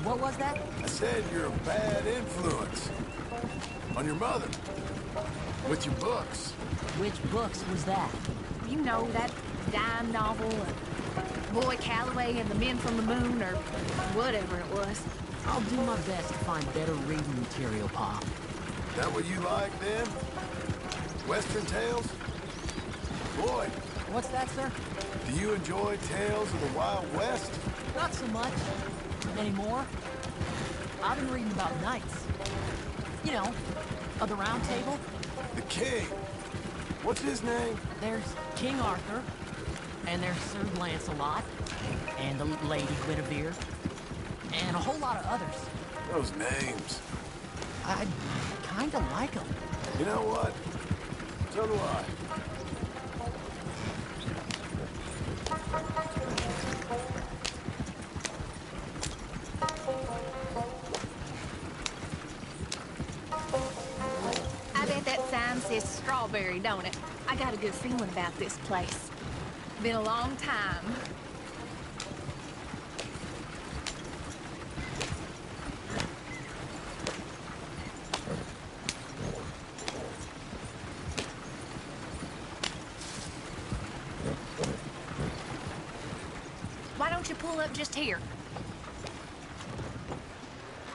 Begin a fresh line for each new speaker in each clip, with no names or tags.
What was that?
I said you're a bad influence. On your mother. With your books.
Which books was that?
You know, that dime novel, Boy Calloway and the Men from the Moon, or whatever it was.
I'll do my best to find better reading material, Pop.
That what you like, then? Western tales? Boy,
What's that, sir?
do you enjoy tales of the Wild West?
Not so much. Anymore. I've been reading about knights. You know, of the Round Table.
The king. What's his name?
There's King Arthur, and there's Sir Lancelot, and the Lady Guinevere, and a whole lot of others.
Those names.
I kinda like them.
You know what? So do I.
I bet that sign says strawberry, don't it? I got a good feeling about this place. Been a long time. Why don't you pull up just here?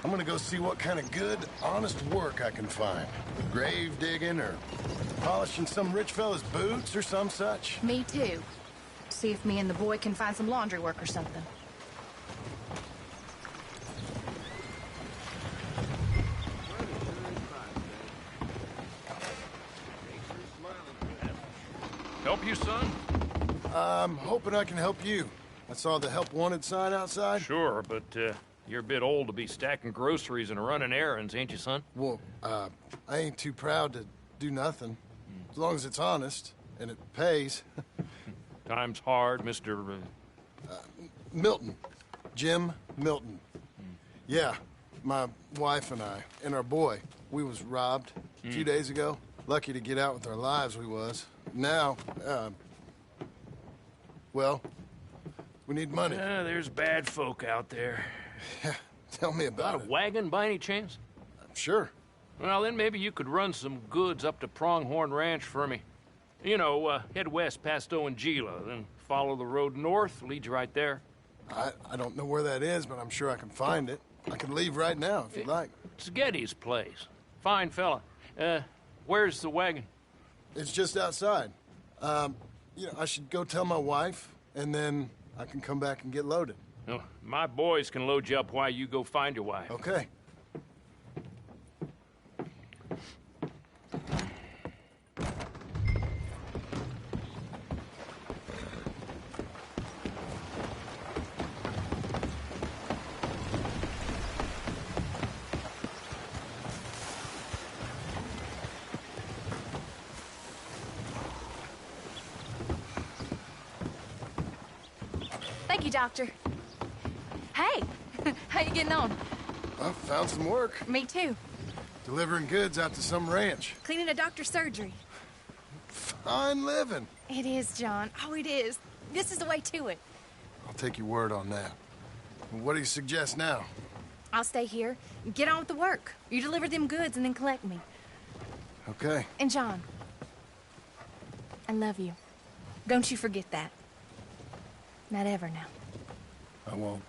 I'm gonna go see what kind of good, honest work I can find. Grave digging or polishing some rich fella's boots or some such.
Me too. See if me and the boy can find some laundry work or something.
Help you, son?
I'm hoping I can help you. I saw the help wanted sign outside.
Sure, but you're a bit old to be stacking groceries and running errands, ain't you, son?
Well, I ain't too proud to do nothing. As long as it's honest and it pays.
Time's hard, Mr.
Milton. Jim Milton. Yeah, my wife and I, and our boy, we was robbed a few days ago. Lucky to get out with our lives, we was. Now, well, we need money.
There's bad folk out there.
Yeah, tell me
Got
about
a
it.
wagon by any chance?
Sure.
Well, then maybe you could run some goods up to Pronghorn Ranch for me. You know, head west past Owanjila, then follow the road north, leads you right there.
I don't know where that is, but I'm sure I can find it. I can leave right now if you'd like.
It's Getty's place. Fine fella. Where's the wagon?
It's just outside. You know, I should go tell my wife, and then I can come back and get loaded.
No, my boys can load you up while you go find your wife.
Okay.
Thank you, Doctor. Hey, how you getting on?
I found some work.
Me too.
Delivering goods out to some ranch.
Cleaning a doctor's surgery.
Fine living.
It is, John. Oh, it is. This is the way to it.
I'll take your word on that. What do you suggest now?
I'll stay here. Get on with the work. You deliver them goods and then collect me.
Okay.
And John, I love you. Don't you forget that. Not ever now.
I won't.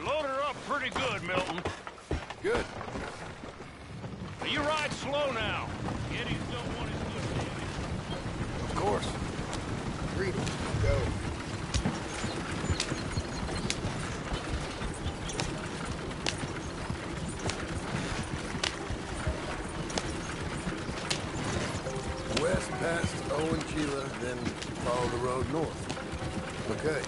Load her up pretty good, Milton.
Good.
You ride slow now. Geddes don't want his goods damaged.
Of course. Agreed. Go. West past Owanjila, then follow the road north. Okay.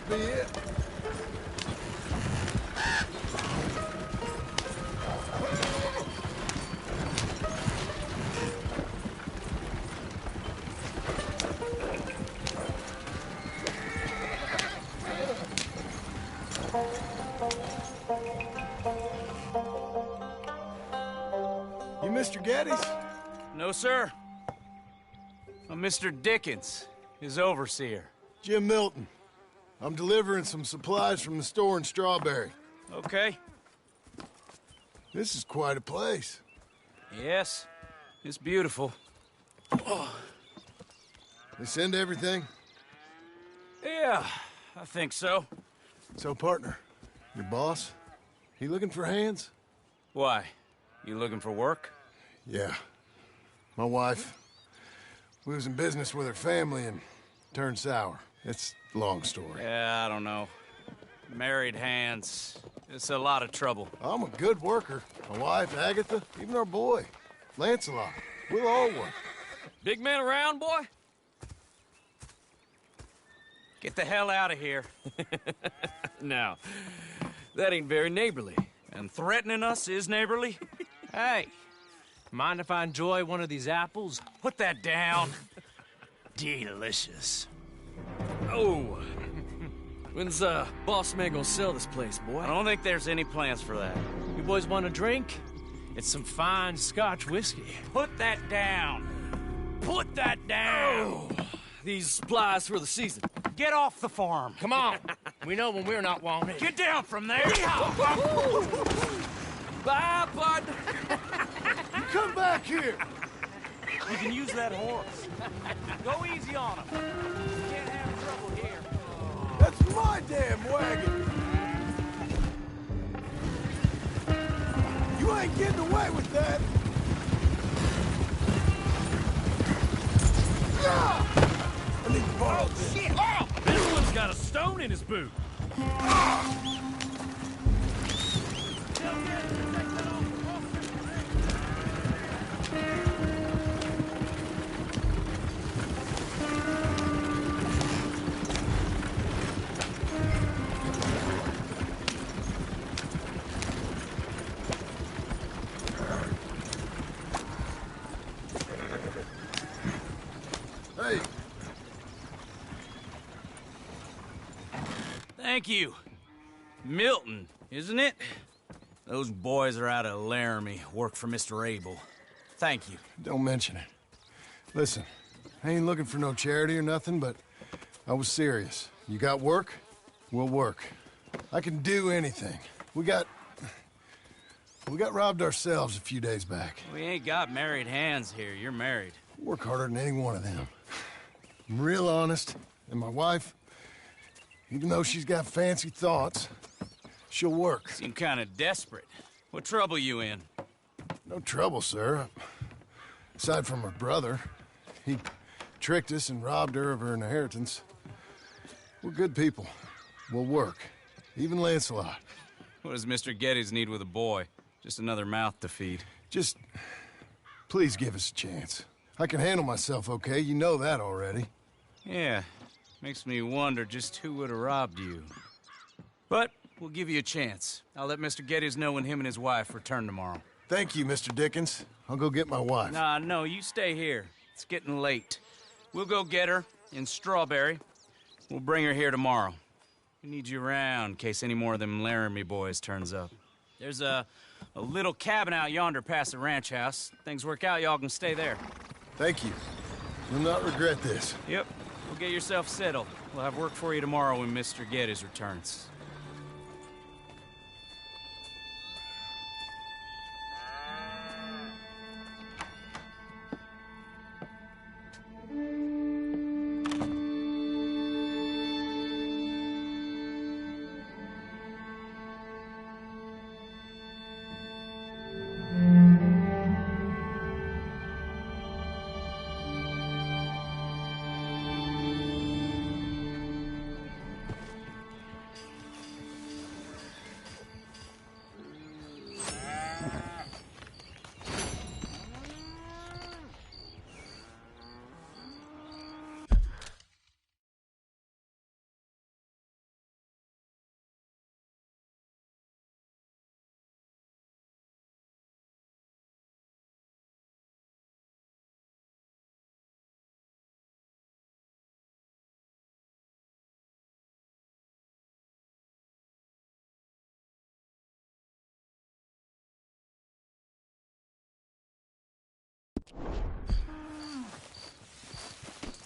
be it. You Mr. Geddes?
No, sir. I'm Mr. Dickens, his overseer.
Jim Milton. I'm delivering some supplies from the store in Strawberry.
Okay.
This is quite a place.
Yes, it's beautiful.
They send everything?
Yeah, I think so.
So, partner, your boss, he looking for hands?
Why? You looking for work?
Yeah. My wife, we was in business with her family and turned sour. It's a long story.
Yeah, I don't know. Married hands. It's a lot of trouble.
I'm a good worker. My wife, Agatha, even our boy, Lancelot. We'll all work.
Big man around, boy?
Get the hell out of here.
Now, that ain't very neighborly.
And threatening us is neighborly? Hey,
Mind if I enjoy one of these apples?
put that down. Delicious.
Oh. When's boss man gonna sell this place, boy?
I don't think there's any plans for that.
You boys want a drink? It's some fine Scotch whiskey.
Put that down. Put that down.
These supplies for the season.
Get off the farm.
Come on. We know when we're not wanted.
Get down from there.
Bye, bud.
Come back here!
You can use that horse. Go easy on him. You can't have trouble here.
That's my damn wagon! You ain't getting away with that! I need to borrow this.
Shit!
This one's got a stone in his boot.
Hey,
Thank you. Milton, isn't it? Those boys are out of Laramie, work for Mr. Abel. Thank you.
don't mention it. Listen, I ain't looking for no charity or nothing, but I was serious. You got work? We'll work. I can do anything. We got robbed ourselves a few days back.
We ain't got married hands here. You're married.
Work harder than any one of them. I'm real honest, and my wife, even though she's got fancy thoughts, she'll work.
Seem kind of desperate. What trouble you in?
No trouble, sir. Aside from her brother. He tricked us and robbed her of her inheritance. We're good people. We'll work. Even Lancelot.
What does Mr. Geddes need with a boy? Just another mouth to feed.
Just, please give us a chance. I can handle myself okay, you know that already.
Yeah, makes me wonder just who would have robbed you. But we'll give you a chance. I'll let Mr. Geddes know when him and his wife return tomorrow.
Thank you, Mr. Dickens. I'll go get my wife.
Nah, no, you stay here. It's getting late. We'll go get her in Strawberry. We'll bring her here tomorrow. We need you around in case any more of them Laramie boys turns up. There's a little cabin out yonder past the ranch house. Things work out, y'all can stay there.
Thank you. You'll not regret this.
Yep. Well, get yourself settled. We'll have work for you tomorrow when Mr. Geddes returns.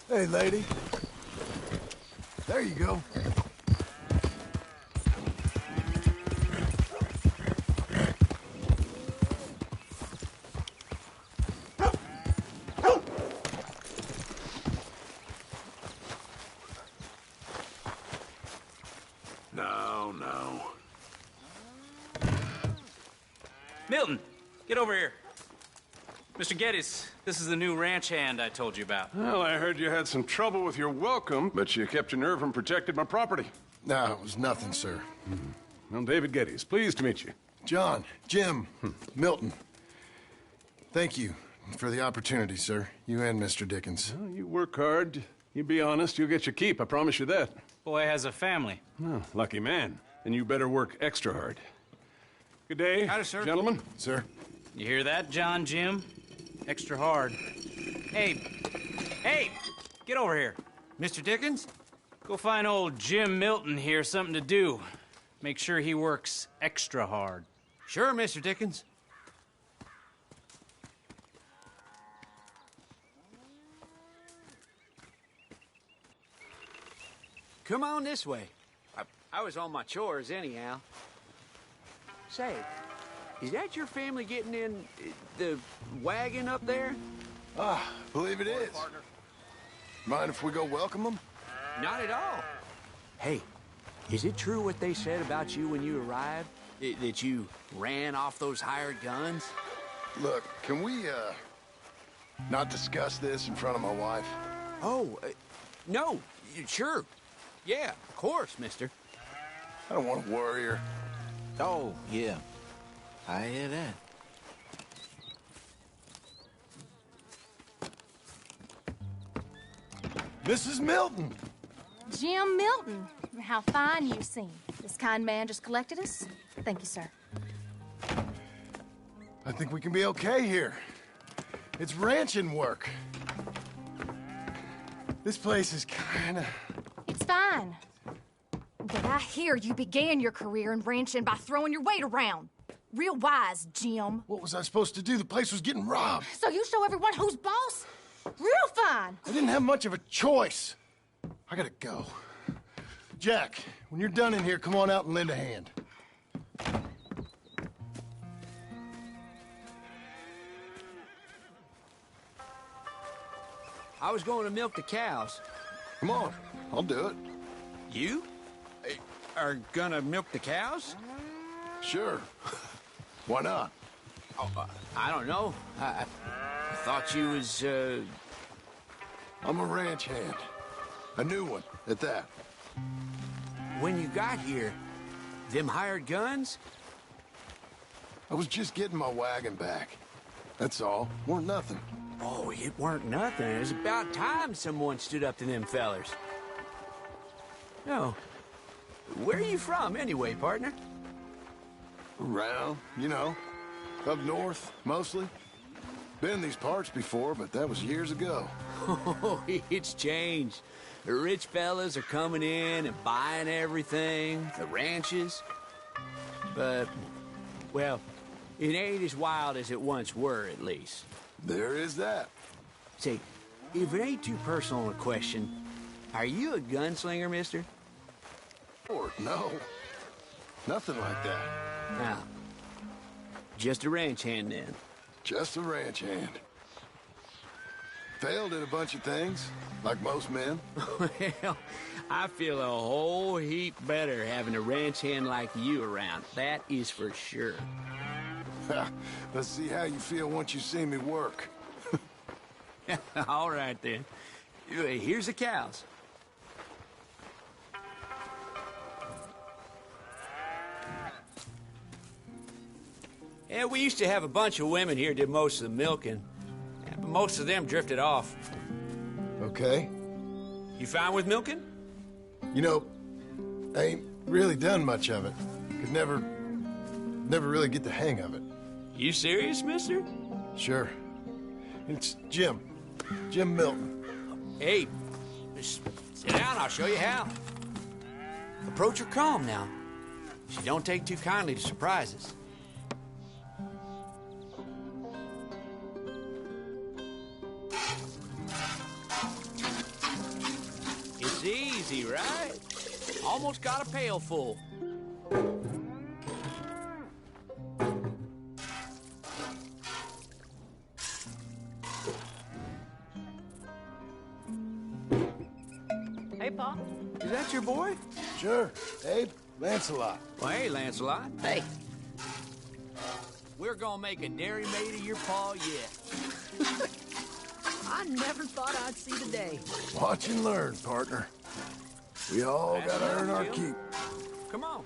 Hey, lady. There you go.
No.
Milton, get over here. Mr. Geddes, this is the new ranch hand I told you about.
Well, I heard you had some trouble with your welcome, but you kept your nerve and protected my property.
No, it was nothing, sir.
I'm David Geddes. Pleased to meet you.
John, Jim, Milton. Thank you for the opportunity, sir. You and Mr. Dickens.
Well, you work hard. You be honest, you'll get your keep. I promise you that.
Boy has a family.
Oh, lucky man. And you better work extra hard. Good day,
Howdy, sir.
gentlemen.
Sir?
You hear that, John, Jim? Extra hard. Hey, get over here.
Mr. Dickens?
Go find old Jim Milton here something to do. Make sure he works extra hard.
Sure, Mr. Dickens. Come on this way. I was on my chores anyhow. Say, is that your family getting in the wagon up there?
Believe it is. Mind if we go welcome them?
Not at all. Hey, is it true what they said about you when you arrived? That you ran off those hired guns?
Look, can we, not discuss this in front of my wife?
Oh, no, sure. Yeah, of course, mister.
I don't want to worry her.
Oh, yeah. I hear that.
Mrs. Milton!
Jim Milton. How fine you seem. This kind man just collected us. Thank you, sir.
I think we can be okay here. It's ranching work. This place is kinda...
It's fine. But I hear you began your career in ranching by throwing your weight around. Real wise, Jim.
What was I supposed to do? The place was getting robbed.
So you show everyone who's boss? Real fine.
I didn't have much of a choice. I gotta go. Jack, when you're done in here, come on out and lend a hand.
I was going to milk the cows.
Come on, I'll do it.
You are gonna milk the cows?
Sure. Why not?
Oh, I don't know. I thought you was,
I'm a ranch hand. A new one, at that.
when you got here, them hired guns?
I was just getting my wagon back. That's all. Weren't nothing.
Oh, it weren't nothing. It was about time someone stood up to them fellers. No. Where are you from, anyway, partner?
Around, you know. Up north, mostly. Been in these parts before, but that was years ago.
Oh, it's changed. The rich fellas are coming in and buying everything, the ranches. But, well, it ain't as wild as it once were, at least.
There is that.
Say, if it ain't too personal a question, are you a gunslinger, mister?
Or no. Nothing like that.
No. Just a ranch hand, then.
Just a ranch hand. Failed at a bunch of things, like most men.
Well, I feel a whole heap better having a ranch hand like you around. That is for sure.
Let's see how you feel once you see me work.
All right, then. Here's the cows. Yeah, we used to have a bunch of women here did most of the milking. Yeah, but most of them drifted off.
Okay.
You fine with milking?
You know, I ain't really done much of it. Could never really get the hang of it.
You serious, mister?
Sure. It's Jim. Jim Milton.
Hey, just sit down, I'll show you how. Approach her calm now. She don't take too kindly to surprises. easy, right? Almost got a pail full.
Hey, Pa.
Is that your boy?
Sure. Abe, Lancelot.
Well, hey, Lancelot.
Hey.
We're gonna make a dairy maid of your paw yet.
I never thought I'd see the day.
Watch and learn, partner. We all
That's
gotta earn
enough,
our
Jim.
keep.
Come on.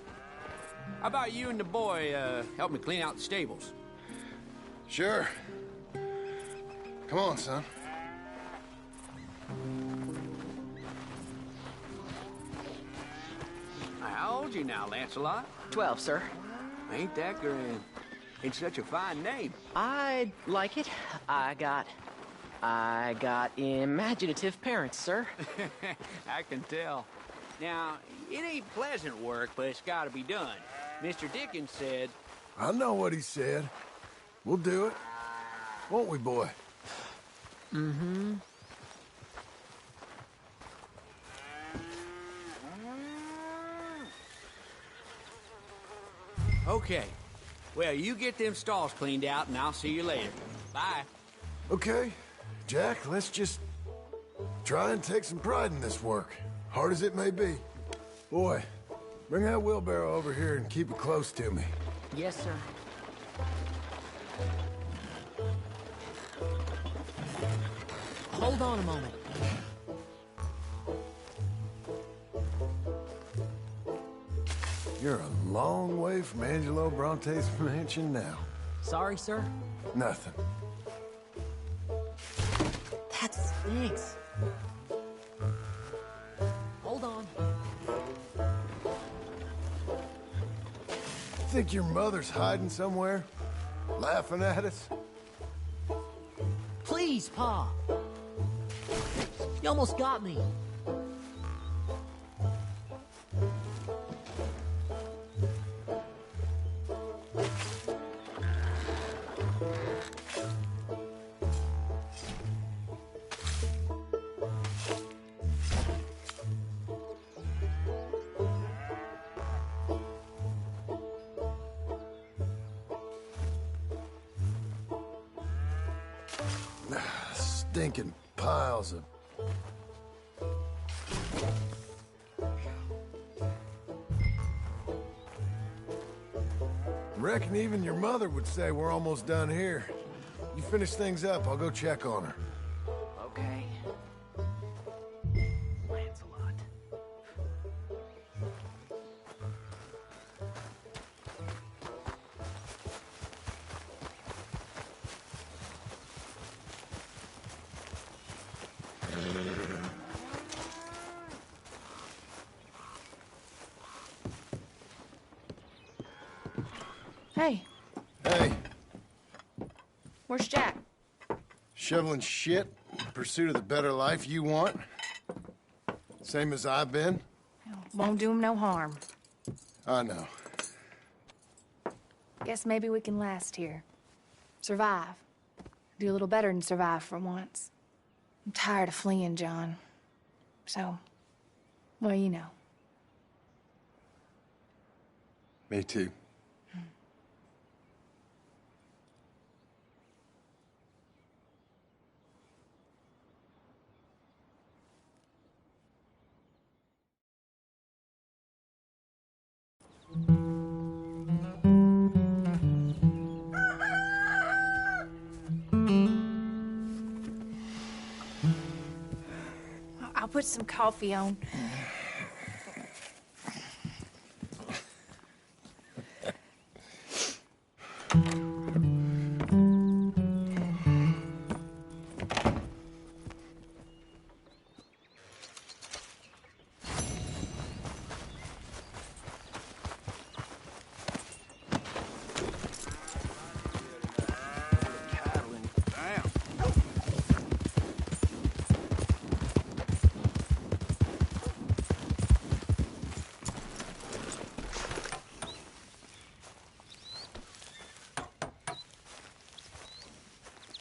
How about you and the boy help me clean out the stables?
Sure. Come on, son.
How old you now, Lancelot?
12, sir.
Ain't that grand? It's such a fine name.
I like it. I got imaginative parents, sir.
I can tell. Now, it ain't pleasant work, but it's gotta be done. Mr. Dickens said,
I know what he said. We'll do it. Won't we, boy?
Mm-hmm.
okay. Well, you get them stalls cleaned out, and I'll see you later. Bye.
Okay. Jack, let's just try and take some pride in this work, hard as it may be. Boy, bring that wheelbarrow over here and keep it close to me.
Yes, sir. Hold on a moment.
You're a long way from Angelo Bronte's mansion now.
Sorry, sir.
Nothing.
That's thanks. Hold on.
Think your mother's hiding somewhere? Laughing at us?
Please, Pa. You almost got me.
Stinking piles of... Reckon even your mother would say we're almost done here. You finish things up, I'll go check on her.
Okay. Lancelot.
Hey,
Hey,
where's Jack?
shoveling shit in pursuit of the better life you want? Same as I've been?
Won't do him no harm.
I know.
Guess maybe we can last here. Survive. Do a little better than survive for once. I'm tired of fleeing, John. So, well, you know.
Me too.
I'll put some coffee on.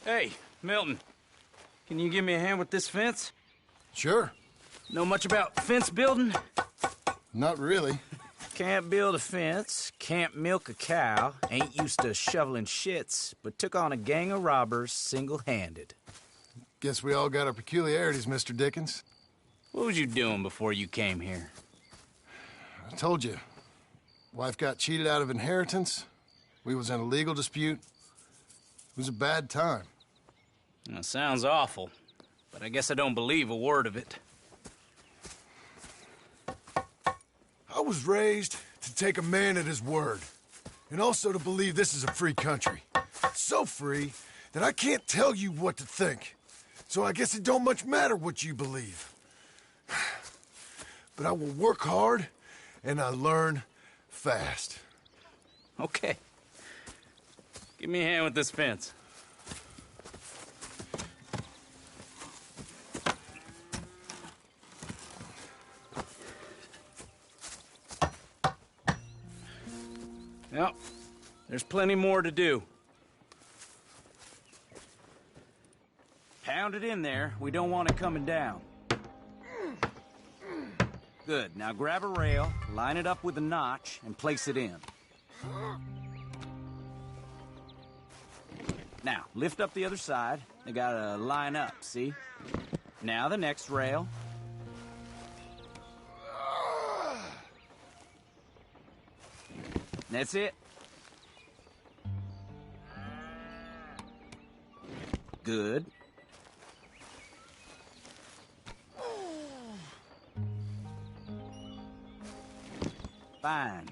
Hey, Milton. Can you give me a hand with this fence?
Sure.
Know much about fence building?
Not really.
Can't build a fence, can't milk a cow, ain't used to shoveling shits, but took on a gang of robbers single-handed.
Guess we all got our peculiarities, Mr. Dickens.
What was you doing before you came here?
I told you. Wife got cheated out of inheritance. We was in a legal dispute. It was a bad time.
That sounds awful, but I guess I don't believe a word of it.
I was raised to take a man at his word, and also to believe this is a free country. So free that I can't tell you what to think. So I guess it don't much matter what you believe. But I will work hard, and I learn fast.
Okay. Give me a hand with this fence. Yep, there's plenty more to do. Pound it in there. We don't want it coming down. Good. Now grab a rail, line it up with a notch, and place it in. Now, lift up the other side. They gotta line up, see? Now the next rail. That's it. Good. Fine.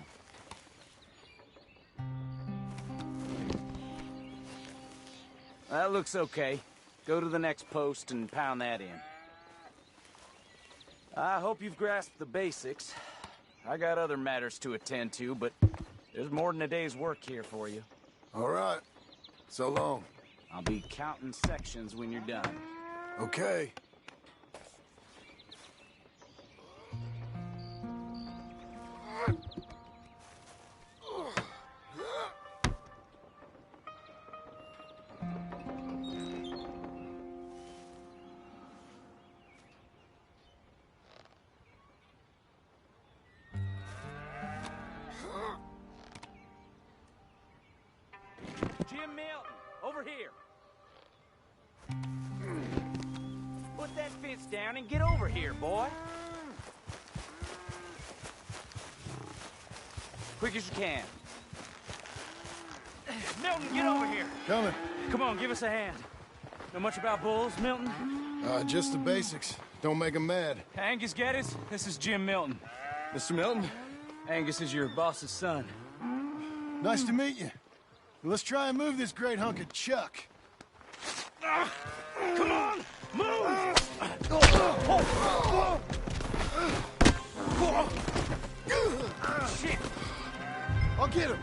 That looks okay. Go to the next post and pound that in. I hope you've grasped the basics. I got other matters to attend to, but there's more than a day's work here for you.
All right. So long.
I'll be counting sections when you're done.
Okay.
Jim Milton, over here. Put that fence down and get over here, boy. Quick as you can. Milton, get over here.
Coming.
Come on, give us a hand. Know much about bulls, Milton?
Just the basics. Don't make 'em mad.
Angus Geddes, this is Jim Milton.
Mr. Milton,
Angus is your boss's son.
nice to meet you. Let's try and move this great hunk of chuck.
Come on, move! Shit!
I'll get him.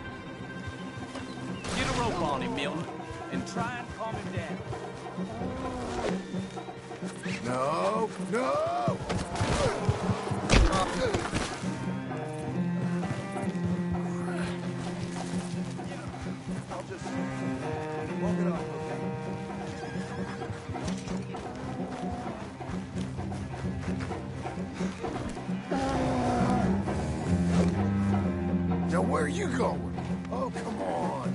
Get a rope on him, Milton, and try and calm him down.
No, no! I'll just walk it off, okay? Now where are you going? Oh, come on.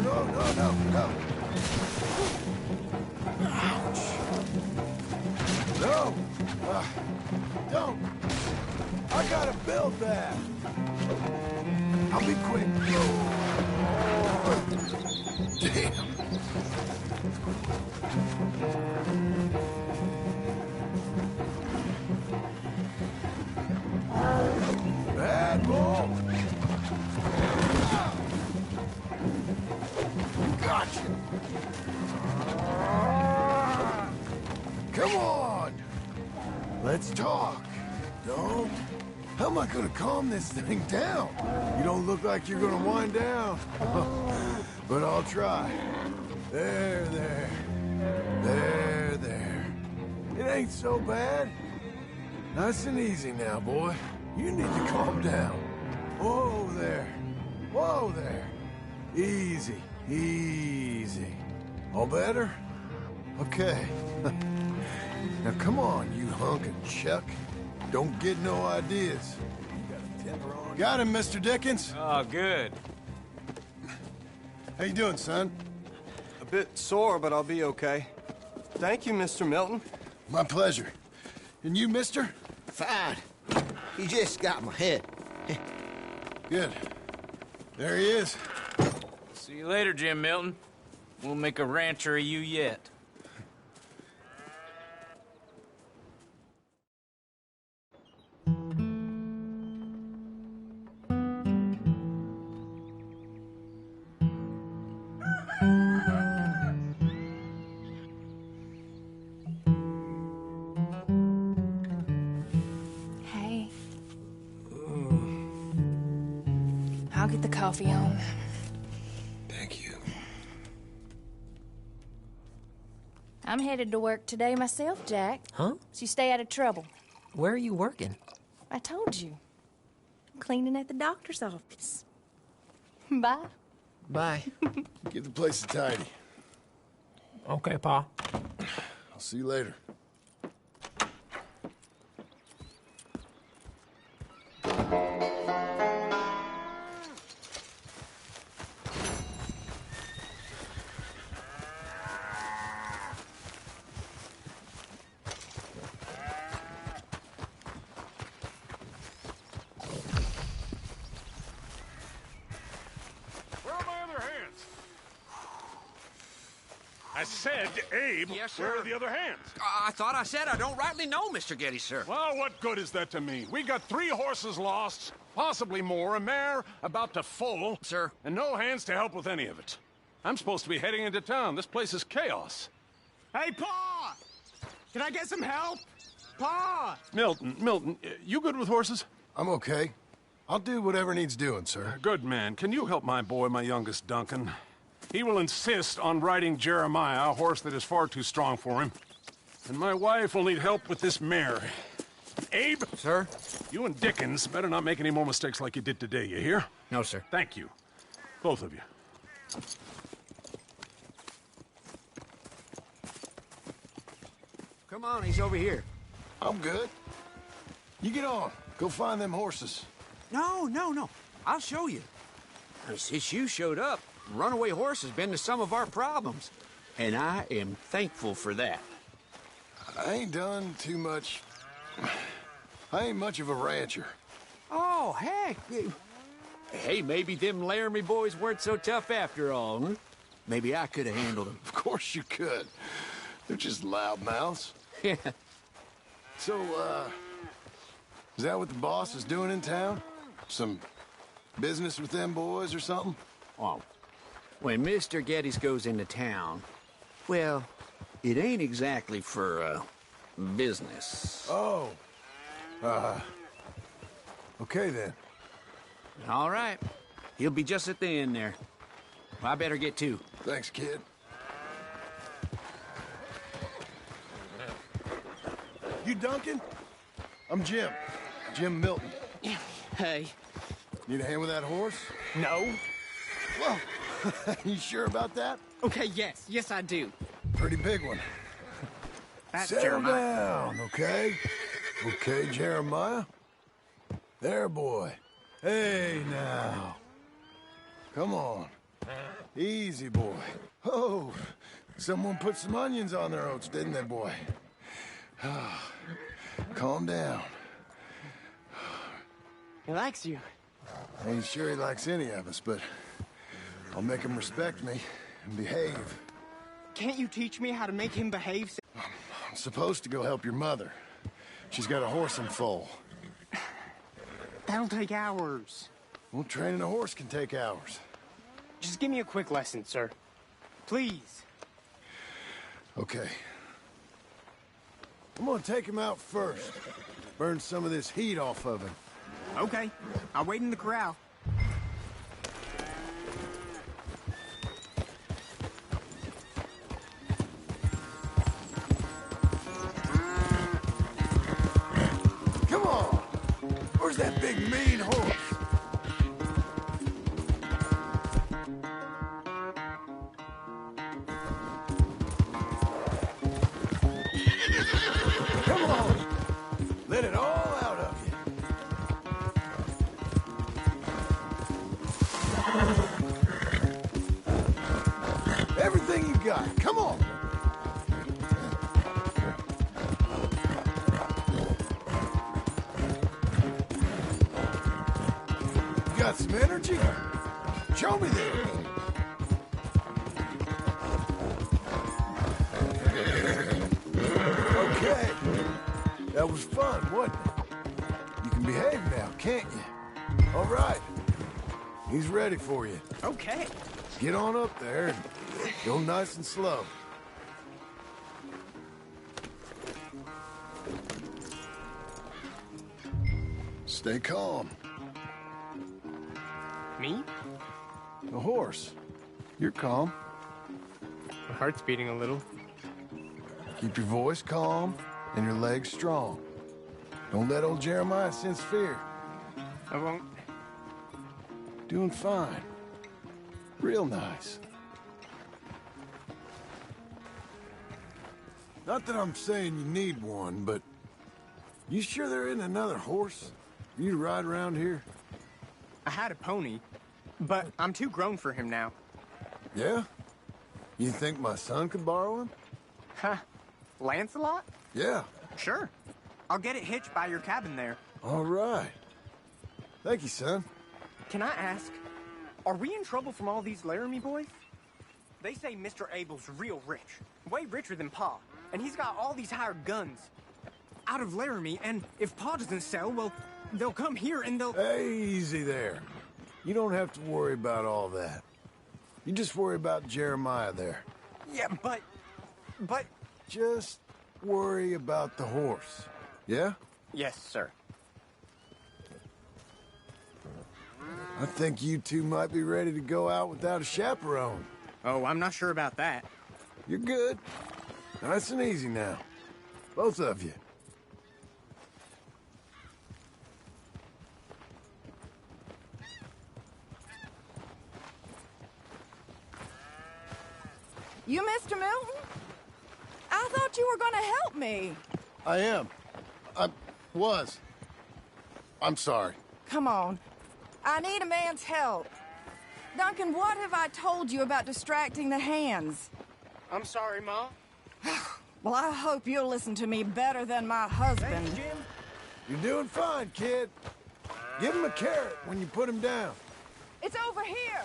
No, no, no, no. Ouch. No. Don't. I gotta build that. I'll be quick. Damn. Bad ball. Gotcha. Come on. Let's talk. Don't. How am I gonna calm this thing down? You don't look like you're gonna wind down. But I'll try. There, there. There, there. It ain't so bad. Nice and easy now, boy. You need to calm down. Whoa there. Whoa there. Easy, easy. All better? Okay. Now come on, you hunk of Chuck. Don't get no ideas. Got him, Mr. Dickens.
Oh, good.
How you doing, son?
A bit sore, but I'll be okay. Thank you, Mr. Milton.
My pleasure. And you, mister?
Fine. You just got my head.
Good. There he is.
See you later, Jim Milton. We'll make a rancher of you yet.
Hey. I'll get the coffee on.
Thank you.
I'm headed to work today myself, Jack.
Huh?
So you stay out of trouble.
Where are you working?
I told you. I'm cleaning at the doctor's office. Bye.
Bye.
Get the place tidy.
Okay, Pa.
I'll see you later.
Where are my other hands? I said, Abe,
Yes, sir.
where are the other hands?
I thought I said I don't rightly know, Mr. Getty, sir.
Well, what good is that to me? We got 3 horses lost, possibly more, a mare about to foal.
Sir.
And no hands to help with any of it. I'm supposed to be heading into town. This place is chaos.
Hey, Pa! Can I get some help? Pa!
Milton, you good with horses?
I'm okay. I'll do whatever needs doing, sir.
Good man. Can you help my boy, my youngest Duncan? He will insist on riding Jeremiah, a horse that is far too strong for him. And my wife will need help with this mare. Abe?
Sir?
You and Dickens better not make any more mistakes like you did today, you hear?
No, sir.
Thank you. Both of you.
Come on, he's over here.
I'm good. You get on. Go find them horses.
No. I'll show you. Since you showed up, runaway horse has been to some of our problems. And I am thankful for that.
I ain't done too much. I ain't much of a rancher.
Oh, heck. Hey, maybe them Laramie boys weren't so tough after all, huh? Maybe I could have handled them.
Of course you could. They're just loudmouths.
Yeah.
So, is that what the boss is doing in town? Some business with them boys or something?
Oh, when Mr. Geddes goes into town, well, it ain't exactly for, business.
Oh. Okay then.
All right. He'll be just at the end there. I better get to.
Thanks, kid. You Duncan? I'm Jim. Jim Milton.
Hey.
Need a hand with that horse?
No?
Well, you sure about that?
Okay, yes, I do.
Pretty big one.
That's
Settle
Jeremiah.
down, okay? Okay, Jeremiah. There, boy. Hey, now. Come on. Easy, boy. Oh, someone put some onions on their oats, didn't they, boy? Calm down.
He likes you.
I ain't sure he likes any of us, but I'll make him respect me and behave.
Can't you teach me how to make him behave?
I'm supposed to go help your mother. She's got a horse in foal.
That'll take hours.
Well, training a horse can take hours.
Just give me a quick lesson, sir. Please.
Okay. I'm gonna take him out first. Burn some of this heat off of him.
Okay. I'll wait in the corral.
Come on! Where's that big mean horse? got. Come on. You got some energy? Show me that. Okay. That was fun, wasn't it? You can behave now, can't you? All right. He's ready for you.
Okay.
Get on up there and go nice and slow. Stay calm.
Me?
The horse. You're calm.
My heart's beating a little.
Keep your voice calm and your legs strong. Don't let old Jeremiah sense fear.
I won't.
Doing fine. Real nice. Not that I'm saying you need one, but you sure there isn't another horse for you to ride around here?
I had a pony, but I'm too grown for him now.
Yeah? You think my son could borrow him?
Huh. Lancelot?
Yeah.
Sure. I'll get it hitched by your cabin there.
All right. Thank you, son.
Can I ask, are we in trouble from all these Laramie boys? They say Mr. Abel's real rich, way richer than Pa, and he's got all these hired guns out of Laramie, and if Pa doesn't sell, well, they'll come here and they'll...
Hey, easy there. You don't have to worry about all that. You just worry about Jeremiah there.
Yeah, but...
Just worry about the horse. Yeah?
Yes, sir.
I think you two might be ready to go out without a chaperone.
Oh, I'm not sure about that.
You're good. Nice and easy now. Both of you.
You Mr. Milton? I thought you were gonna help me.
I am. I'm sorry.
Come on. I need a man's help. Duncan, what have I told you about distracting the hands?
I'm sorry, Ma.
Well, I hope you'll listen to me better than my husband.
Thanks, Jim.
You're doing fine, kid. Give him a carrot when you put him down.
It's over here.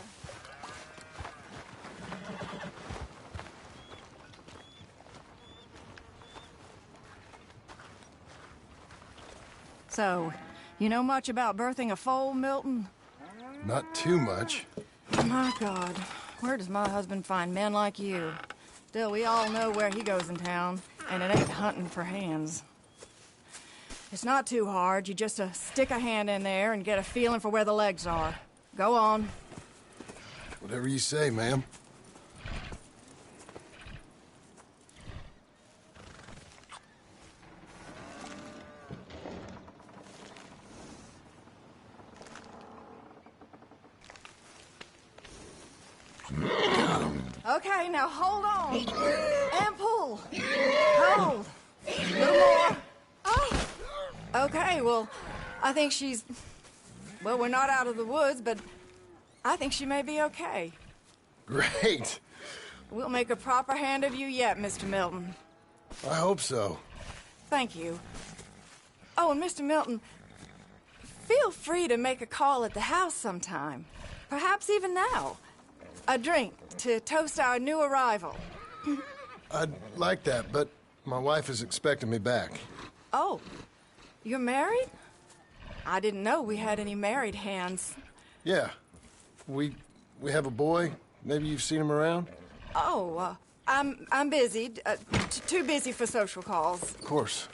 So, you know much about birthing a foal, Milton?
Not too much.
My God, where does my husband find men like you? Still, we all know where he goes in town, and it ain't hunting for hands. It's not too hard. You just stick a hand in there and get a feeling for where the legs are. Go on.
Whatever you say, ma'am.
Okay, now hold on. And pull. Hold. A little more. Oh. Okay, well, I think she's... Well, we're not out of the woods, but I think she may be okay.
Great.
We'll make a proper hand of you yet, Mr. Milton.
I hope so.
Thank you. Oh, and Mr. Milton, feel free to make a call at the house sometime. Perhaps even now. A drink to toast our new arrival.
I'd like that, but my wife is expecting me back.
Oh, you're married? I didn't know we had any married hands.
Yeah. We have a boy. Maybe you've seen him around?
Oh, I'm busy. Too busy for social calls.
Of course.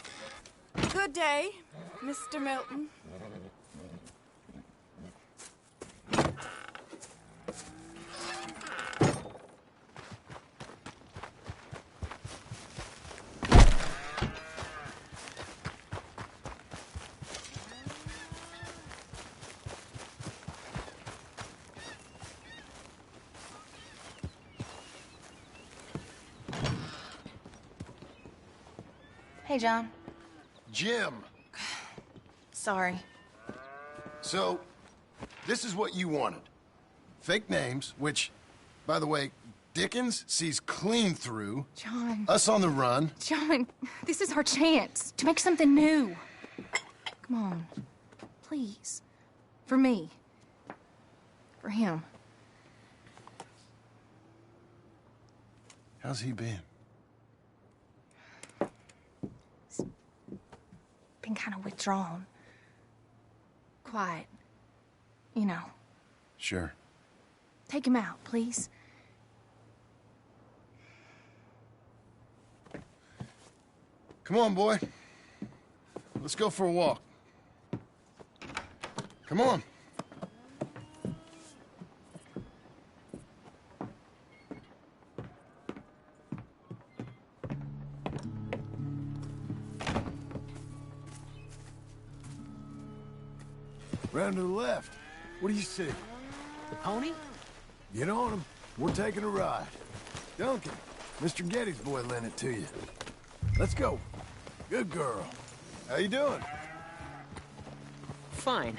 Good day, Mr. Milton.
Hey, John.
Jim.
Sorry.
So, this is what you wanted. Fake names, which, by the way, Dickens sees clean through
John.
us on the run.
John, this is our chance to make something new. Come on. Please. For me. For him.
How's he been?
Been kind of withdrawn. Quiet. You know.
Sure.
Take him out, please.
Come on, boy. Let's go for a walk. Come on.
Round to the left. What do you see?
The pony?
Get on him. We're taking a ride. Duncan, Mr. Getty's boy lent it to you. Let's go. Good girl. How you doing?
Fine.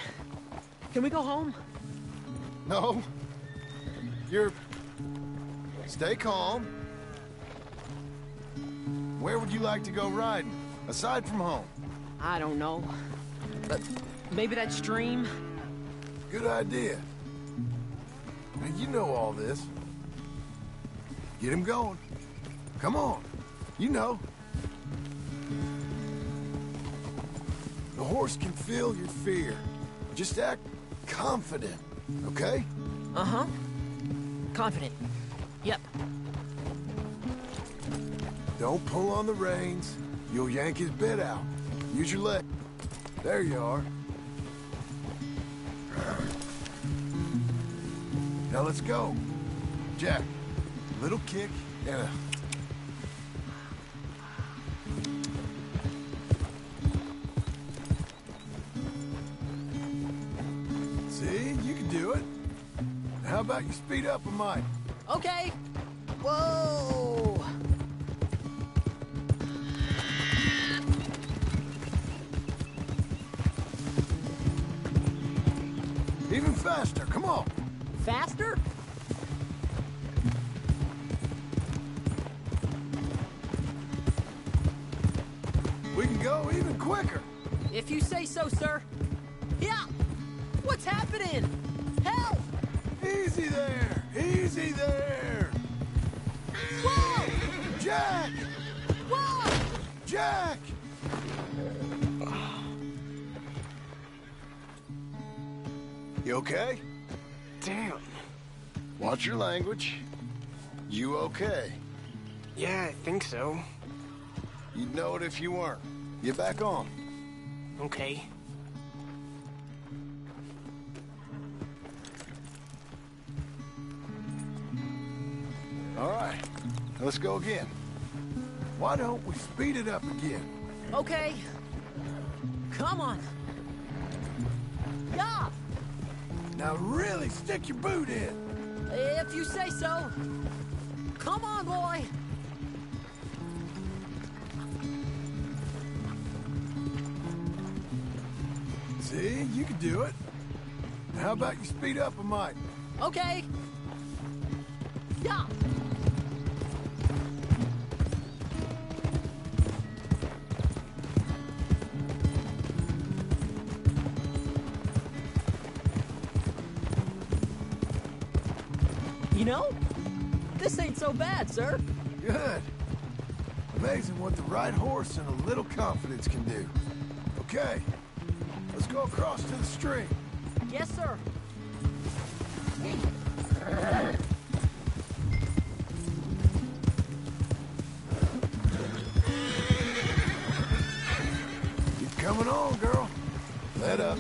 Can we go home?
No. Stay calm. Where would you like to go riding, aside from home?
I don't know. But maybe that stream?
Good idea. Now, you know all this. Get him going. Come on. You know. The horse can feel your fear. Just act confident, okay?
Uh-huh. Confident. Yep.
Don't pull on the reins. You'll yank his bit out. Use your leg. There you are. Now let's go. Jack, little kick and a... See, you can do it. How about you speed up a mite?
Okay. Whoa!
Even faster, come on.
Faster?
We can go even quicker.
If you say so, sir. Yeah! What's happening? Help!
Easy there! Easy there!
Whoa!
Jack!
Whoa!
Jack! You okay?
Damn.
Watch your language. You okay?
Yeah, I think so.
You'd know it if you weren't. Get back on.
Okay.
All right. Let's go again.
Why don't we speed it up again?
Okay. Come on. Yeah!
Now really stick your boot in.
If you say so. Come on, boy.
See, you can do it. How about you speed up a mite?
Okay. Yeah. You know, this ain't so bad, sir.
Good. Amazing what the right horse and a little confidence can do. Okay, let's go across to the stream.
Yes, sir.
Keep coming on, girl. Let up.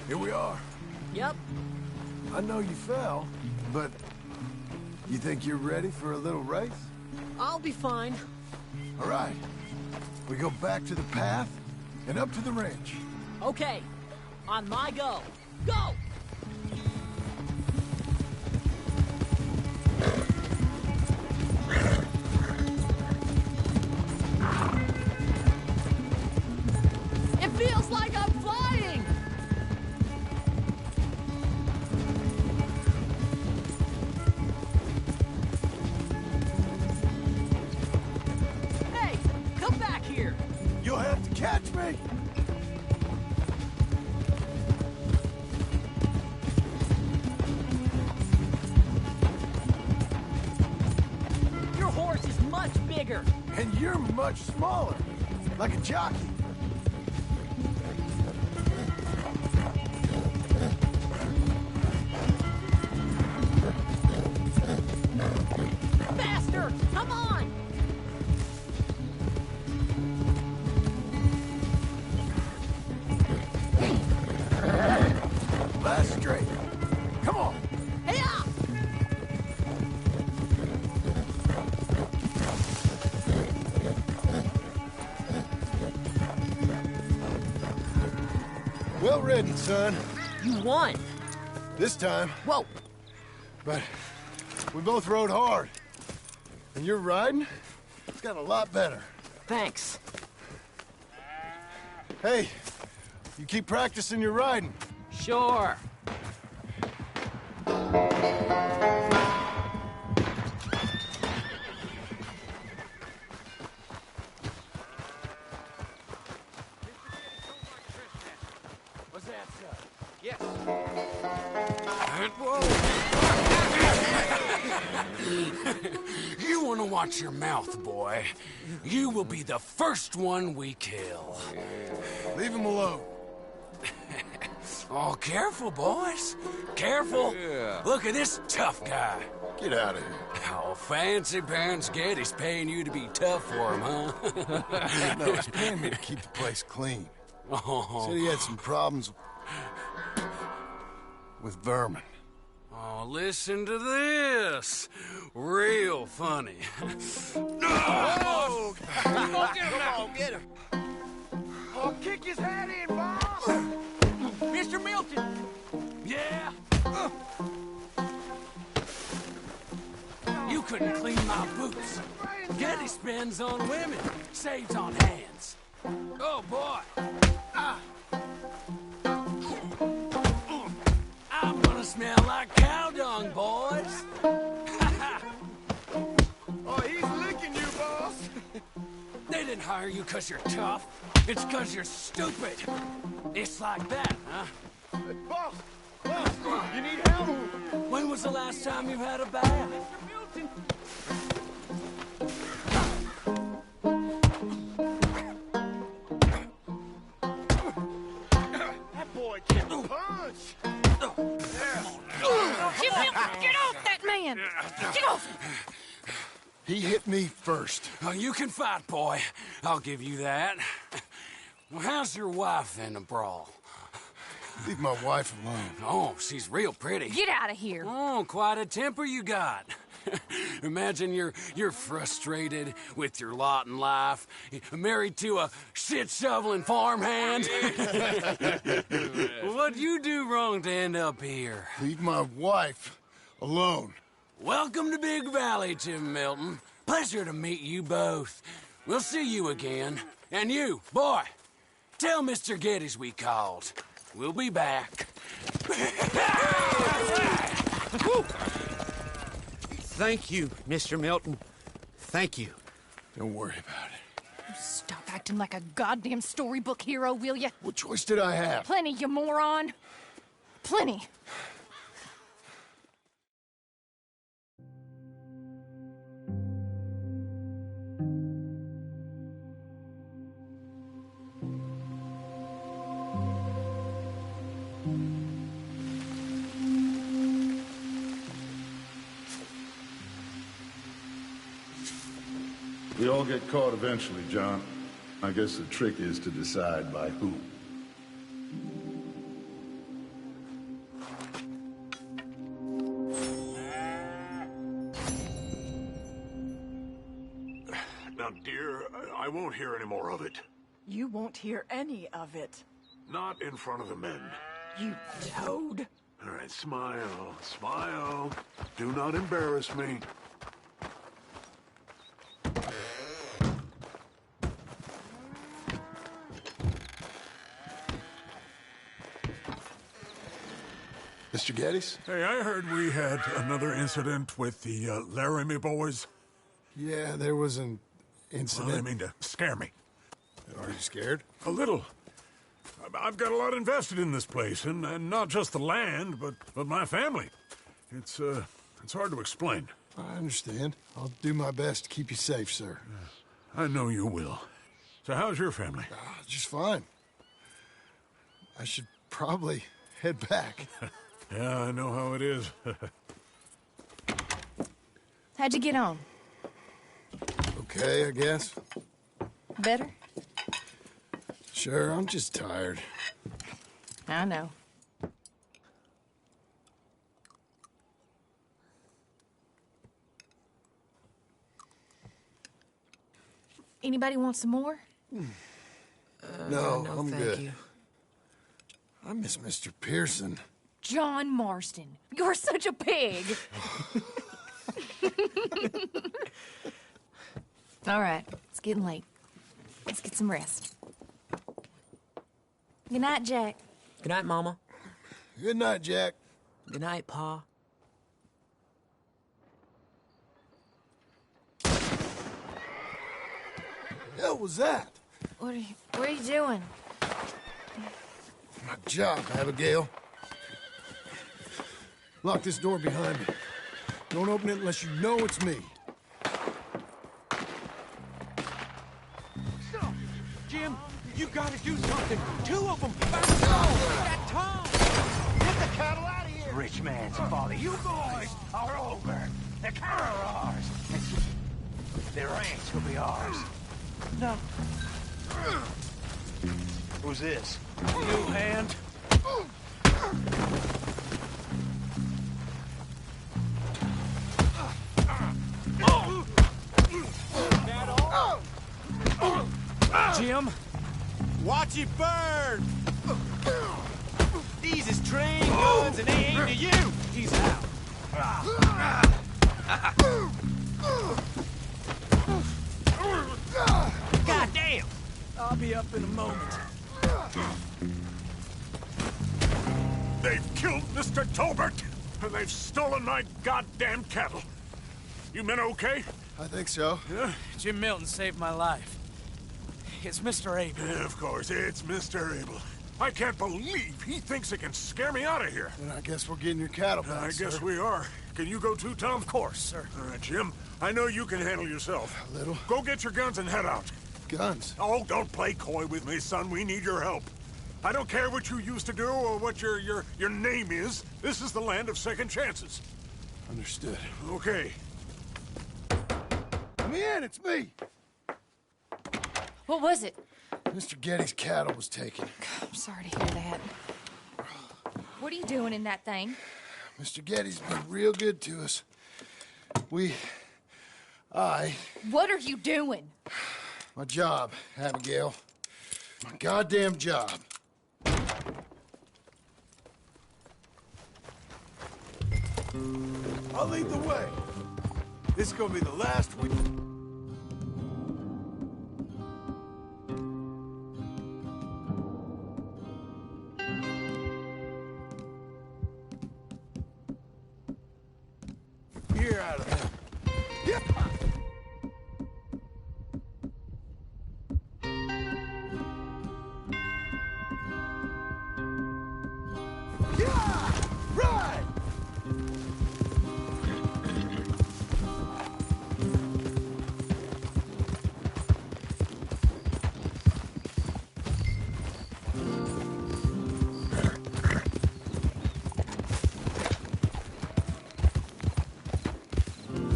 Here we are.
Yep.
I know you fell, but you think you're ready for a little race?
I'll be fine.
All right. We go back to the path and up to the ranch.
Okay. On my go. Go!
me!
Your horse is much bigger.
And you're much smaller. Like a jockey.
Faster! Come on!
Last straight. Come on.
Hey-ya!
Well ridden, son.
You won.
This time.
Whoa.
But we both rode hard. And your riding, it's got a lot better.
Thanks.
Hey, you keep practicing your riding.
Sure.
What's that, sir? Yes.
You want to watch your mouth, boy. You will be the first one we kill.
Leave him alone.
Oh, careful, boys. Careful.
Yeah.
Look at this tough guy.
Get out of here.
Oh, fancy pants Getty's paying you to be tough for him, huh?
No, he's paying me to keep the place clean.
Oh.
Said he had some problems with vermin.
Oh, listen to this. Real funny.
Oh! Come on, get him!
I'll kick his head in, boss!
Mr. Milton!
Yeah? You couldn't clean my boots. Getty spends on women, saves on hands. Oh, boy. I'm gonna smell like cow dung, boys.
Oh, he's licking you, boss!
They didn't hire you 'cause you're tough. It's 'cause you're stupid. It's like that, huh?
Boss! Boss! You need help?
When was the last time you had a bath?
Milton! That boy can punch!
Jim Milton, get off that man! Get off!
He hit me first.
Oh, you can fight, boy. I'll give you that. Well, how's your wife in the brawl?
Leave my wife alone.
Oh, she's real pretty.
Get out of here!
Oh, quite a temper you got. Imagine you're frustrated with your lot in life, married to a shit-shoveling farmhand. What'd you do wrong to end up here?
Leave my wife alone.
Welcome to Big Valley, Tim Milton. Pleasure to meet you both. We'll see you again. And you, boy, tell Mr. Geddes we called. We'll be back.
Thank you, Mr. Milton. Thank you.
Don't worry about it.
Stop acting like a goddamn storybook hero, will you?
What choice did I have?
Plenty, you moron. Plenty.
We all get caught eventually, John. I guess the trick is to decide by who.
Now, dear, I won't hear any more of it.
You won't hear any of it.
Not in front of the men.
You toad.
All right, smile, smile. Do not embarrass me.
Mr. Geddes?
Hey, I heard we had another incident with the Laramie boys.
Yeah, there was an
Well,
incident.
I didn't mean to scare me.
Are you scared?
A little. I've got a lot invested in this place, and not just the land, but my family. It's hard to explain.
I understand. I'll do my best to keep you safe, sir.
I know you will. So how's your family?
Just fine. I should probably head back.
Yeah, I know how it is.
How'd you get on?
Okay, I guess.
Better?
Sure, I'm just tired.
I know. Anybody want some more?
No,
no,
I'm
thank
good.
you.
I miss Mr. Pearson.
John Marston, you're such a pig. All right, it's getting late. Let's get some rest. Good night, Jack.
Good night, Mama.
Good night, Jack.
Good night, Pa.
Hell was that?
What are you doing?
My job, Abigail. Lock this door behind me. Don't open it unless you know it's me.
Stop! Jim, you gotta do something. Two of them! That Tom! Get the cattle out of here!
Rich man's folly. You boys are over. The cattle are ours. The ranch will be ours. No. Who's this?
New hand.
Jim?
Watch it burn! These is trained guns and they aim to you! He's out. God damn! I'll be up in a moment.
They've killed Mr. Tolbert, and they've stolen my goddamn cattle. You men okay?
I think so.
Yeah?
Jim Milton saved my life. It's Mr. Abel.
Yeah, of course, it's Mr. Abel. I can't believe he thinks it can scare me out of here.
Then I guess we're getting your cattle back,
I guess
sir.
we are. Can you go too, Tom?
Of course, sir.
All right, Jim. I know you can handle yourself.
A little.
Go get your guns and head out.
Guns?
Oh, don't play coy with me, son. We need your help. I don't care what you used to do or what your name is. This is the land of second chances.
Understood.
Okay.
Let me in, it's me!
What was it?
Mr. Getty's cattle was taken.
I'm sorry to hear that. What are you doing in that thing?
Mr. Getty's been real good to us.
What are you doing?
My job, Abigail. My goddamn job. I'll lead the way. This is gonna be the last we... You're out of there. Yep. Yeah! Right!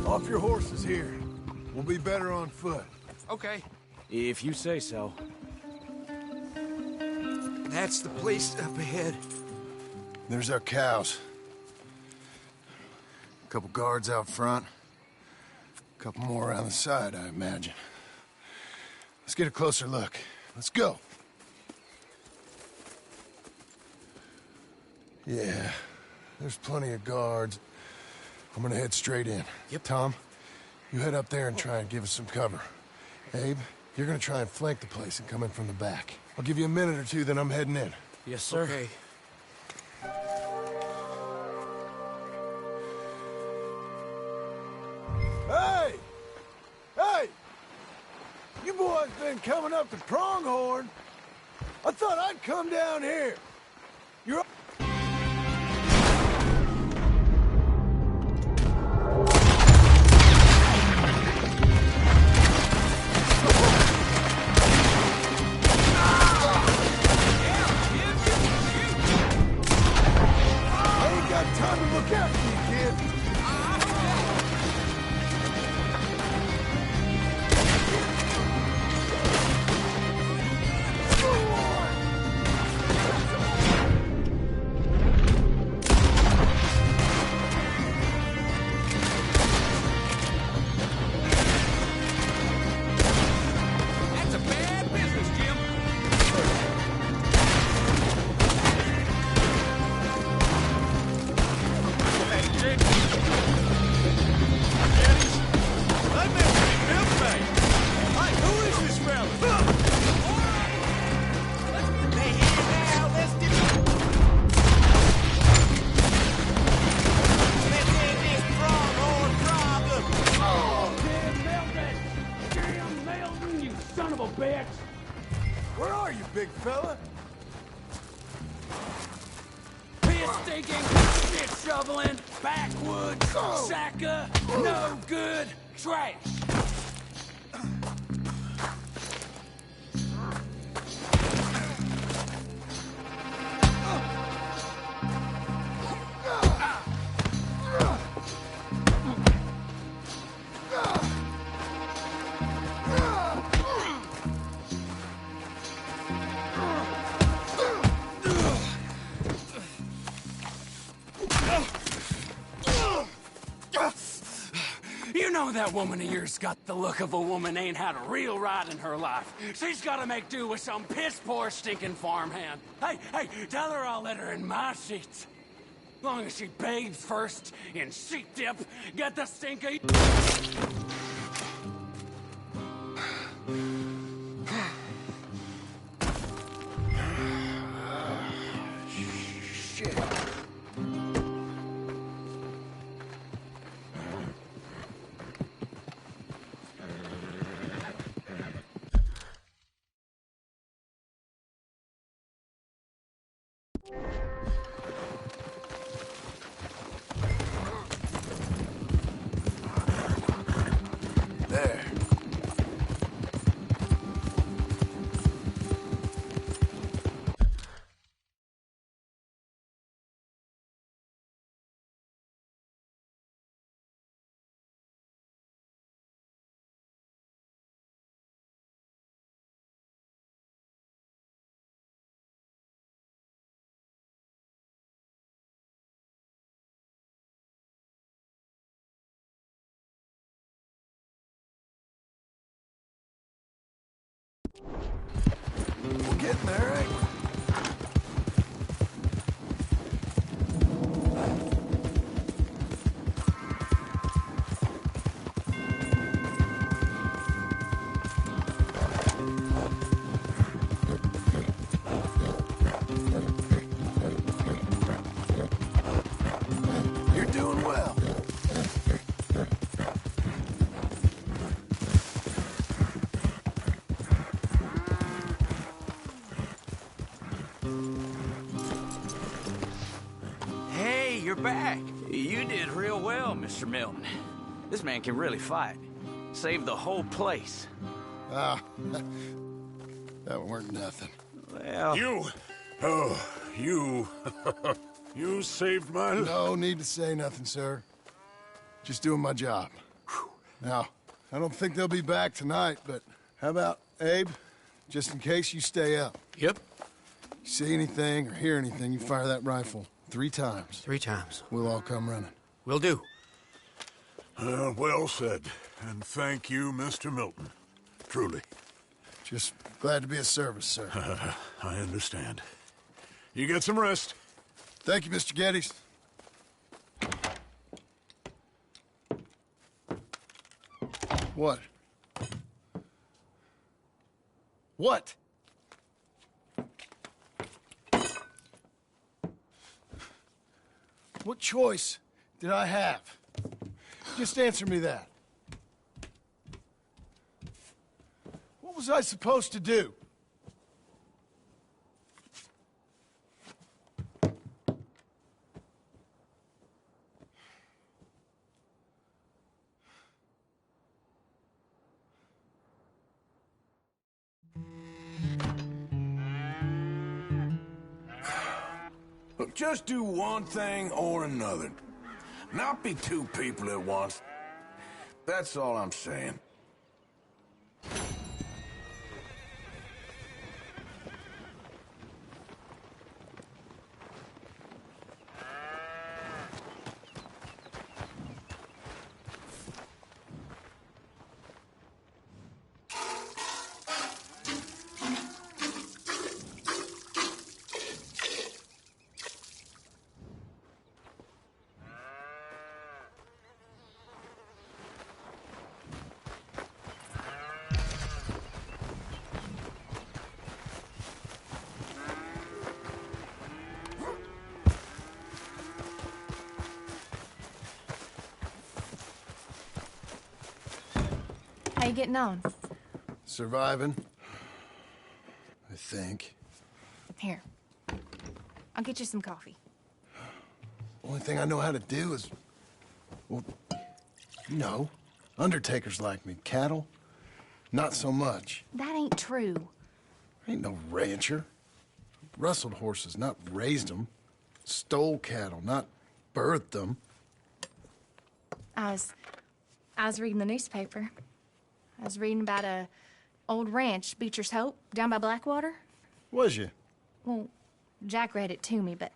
Off your horses here. We'll be better on foot.
Okay.
If you say so.
That's the place up ahead.
There's our cows. A couple guards out front. A couple more around the side, I imagine. Let's get a closer look. Let's go. Yeah, there's plenty of guards. I'm gonna head straight in. Yep. Tom, you head up there and try and give us some cover. Abe, you're gonna try and flank the place and come in from the back. I'll give you a minute or two, then I'm heading in.
Yes, sir.
Okay.
Hey! Hey! You boys! I've been coming up to Pronghorn. I thought I'd come down here. You're... I ain't got time to look out for you, kid.
That's a bad business, Jim.
Son of a bitch!
Where are you, big fella?
Piss stinking, shit shoveling, backwoods, sacker, no good, trash. You know that woman of yours got the look of a woman ain't had a real ride in her life. She's gotta make do with some piss-poor stinking farmhand. Hey, tell her I'll let her in my sheets. Long as she bathes first in sheep dip, get the stinky...
Shit. There. We're getting there, ain't we? You're doing well.
Hey, you're back. You did real well, Mr. Milton. This man can really fight. Saved the whole place.
Ah, that weren't nothing.
Well...
You you saved my life.
No need to say nothing, sir. Just doing my job. Now, I don't think they'll be back tonight, but how about Abe? Just in case you stay up.
Yep.
You see anything or hear anything, you fire that rifle 3 times.
3 times.
We'll all come running.
Will do.
Well said. And thank you, Mr. Milton. Truly.
Just glad to be of service, sir.
I understand. You get some rest.
Thank you, Mr. Geddes. What? What? What choice did I have? Just answer me that. What was I supposed to do?
Look, just do one thing or another. Not be two people at once. That's all I'm saying.
How you getting on?
Surviving. I think.
Here. I'll get you some coffee.
Only thing I know how to do is... Well, you know, undertakers like me. Cattle, not so much.
That ain't true.
I ain't no rancher. Rustled horses, not raised them. Stole cattle, not birthed them.
I was reading the newspaper. I was reading about a old ranch, Beecher's Hope, down by Blackwater.
Was you?
Well, Jack read it to me, but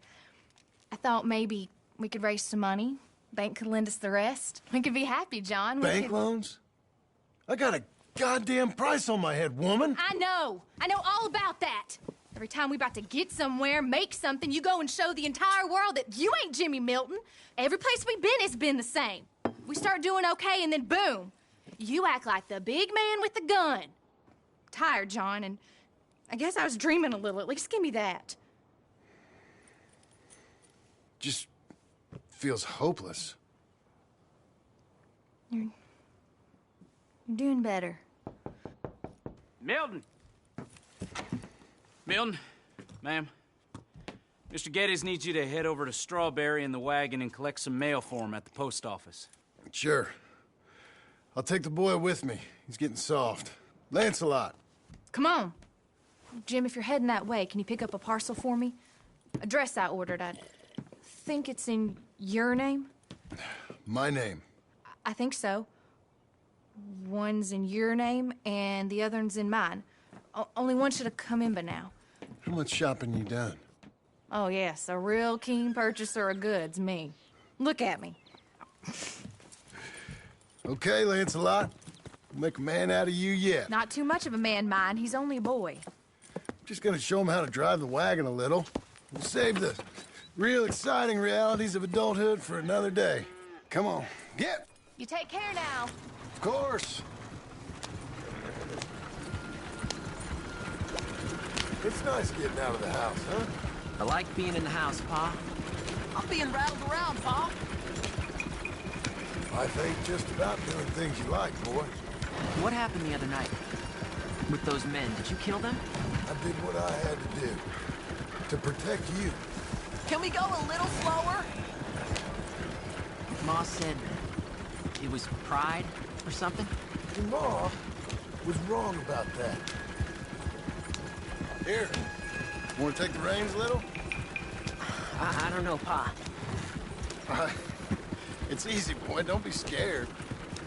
I thought maybe we could raise some money. Bank could lend us the rest. We could be happy, John.
Bank loans? I got a goddamn price on my head, woman.
I know all about that. Every time we about to get somewhere, make something, you go and show the entire world that you ain't Jimmy Milton. Every place we've been, it's been the same. We start doing okay, and then boom. You act like the big man with the gun. Tired, John, and I guess I was dreaming a little. At least give me that.
Just feels hopeless.
You're doing better.
Milton! Milton, ma'am. Mr. Geddes needs you to head over to Strawberry in the wagon and collect some mail for him at the post office.
Sure. I'll take the boy with me. He's getting soft. Lancelot.
Come on. Jim, if you're heading that way, can you pick up a parcel for me? A dress I ordered. I think it's in your name?
My name.
I think so. One's in your name, and the other one's in mine. Only one should have come in by now.
How much shopping you done?
Oh, yes, a real keen purchaser of goods, me. Look at me.
Okay, Lancelot. We'll make a man out of you yet.
Not too much of a man, mine. He's only a boy.
Just gonna show him how to drive the wagon a little. We'll save the real exciting realities of adulthood for another day. Come on, get!
You take care now.
Of course. It's nice getting out of the house, huh?
I like being in the house, Pa. I'm being rattled around, Pa.
Life ain't just about doing things you like, boy.
What happened the other night? With those men, did you kill them?
I did what I had to do. To protect you.
Can we go a little slower? Ma said it was pride or something?
Your Ma was wrong about that. Here, want to take the reins a little?
I don't know, Pa.
It's easy, boy. Don't be scared.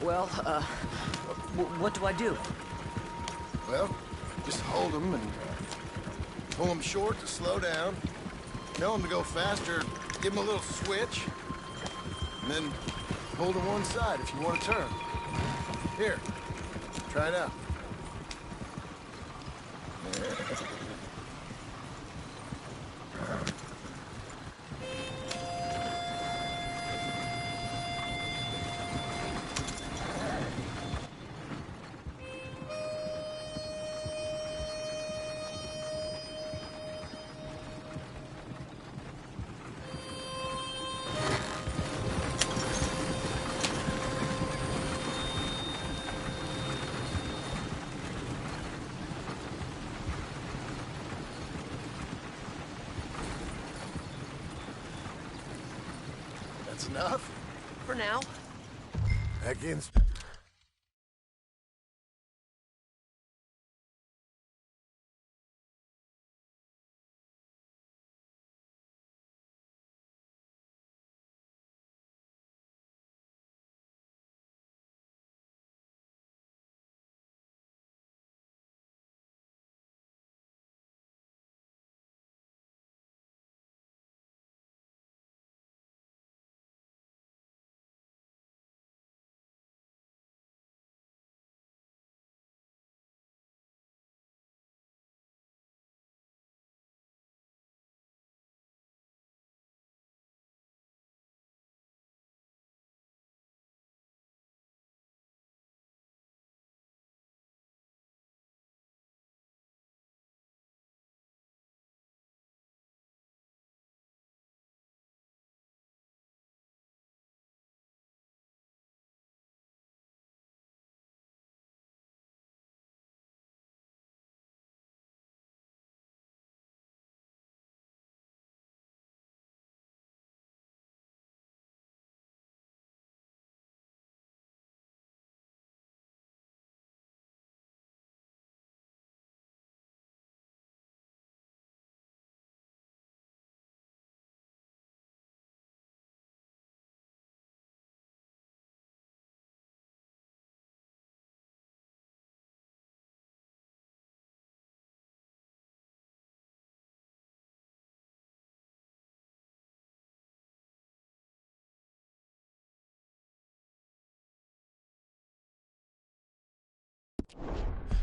Well, what do I do?
Well, just hold them and pull them short to slow down. Tell them to go faster. Give them a little switch. And then pull to one side if you want to turn. Here, try it out.
Snuff?
For now.
Against...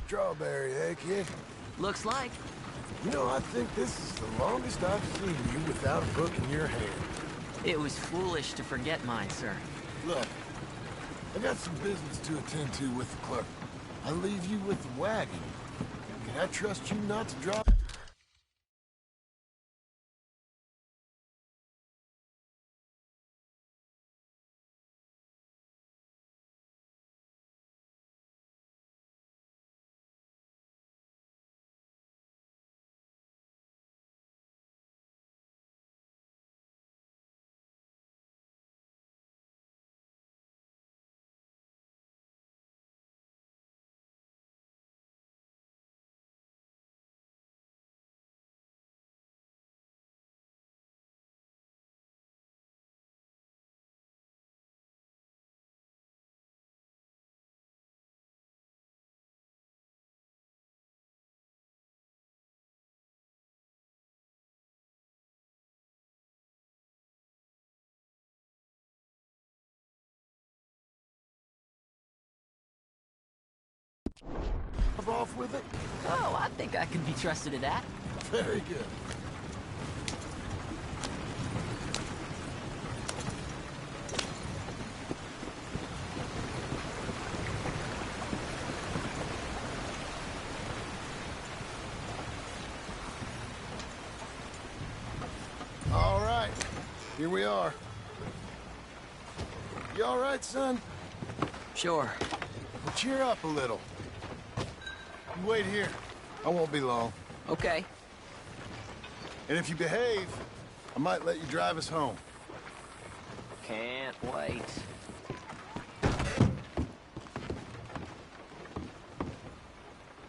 Strawberry, eh, kid?
Looks like.
You know, I think this is the longest I've seen you without a book in your hand.
It was foolish to forget mine, sir.
Look, I got some business to attend to with the clerk. I leave you with the wagon. Can I trust you not to drop... off with it?
Oh, I think I can be trusted at that.
Very good. All right, here we are. You all right, son?
Sure.
Well, cheer up a little. You wait here. I won't be long.
Okay.
And if you behave, I might let you drive us home.
Can't wait.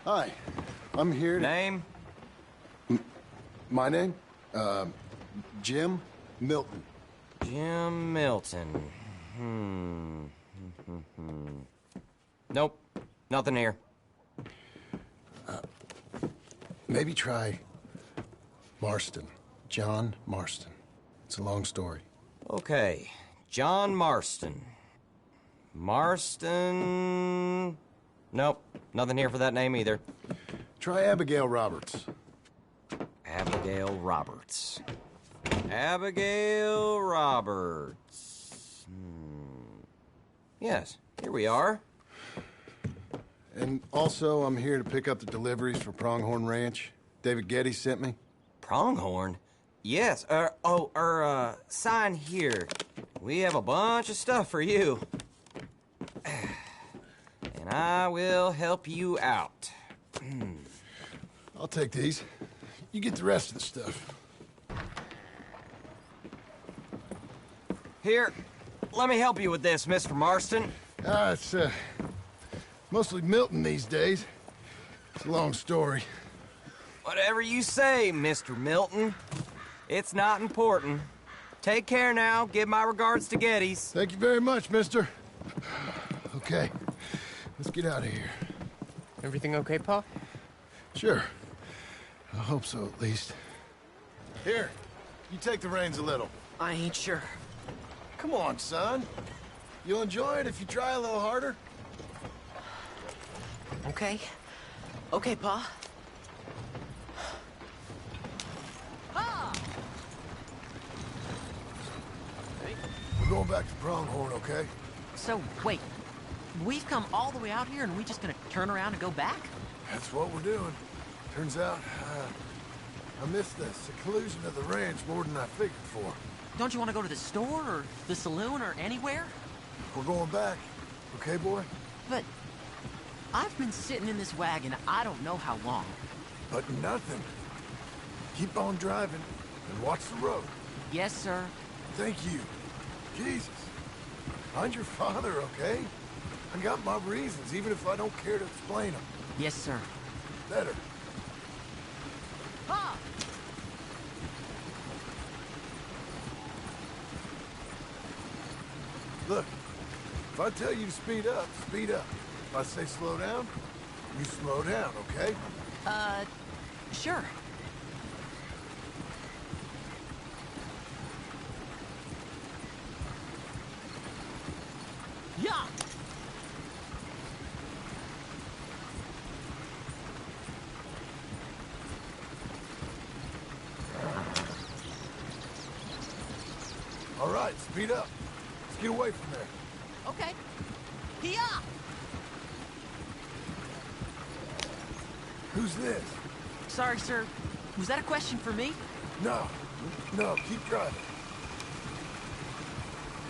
Hi, I'm here to...
Name?
My name? Jim Milton.
Jim Milton. Nope, nothing here.
Maybe try Marston. John Marston. It's a long story.
Okay, John Marston. Marston... Nope, nothing here for that name either.
Try Abigail Roberts.
Abigail Roberts. Abigail Roberts. Yes, here we are.
And also, I'm here to pick up the deliveries for Pronghorn Ranch. David Getty sent me.
Pronghorn? Yes, sign here. We have a bunch of stuff for you. And I will help you out.
I'll take these. You get the rest of the stuff.
Here, let me help you with this, Mr. Marston.
It's, mostly Milton these days. It's a long story.
Whatever you say, Mr. Milton. It's not important. Take care now. Give my regards to Geddes.
Thank you very much, mister. Okay, let's get out of here.
Everything okay, Pa?
Sure. I hope so, at least. Here, you take the reins a little.
I ain't sure.
Come on, son. You'll enjoy it if you try a little harder.
Okay. Okay, Pa.
We're going back to Pronghorn, okay?
So, wait. We've come all the way out here and we just gonna turn around and go back?
That's what we're doing. Turns out, I miss the seclusion of the ranch more than I figured for.
Don't you want to go to the store or the saloon or anywhere?
We're going back. Okay, boy?
But I've been sitting in this wagon I don't know how long.
But nothing. Keep on driving and watch the road.
Yes, sir.
Thank you. Jesus. Find your father, okay? I got my reasons, even if I don't care to explain them.
Yes, sir.
Better.
Pa!
Look, if I tell you to speed up, speed up. If I say slow down, you slow down, okay?
Sure. Yeah!
All right, speed up. Let's get away from there.
Okay. Hiya!
Who's this?
Sorry, sir. Was that a question for me?
No. No, keep driving.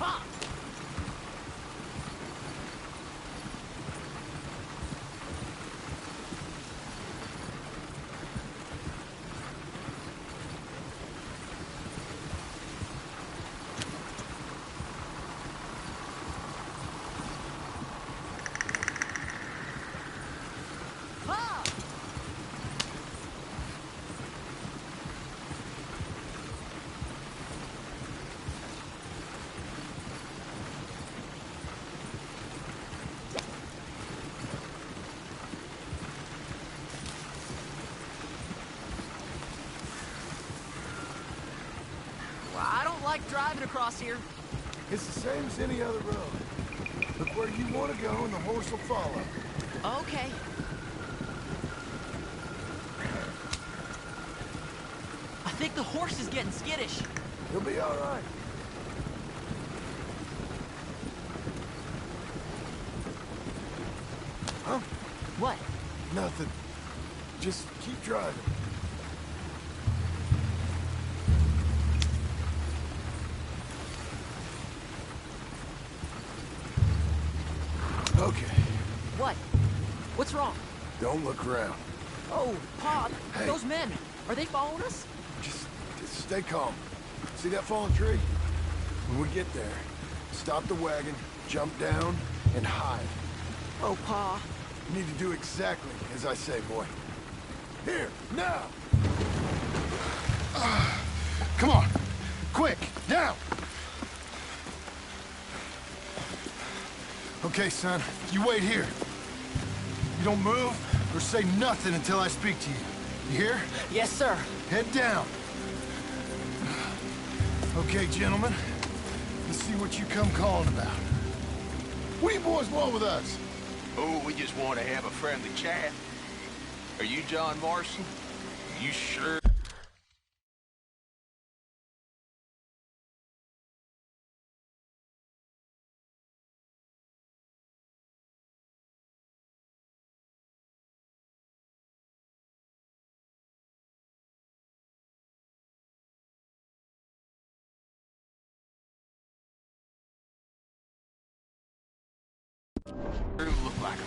Pa! I don't like driving across here.
It's the same as any other road. Look where you want to go and the horse will follow.
Okay. I think the horse is getting skittish.
He'll be all right. Huh?
What?
Nothing. Just keep driving. Okay.
What? What's wrong?
Don't look around.
Oh, Pa,
Hey.
those men, are they following us?
Just stay calm. See that fallen tree? When we get there, stop the wagon, jump down, and hide.
Oh, Pa.
You need to do exactly as I say, boy. Here, now! Come on! Quick, now! Okay, son, you wait here. You don't move or say nothing until I speak to you. You hear?
Yes, sir.
Head down. Okay, gentlemen. Let's see what you come calling about. What do you boys want with us?
Oh, we just want to have a friendly chat. Are you John Marston? You sure? Look like him.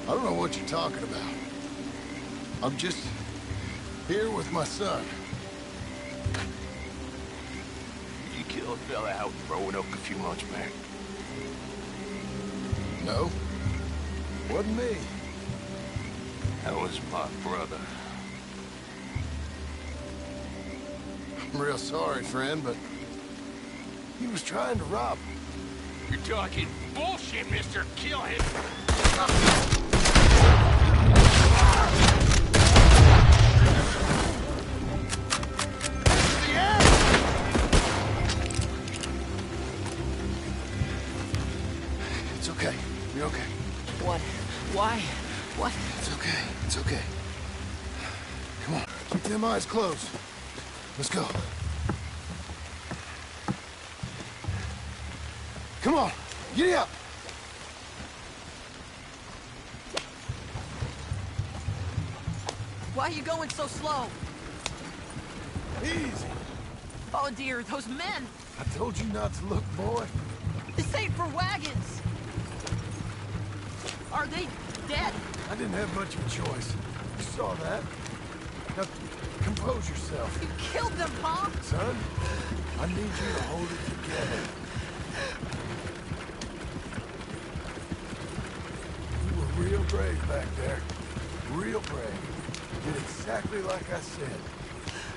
I don't know what you're talking about. I'm just Here with my son.
You kill a fella out in Roanoke a few months back.
No. Wasn't me.
That was my brother.
I'm real sorry, friend, but he was trying to rob me.
You're talking bullshit, mister. Kill him.
It's okay. You're okay.
What? Why? What?
It's okay. It's okay. Come on. Keep them eyes closed. Let's go. Come on. Giddy up.
Why are you going so slow?
Easy.
Oh dear, those men!
I told you not to look, boy.
This ain't for wagons! Are they dead?
I didn't have much of a choice. You saw that. Now, compose yourself.
You killed them, Pa!
Son, I need you to hold it together. You were real brave back there. Real brave. Did exactly like I said.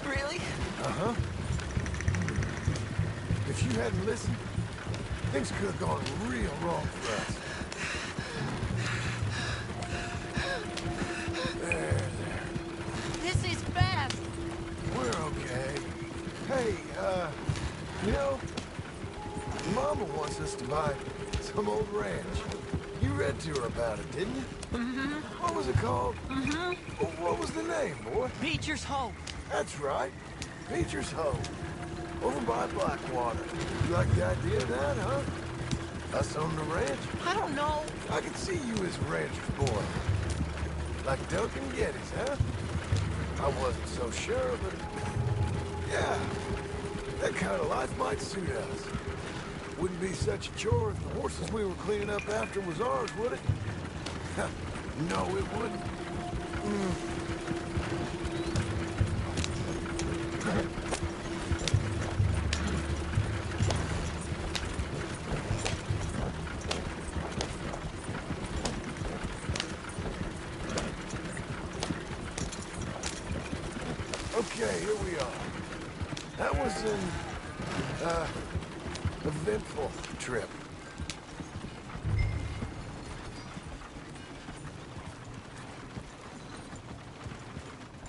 Really?
Uh-huh. If you hadn't listened, things could have gone real wrong for us. There.
This is fast!
We're okay. Hey, you know, Mama wants us to buy some old ranch. You read to her about it, didn't you?
Mm-hmm.
What was it called?
Mm-hmm.
What was the name, boy?
Beecher's Hope.
That's right. Beecher's Hope. Over by Blackwater. You like the idea of that, huh? Us on the ranch?
I don't know.
I can see you as a rancher's boy. Like Duncan Geddes, huh? I wasn't so sure, but... yeah, that kind of life might suit us. Wouldn't be such a chore if the horses we were cleaning up after was ours, would it? No, it wouldn't. Okay, here we are. That was an, eventful trip.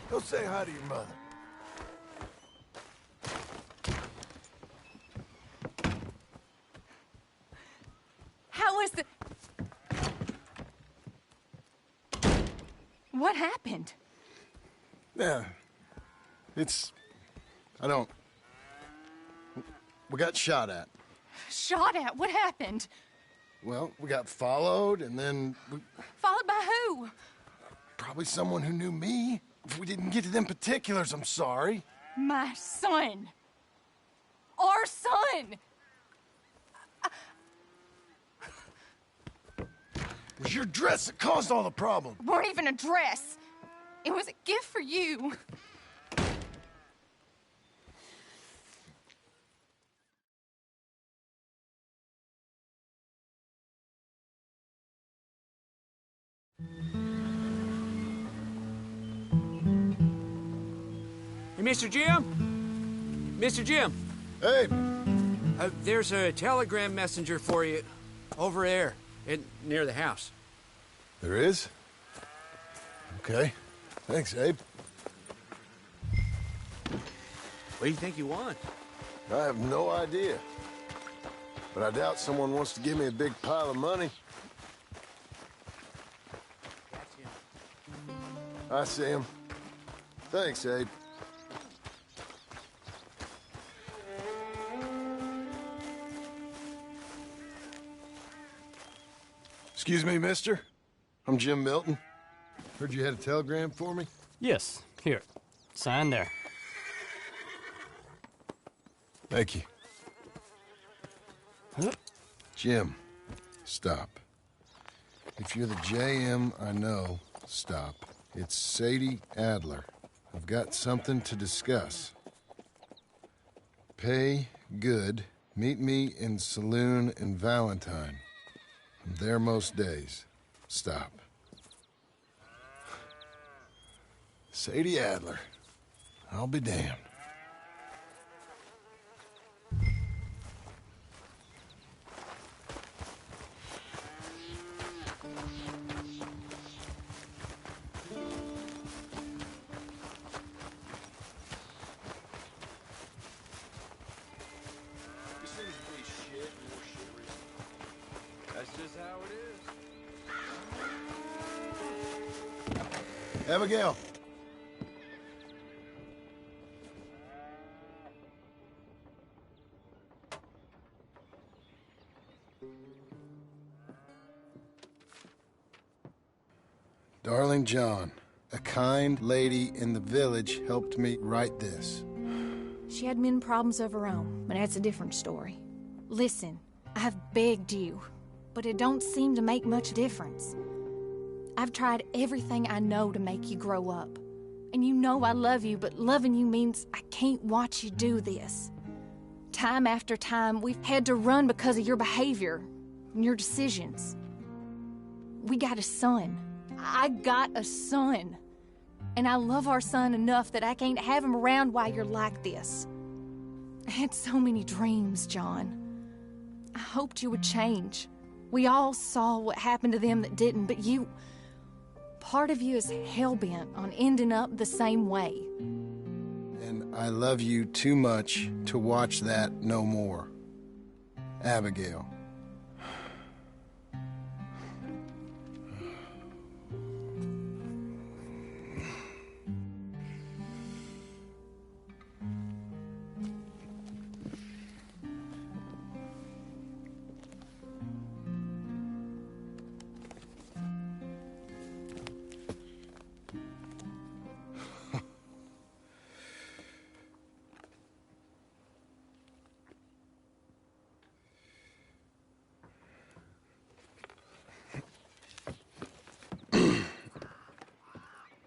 Go say hi to your mother.
How was the... What happened?
Yeah. I don't... We got shot at.
Shot at? What happened?
Well, we got followed, and then
Followed by who?
probably someone who knew me. If we didn't get to them particulars, I'm sorry.
My son. Our son.
It was your dress that caused all the problem.
It weren't even a dress. It was a gift for you.
Hey, Mr. Jim? Mr. Jim?
Hey.
There's a telegram messenger for you over there, near the house.
There is? Okay. Thanks, Abe.
What do you think you want?
I have no idea. But I doubt someone wants to give me a big pile of money. I see him. Thanks, Abe. Excuse me, mister. I'm Jim Milton. Heard you had a telegram for me?
Yes. Here. Sign there.
Thank you. Jim, stop. If you're the JM I know, stop. It's Sadie Adler. I've got something to discuss. Pay good. Meet me in saloon in Valentine. I'm there most days. Stop. Sadie Adler. I'll be damned.
That's just how it is.
Abigail. Darling John, a kind lady in the village helped me write this.
She had men problems of her own, but that's a different story. Listen, I've begged you, but it don't seem to make much difference. I've tried everything I know to make you grow up. And you know I love you, but loving you means I can't watch you do this. Time after time, we've had to run because of your behavior and your decisions. We got a son. I got a son. And I love our son enough that I can't have him around while you're like this. I had so many dreams, John. I hoped you would change. We all saw what happened to them that didn't, but you... Part of you is hell-bent on ending up the same way.
And I love you too much to watch that no more. Abigail.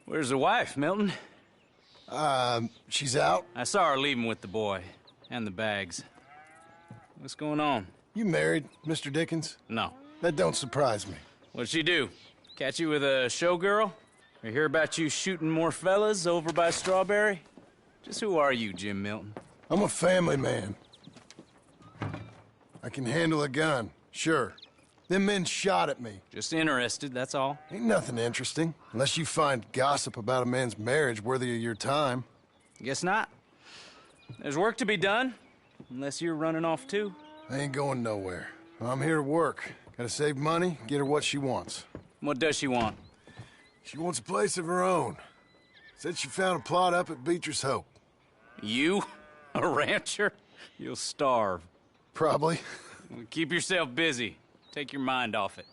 Where's the wife, Milton?
She's out.
I saw her leaving with the boy. And the bags. What's going on?
You married, Mr. Dickens?
No.
That don't surprise me.
What'd she do? Catch you with a showgirl? Or hear about you shooting more fellas over by Strawberry? Just who are you, Jim Milton?
I'm a family man. I can handle a gun, sure. Them men shot at me.
Just interested, that's all.
Ain't nothing interesting, unless you find gossip about a man's marriage worthy of your time.
Guess not. There's work to be done, unless you're running off too.
I ain't going nowhere. I'm here to work. Gotta save money, get her what she wants.
What does she want?
She wants a place of her own. Said she found a plot up at Beecher's Hope.
You? A rancher? You'll starve.
Probably.
Keep yourself busy. Take your mind off it.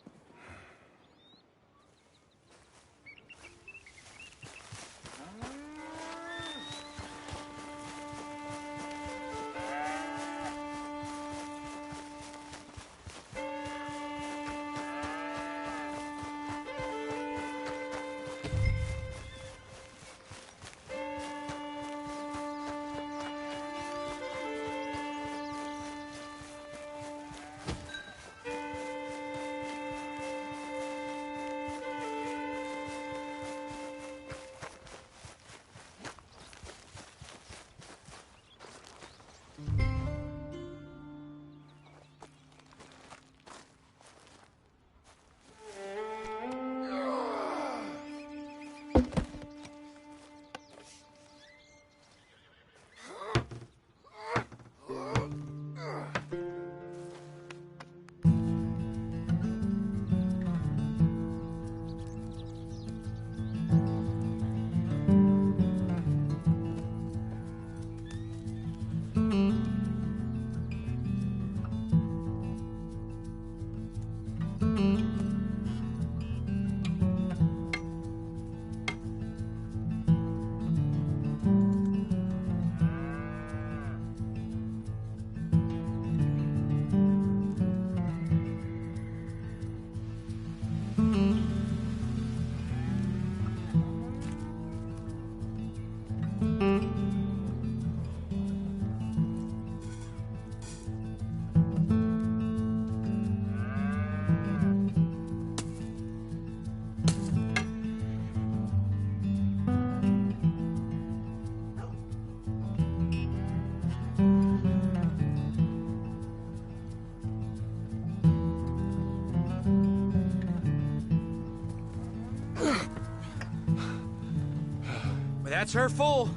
That's her full.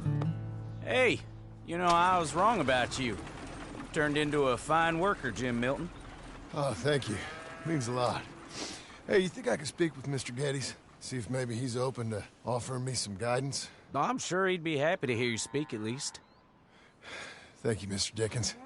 Hey, you know, I was wrong about you. Turned into a fine worker, Jim Milton.
Oh, thank you. Means a lot. Hey, you think I could speak with Mr. Geddes? See if maybe he's open to offering me some guidance?
I'm sure he'd be happy to hear you speak, at least.
Thank you, Mr. Dickens.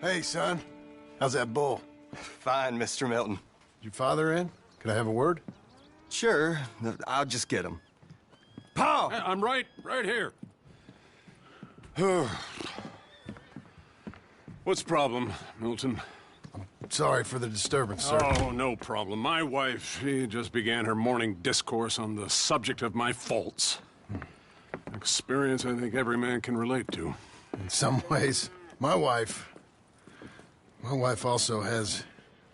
Hey, son. How's that bull?
Fine, Mr. Milton.
Your father in? Can I have a word?
Sure. I'll just get him. Pa!
Hey, I'm right here. What's the problem, Milton?
Sorry for the disturbance, sir.
Oh, no problem. My wife, she just began her morning discourse on the subject of my faults. Experience I think every man can relate to.
In some ways, my wife also has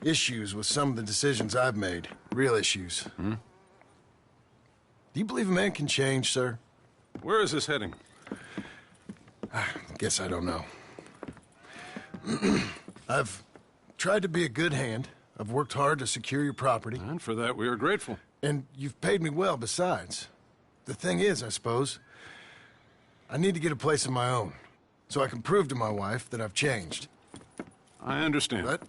issues with some of the decisions I've made. Real issues.
Hmm?
Do you believe a man can change, sir?
Where is this heading?
I guess I don't know. I've tried to be a good hand. I've worked hard to secure your property.
And for that, we are grateful.
And you've paid me well, besides. The thing is, I suppose, I need to get a place of my own, so I can prove to my wife that I've changed.
I understand.
But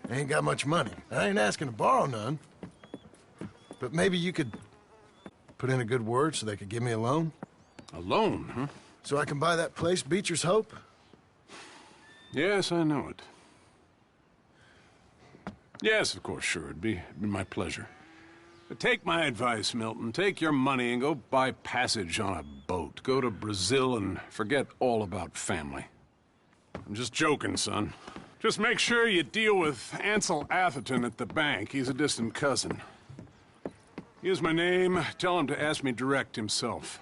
I ain't got much money. I ain't asking to borrow none. But maybe you could put in a good word so they could give me a loan?
A loan, huh?
So I can buy that place, Beecher's Hope?
Yes, I know it. Yes, of course, sure. It'd be my pleasure. But take my advice, Milton. Take your money and go buy passage on a boat. Go to Brazil and forget all about family. I'm just joking, son. Just make sure you deal with Ansel Atherton at the bank. He's a distant cousin. Here's my name. Tell him to ask me direct himself.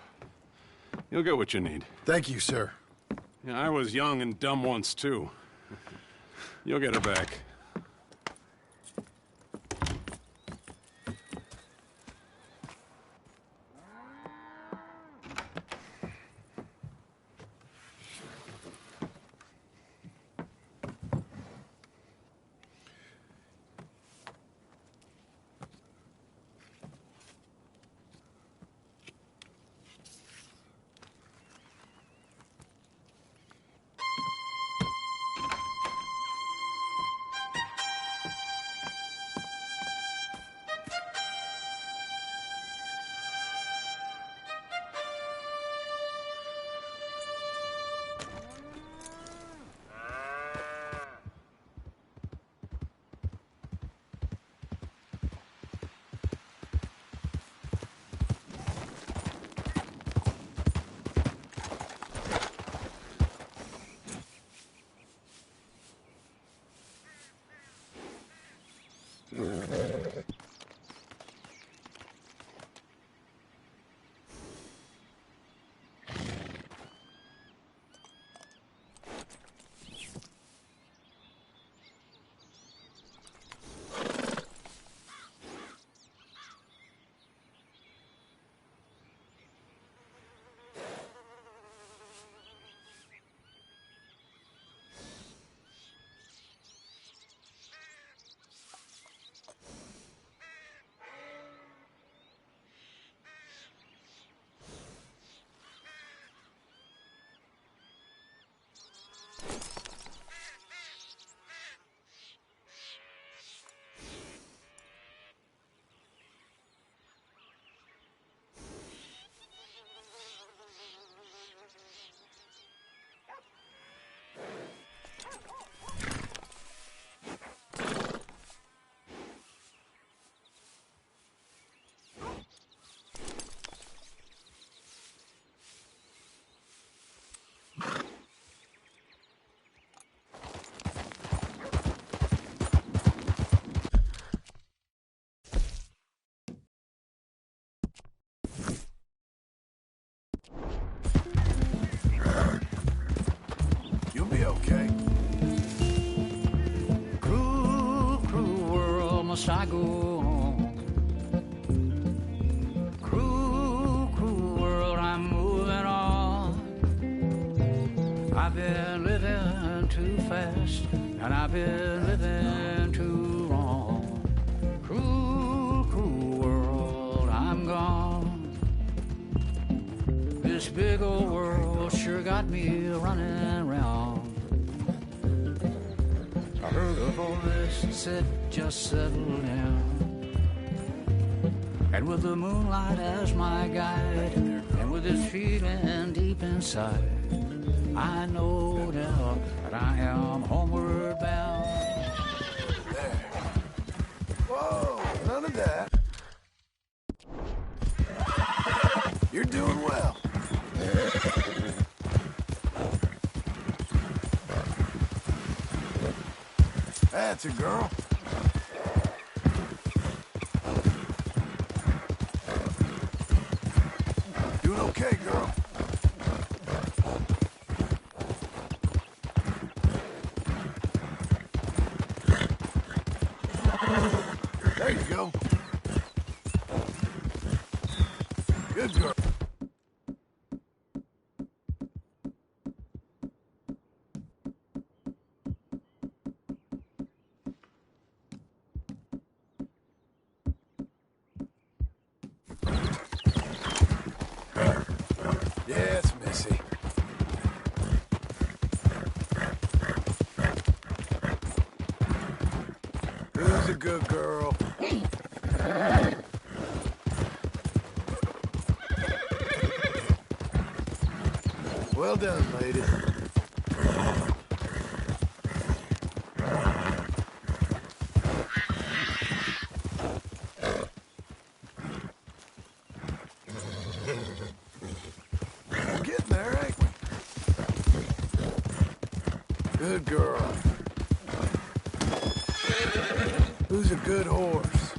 You'll get what you need.
Thank you, sir.
Yeah, I was young and dumb once, too. You'll get her back.
You'll be okay.
Cruel, cruel world, must I go on? Cruel, cruel world, I'm moving on. I've been living too fast, and I've been living too wrong. Cruel, cruel world, I'm gone. This big old world sure got me running around. I heard a voice that said, just settle down. And with the moonlight as my guide, and with this feeling deep inside, I know now that I am homeward bound.
There. Whoa, none of that. You're doing well. That's a girl. Doing okay, girl. There you go. Good girl. Yeah, it's Missy. Who's a good girl? Well done, lady. We're getting there, ain't we? Good girl. Who's a good horse?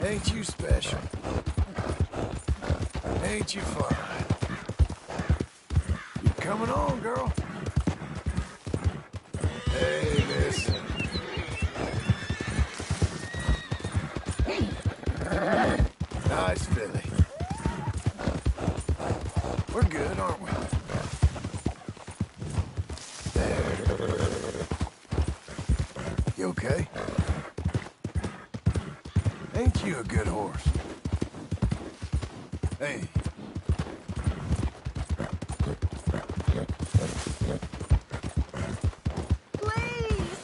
Ain't you special? Ain't you fine? You coming on, girl? Hey, listen. Nice filly. We're good, aren't we? There. You okay? Ain't you a good horse? Hey.
Please!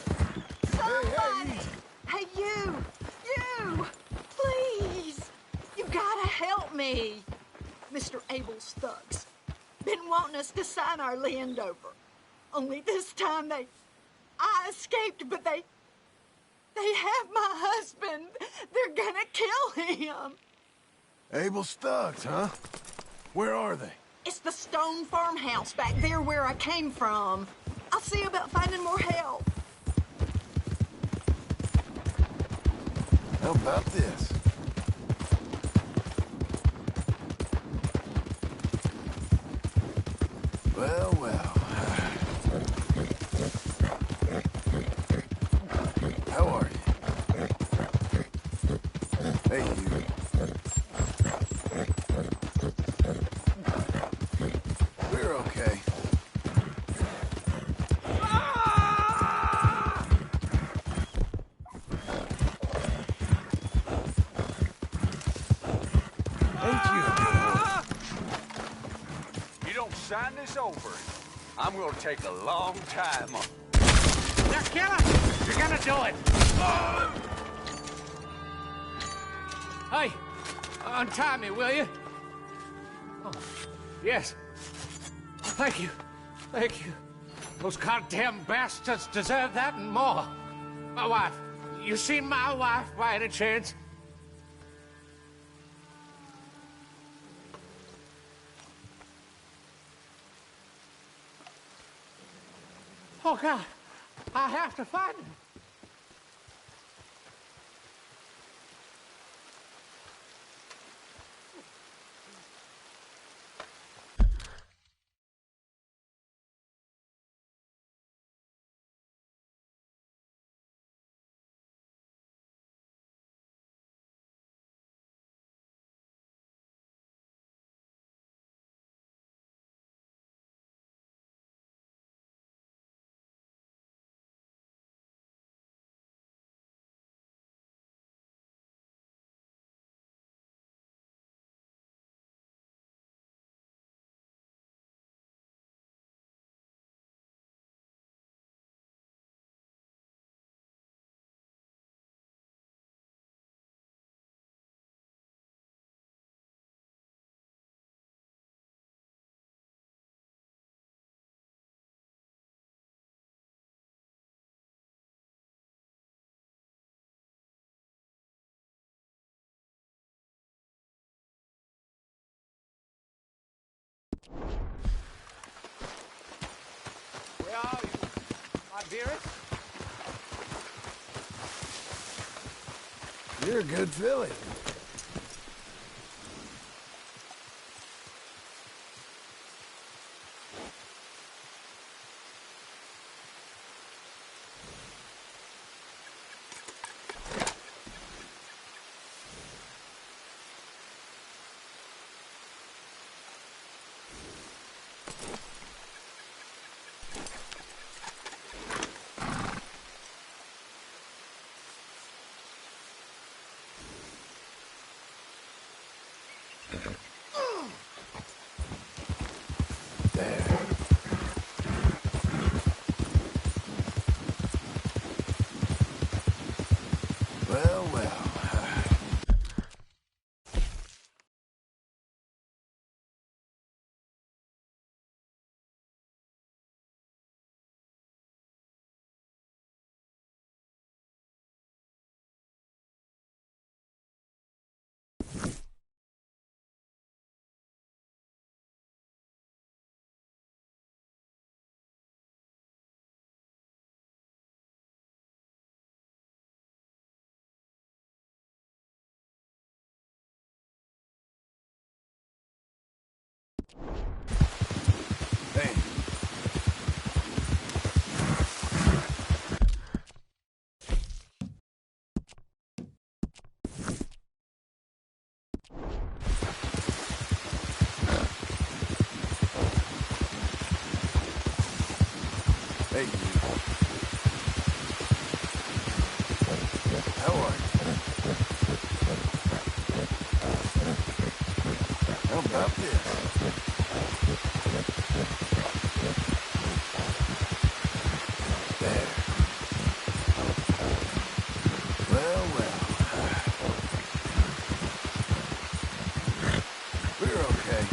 Somebody! Hey, you! You! Please! You gotta help me! Mr. Abel's thugs. Been wanting us to sign our land over. Only this time I escaped, but they have my husband. They're gonna kill him.
Abel's thugs, huh? Where are they?
It's the stone farmhouse back there where I came from. I'll see about finding more help.
How about this? Well, well. How are you? Hey, you. We're okay.
You don't sign this over, I'm gonna take a long time on.
Now, kill him! You're gonna do it! Hey, untie me, will you? Oh, yes. Thank you. Thank you. Those goddamn bastards deserve that and more. My wife. You seen my wife by any chance? Oh, God. I have to find him. Where are you, my dearest?
You're a good filly. Well, well.
Hey. Hey, you. How are you? How about this? There. Well, well. We're okay.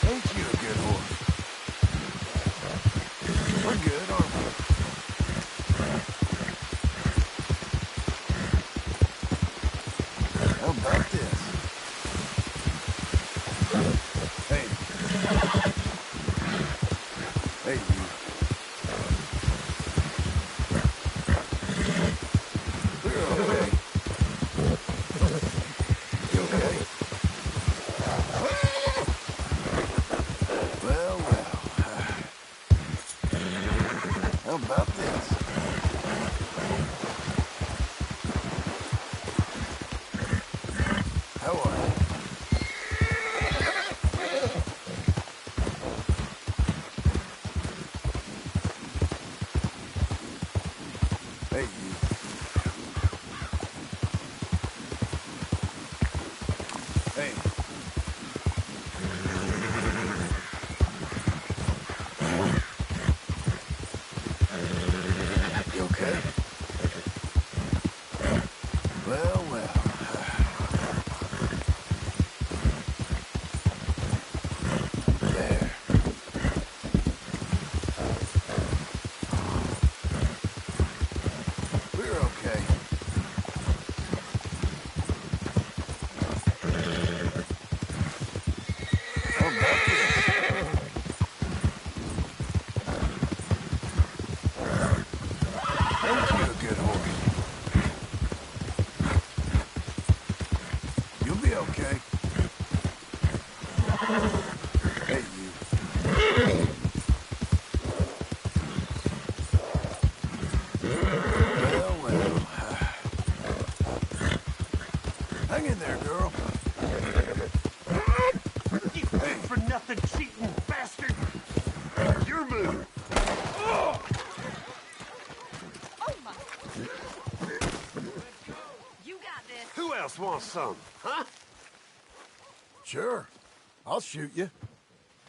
Ain't you a good horse? We're good, aren't we? How about this? Hey. Hey, you. We're okay. You okay? Well, well. How about this? How are you? Hey, you. Hey. You okay? Well, well. There. We're okay. How about this? Ain't you a good horse? You'll be okay. Hey, you. Well, well. Hang in there, girl.
You for nothing cheating bastard! Your move! Oh!
Oh, my. You got this.
Who else wants some, huh?
Sure. I'll shoot you.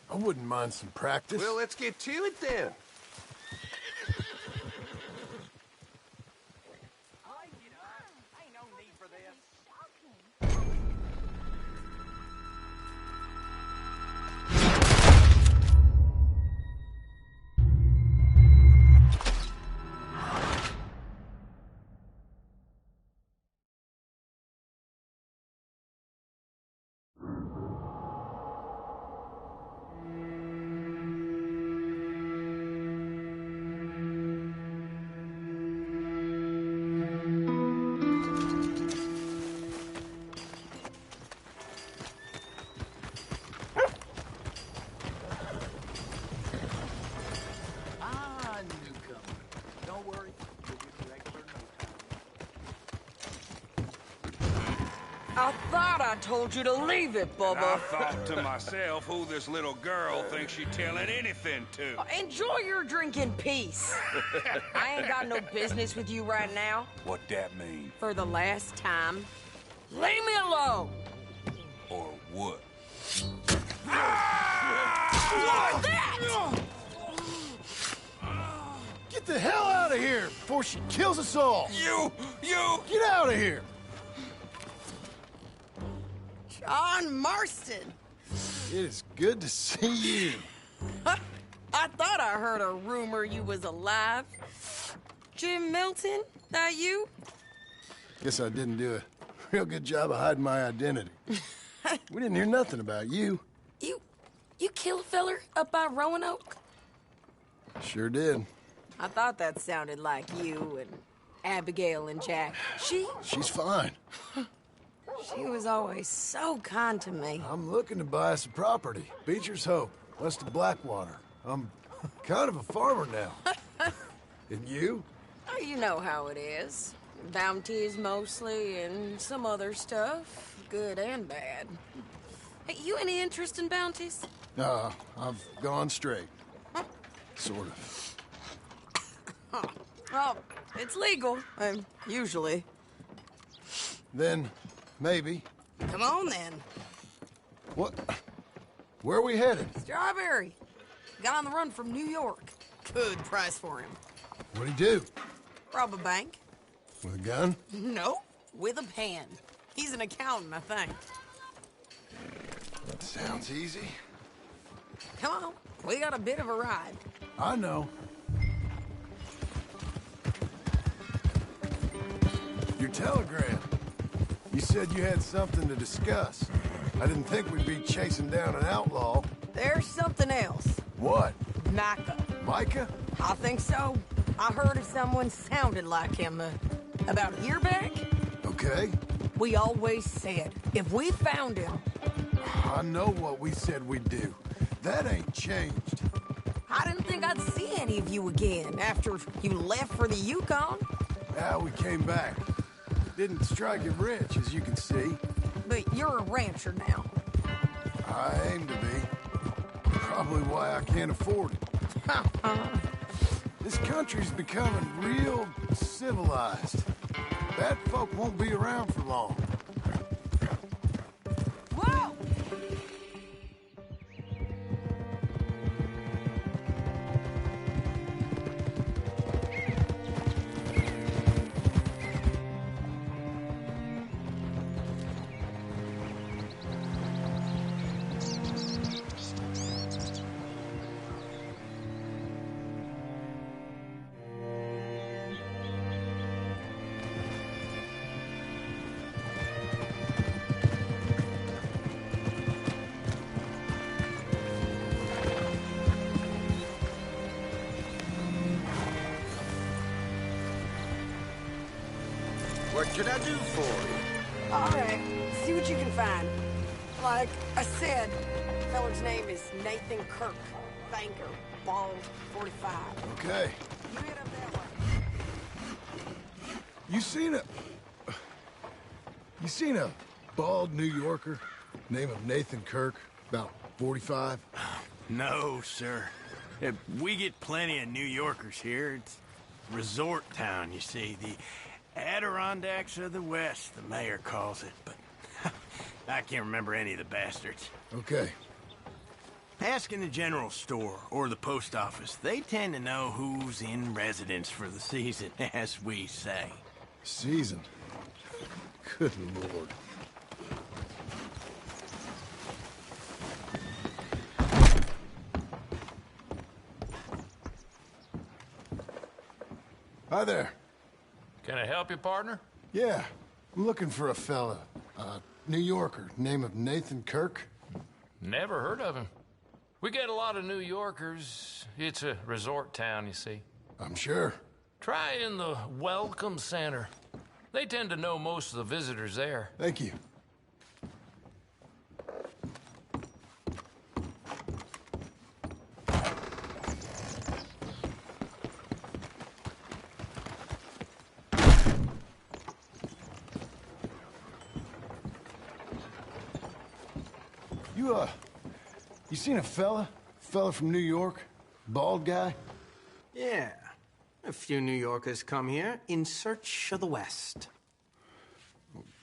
I wouldn't mind some practice.
Well, let's get to it then.
Ain't no need for this.
I thought I told you to leave it, Bubba.
And I thought to myself who this little girl thinks she's telling anything to.
Enjoy your drink in peace. I ain't got no business with you right now.
What that mean?
For the last time, leave me alone.
Or what?
What's that?
Get the hell out of here before she kills us all!
You!
Get out of here!
John Marston.
It is good to see you.
I I thought I heard a rumor you was alive. Jim Milton, that you?
Guess I didn't do a real good job of hiding my identity. We didn't hear nothing about you.
You kill a feller up by Roanoke?
Sure did.
I thought that sounded like you and Abigail and Jack.
She's fine.
She was always so kind to me.
I'm looking to buy us a property. Beecher's Hope, west of Blackwater. I'm kind of a farmer now. And you?
Oh, you know how it is. Bounties mostly, and some other stuff, good and bad. Hey, you any interest in bounties?
I've gone straight. Sort of.
Well, it's legal, usually.
Then, maybe.
Come on, then.
What? Where are we headed?
Strawberry. Got on the run from New York. Good price for him.
What'd he do?
Rob a bank.
With a gun?
No, with a pen. He's an accountant, I think.
That sounds easy.
Come on, we got a bit of a ride.
I know. Your telegram. You said you had something to discuss. I didn't think we'd be chasing down an outlaw.
There's something else.
What?
Micah.
Micah?
I think so. I heard of someone sounded like him about a year back.
Okay.
We always said, if we found him...
I know what we said we'd do. That ain't changed.
I didn't think I'd see any of you again after you left for the Yukon.
Yeah, we came back. Didn't strike it rich, as you can see.
But you're a rancher now.
I aim to be. Probably why I can't afford it. This country's becoming real civilized. Bad folk won't be around for long.
Whoa!
What can I do for you?
All right, see what you can find. Like I said, feller's name is Nathan Kirk. Banker, bald, 45.
Okay.
You hit up that way.
You seen a bald New Yorker, name of Nathan Kirk, about 45?
No, sir. We get plenty of New Yorkers here. It's resort town, you see. The Adirondacks of the West, the mayor calls it, but I can't remember any of the bastards.
Okay.
Ask in the general store or the post office. They tend to know who's in residence for the season, as we say.
Season? Good Lord. Hi there.
Can I help you, partner?
Yeah, I'm looking for a fella. New Yorker, name of Nathan Kirk.
Never heard of him. We get a lot of New Yorkers. It's a resort town, you see.
I'm sure.
Try in the Welcome Center. They tend to know most of the visitors there.
Thank you. You seen a fella? Fella from New York? Bald guy?
Yeah. A few New Yorkers come here in search of the West.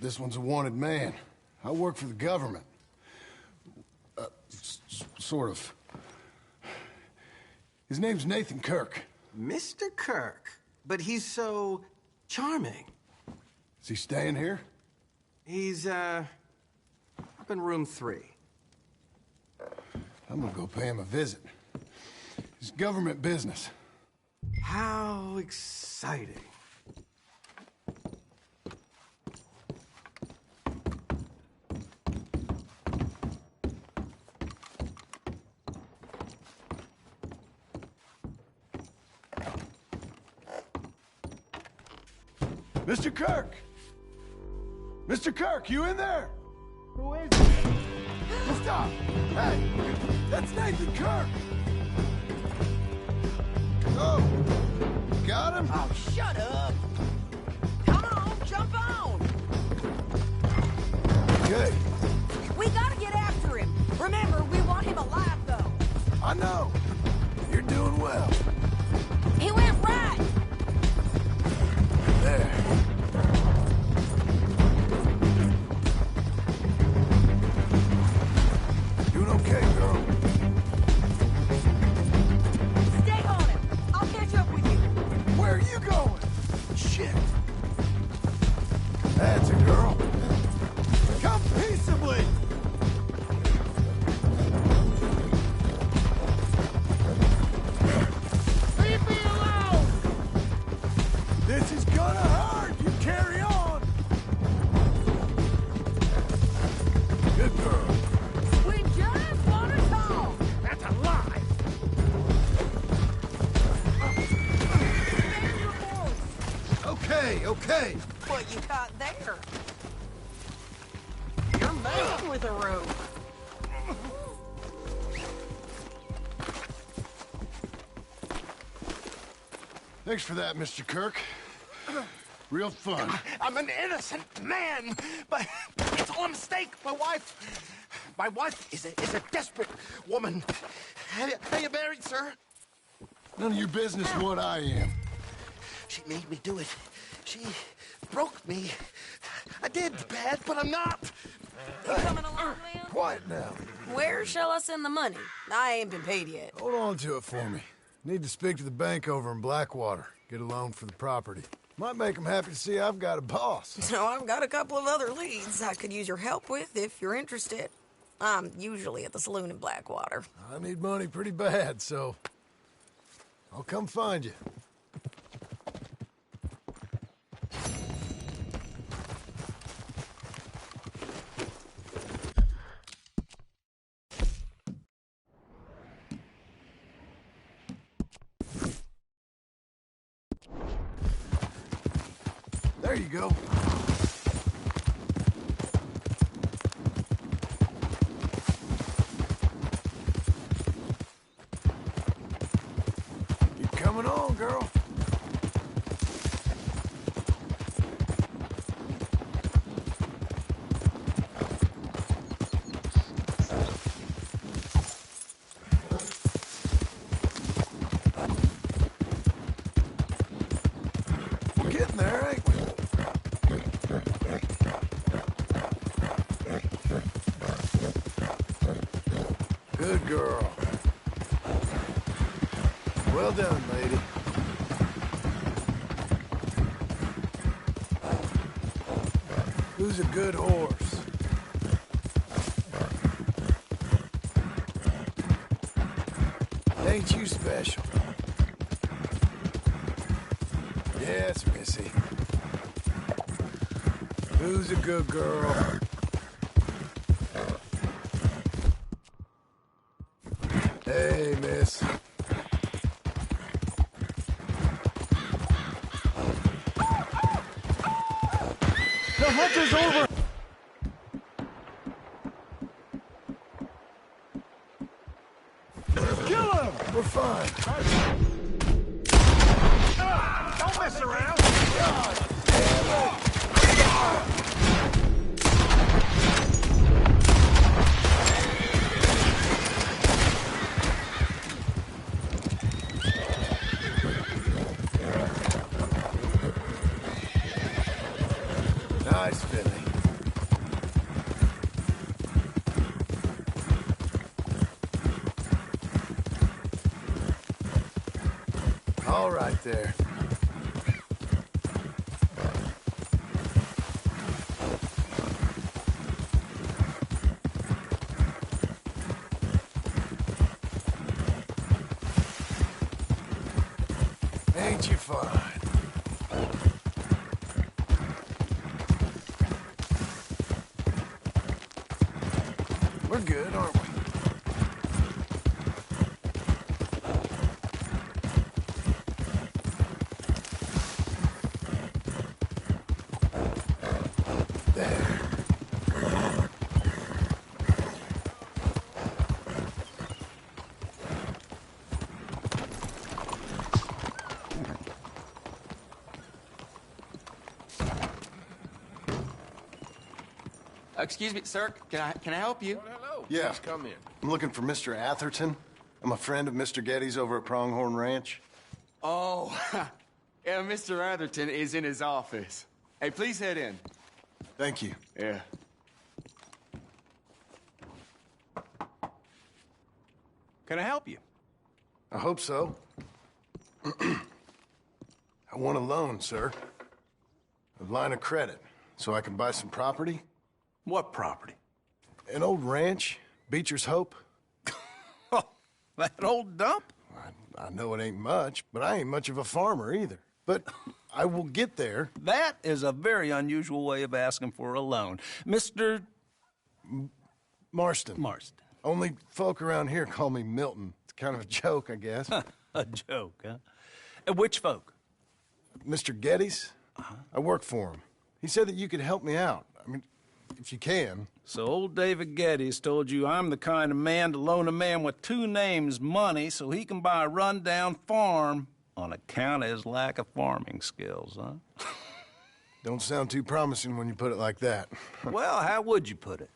This one's a wanted man. I work for the government. Sort of. His name's Nathan Kirk.
Mr. Kirk? But he's so charming.
Is he staying here?
He's, up in room 3.
I'm gonna go pay him a visit.
It's government business.
How exciting.
Mr. Kirk! Mr. Kirk, you in there?
Who is it?
Stop! Hey! That's Nathan Kirk! Oh! Got him?
Oh, shut up! Come on, jump on!
Okay.
We gotta get after him. Remember, we want him alive, though.
I know. You're doing well.
He went right.
There. Doing okay, girl.
Stay on him. I'll catch up with you.
Where are you going? Shit. That's a girl. Come peaceably.
Leave me alone!
This is gonna hurt. You carry on. Good girl.
We just want to talk! That's a lie! Stand your voice!
Okay, okay.
What you got there? You're messing with a rope.
Thanks for that, Mr. Kirk. Real fun.
I'm an innocent man, but it's all a mistake. My wife is a desperate woman. Are you married, sir?
None of your business what I am.
She made me do it. She broke me. I did bad, but I'm not.
You coming along, Lynn?
Quiet now.
Where shall I send the money? I ain't been paid yet.
Hold on to it for me. Need to speak to the bank over in Blackwater. Get a loan for the property. Might make them happy to see I've got a boss.
So I've got a couple of other leads I could use your help with if you're interested. I'm usually at the saloon in Blackwater.
I need money pretty bad, so I'll come find you. There you go. Keep coming on, girl. We're getting there, ain't we? Good girl. Well done, lady. Who's a good horse? Ain't you special? Yes, Missy. Who's a good girl? Hey, miss. The hunt is over! Kill him! We're fine.
Don't mess around.
Nice, Billy. All right there. Ain't you fine? We're good, aren't we? There.
Excuse me, sir. Can I help you?
Hello. Yeah.
Please come in.
I'm looking for Mr. Atherton. I'm a friend of Mr. Getty's over at Pronghorn Ranch.
Oh, yeah, Mr. Atherton is in his office. Hey, please head in.
Thank you.
Yeah.
Can I help you? I hope so. I want a loan, sir. A line of credit, so I can buy some property.
What property?
An old ranch, Beecher's Hope.
That old dump?
I know it ain't much, but I ain't much of a farmer either. But I will get there.
That is a very unusual way of asking for a loan. Mr.
Marston.
Marston.
Only folk around here call me Milton. It's kind of a joke, I guess.
A joke, huh? Which folk?
Mr. Getty's. I work for him. He said that you could help me out. I mean, if you can.
So old David Geddes told you I'm the kind of man to loan a man with two names money so he can buy a rundown farm on account of his lack of farming skills, huh?
Don't sound too promising when you put it like that.
Well, how would you put it?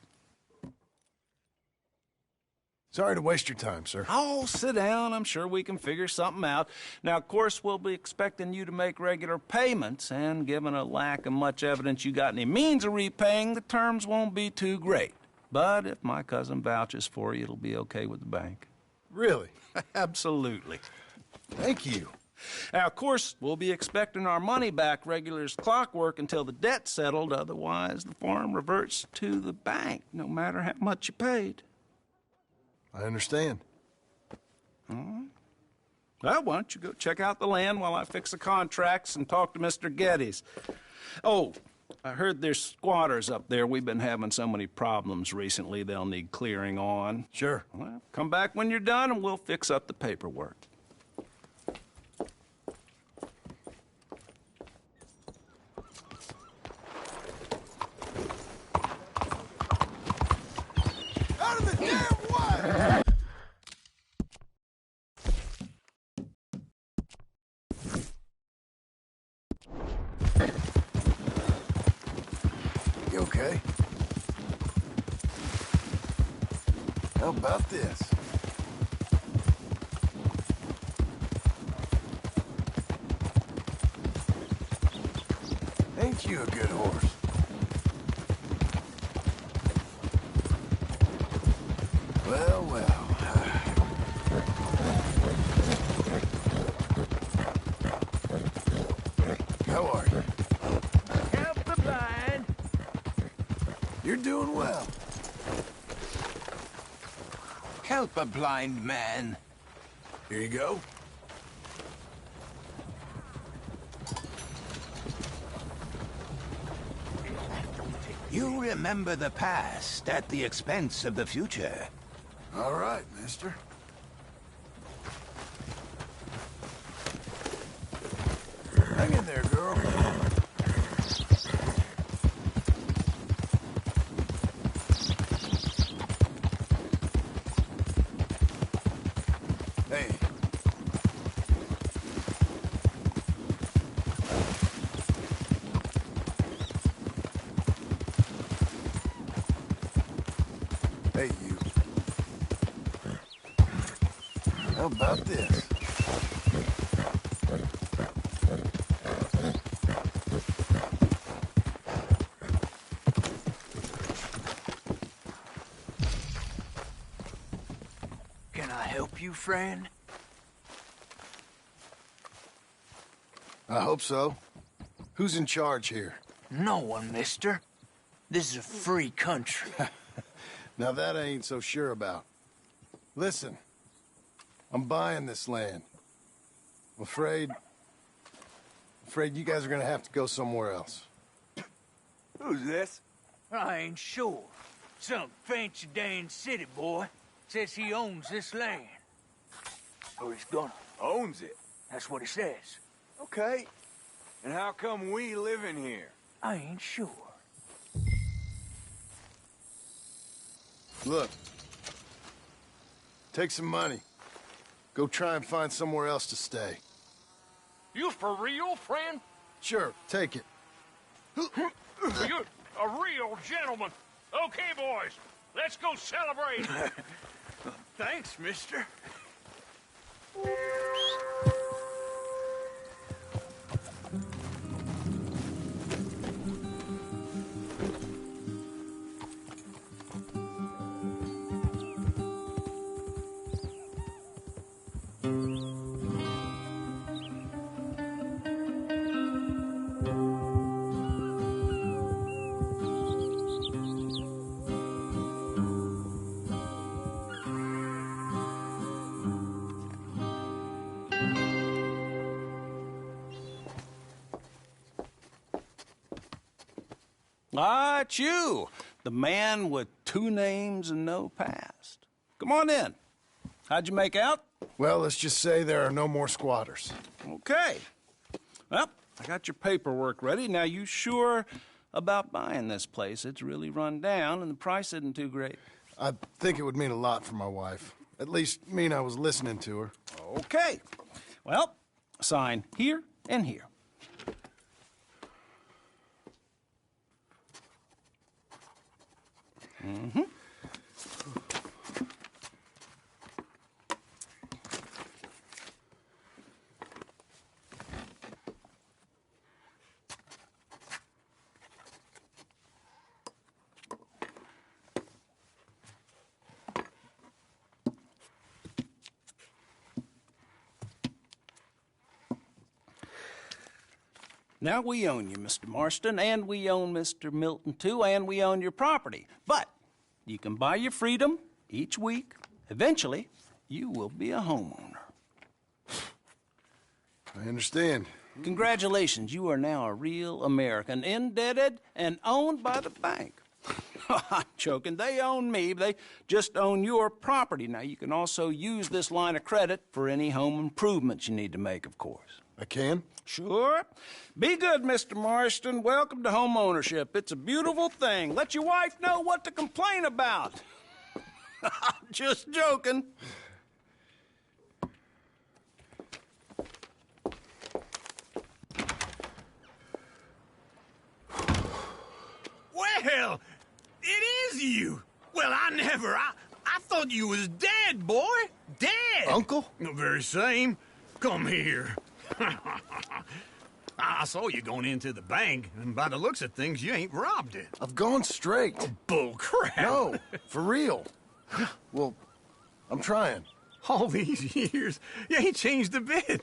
Sorry to waste your time, sir.
Oh, sit down. I'm sure we can figure something out. Now, of course, we'll be expecting you to make regular payments, and given a lack of much evidence you got any means of repaying, the terms won't be too great. But if my cousin vouches for you, it'll be okay with the bank.
Really?
Absolutely.
Thank you.
Now, of course, we'll be expecting our money back regular as clockwork until the debt's settled. Otherwise, the farm reverts to the bank, no matter how much you paid.
I understand.
All right. Well, why don't you go check out the land while I fix the contracts and talk to Mr. Geddes. Oh, I heard there's squatters up there. We've been having so many problems recently, they'll need clearing on.
Sure.
Well, come back when you're done and we'll fix up the paperwork.
Out of the damn way! You okay? How about this? Ain't you a good horse? Well, well. How are you?
Help the blind.
You're doing well.
Help a blind man.
Here you go.
You remember the past at the expense of the future.
All right, mister. Hang in there, girl. Hey. Hey, you. How about this?
Can I help you, friend?
I hope so. Who's in charge here?
No one, mister. This is a free country.
Now that I ain't so sure about. Listen, I'm buying this land. I'm afraid Afraid you guys are gonna have to go somewhere else.
Who's this?
I ain't sure. Some fancy Dan city boy says he owns this land. Or he's gonna.
Owns it?
That's what he says.
Okay. And how come we live in here?
I ain't sure.
Look. Take some money. Go try and find somewhere else to stay.
You for real, friend?
Sure, take it.
You're a real gentleman. Okay, boys, let's go celebrate.
Thanks, mister.
Ah, it's you, the man with 2 names and no past. Come on in. How'd you make out?
Well, let's just say there are no more squatters.
Okay. Well, I got your paperwork ready. Now, you sure about buying this place? It's really run down, and the price isn't too great.
I think it would mean a lot for my wife. At least mean I was listening to her.
Okay. Well, sign here and here. Mm-hmm. Now, we own you, Mr. Marston, and we own Mr. Milton, too, and we own your property. But you can buy your freedom each week. Eventually, you will be a homeowner.
I understand.
Congratulations, you are now a real American, indebted and owned by the bank. I'm joking. They own me. They just own your property. Now, you can also use this line of credit for any home improvements you need to make, of course.
I can?
Sure. Be good, Mr. Marston. Welcome to home ownership. It's a beautiful thing. Let your wife know what to complain about. Just joking.
Well, it is you. Well, I thought you was dead, boy. Dead.
Uncle?
The very same. Come here. I saw you going into the bank, and by the looks of things, you ain't robbed it.
I've gone straight.
Oh, bull crap.
No, for real. Well, I'm trying.
All these years, you ain't changed a bit.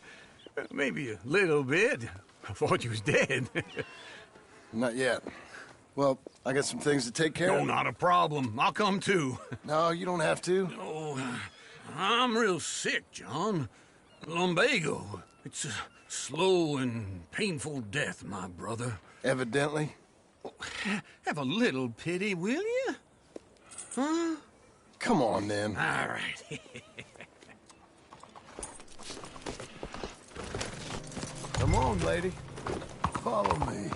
Maybe a little bit. I thought you was dead.
Not yet. Well, I got some things to take care of.
No, not a problem. I'll come too.
No, you don't have to.
Oh, I'm real sick, John. Lumbago. It's a slow and painful death, my brother.
Evidently.
Have a little pity, will you? Huh?
Come on, then.
All right.
Come on, lady. Follow me.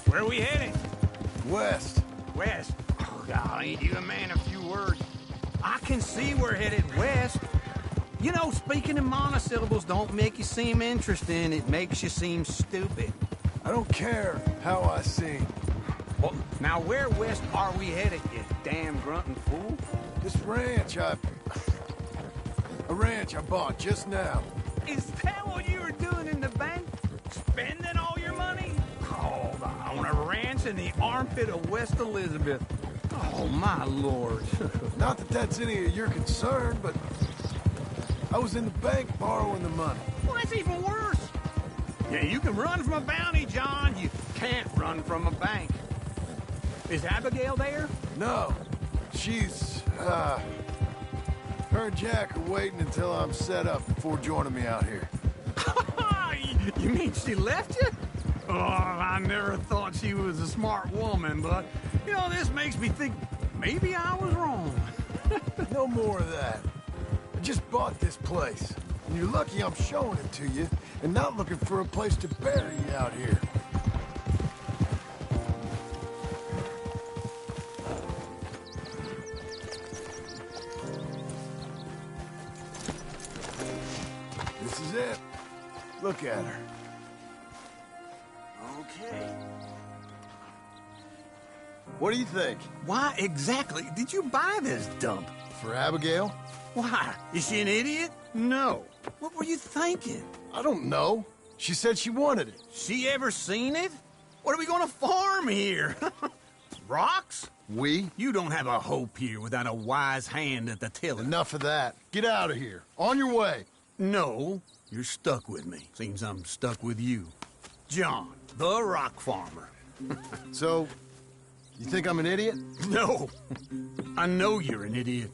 Where are we heading?
West.
West? Oh, God, ain't you a man of few words? I can see we're headed west. You know, speaking in monosyllables don't make you seem interesting. It makes you seem stupid.
I don't care how I seem.
Well, now where west are we headed, you damn grunting fool?
This ranch I bought just now.
Is that what you were doing in the bank? Spending all your money? Oh, on a ranch in the armpit of West Elizabeth. Oh, my lord.
Not that that's any of your concern, but I was in the bank borrowing the money.
Well, that's even worse. Yeah, you can run from a bounty, John. You can't run from a bank. Is Abigail there?
No. She's, her and Jack are waiting until I'm set up before joining me out here.
You mean she left you? Oh, I never thought she was a smart woman, but, you know, this makes me think maybe I was wrong.
No more of that. I just bought this place, and you're lucky I'm showing it to you and not looking for a place to bury you out here. This is it. Look at her.
Okay.
What do you think?
Why exactly did you buy this dump?
For Abigail?
Why? Is she an idiot? No. What were you thinking?
I don't know. She said she wanted it.
She ever seen it? What are we gonna farm here? Rocks?
We?
You don't have a hope here without a wise hand at the tiller.
Enough of that. Get out of here. On your way.
No, you're stuck with me. Seems I'm stuck with you. John, the rock farmer.
So, you think I'm an idiot?
No. I know you're an idiot.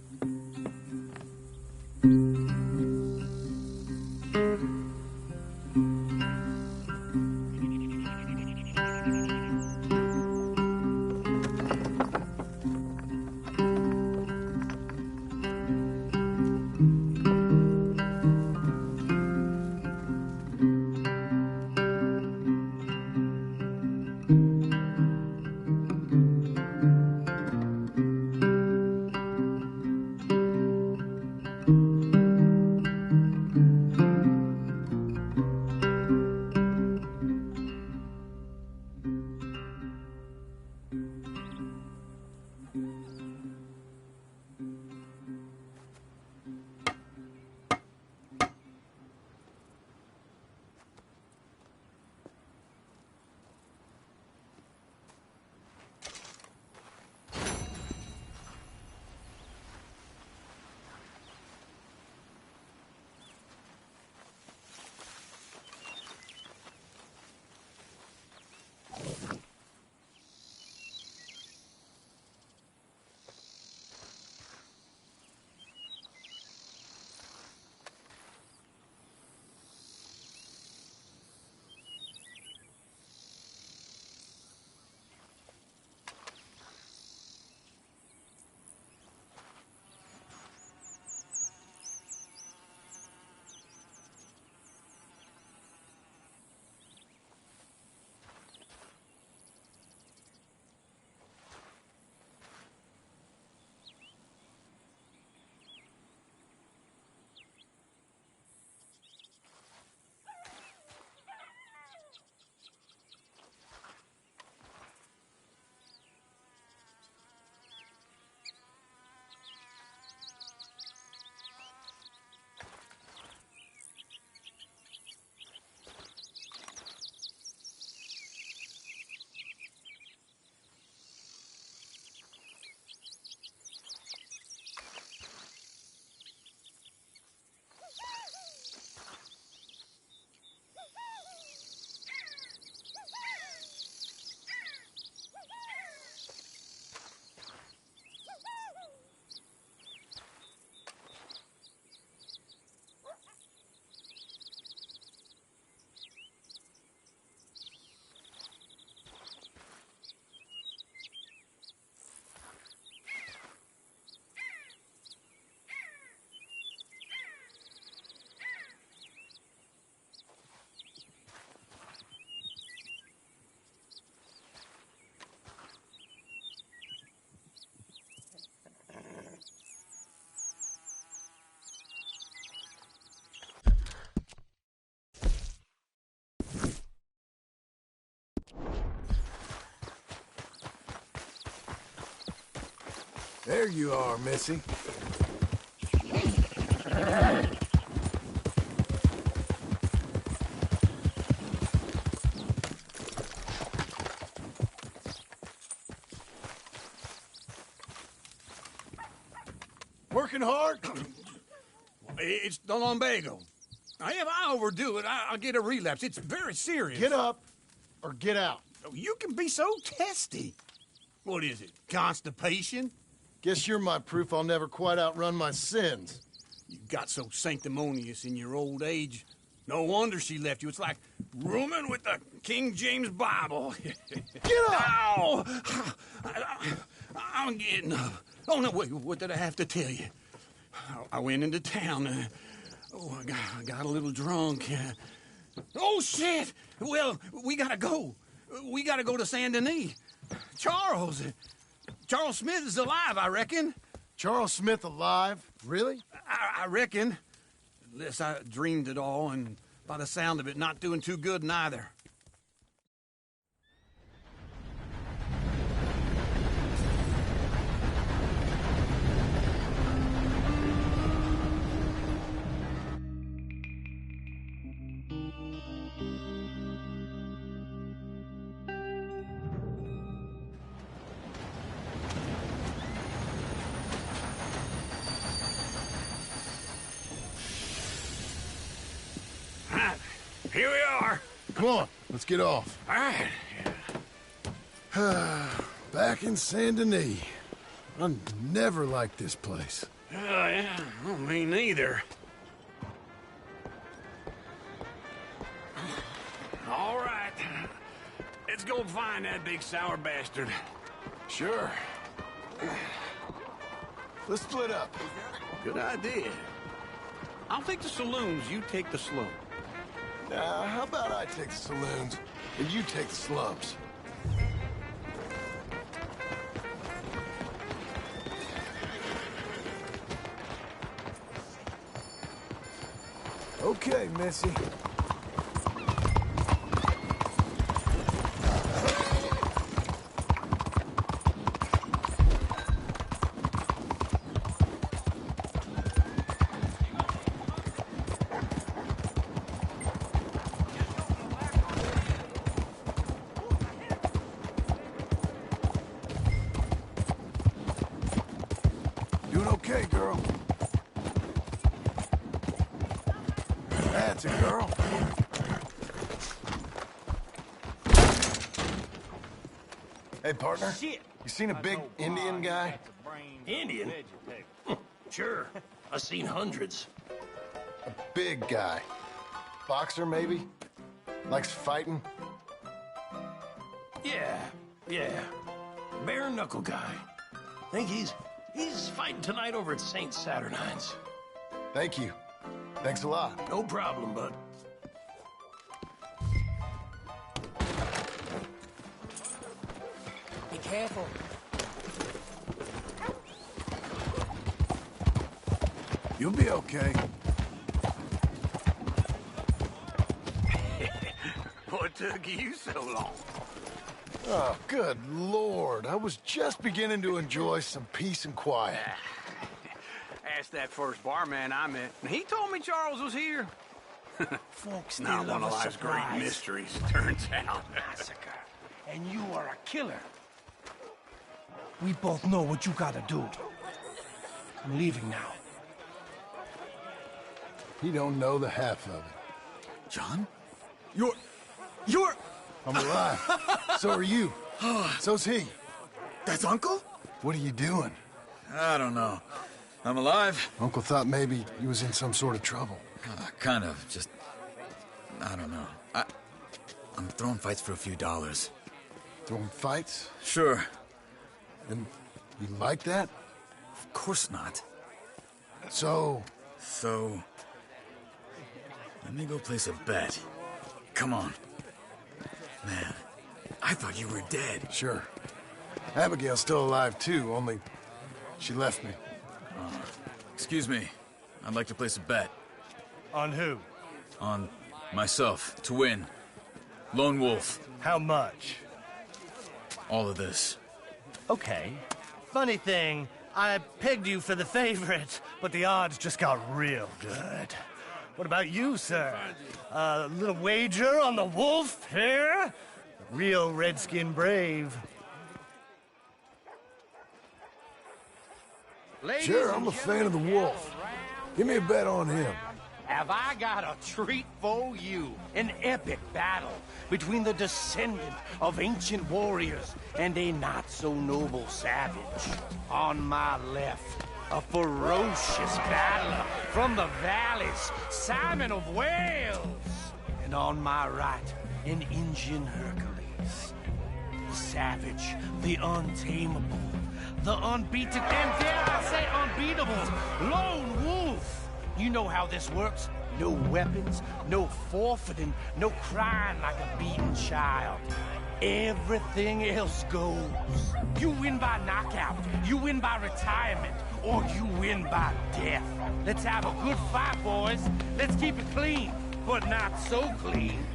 There you are, Missy. Working hard?
It's the lumbago. Now, if I overdo it, I'll get a relapse. It's very serious.
Get up or get out.
You can be so testy. What is it, constipation?
Guess you're my proof I'll never quite outrun my sins.
You got so sanctimonious in your old age. No wonder she left you. It's like rooming with the King James Bible.
Get up!
Ow! I'm getting up. Oh, no, wait, what did I have to tell you? I went into town. I got a little drunk. Oh, shit! Well, we gotta go. We gotta go to Saint Denis. Charles Smith is alive, I reckon.
Charles Smith alive? Really?
I reckon. Unless I dreamed it all, and by the sound of it, not doing too good neither. Here we are.
Come on, let's get off.
All right.
Back in Saint Denis. I never liked this place.
Yeah, well, me neither. All right. Let's go find that big sour bastard.
Sure. Let's split up.
Good idea. I'll take the saloons, you take the slum.
How about I take the saloons and you take the slums? Okay, Missy. Doing okay, girl. That's it, girl. Hey, partner.
Shit.
You seen a big Indian guy?
Indian? Sure. I've seen hundreds.
A big guy. Boxer, maybe? Likes fighting?
Yeah. Bare knuckle guy. Think he's fighting tonight over at St. Saturnine's.
Thank you. Thanks a lot.
No problem, bud.
Be careful.
You'll be okay.
What took you so long?
Oh, good Lord. I was just beginning to enjoy some peace and quiet.
Asked that first barman I met, and he told me Charles was here.
Folks
Not one of life's great mysteries, turns out.
Massacre. And you are a killer. We both know what you gotta do. I'm leaving now.
He don't know the half of it.
John?
You're... I'm alive. So are you. So's he.
That's Uncle?
What are you doing?
I don't know. I'm alive.
Uncle thought maybe he was in some sort of trouble.
Kind of. Just... I don't know. I'm throwing fights for a few dollars.
Throwing fights?
Sure.
And you like that?
Of course not.
So...
Let me go place a bet. Come on. Man, I thought you were dead.
Sure. Abigail's still alive, too, only she left me.
Excuse me. I'd like to place a bet.
On who?
On myself, to win. Lone Wolf.
How much?
All of this.
Okay. Funny thing, I pegged you for the favorite, but the odds just got real good. What about you, sir? A little wager on the wolf here? Real redskin brave.
Sure, I'm a fan of the wolf. Give me a bet on him.
have I got a treat for you. An epic battle between the descendant of ancient warriors and a not-so-noble savage. On my left, a ferocious battler from the valleys, Simon of Wales. And on my right, an Indian Hercules. The savage, the untamable, the unbeaten, and dare I say unbeatable, lone wolf. You know how this works. No weapons, no forfeiting, no crying like a beaten child. Everything else goes. You win by knockout, you win by retirement, or you win by death. Let's have a good fight, boys. Let's keep it clean, but not so clean.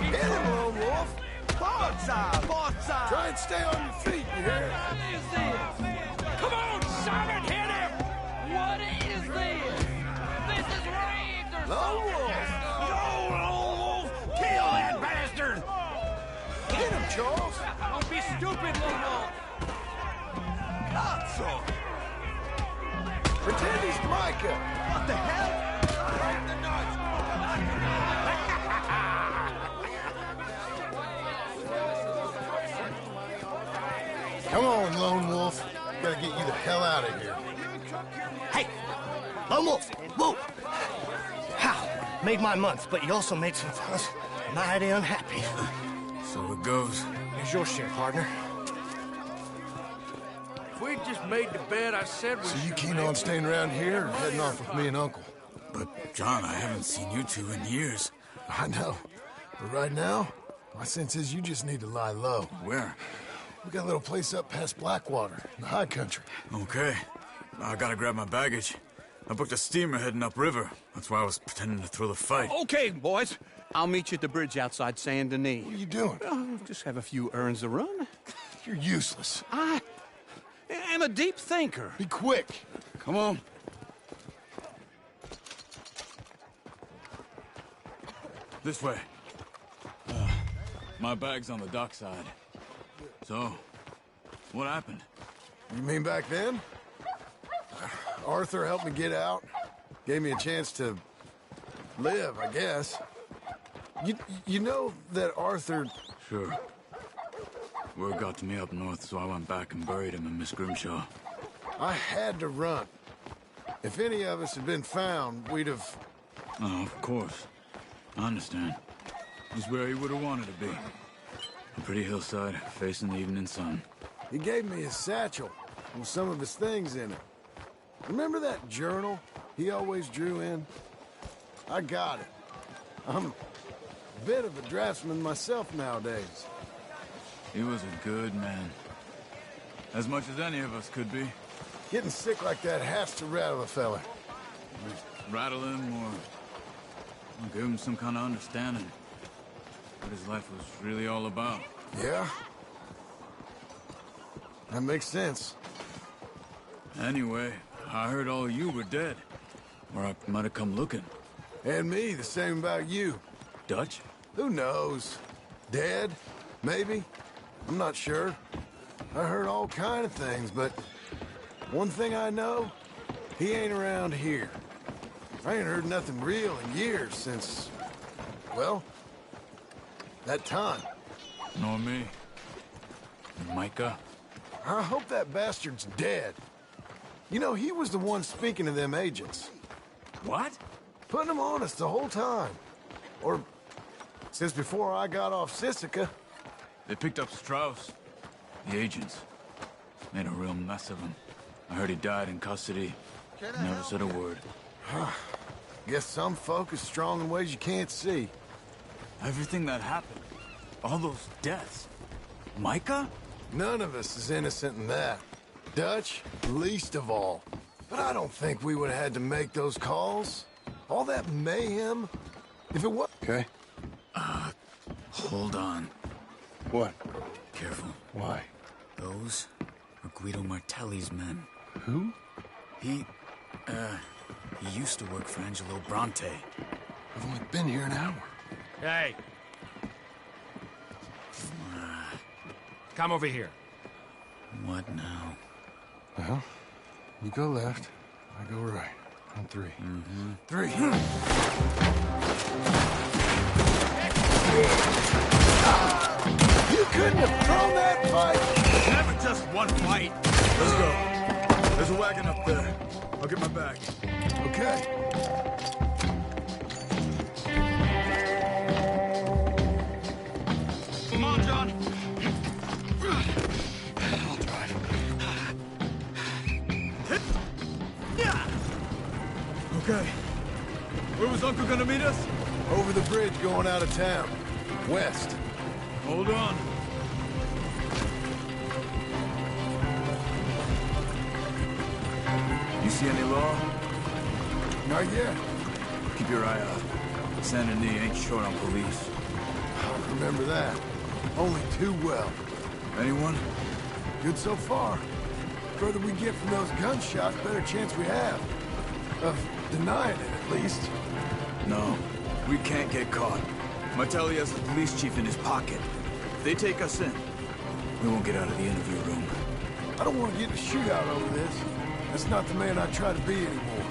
Hit him, Lone Wolf!
Forza! Forza!
Try and stay on your feet, you hear?
What is this? Come on, Simon, hit him! What is this? This is rigged or
Lone Wolf!
Go, Lone Wolf! Kill that bastard!
Hit him, Charles!
Don't be stupid, Lone Wolf!
Cazzo! Pretend he's Micah!
What the hell?
Come on, Lone Wolf. Gotta get you the hell out of here.
Hey! Lone Wolf! Whoa! How? Made my month, but you also made some fellas mighty unhappy.
So it goes.
Here's your share, partner.
If we just made the bed I said we
So you
should
keen
make,
on staying around here or heading off with me and Uncle?
But, John, I haven't seen you two in years.
I know. But right now, my sense is you just need to lie low.
Where?
We got a little place up past Blackwater, in the high country.
Okay. I gotta grab my baggage. I booked a steamer heading upriver. That's why I was pretending to throw the fight.
Okay, boys. I'll meet you at the bridge outside Saint Denis.
What are you doing?
Oh, just have a few errands to run.
You're useless.
I am a deep thinker.
Be quick.
Come on. This way. My bag's on the dockside. So, what happened?
You mean back then? Arthur helped me get out. Gave me a chance to live, I guess. You know that Arthur...
Sure. Word got to me up north, so I went back and buried him in Miss Grimshaw.
I had to run. If any of us had been found, we'd have...
Oh, of course. I understand. He's where he would have wanted to be. A pretty hillside, facing the evening sun.
He gave me his satchel with some of his things in it. Remember that journal he always drew in? I got it. I'm a bit of a draftsman myself nowadays.
He was a good man. As much as any of us could be.
Getting sick like that has to rattle a fella.
Rattle him or give him some kind of understanding. What his life was really all about.
Yeah? That makes sense.
Anyway, I heard all of you were dead. Or I might have come looking.
And me, the same about you.
Dutch?
Who knows? Dead? Maybe? I'm not sure. I heard all kind of things, but one thing I know, he ain't around here. I ain't heard nothing real in years since, well, that time.
Nor me. Micah?
I hope that bastard's dead. You know, he was the one speaking to them agents.
What?
Putting them on us the whole time. Or since before I got off Sisika.
They picked up Strauss. The agents. Made a real mess of him. I heard he died in custody. Never said a word.
Guess some folk is strong in ways you can't see.
Everything that happened. All those deaths. Micah?
None of us is innocent in that. Dutch, least of all. But I don't think we would have had to make those calls. All that mayhem. If it was...
Okay. Hold on.
What?
Careful.
Why?
Those are Guido Martelli's men.
Who?
He used to work for Angelo Bronte.
I've only been here an hour.
Hey. Come over here.
What now?
Well, you go left, I go right. On 3. 3. You couldn't have thrown that fight!
Never just one fight. Let's go. There's a wagon up there. I'll get my bag.
Okay.
Come on, John.
I'll drive.
Okay. Where was Uncle gonna meet us?
Over the bridge going out of town. West.
Hold on. You see any law?
Not yet.
Keep your eye out. Saint Denis ain't short on police.
I remember that. Only too well.
Anyone?
Good so far. Further we get from those gunshots, better chance we have. Of denying it, at least.
No. We can't get caught. Martelli has the police chief in his pocket. If they take us in, we won't get out of the interview room.
I don't want to get in a shootout over this. That's not the man I try to be anymore.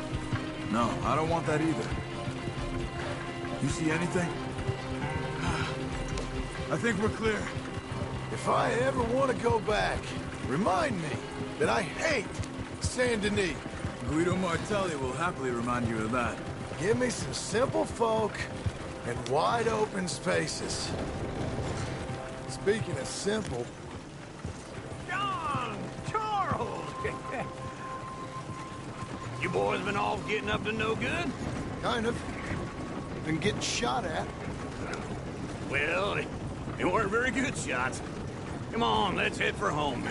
No, I don't want that either. You see anything? I think we're clear.
If I ever want to go back, remind me that I hate Saint Denis.
Guido Martelli will happily remind you of that.
Give me some simple folk and wide open spaces. Speaking of simple...
John! Charles! You boys been all getting up to no good?
Kind of. Been getting shot at.
Well, they weren't very good shots. Come on, let's head for home.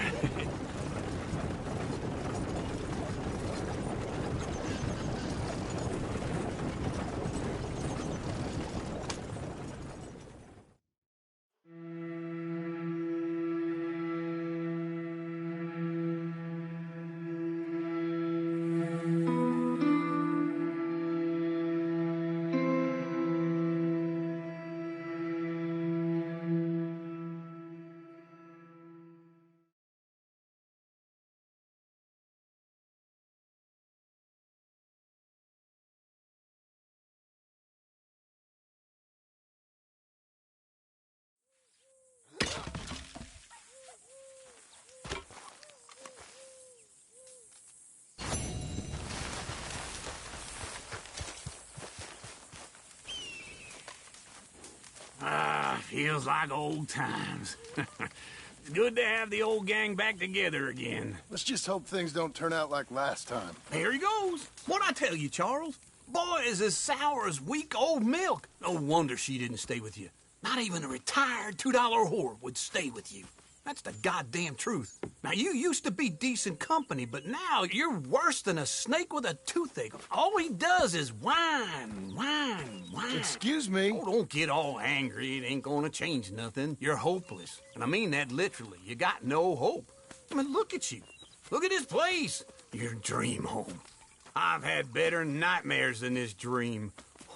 Feels like old times. It's good to have the old gang back together again.
Let's just hope things don't turn out like last time.
There he goes. What'd I tell you, Charles? Boy is as sour as weak old milk. No wonder she didn't stay with you. Not even a retired $2 whore would stay with you. That's the goddamn truth. Now, you used to be decent company, but now you're worse than a snake with a toothache. All he does is whine.
Excuse me?
Oh, don't get all angry. It ain't gonna change nothing. You're hopeless. And I mean that literally. You got no hope. I mean, look at you. Look at this place. Your dream home. I've had better nightmares than this dream.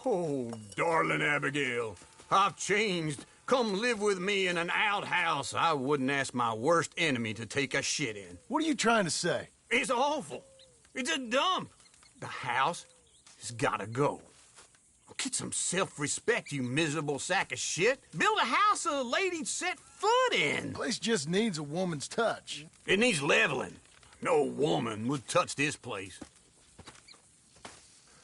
Oh, darling Abigail, I've changed. Come live with me in an outhouse I wouldn't ask my worst enemy to take a shit in.
What are you trying to say?
It's awful. It's a dump. The house has gotta go. Get some self-respect, you miserable sack of shit. Build a house a lady'd set foot in.
The place just needs a woman's touch.
It needs leveling. No woman would touch this place.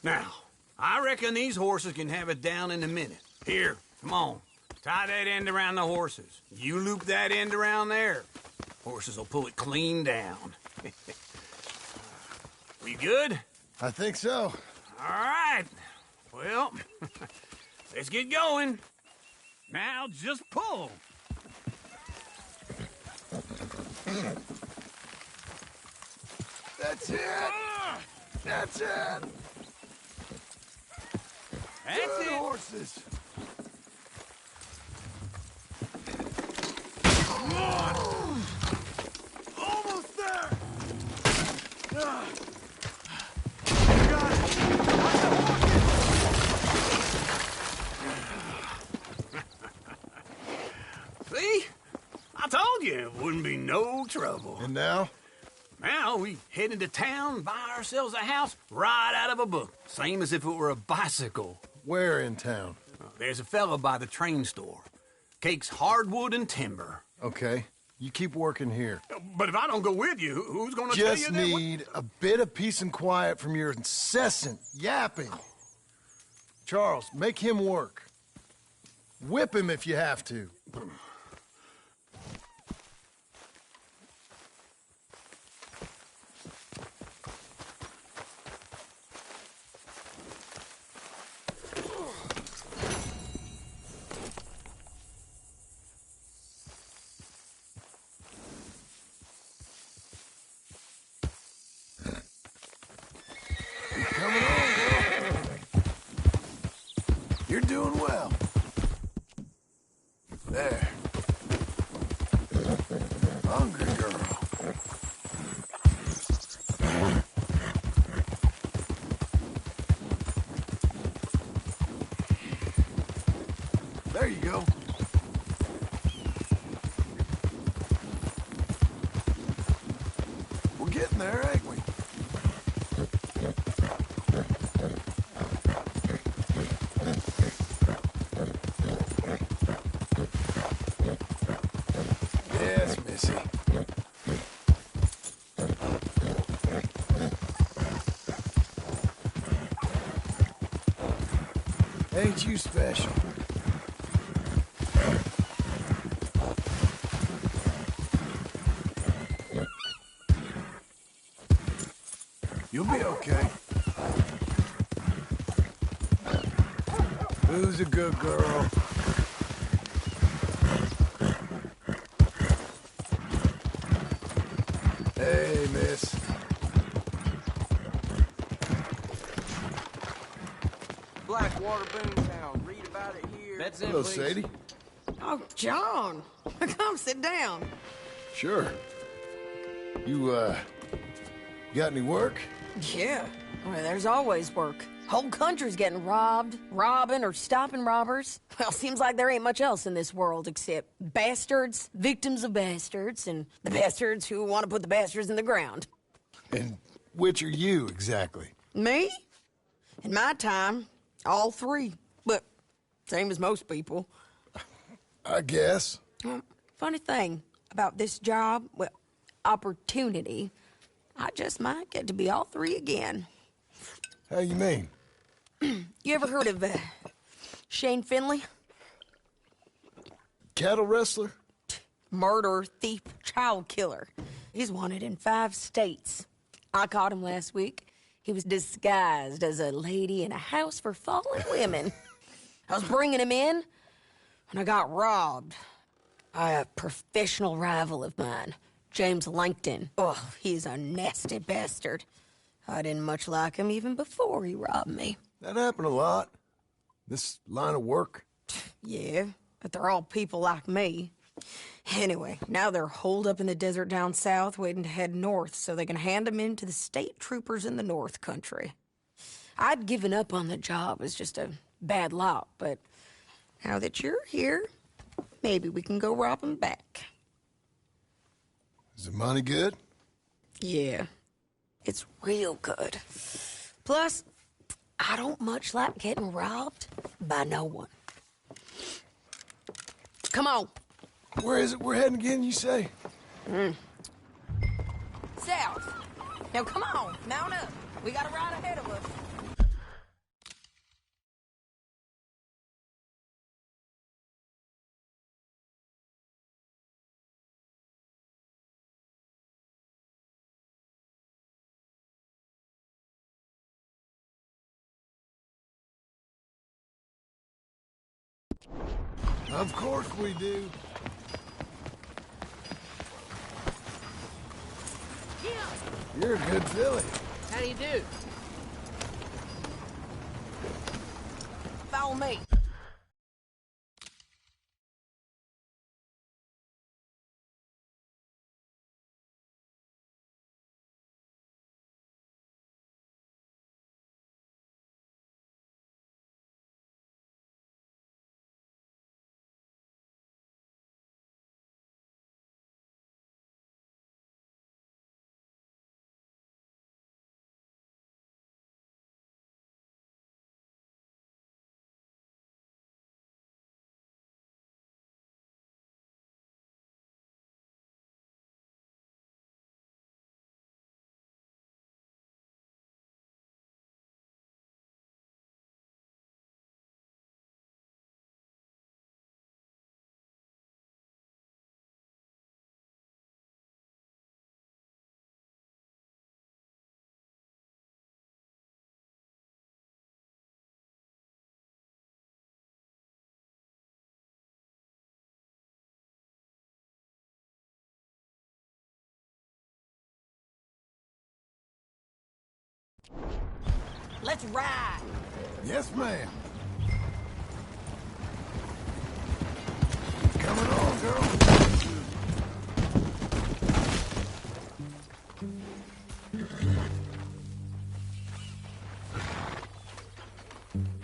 Now, I reckon these horses can have it down in a minute. Here, come on. Tie that end around the horses. You loop that end around there. Horses will pull it clean down. We good?
I think so.
All right. Well, let's get going. Now just pull.
That's it! That's it!
That's
Good
it.
horses.
Almost there. See? I told you it wouldn't be no trouble.
And now?
Now we head into town, buy ourselves a house right out of a book. Same as if it were a bicycle.
Where in town?
There's a fella by the train store. Cakes hardwood and timber.
Okay. You keep working here.
But if I don't go with you, who's gonna tell you
Just
that?
need a bit of peace and quiet from your incessant yapping. Charles, make him work. Whip him if you have to. Coming on, girl. You're doing well. There. Hungry girl. There you go. We're getting there, ain't we? Yes, Missy. Ain't you special? You'll be okay. Who's a good girl? Hey, miss.
Blackwater Boomtown. Read about it here.
That's
Hello, Sadie.
Oh, John. Come sit down.
Sure. You got any work?
Yeah. Well, there's always work. Whole country's getting robbed, robbing, or stopping robbers. Well, seems like there ain't much else in this world except bastards, victims of bastards, and the bastards who want to put the bastards in the ground.
And which are you, exactly?
Me? In my time, all three. But same as most people.
I guess.
Funny thing about this job, well, opportunity, I just might get to be all three again.
How you mean?
You ever heard of Shane Finley?
Cattle wrestler?
Murderer, thief, child killer. He's wanted in 5 states. I caught him last week. He was disguised as a lady in a house for fallen women. I was bringing him in, and I got robbed by a professional rival of mine, James Langton. Oh, he's a nasty bastard. I didn't much like him even before he robbed me.
That happened a lot. This line of work.
Yeah, but they're all people like me. Anyway, now they're holed up in the desert down south, waiting to head north so they can hand them in to the state troopers in the north country. I'd given up on the job as just a bad lot, but now that you're here, maybe we can go rob them back.
Is the money good?
Yeah, it's real good. Plus, I don't much like getting robbed by no one. Come on.
Where is it we're heading again, you say?
South. Now come on, mount up. We got a ride ahead of us.
Of course we do. You're a good filly.
How do you do? Follow me. Let's ride.
Yes, ma'am. Coming on, girl.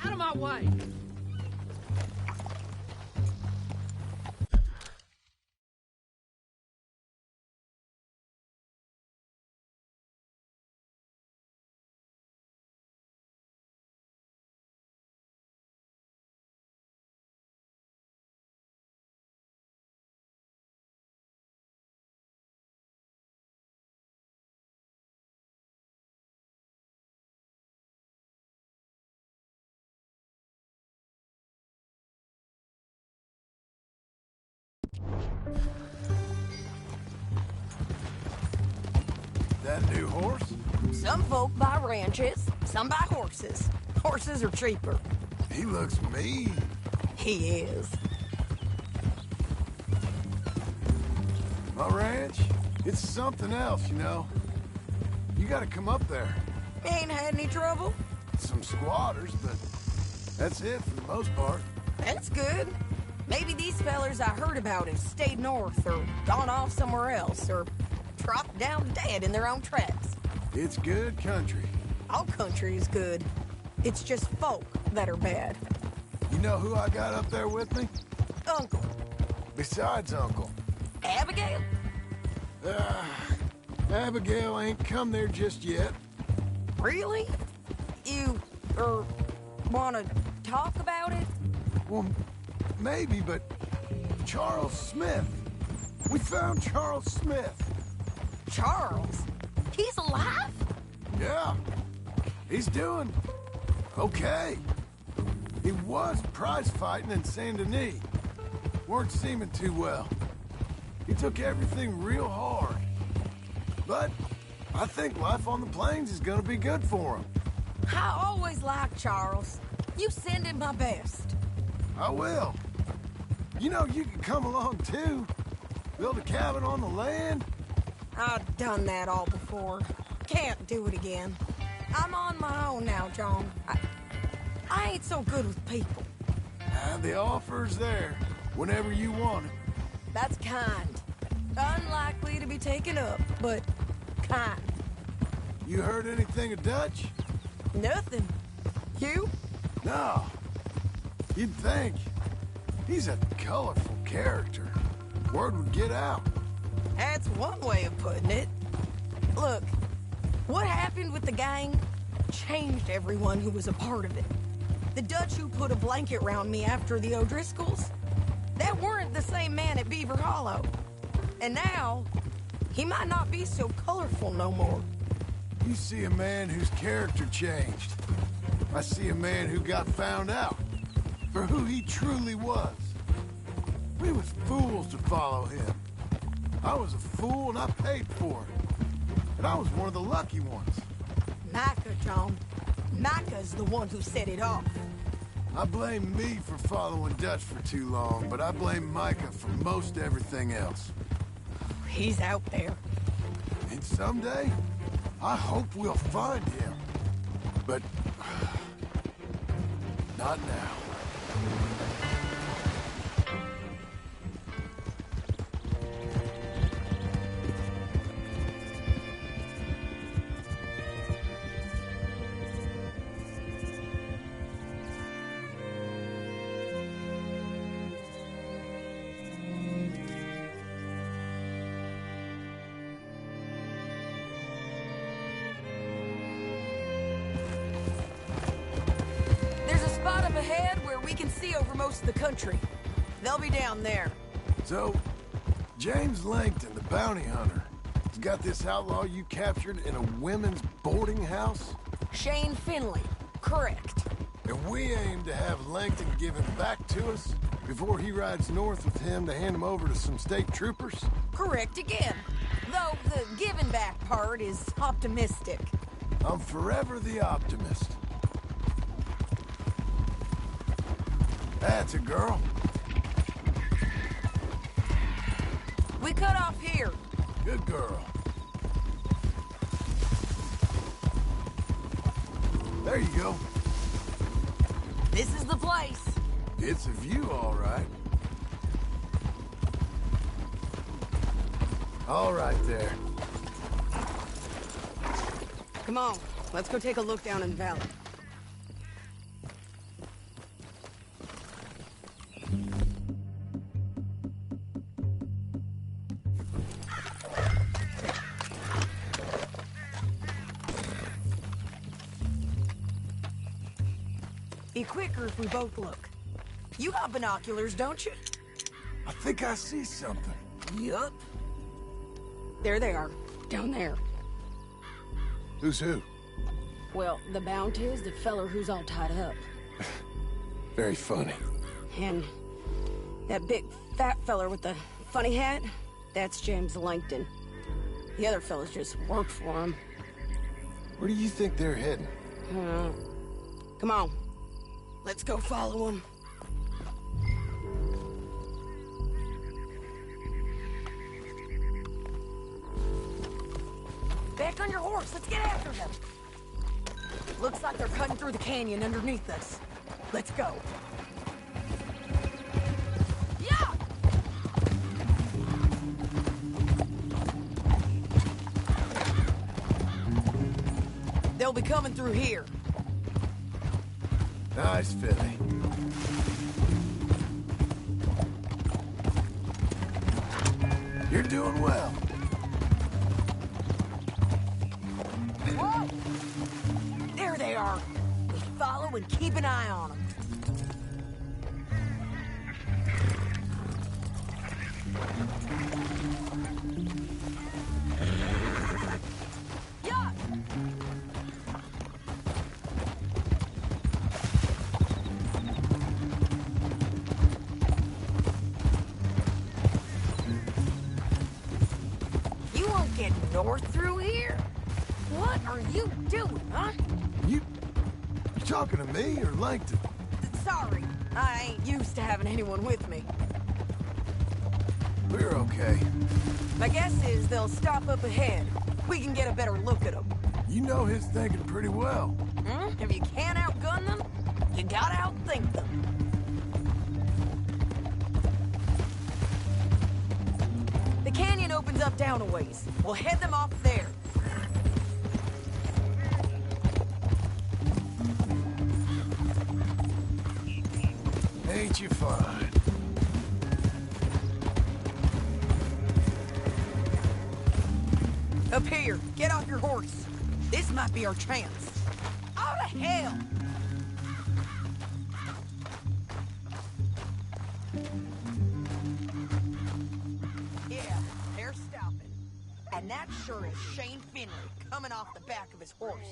Out of my way!
That new horse?
Some folk buy ranches, some buy horses. Horses are cheaper.
He looks mean.
He is.
My ranch, it's something else, you know. You gotta come up there.
Ain't had any trouble?
Some squatters, but that's it for the most part.
That's good. Maybe these fellers I heard about have stayed north or gone off somewhere else or dropped down dead in their own tracks.
It's good country.
All country is good. It's just folk that are bad.
You know who I got up there with me?
Uncle.
Besides Uncle.
Abigail?
Abigail ain't come there just yet.
Really? You, wanna talk about it?
Well, maybe, but Charles Smith. We found Charles Smith.
Charles? He's alive?
Yeah. He's doing okay. He was prize fighting in Saint Denis. Weren't seeming too well. He took everything real hard. But I think life on the plains is gonna be good for him.
I always liked Charles. You send him my best.
I will. You know, you can come along too. Build a cabin on the land.
I've done that all before. Can't do it again. I'm on my own now, John. I ain't so good with people.
The offer's there whenever you want it.
That's kind. Unlikely to be taken up, but kind.
You heard anything of Dutch?
Nothing. You?
No. You'd think. He's a colorful character. Word would get out.
That's one way of putting it. Look, what happened with the gang changed everyone who was a part of it. The Dutch who put a blanket round me after the O'Driscolls, that weren't the same man at Beaver Hollow. And now, he might not be so colorful no more.
You see a man whose character changed. I see a man who got found out for who he truly was. We was fools to follow him. I was a fool and I paid for it. And I was one of the lucky ones.
Micah, John. Micah's the one who set it off.
I blame me for following Dutch for too long, but I blame Micah for most everything else.
He's out there.
And someday, I hope we'll find him. But not now.
Ahead where we can see over most of the country. They'll be down there.
So, James Langton, the bounty hunter, has got this outlaw you captured in a women's boarding house?
Shane Finley, correct.
And we aim to have Langton give him back to us before he rides north with him to hand him over to some state troopers?
Correct again. Though the giving back part is optimistic.
I'm forever the optimist. That's a girl.
We cut off here.
Good girl. There you go.
This is the place.
It's a view, all right. All right there.
Come on, let's go take a look down in the valley. Be quicker if we both look. You got binoculars, don't you?
I think I see something.
Yup. There they are, down there.
Who's who?
Well, the bounty is the feller who's all tied up.
Very funny.
And that big fat feller with the funny hat, that's James Langton. The other fellas just work for him.
Where do you think they're heading?
Come on. Let's go follow him. Back on your horse. Let's get after them. Looks like they're cutting through the canyon underneath us. Let's go. Yeah! They'll be coming through here.
Nice, Philly. You're doing well.
Whoa! There they are. We follow and keep an eye on them. Yeah! You won't get north through here? What are you doing, huh?
You talking to me or Langton?
Sorry, I ain't used to having anyone with me.
We're okay.
My guess is they'll stop up ahead. We can get a better look at them.
You know his thinking pretty well.
If you can't outgun them, you gotta outthink them. The canyon opens up down a ways. We'll head them off there.
Ain't you fine?
Up here, get off your horse. This might be our chance. Oh, to hell! Yeah, they're stopping. And that sure is Shane Finley coming off the back of his horse.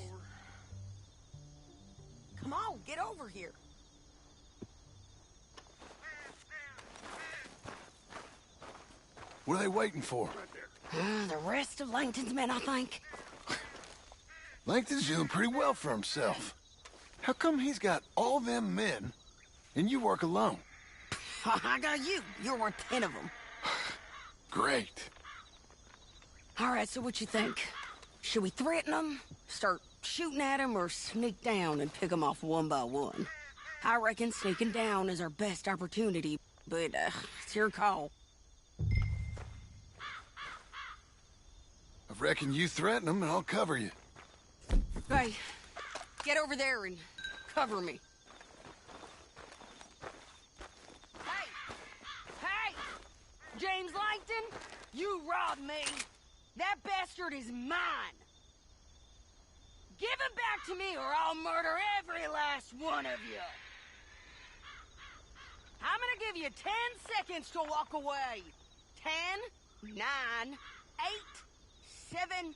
Come on, get over here.
What are they waiting for?
The rest of Langton's men, I think.
Langton's doing pretty well for himself. How come he's got all them men, and you work alone?
I got you. You're worth 10 of them.
Great.
All right, so what you think? Should we threaten them, start shooting at them, or sneak down and pick them off one by one? I reckon sneaking down is our best opportunity, but it's your call.
I reckon you threaten them and I'll cover you.
Hey, get over there and cover me. Hey! Hey! James Langton, you robbed me. That bastard is mine. Give him back to me or I'll murder every last one of you. I'm gonna give you 10 seconds to walk away. 10, 9, 8, 7...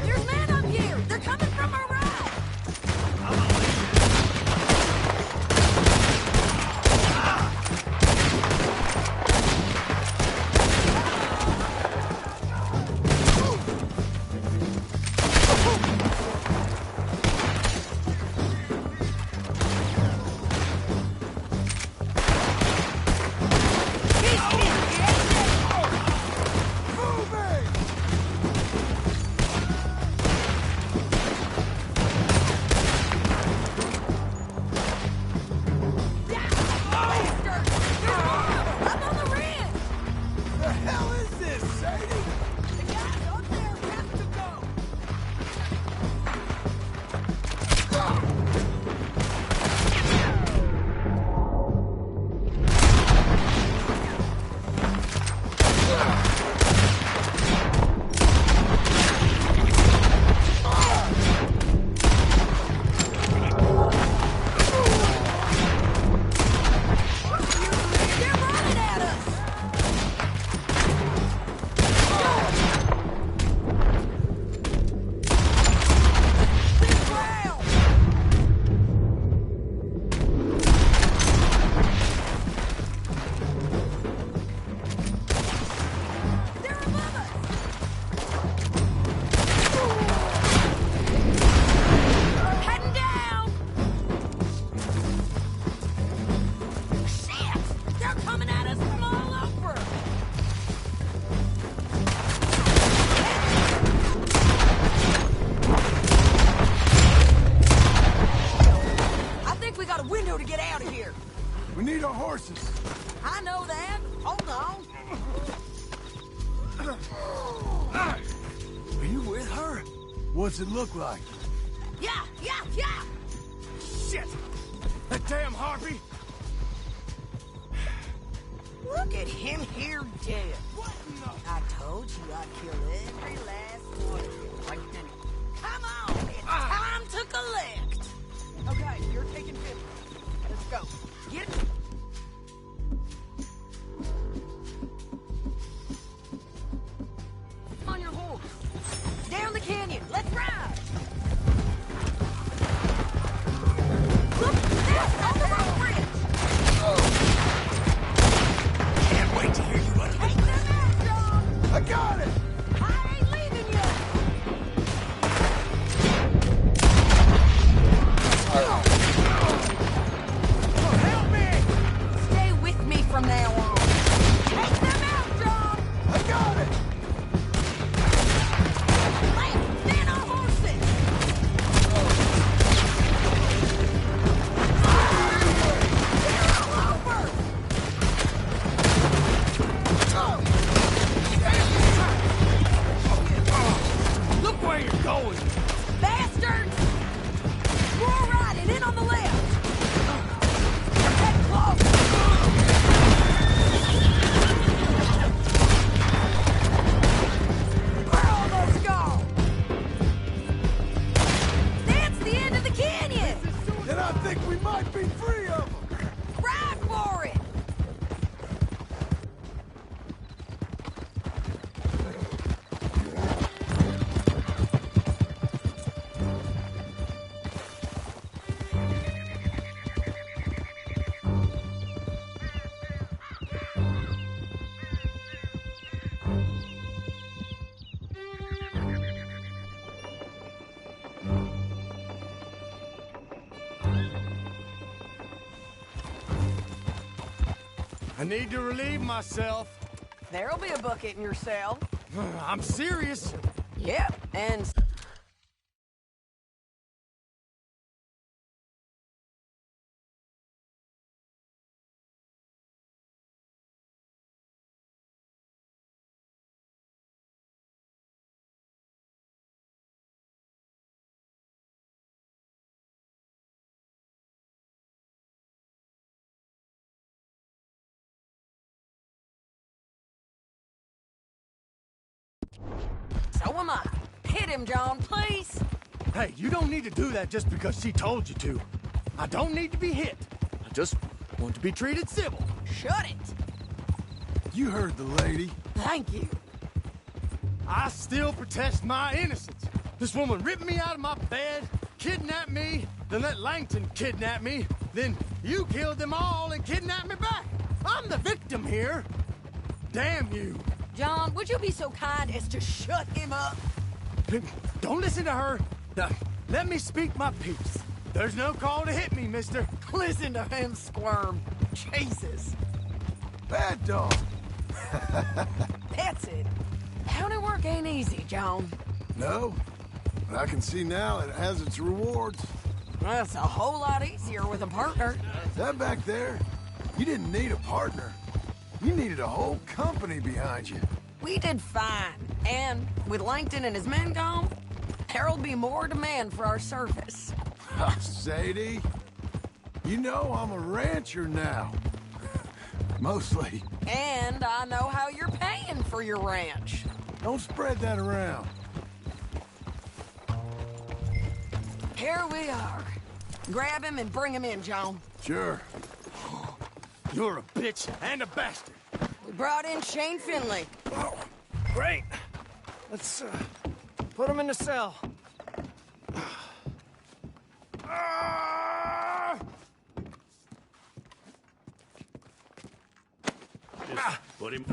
There's men up here! They're coming from our right!
What's it look like?
Yeah!
Shit! That damn harpy!
Look at him here dead. I told you I'd kill every last one of you. Come on, it's time to collect.
Okay, you're taking 50. Let's go.
Get on your horse. Down the canyon. Let's ride. Look, there's on the road bridge.
Can't wait to hear you run.
Take them out, John.
I got it!
I ain't leaving you.
Help me!
Stay with me from now on. Take them out, John.
I got it!
Lance, stand on horses. They're all over.
Look where you're going!
Bastards! More riding in on the left. Get close. We're almost gone. That's the end of the canyon.
And I think we might be free of them!
Ride for it.
I need to relieve myself.
There'll be a bucket in your cell.
I'm serious.
Yep, and...
So am I. Hit him, John, please.
Hey, you don't need to do that just because she told you to. I don't need to be hit. I just want to be treated civil.
Shut it.
You heard the lady.
Thank you.
I still protest my innocence. This woman ripped me out of my bed, kidnapped me, then let Langton kidnap me, then you killed them all and kidnapped me back. I'm the victim here. Damn you.
John, would you be so kind as to shut him up?
Don't listen to her. Now, let me speak my piece. There's no call to hit me, mister.
Listen to him squirm. Jesus.
Bad dog.
That's it. County work ain't easy, John.
No, but I can see now it has its rewards.
That's a whole lot easier with a partner.
That back there, you didn't need a partner. You needed a whole company behind you.
We did fine. And with Langton and his men gone, there'll be more demand for our service.
Sadie, you know I'm a rancher now. Mostly.
And I know how you're paying for your ranch.
Don't spread that around.
Here we are. Grab him and bring him in, John.
Sure.
You're a bitch and a bastard.
We brought in Shane Finley.
Oh, great. Let's put him in the cell.
Put him.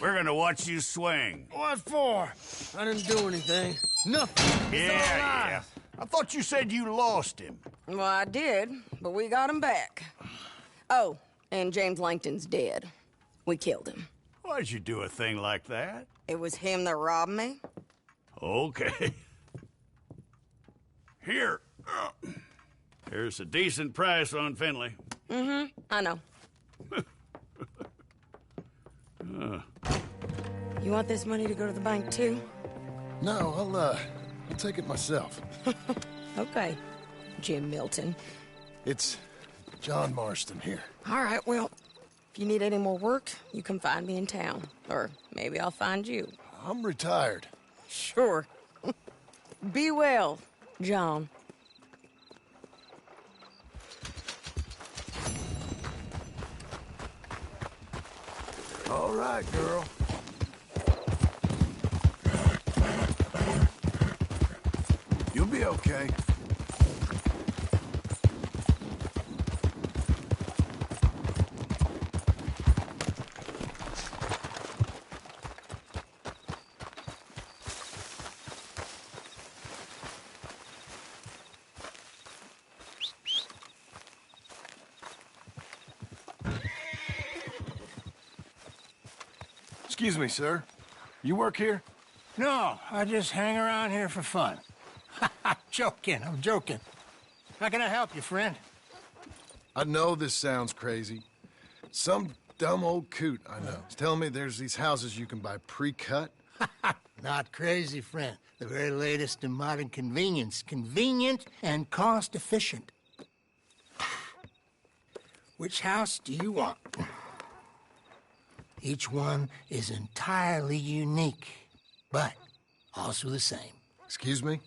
We're gonna watch you swing.
What for? I didn't do anything. Nothing. It's all lies.
I thought you said you lost him.
Well, I did, but we got him back. Oh, and James Langton's dead. We killed him.
Why'd you do a thing like that?
It was him that robbed me.
Okay. Here. Here's a decent price on Finley.
Mm-hmm, I know. You want this money to go to the bank, too?
No, I'll take it myself.
Okay, Jim Milton.
It's John Marston here.
All right, well, if you need any more work, you can find me in town. Or maybe I'll find you.
I'm retired.
Sure. Be well, John.
All right, girl. You'll be okay. Excuse me, sir. You work here?
No, I just hang around here for fun. I'm joking. How can I help you, friend?
I know this sounds crazy. Some dumb old coot I know is telling me there's these houses you can buy pre-cut.
Not crazy, friend. The very latest in modern convenience. Convenient and cost-efficient. Which house do you want? Each one is entirely unique, but also the same.
Excuse me?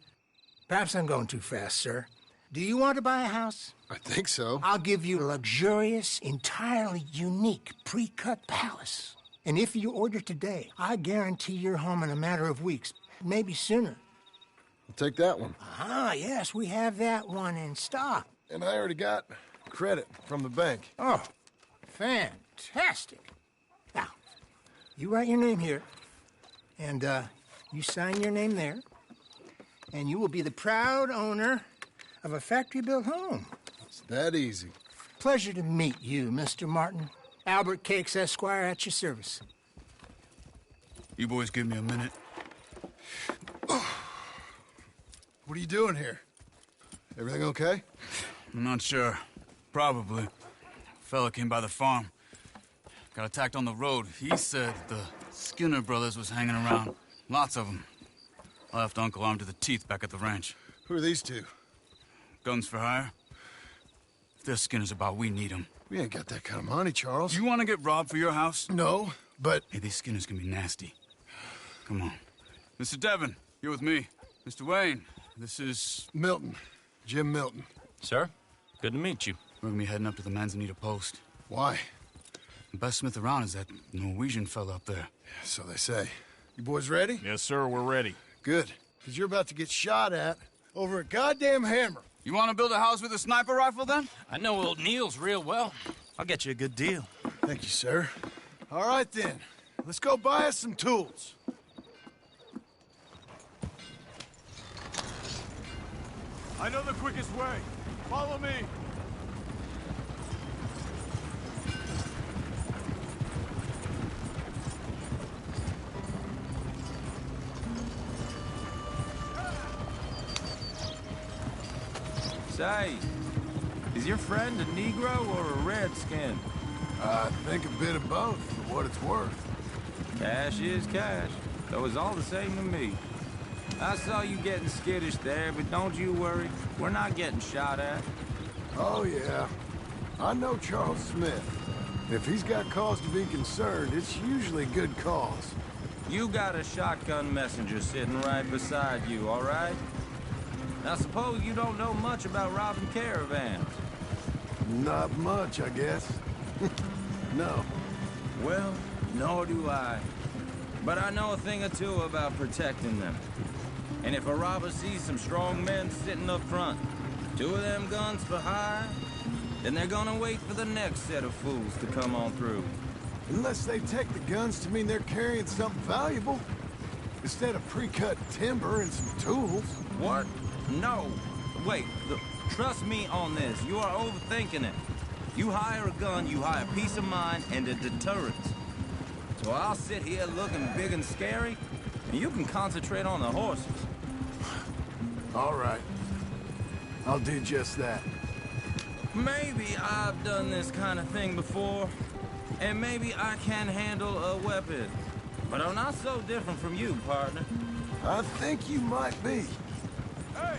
Perhaps I'm going too fast, sir. Do you want to buy a house?
I think so.
I'll give you a luxurious, entirely unique, pre-cut palace. And if you order today, I guarantee you're home in a matter of weeks, maybe sooner.
I'll take that one.
Ah, yes, we have that one in stock.
And I already got credit from the bank.
Oh, fantastic. Now, you write your name here, and you sign your name there, and you will be the proud owner of a factory-built home.
It's that easy.
Pleasure to meet you, Mr. Martin. Albert Cakes, Esquire, at your service.
You boys give me a minute.
What are you doing here? Everything okay?
I'm not sure. Probably. Fella came by the farm. Got attacked on the road. He said the Skinner brothers was hanging around. Lots of them. I left Uncle armed to the teeth back at the ranch.
Who are these two?
Guns for hire. If they're Skinner's about, we need them.
We ain't got that kind of money, Charles.
You want to get robbed for your house?
No, but...
Hey, these Skinners can be nasty. Come on. Mr. Devon, you're with me. Mr. Wayne, this is...
Milton. Jim Milton.
Sir, good to meet you.
We're gonna be heading up to the Manzanita Post.
Why?
The best smith around is that Norwegian fella up there.
Yeah, so they say. You boys ready?
Yes, sir, we're ready.
Good, because you're about to get shot at over a goddamn hammer.
You want to build a house with a sniper rifle, then?
I know old Neil's real well. I'll get you a good deal.
Thank you, sir. All right, then. Let's go buy us some tools.
I know the quickest way. Follow me.
Say, is your friend a Negro or a Redskin?
I think a bit of both, for what it's worth.
Cash is cash, though it's all the same to me. I saw you getting skittish there, but don't you worry. We're not getting shot at.
Oh, yeah. I know Charles Smith. If he's got cause to be concerned, it's usually good cause.
You got a shotgun messenger sitting right beside you, all right? Now, suppose you don't know much about robbing caravans.
Not much, I guess. No.
Well, nor do I. But I know a thing or two about protecting them. And if a robber sees some strong men sitting up front, 2 of them guns for hire, then they're gonna wait for the next set of fools to come on through.
Unless they take the guns to mean they're carrying something valuable. Instead of pre-cut timber and some tools.
What? No. Wait, look, trust me on this. You are overthinking it. You hire a gun, you hire peace of mind and a deterrent. So I'll sit here looking big and scary, and you can concentrate on the horses.
All right. I'll do just that.
Maybe I've done this kind of thing before, and maybe I can handle a weapon. But I'm not so different from you, partner.
I think you might be.
Hey,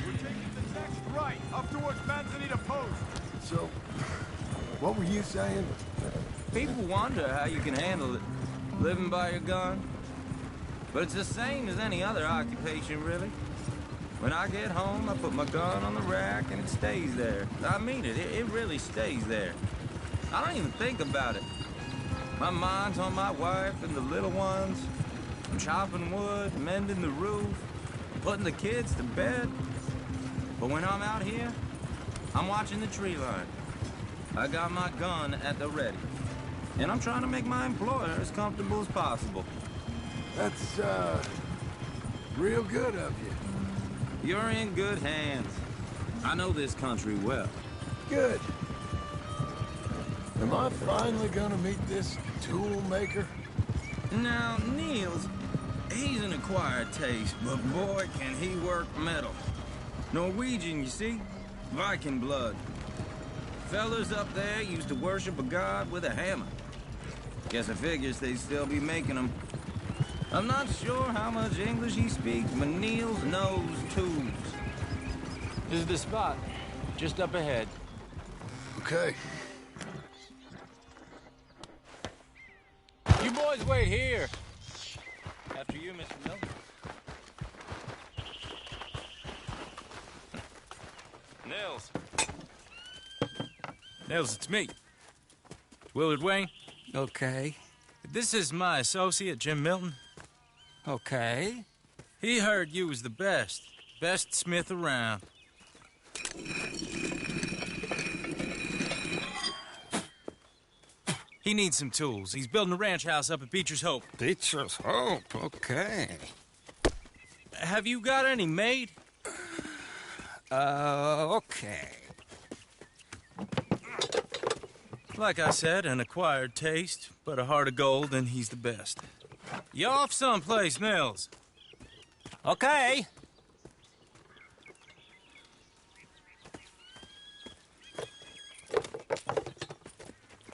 we're taking the next right, up towards Manzanita Post.
So, what were you saying?
People wonder how you can handle it, living by your gun. But it's the same as any other occupation, really. When I get home, I put my gun on the rack and it stays there. I mean it, it really stays there. I don't even think about it. My mind's on my wife and the little ones. I'm chopping wood, mending the roof, putting the kids to bed. But when I'm out here, I'm watching the tree line. I got my gun at the ready. And I'm trying to make my employer as comfortable as possible.
That's, real good of you.
You're in good hands. I know this country well.
Good. Am I finally gonna meet this tool maker?
Now, Niels, he's an acquired taste, but boy, can he work metal. Norwegian, you see? Viking blood. Fellas up there used to worship a god with a hammer. Guess I figures they'd still be making them. I'm not sure how much English he speaks, but Niels knows tools.
This is the spot. Just up ahead.
Okay.
You boys wait here. After you, Mr. Milton. Nils. Nils, it's me. Willard Wayne.
Okay.
This is my associate, Jim Milton.
Okay.
He heard you was the best. Best smith around. He needs some tools. He's building a ranch house up at Beecher's Hope.
Beecher's Hope, okay.
Have you got any made?
Okay.
Like I said, an acquired taste, but a heart of gold, and he's the best. You off someplace, Nils?
Okay.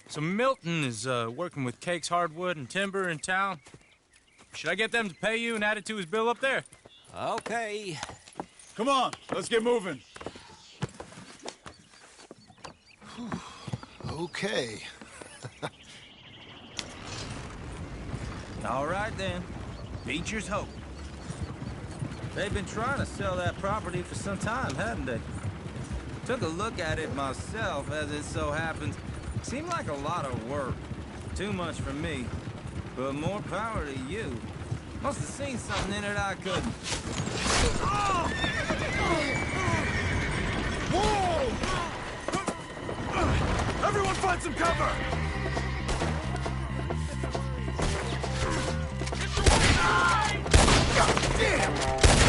So Milton is working with Cake's Hardwood and Timber in town. Should I get them to pay you and add it to his bill up there?
Okay.
Come on, let's get moving.
Okay.
All right, then. Beecher's Hope. They've been trying to sell that property for some time, hadn't they? Took a look at it myself, as it so happens. Seemed like a lot of work. Too much for me. But more power to you. Must have seen something in it I couldn't.
Whoa! Everyone find some cover! God damn!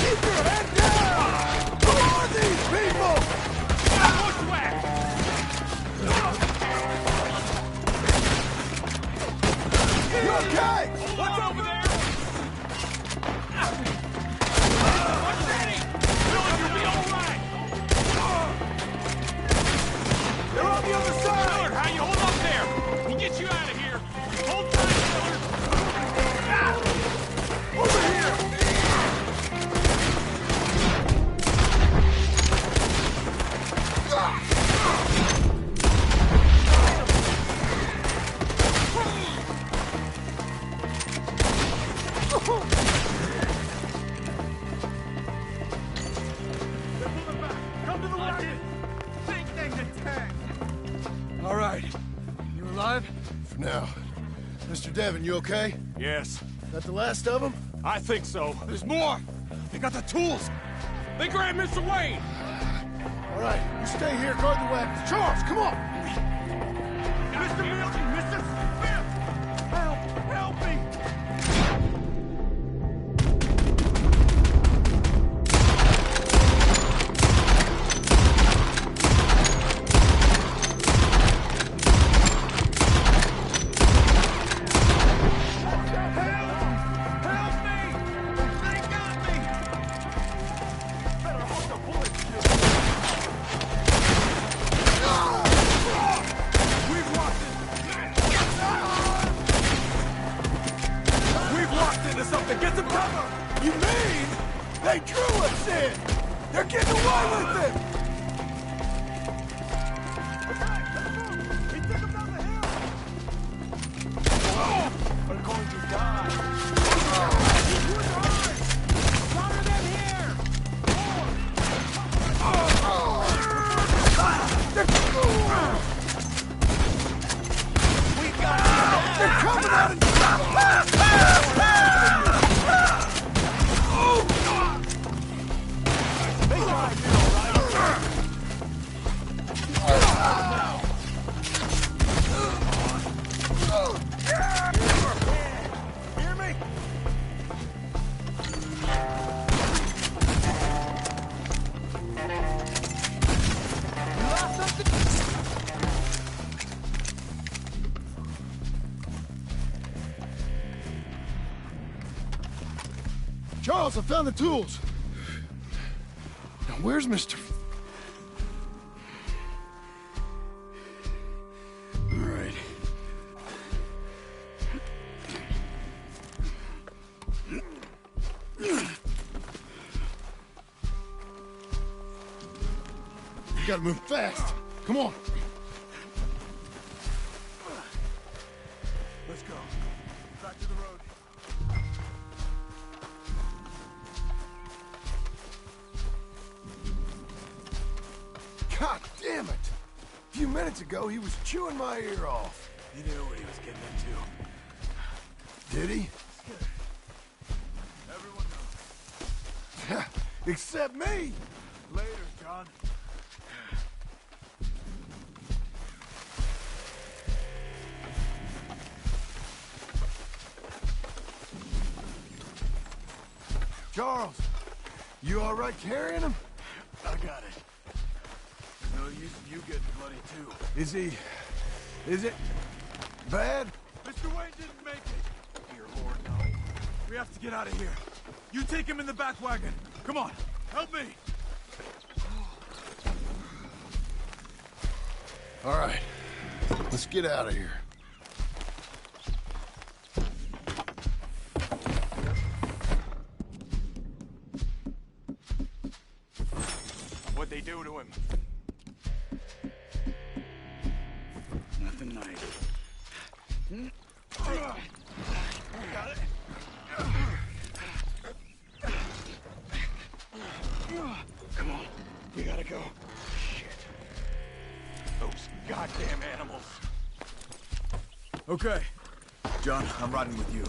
Keep your head down! Who are these people? Bushwhack! You okay? What's over there? What's Eddie? Billy, you'll be all right. They're on the other side. Millard, how you hold up there? We'll get you out of here. Hold tight, Millard. Over here.
All right. You alive? For now. Mr. Devon, you okay?
Yes.
That the last of them?
I think so. There's more. They got the tools. They grabbed Mr. Wayne.
All right, you stay here, guard the weapons. Charles, come on!
Mr. Milton, Mr. Smith! Help me! Something. Get some cover! You mean They drew us in! They're getting away with it!
We're going to die.
They're coming out and
Hear me?
Charles, I found the tools. Now, where's Mr.
All right.
You gotta move fast. Come on.
Let's go. Back to the road.
God damn it! A few minutes ago, he was chewing my ear off.
He knew what he was getting into.
Did he?
Everyone knows.
Except me!
Later, John.
Charles, you all right carrying him?
I got it. No use in you getting bloody, too.
Is it bad?
Mr. Wayne didn't make it. Dear Lord, no. We have to get out of here. You take him in the back wagon. Come on, help me.
All right, let's get out of here.
What'd they do to him?
Nothing nice.
Got it. Come on, we gotta go. Shit. Those goddamn animals.
Okay. John, I'm riding with you.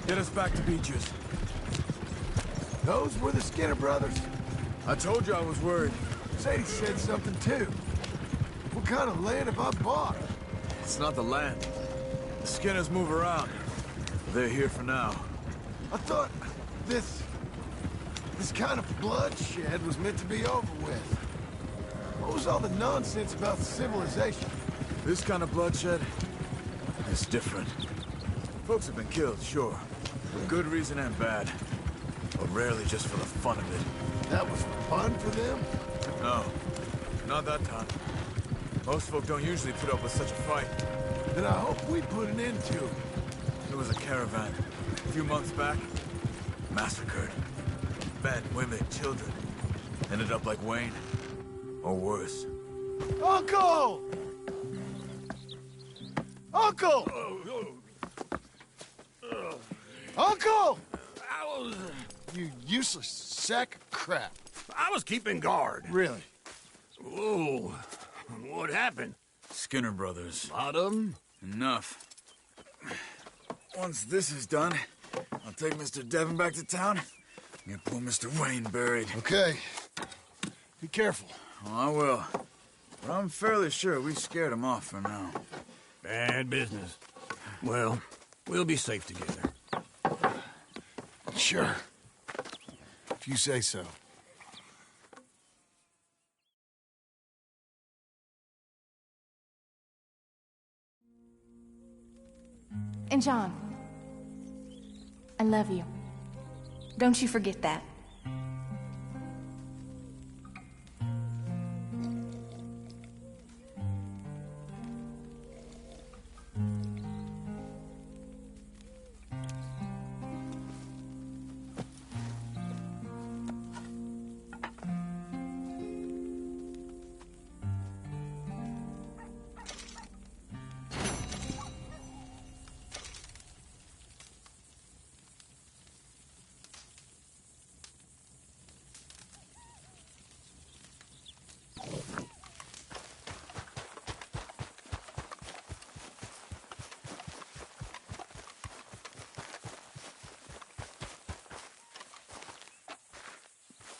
Get us back to Beaches.
Those were the Skinner brothers.
I told you I was worried.
Sadie said something too. What kind of land have I bought?
It's not the land. The Skinners move around. They're here for now.
I thought this kind of bloodshed was meant to be over with. What was all the nonsense about civilization?
This kind of bloodshed is different. Folks have been killed, sure. For good reason and bad. But rarely just for the fun of it.
That was fun for them?
No, not that time. Most folk don't usually put up with such a fight.
Then I hope we put an end to it.
There was a caravan a few months back. Massacred. Men, women, children. Ended up like Wayne. Or worse.
Uncle! Uncle! Uncle! You useless sack of crap.
I was keeping guard.
Really?
Whoa. What happened?
Skinner brothers.
Lot of them?
Enough.
Once this is done, I'll take Mr. Devon back to town and get poor Mr. Wayne buried.
Okay. Be careful.
Oh, I will. But I'm fairly sure we scared him off for now.
Bad business. Well, we'll be safe together.
Sure. If you say so.
And John, I love you. Don't you forget that.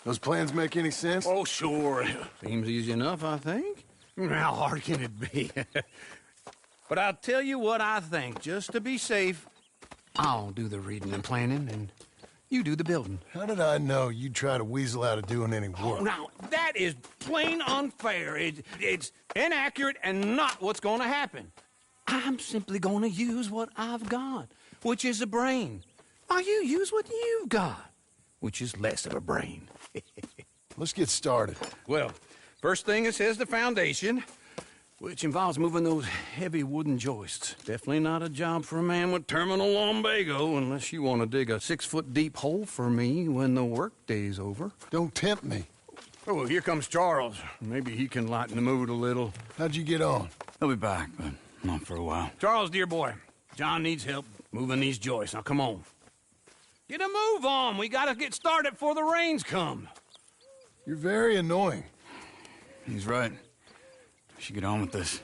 Those plans make any sense?
Oh, sure. Seems easy enough, I think. How hard can it be? But I'll tell you what I think, just to be safe. I'll do the reading and planning, and you do the building.
How did I know you'd try to weasel out of doing any work?
Oh, now, that is plain unfair. It's inaccurate and not what's going to happen. I'm simply going to use what I've got, which is a brain. While you use what you've got, which is less of a brain.
Let's get started.
Well, first thing it says the foundation, which involves moving those heavy wooden joists. Definitely not a job for a man with terminal lumbago, unless you want to dig a 6-foot deep hole for me when the workday's over.
Don't tempt me.
Oh, here comes Charles. Maybe he can lighten the mood a little.
How'd you get on?
He'll be back, but not for a while.
Charles, dear boy, John needs help moving these joists. Now, come on. Get a move on. We gotta get started before the rains come.
You're very annoying.
He's right. We should get on with this.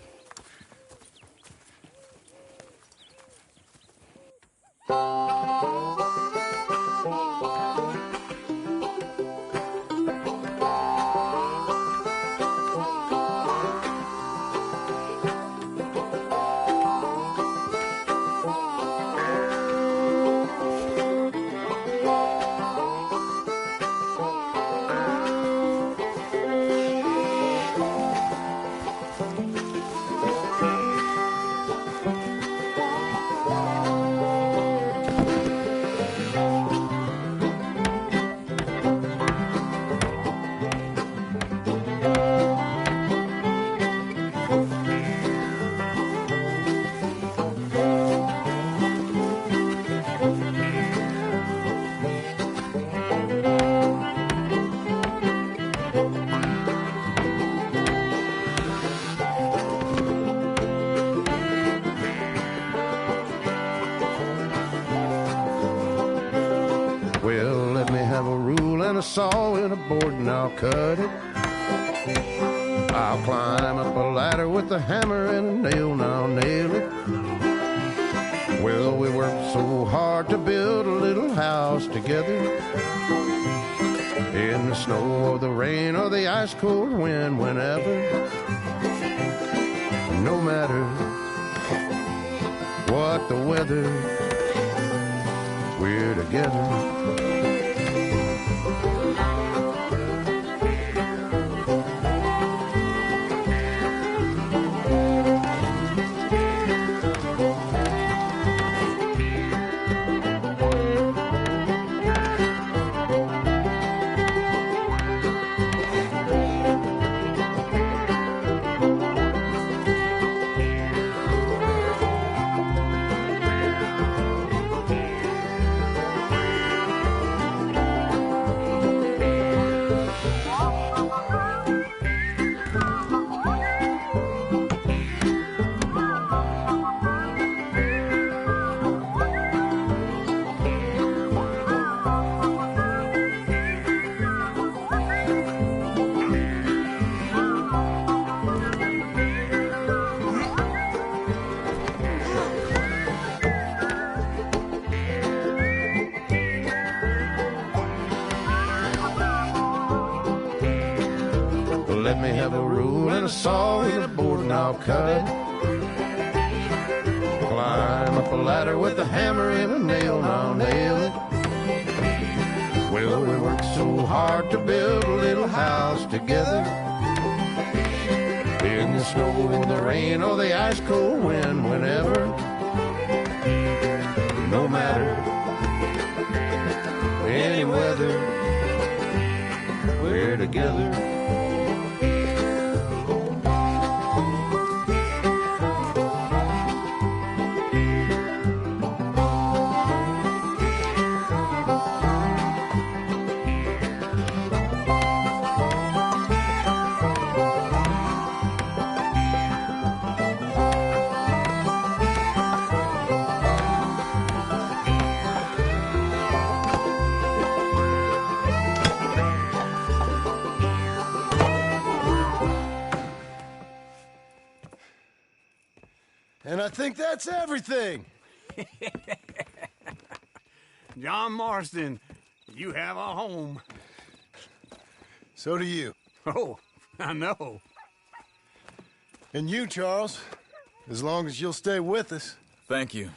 Well, let me have a rule and a saw and a board and I'll cut it. I'll climb up a ladder with a hammer and a nail and I'll nail it. Well, we worked so hard to build a little house together. In the snow or the rain or the ice cold wind, whenever. No matter what the weather, we're together. Let me have a rule and a saw and a board and I'll cut it. Climb up a ladder with a hammer and a nail and I'll nail it. Well, we worked so hard to build a little house together. In the snow or the rain or the ice cold wind, whenever. No matter any weather, we're together.
And I think that's everything.
John Marston, you have a home.
So do you.
Oh, I know.
And you, Charles, as long as you'll stay with us.
Thank you.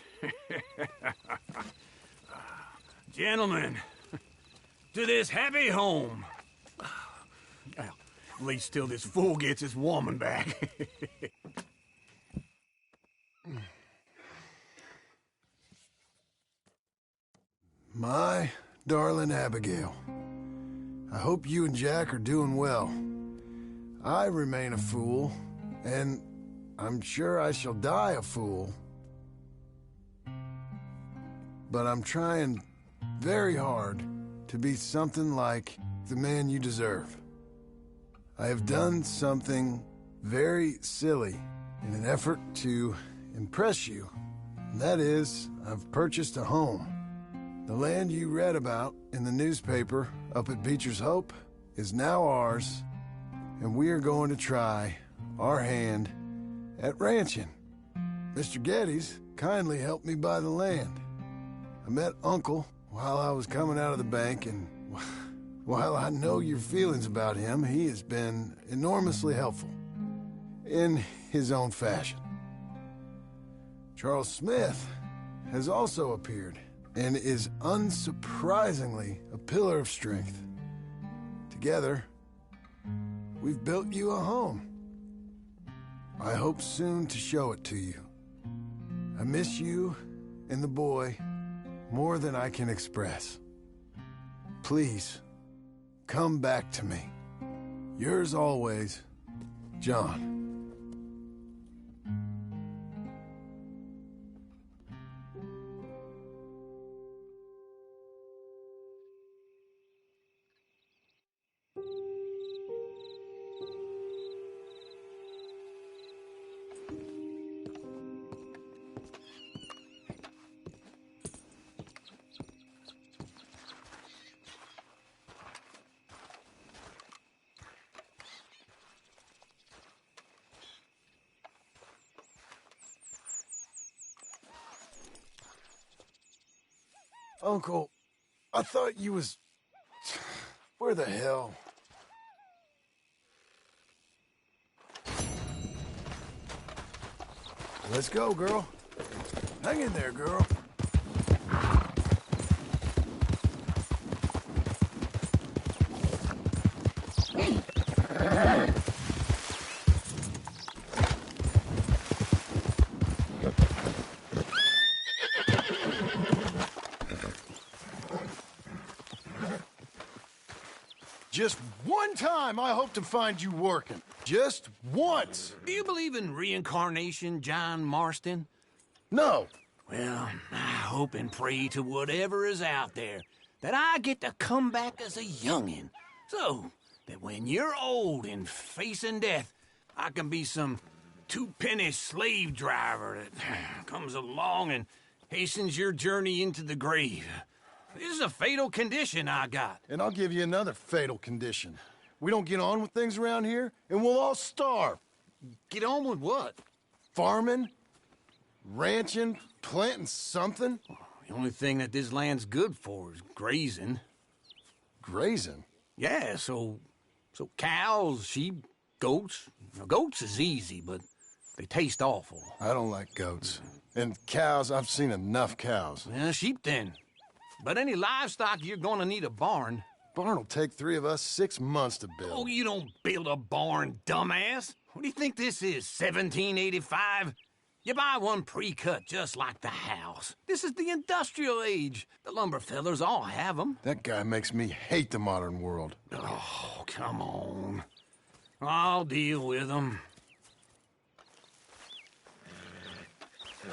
Gentlemen, to this happy home.
Well, at least till this fool gets his woman back.
My darling Abigail, I hope you and Jack are doing well. I remain a fool, and I'm sure I shall die a fool. But I'm trying very hard to be something like the man you deserve. I have done something very silly in an effort to impress you. And that is, I've purchased a home. The land you read about in the newspaper up at Beecher's Hope is now ours, and we are going to try our hand at ranching. Mr. Geddes kindly helped me buy the land. I met Uncle while I was coming out of the bank, and while I know your feelings about him, he has been enormously helpful in his own fashion. Charles Smith has also appeared and is unsurprisingly a pillar of strength. Together, we've built you a home. I hope soon to show it to you. I miss you and the boy more than I can express. Please, come back to me. Yours always, John. Uncle, I thought you was... Where the hell? Let's go, girl. Hang in there, girl. Just one time I hope to find you working. Just once.
Do you believe in reincarnation, John Marston?
No.
Well, I hope and pray to whatever is out there that I get to come back as a youngin', so that when you're old and facing death, I can be some two-penny slave driver that comes along and hastens your journey into the grave. This is a fatal condition I got.
And I'll give you another fatal condition. We don't get on with things around here, and we'll all starve.
Get on with what?
Farming, ranching, planting something.
The only thing that this land's good for is grazing.
Grazing?
Yeah, so cows, sheep, goats. Now, goats is easy, but they taste awful.
I don't like goats. And cows, I've seen enough cows.
Yeah, sheep then. But any livestock, you're gonna need a barn.
Barn will take 3 of us 6 months to build.
Oh, you don't build a barn, dumbass. What do you think this is, 1785? You buy one pre-cut just like the house. This is the industrial age. The lumber fellers all have them.
That guy makes me hate the modern world.
Oh, come on. I'll deal with them.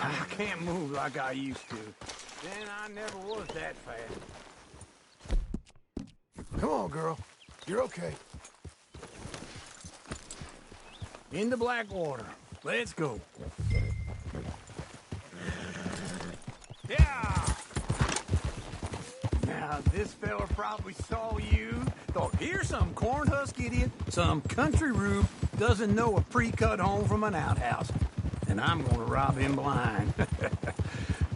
I can't move like I used to. Then I never was that fast.
Come on, girl. You're okay.
Into Blackwater. Let's go. Yeah! Now, this fella probably saw you, thought, here's some cornhusk idiot, some country rube, doesn't know a pre-cut home from an outhouse. And I'm gonna rob him blind.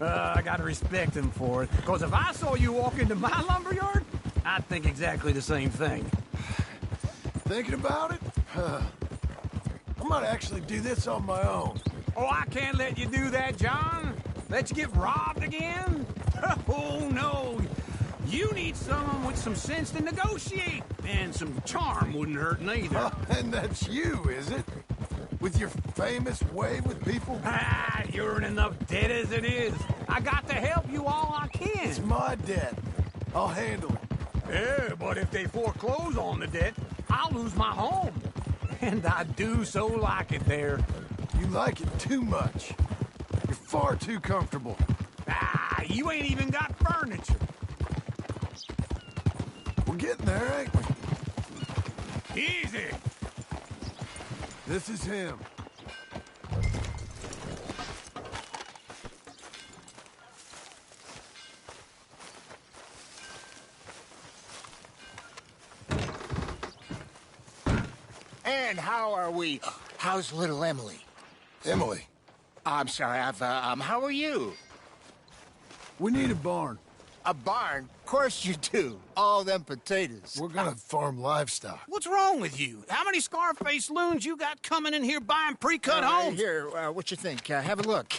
I gotta respect him for it, because if I saw you walk into my lumberyard, I'd think exactly the same thing.
Thinking about it? I might actually do this on my own.
Oh, I can't let you do that, John. Let you get robbed again? Oh, no. You need someone with some sense to negotiate. And some charm wouldn't hurt neither.
And that's you, is it? With your famous way with people?
Ah, you're in enough debt as it is. I got to help you all I can.
It's my debt. I'll handle it.
Yeah, but if they foreclose on the debt, I'll lose my home. And I do so like it there.
You like it too much. You're far too comfortable.
Ah, you ain't even got furniture.
We're getting there, ain't we?
Easy.
This is him.
And how are we? How's little Emily?
Emily?
I'm sorry, how are you?
We need a barn.
A barn? Of course you do. All them potatoes.
We're gonna farm livestock.
What's wrong with you? How many Scarface loons you got coming in here buying pre-cut homes?
Here, what you think? Have a look.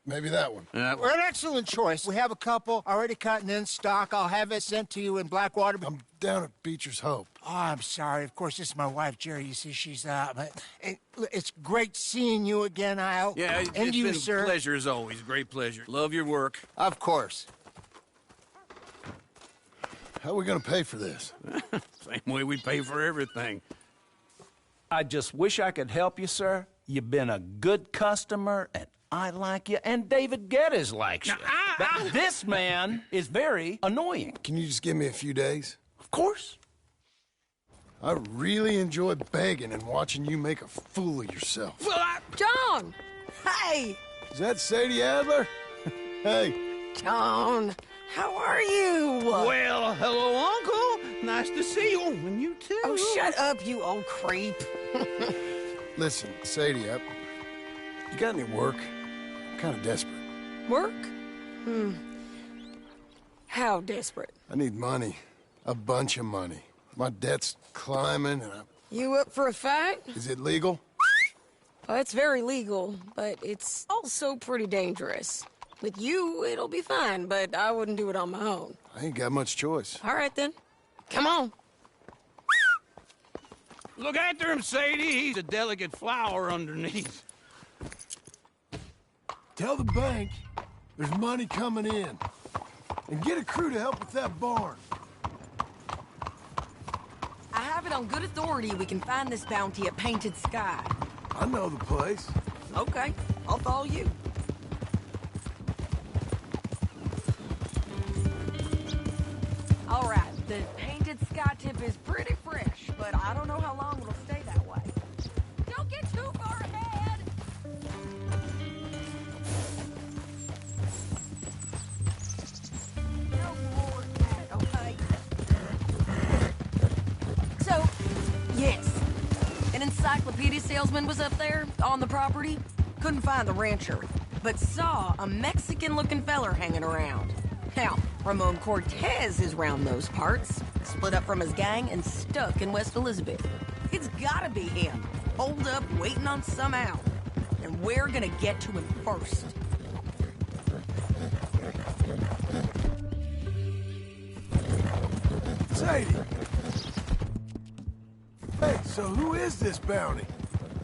Maybe that one.
We're an excellent choice. We have a couple already cut and in stock. I'll have it sent to you in Blackwater.
I'm down at Beecher's Hope.
Oh, I'm sorry. Of course, this is my wife, Jerry. You see, she's but it's great seeing you again, Al.
Yeah,
and
it's
you,
been
sir.
a pleasure as always. Great pleasure. Love your work.
Of course.
How are we gonna pay for this?
Same way we pay for everything.
I just wish I could help you, sir. You've been a good customer, and I like you, and David Geddes likes you. But this man is very annoying.
Can you just give me a few days?
Of course.
I really enjoy begging and watching you make a fool of yourself.
John! Hey!
Is that Sadie Adler? Hey.
John, how are you?
Well, hello, Uncle. Nice to see you. And you too.
Oh, shut up, you old creep.
Listen, Sadie, you got any work? I'm kind of desperate.
Work? How desperate?
I need money. A bunch of money. My debt's climbing and
You up for a fight?
Is it legal?
Well, it's very legal, but it's also pretty dangerous. With you, it'll be fine, but I wouldn't do it on my own.
I ain't got much choice.
All right, then. Come on.
Look after him, Sadie. He's a delicate flower underneath.
Tell the bank there's money coming in. And get a crew to help with that barn.
I have it on good authority we can find this bounty at Painted Sky.
I know the place.
Okay, I'll follow you. All right, the Painted Sky tip is pretty fresh, but I don't know how long it'll stay that way. Don't get too far ahead! No more of that, okay? So, yes, an encyclopedia salesman was up there on the property. Couldn't find the rancher, but saw a Mexican-looking feller hanging around. Now, Ramon Cortez is round those parts, split up from his gang and stuck in West Elizabeth. It's gotta be him, holed up waiting on some out. And we're gonna get to him first.
Sadie! Hey, so who is this bounty?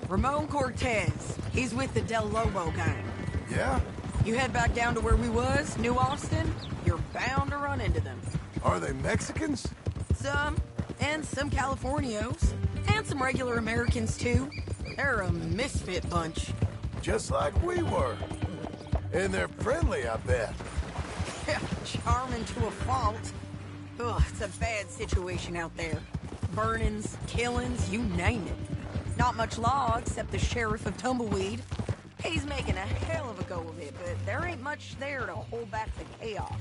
Ramon Cortez. He's with the Del Lobo gang.
Yeah?
You head back down to where we was, New Austin, you're bound to run into them.
Are they Mexicans?
Some, and some Californios, and some regular Americans too. They're a misfit bunch.
Just like we were. And they're friendly, I bet.
Charming to a fault. Ugh, it's a bad situation out there. Burnings, killings, you name it. Not much law except the sheriff of Tumbleweed. He's making a hell of a go of it, but there ain't much there to hold back the chaos.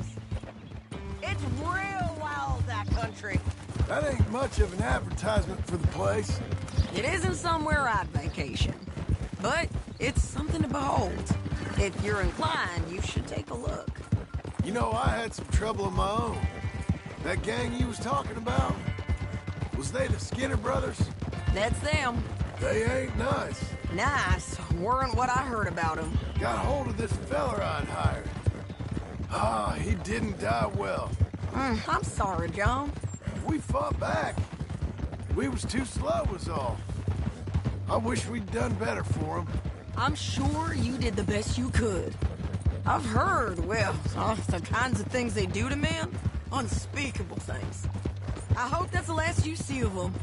It's real wild, that country.
That ain't much of an advertisement for the place.
It isn't somewhere I'd vacation, but it's something to behold. If you're inclined, you should take a look.
You know, I had some trouble of my own. That gang you was talking about,
Was they the Skinner brothers?
That's them.
They ain't nice.
Nice. Weren't what I heard about them.
Got hold of this feller I'd hired. Ah, he didn't die well.
I'm sorry, John.
We fought back. We was too slow was all. I wish we'd done better for him.
I'm sure you did the best you could. I've heard, well, the kinds of things they do to men. Unspeakable things. I hope that's the last you see of them.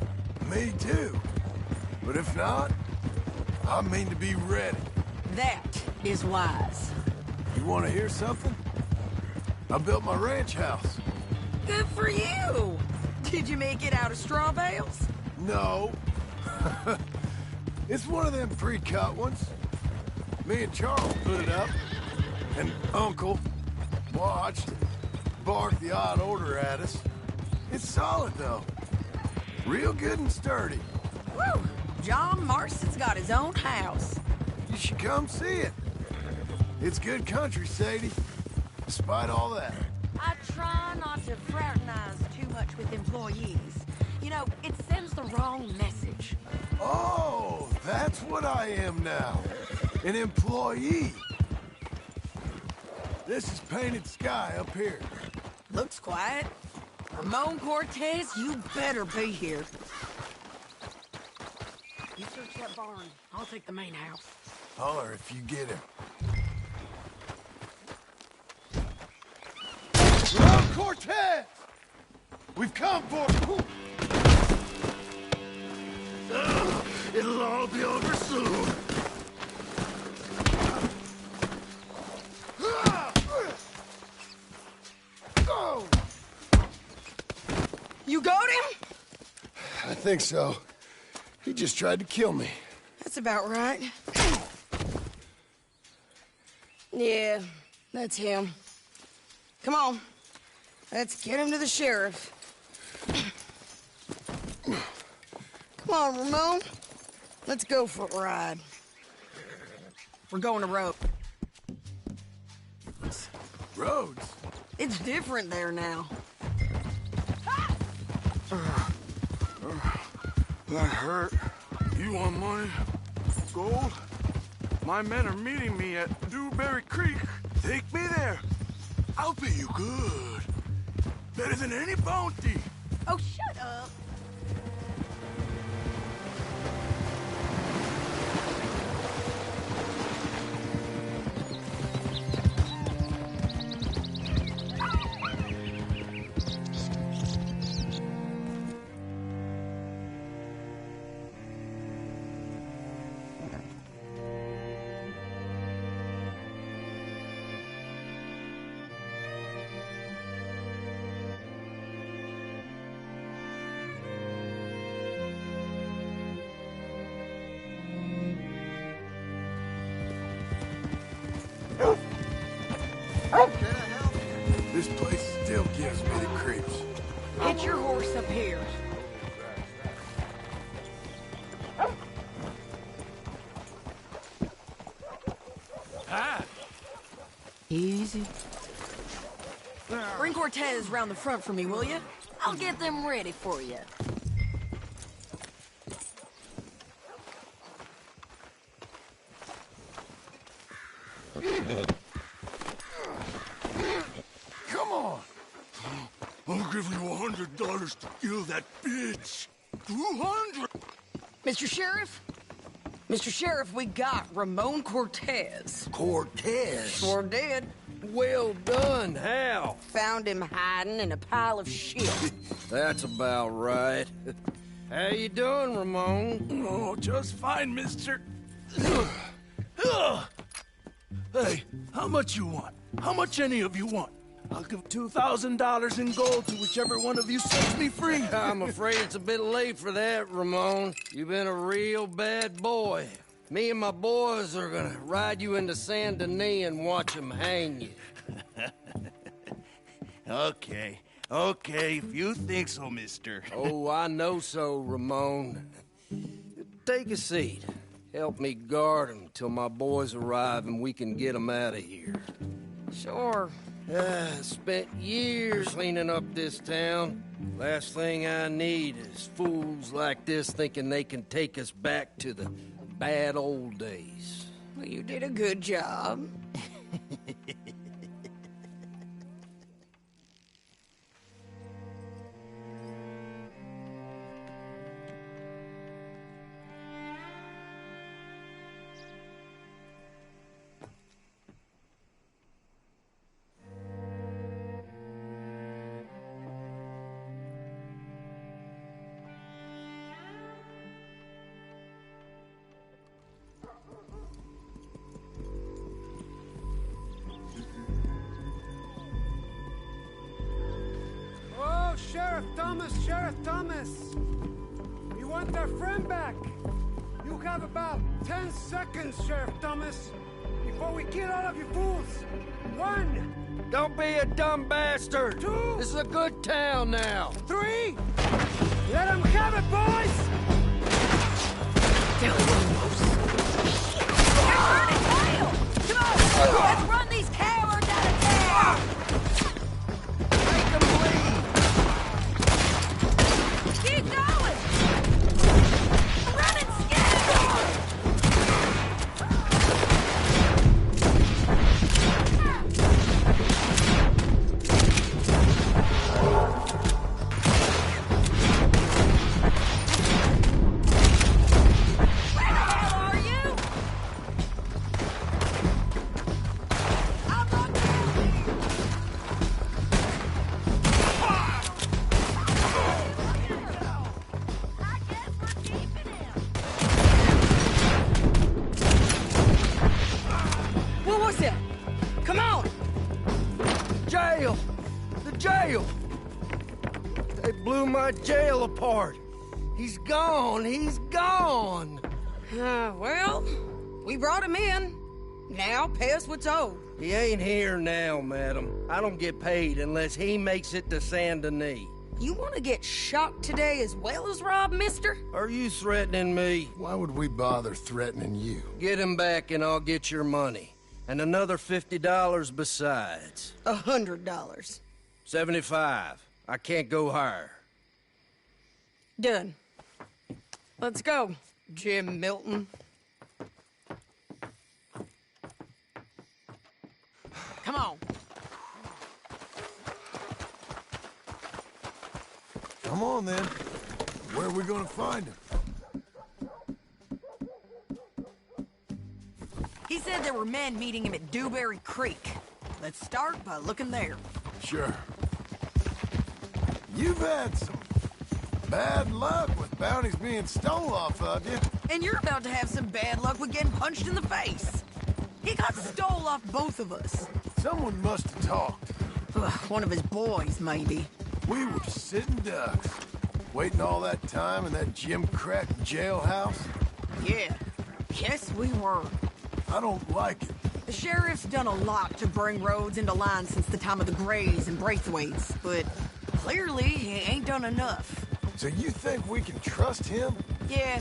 Me too. But if not, I mean to be ready.
That is wise.
You want to hear something? I built my ranch house.
Good for you! Did you make it out of straw bales?
No. It's one of them pre-cut ones. Me and Charles put it up, and Uncle watched, barked the odd order at us. It's solid, though. Real good and sturdy.
Woo! John Marston's got his own house.
You should come see it. It's good country, Sadie. Despite all that.
I try not to fraternize too much with employees. You know, it sends the wrong message.
Oh, that's what I am now. An employee. This is Painted Sky up here.
Looks quiet. Ramon Cortez, you better be here. You search that barn. I'll take the main house.
Holler if you get him. Ramon Cortez! We've come for you!
It'll all be over soon.
You got him?
I think so. He just tried to kill me.
That's about right. Yeah, that's him. Come on. Let's get him to the sheriff. Come on, Ramon. Let's go for a ride. We're going to Rhodes.
Rhodes?
It's different there now.
That hurt. You want money? Gold? My men are meeting me at Dewberry Creek. Take me there. I'll pay you good. Better than any bounty.
Oh, shut up.
This place still gives me the creeps.
Get your horse up here.
Ah.
Easy. Bring Cortez round the front for me, will you? I'll get them ready for you.
Come on!
I'll give you $100 to kill that bitch. 200.
Mr. Sheriff? Mr. Sheriff, we got Ramon Cortez.
Cortez?
Sure did.
Well done. How?
Found him hiding in a pile of shit.
That's about right. How you doing, Ramon?
Oh, just fine, mister. Hey, how much you want? How much any of you want? I'll give $2,000 in gold to whichever one of you sets me free.
I'm afraid it's a bit late for that, Ramon. You've been a real bad boy. Me and my boys are gonna ride you into Saint Denis and watch them hang you.
Okay, if you think so, mister.
Oh, I know so, Ramon. Take a seat. Help me guard them till my boys arrive and we can get them out of here.
Sure.
Spent years cleaning up this town.
Last thing I need is fools like this thinking they can take us back to the bad old days.
Well, you did a good job.
Oh, Sheriff Thomas! We want our friend back! You have about 10 seconds, Sheriff Thomas, before we kill all of you fools! 1!
Don't be a dumb bastard!
2!
This is a good town now!
3! Let them have it, boys!
You're burning tail! Come on! Let's run these cowards out of town!
Make them bleed!
Keep going! Run and scatter! Where the hell are you? I'm not down here! I guess we're keeping him. What was that? Come on!
Jail! The jail! They blew my jail apart! He's gone! He's gone!
Well, we brought him in. Now pay us what's owed.
He ain't here now, madam. I don't get paid unless he makes it to Saint Denis.
You want to get shot today as well as Rob, mister?
Are you threatening me?
Why would we bother threatening you?
Get him back and I'll get your money. And another $50 besides.
$100.
75. I can't go higher.
Done. Let's go, Jim Milton. Come on.
Come on, then. Where are we gonna find him?
He said there were men meeting him at Dewberry Creek. Let's start by looking there.
Sure. You've had some bad luck with bounties being stole off of you.
And you're about to have some bad luck with getting punched in the face. He got stole off both of us.
Someone must have talked.
One of his boys, maybe.
We were sitting ducks, waiting all that time in that Jim Crack jailhouse.
Yeah. Yes, we were.
I don't like it.
The sheriff's done a lot to bring roads into line since the time of the Grays and Braithwaites, but clearly he ain't done enough.
So you think we can trust him?
Yeah,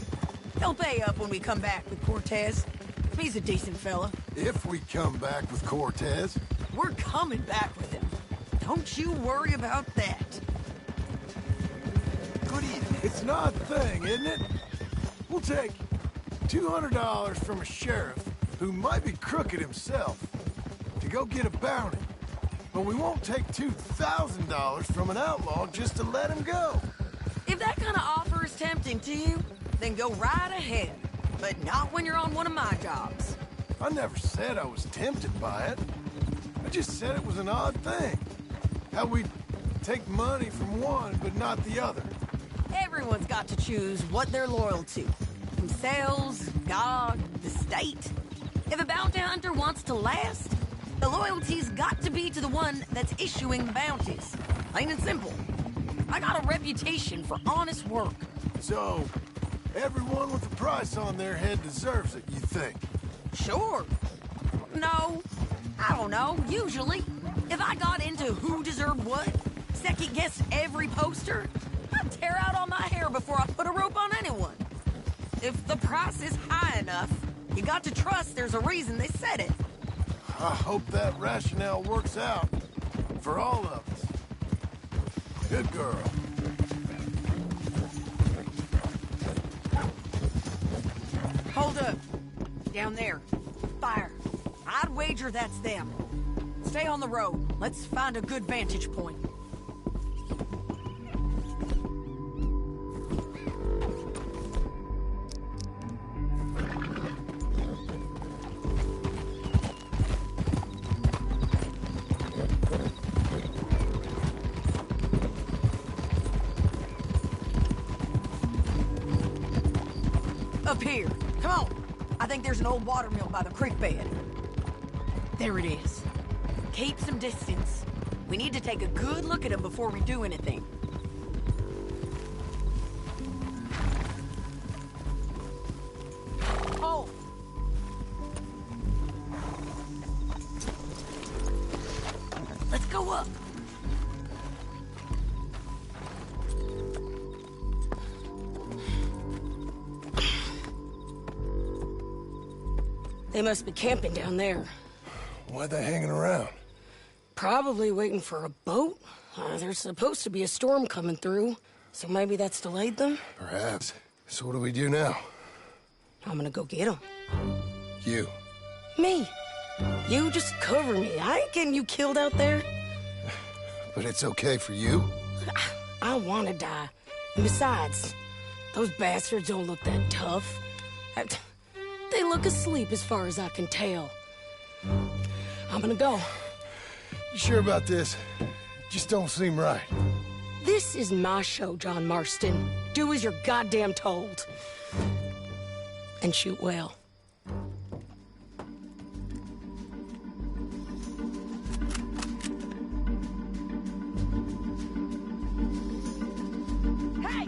he'll pay up when we come back with Cortez. He's a decent fella.
If we come back with Cortez.
We're coming back with him. Don't you worry about that.
Good evening. It's an odd thing, isn't it? We'll take $200 from a sheriff who might be crooked himself to go get a bounty. But we won't take $2,000 from an outlaw just to let him go.
If that kind of offer is tempting to you, then go right ahead. But not when you're on one of my jobs.
I never said I was tempted by it. I just said it was an odd thing. How we'd take money from one but not the other.
Everyone's got to choose what they're loyal to. Themselves, God, the state. If a bounty hunter wants to last, the loyalty's got to be to the one that's issuing the bounties. Plain and simple. I got a reputation for honest work.
So, everyone with a price on their head deserves it, you think?
Sure. No. I don't know, usually. If I got into who deserved what, second-guessed every poster, I'd tear out all my hair before I put a rope on anyone. If the price is high enough, you got to trust there's a reason they said it.
I hope that rationale works out for all of us. Good girl.
Down there. Fire. I'd wager that's them. Stay on the road. Let's find a good vantage point. Up here. Come on. I think there's an old water mill by the creek bed. There it is. Keep some distance. We need to take a good look at them before we do anything. Oh! Let's go up. They must be camping down there.
Why are they hanging around?
Probably waiting for a boat. There's supposed to be a storm coming through, so maybe that's delayed them?
Perhaps. So what do we do now?
I'm gonna go get them.
You.
Me. You just cover me. I ain't getting you killed out there.
But it's okay for you?
I want to die. And besides, those bastards don't look that tough. They look asleep as far as I can tell. I'm gonna go.
You sure about this? Just don't seem right.
This is my show, John Marston. Do as you're goddamn told. And shoot well. Hey!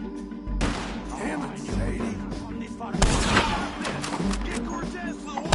Damn it, Sadie.
Get Cortez to the wall!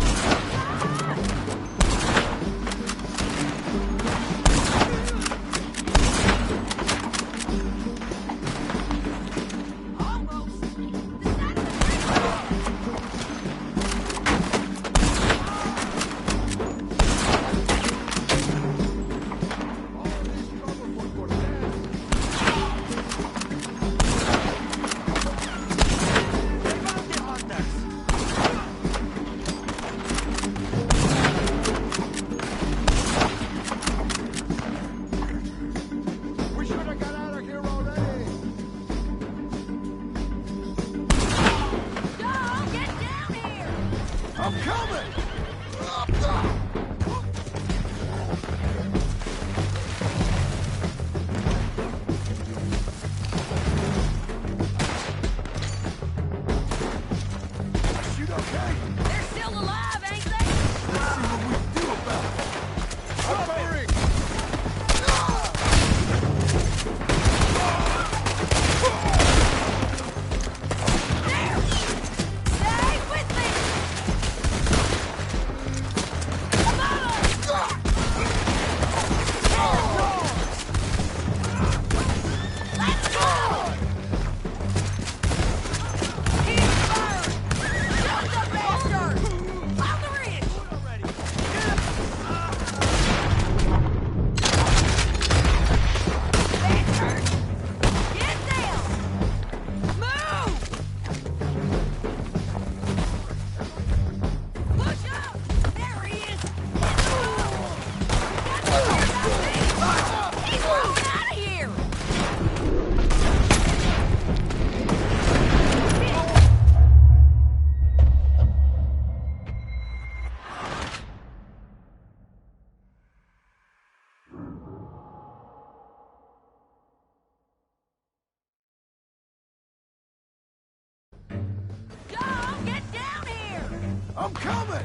I'm coming!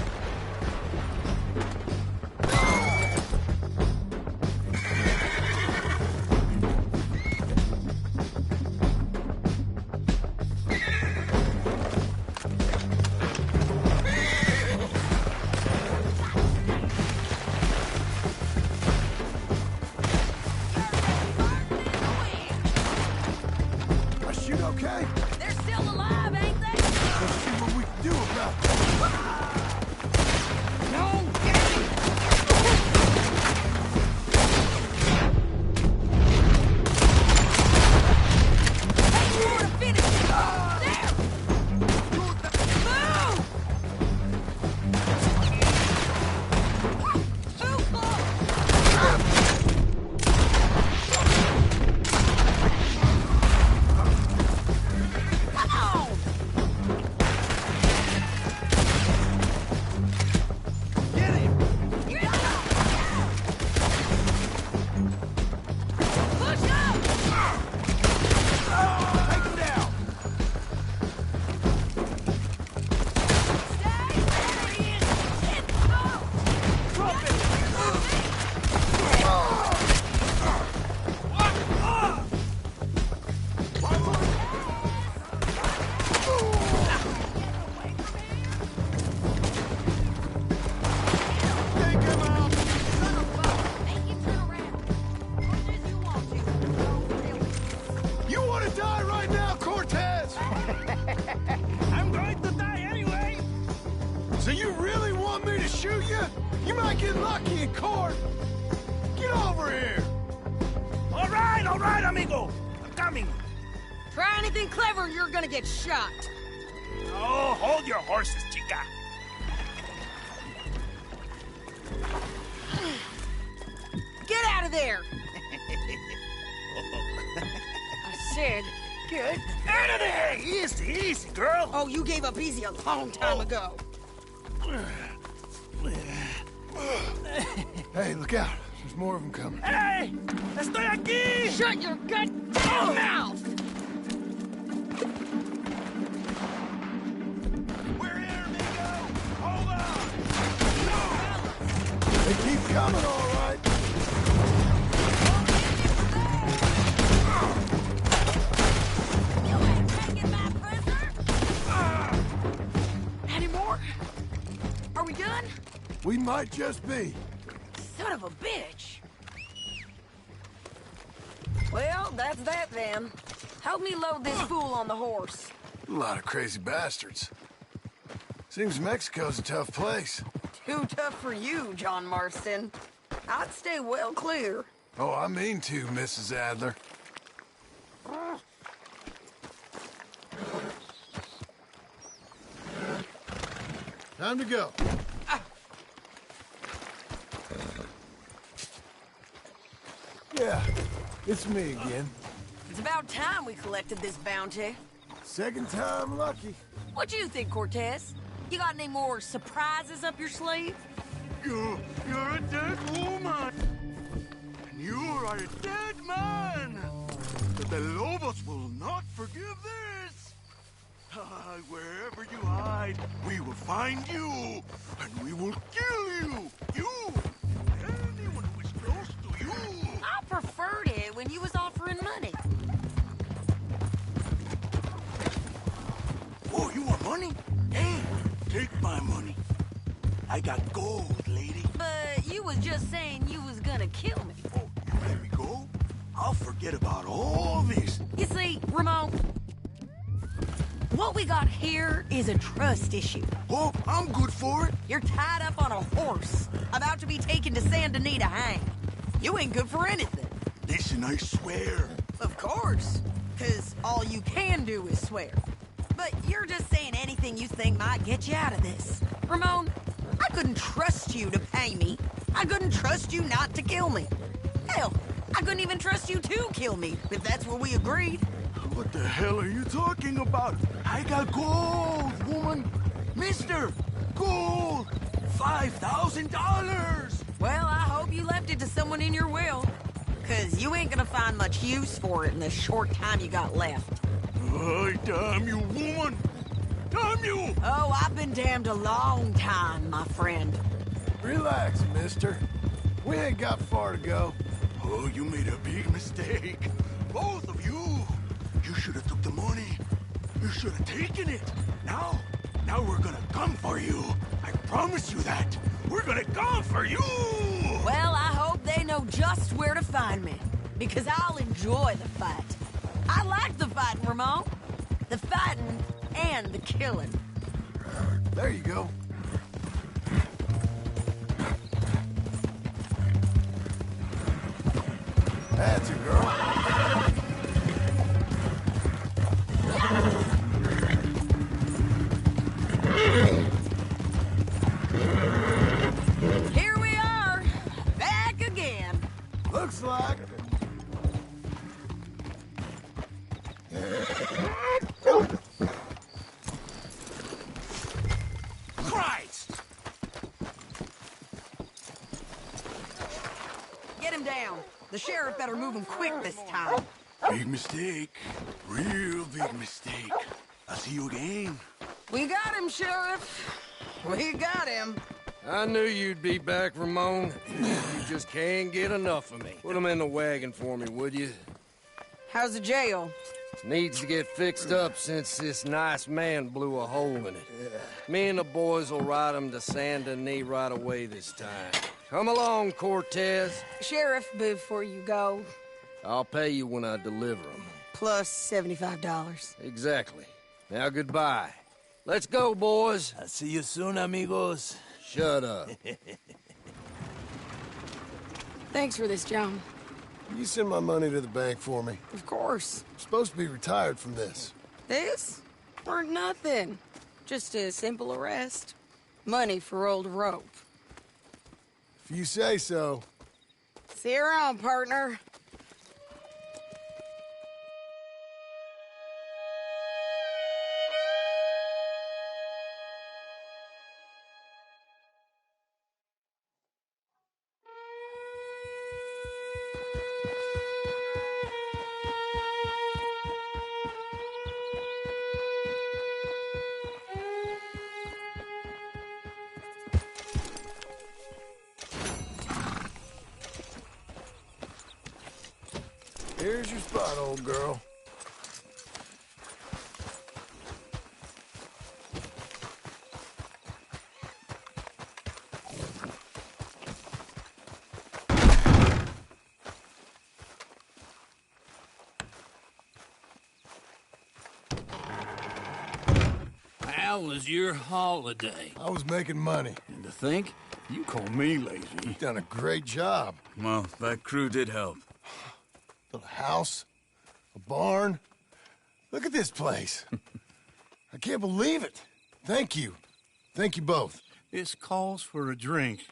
Okay?
They're still alive, ain't they?
Let's see what we can do about it.
No, get
you? You might get lucky in court. Get over here.
All right, amigo. I'm coming.
Try anything clever, you're gonna get shot.
Oh, hold your horses, chica.
Get out of there! I said, get
Out of there! Easy, girl.
Oh, you gave up easy a long time ago.
Hey, look out. There's more of them coming.
Hey! Estoy aquí!
Shut your goddamn mouth!
We're here, amigo! Hold on!
They keep coming, all right.
You ain't taking my prisoner! Any more? Are we done?
We might just be.
Son of a bitch! Well, that's that then. Help me load this fool on the horse.
A lot of crazy bastards. Seems Mexico's a tough place.
Too tough for you, John Marston. I'd stay well clear.
Oh, I mean to, Mrs. Adler. Time to go. Yeah, it's me again.
It's about time we collected this bounty.
Second time lucky.
What do you think, Cortez? You got any more surprises up your sleeve?
You're a dead woman. And you are a dead man. The Lobos will not forgive this. Wherever you hide, we will find you. And we will kill you. You. Anyone who is close to you.
I preferred it when you was offering money.
Oh, you want money? Hey, take my money. I got gold, lady.
But you was just saying you was gonna kill me.
Oh, you let me go? I'll forget about all this.
You see, Ramon, what we got here is a trust issue.
Oh, I'm good for it.
You're tied up on a horse, about to be taken to San Denis to hang. You ain't good for anything.
Listen, I swear.
Of course, because all you can do is swear. But you're just saying anything you think might get you out of this. Ramon, I couldn't trust you to pay me. I couldn't trust you not to kill me. Hell, I couldn't even trust you to kill me, if that's what we agreed.
What the hell are you talking about? I got gold, woman. Mister, gold. $5,000.
Well, I hope you left it to someone in your will. Because you ain't gonna find much use for it in the short time you got left.
Oh, damn you, woman. Damn you.
Oh, I've been damned a long time, my friend.
Relax, mister. We ain't got far to go.
Oh, you made a big mistake. Both of you. You should have took the money. You should have taken it. Now we're gonna come for you. I promise you that. We're gonna come for you.
Well, I hope they know just where to find me. Because I'll enjoy the fight. I like the fighting, Ramon. The fighting and the killing.
There you go. That's a girl.
Here we are, back again.
Looks like.
Christ!
Get him down. The sheriff better move him quick this time.
Big mistake. Real big mistake. I'll see you again.
We got him, Sheriff. We got him.
I knew you'd be back, Ramon. You just can't get enough of me. Put him in the wagon for me, would you?
How's the jail?
Needs to get fixed up since this nice man blew a hole in it. Me and the boys will ride him to San Denis right away this time. Come along, Cortez.
Sheriff, before you go,
I'll pay you when I deliver him.
plus $75.
Exactly. Now goodbye. Let's go, boys.
I'll see you soon, amigos.
Shut up.
Thanks for this, John.
You send my money to the bank for me.
Of course.
I'm supposed to be retired from this.
This? Weren't nothing. Just a simple arrest. Money for old rope.
If you say so.
See you around, partner.
Here's your spot, old girl.
How was your holiday?
I was making money.
And to think, you call me lazy.
You've done a great job.
Well, that crew did help.
Built a house, a barn. Look at this place. I can't believe it. Thank you. Thank you both.
This calls for a drink.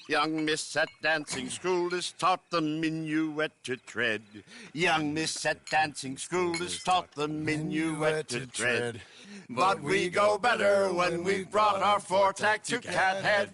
Young miss at dancing school is taught the minuet to tread. Young miss at dancing school is taught the minuet to tread. But we go better when we've brought our four-tack to Cathead.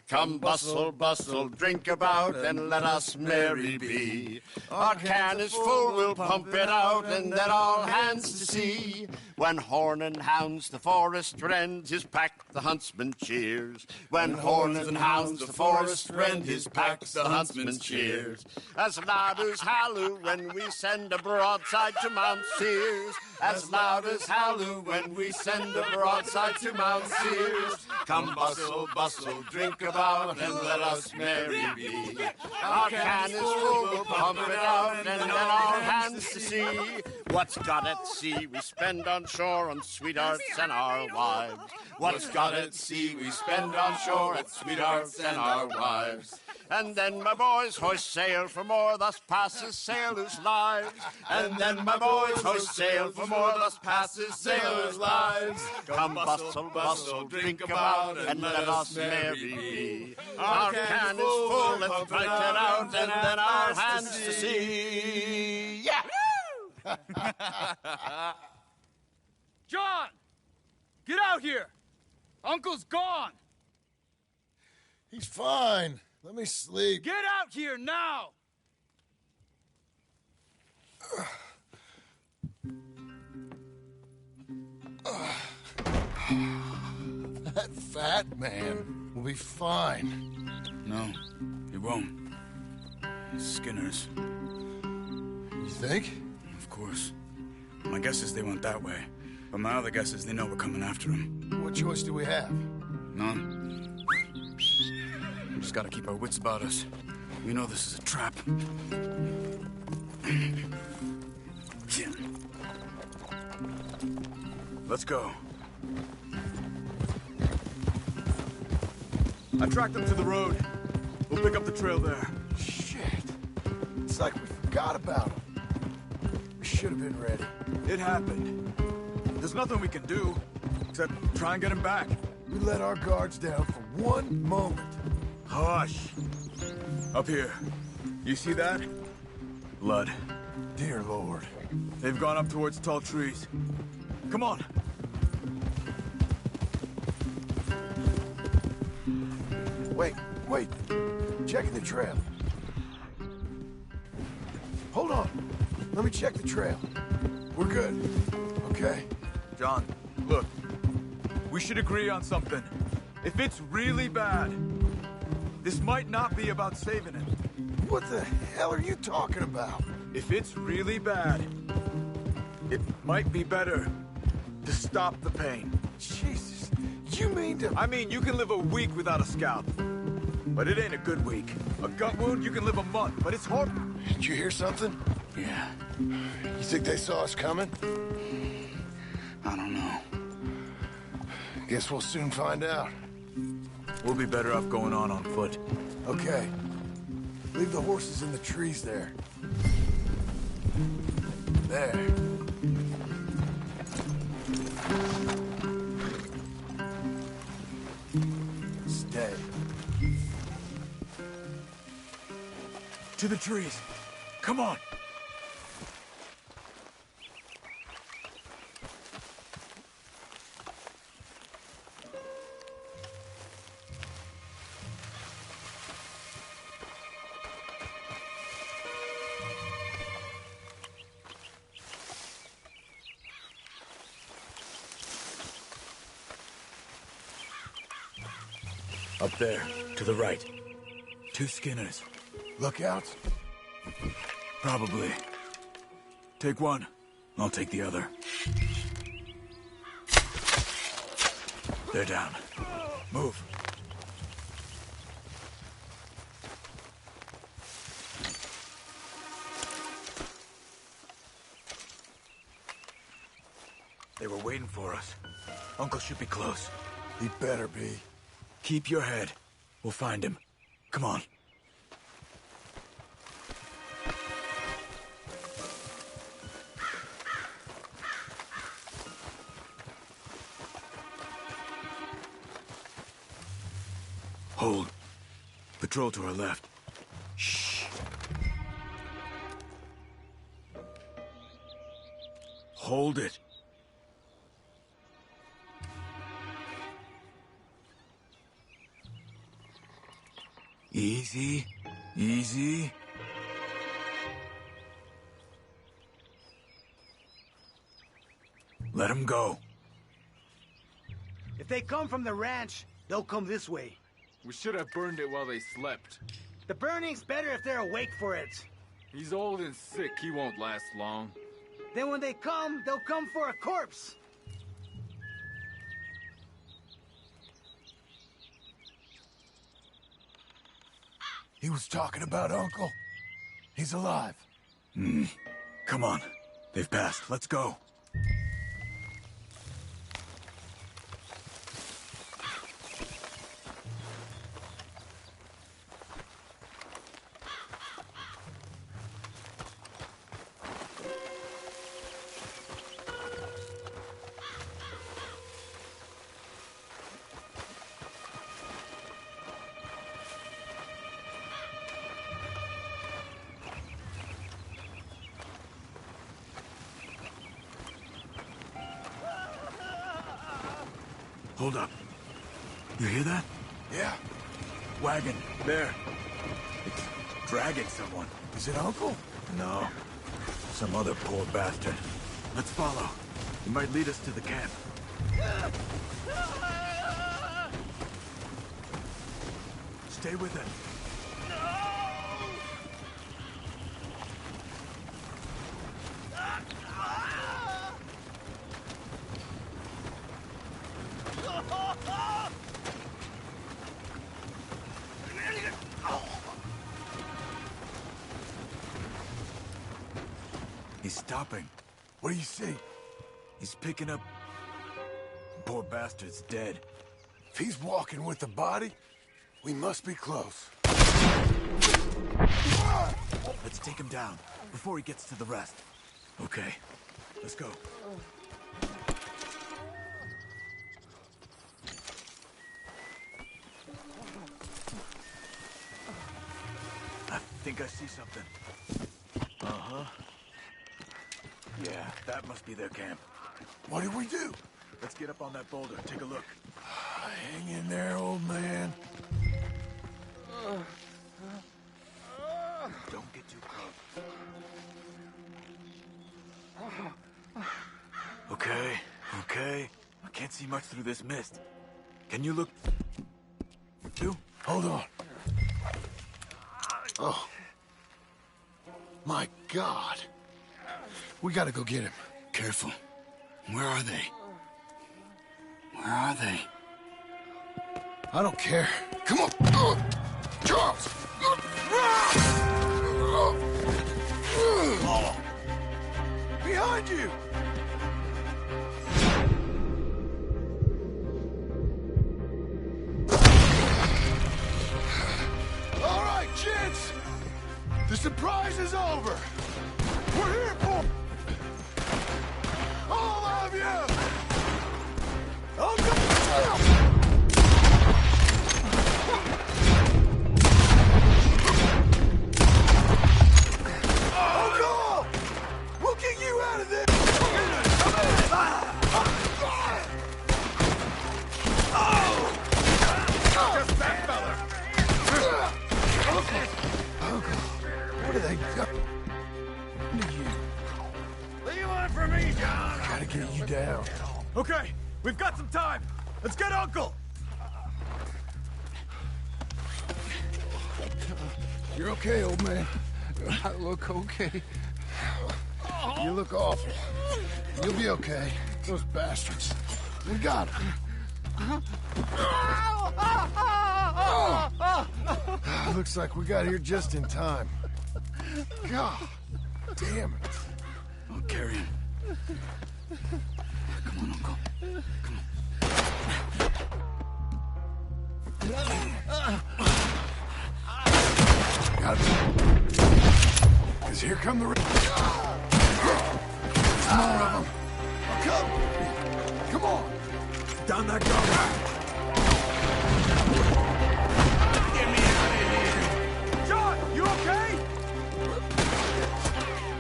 Come bustle, bustle, drink about, and let us merry be. Our can is full, we'll pump it out, and let all hands to see. When horn and hounds the forest rend, his pack the huntsman cheers. When horn and hounds the forest rend, his pack the huntsman cheers. As loud as halloo when we send a broadside to Mount Sears. As loud as halloo when we send a broadside to Mount Sears. Come bustle, bustle, drink about, and let us merry be. Our can is full, we'll pump it out, and let all hands to see. What's got at sea we spend on shore on sweethearts and our wives. What's got at sea we spend on shore at sweethearts and our wives. And then my boys hoist sail for more, thus passes sailors' lives. And then my boys hoist sail for more, thus passes sailors' lives. Come bustle, bustle, drink about, and let us merry be. Our can is full, let's break it out, and then our hands to see. Yeah!
John! Get out here! Uncle's gone!
He's fine. Let me sleep.
Get out here now!
That fat man will be fine.
No, he won't. Skinner's.
You think?
Of course. My guess is they went that way. But my other guess is they know we're coming after him.
What choice do we have?
None. We just gotta keep our wits about us. We know this is a trap. Let's go. I tracked them to the road. We'll pick up the trail there.
Shit. It's like we forgot about him. We should have been ready.
It happened. There's nothing we can do, except try and get him back.
We let our guards down for one moment.
Hush. Up here. You see that? Blood.
Dear Lord.
They've gone up towards tall trees. Come on.
Wait. Checking the trail. Hold on. Let me check the trail. We're good. Okay.
John, look. We should agree on something. If it's really bad, this might not be about saving him.
What the hell are you talking about?
If it's really bad, it might be better to stop the pain.
Jesus, you mean to...
I mean, you can live a week without a scalp, but it ain't a good week. A gut wound, you can live a month, but it's hard.
Did you hear something?
Yeah.
You think they saw us coming?
I don't know.
Guess we'll soon find out.
We'll be better off going on foot.
Okay. Leave the horses in the trees there. There. Stay.
To the trees. Come on. Up there, to the right. 2 Skinners.
Lookouts?
Probably. Take one. I'll take the other. They're down. Move. They were waiting for us. Uncle should be close.
He better be.
Keep your head. We'll find him. Come on. Hold. Patrol to our left. Shh. Hold it. Easy. Easy. Let him go.
If they come from the ranch, they'll come this way.
We should have burned it while they slept.
The burning's better if they're awake for it.
He's old and sick. He won't last long.
Then when they come, they'll come for a corpse.
He was talking about Uncle. He's alive.
Come on. They've passed. Let's go. Hold up. You hear that?
Yeah.
Wagon. There. It's dragging someone.
Is it Uncle?
No. Some other poor bastard. Let's follow. He might lead us to the camp. Stay with him. He's stopping.
What do you see?
He's picking up... Poor bastard's dead.
If he's walking with the body, we must be close.
Let's take him down before he gets to the rest. Okay, let's go. I think I see something. Uh-huh. Yeah, that must be their camp.
What do we do?
Let's get up on that boulder. Take a look.
Hang in there, old man.
Don't get too close. Okay. I can't see much through this mist. Can you look... You?
Hold on. Oh. My God. We gotta go get him.
Careful. Where are they? Where are they?
I don't care. Come on. Charles! Behind you!
surprise is over. We're here for all of you. Uncle! We'll get you out of there!
Just that fella!
Uncle, what are they got?
What do you want from me, John?
Gotta get you down.
Okay, we've got some time. Let's get Uncle!
You're okay, old man.
I look okay.
You look awful. You'll be okay. Those bastards. We got them. Looks like we got here just in time. God damn it.
I'll carry him. Come on, Uncle.
Got it. Because here come the... There's more of them. Come on. Down that gully.
Get me out of here! John, you okay?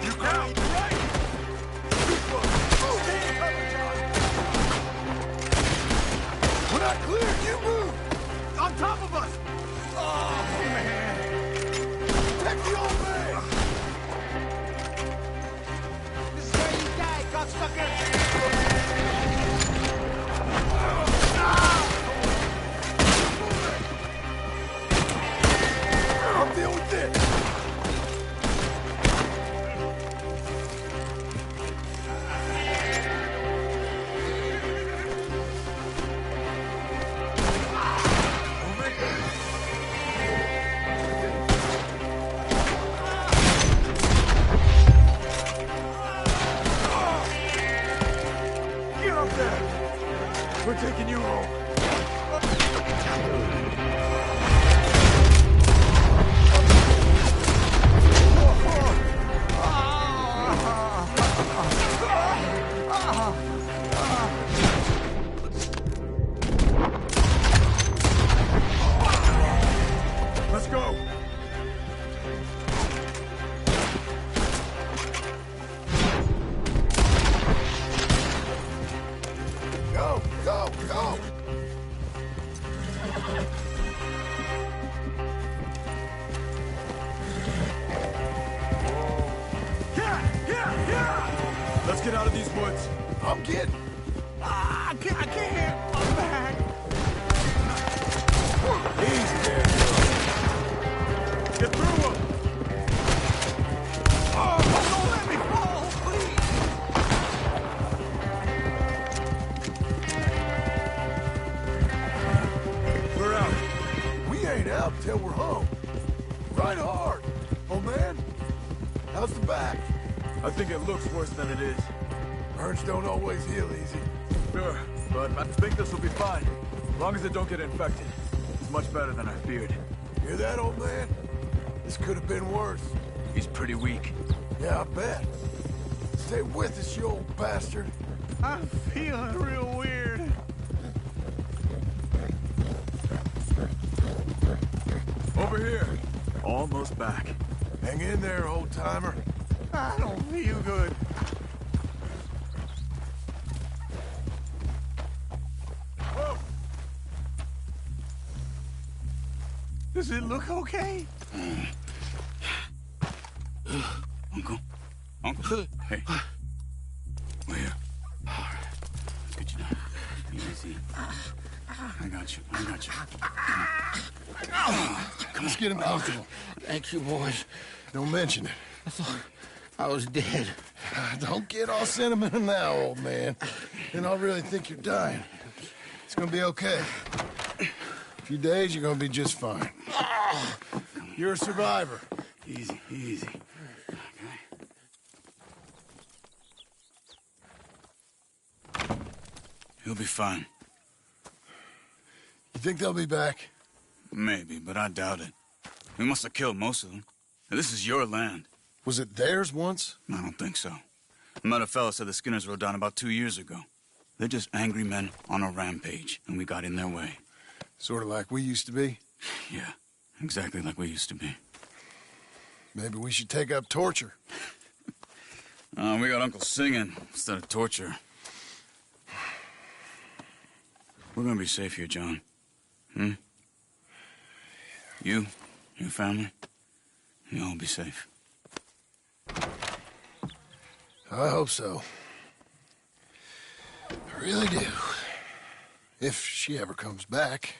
You down, right? Stay in cover, John.
When I clear, you move.
On top of us! Oh, man.
Protect the old man.
This is where you die, cocksucker!
I'll deal with this.
Get up there! We're taking you home. Let's go!
Go, go, go!
Yeah! Let's get out of these woods.
I'm getting.
I can't. I'm back.
Easy there.
Get through them. Oh, don't let me fall, please. We're out.
We ain't out till we're home. Right hard. Oh, man. How's the back?
I think it looks worse than it is.
Burns don't always heal easy.
Sure, but I think this will be fine. As long as it don't get infected. It's much better than I feared.
Hear that, old man? This could have been worse.
He's pretty weak.
Yeah, I bet. Stay with us, you old bastard.
I'm feeling real weird. Over here. Almost back.
Hang in there, old-timer.
I don't feel good. Whoa. Does it look okay?
Uncle. Hey. We're here. All right. Let's get you down. Easy. I got you.
Let's get him comfortable.
Thank you, boys.
Don't mention it.
I thought I was dead.
Don't get all sentimental now, old man. Then I'll really think you're dying. It's gonna be okay. A few days, you're gonna be just fine. You're a survivor.
Easy. He'll be fine.
You think they'll be back?
Maybe, but I doubt it. We must have killed most of them. Now, this is your land.
Was it theirs once?
I don't think so. I met a fella said the Skinners rode down about 2 years ago. They're just angry men on a rampage, and we got in their way.
Sort of like we used to be?
Yeah, exactly like we used to be.
Maybe we should take up torture.
We got Uncle singing instead of torture. We're gonna be safe here, John. You, your family, you'll all be safe.
I hope so. I really do. If she ever comes back.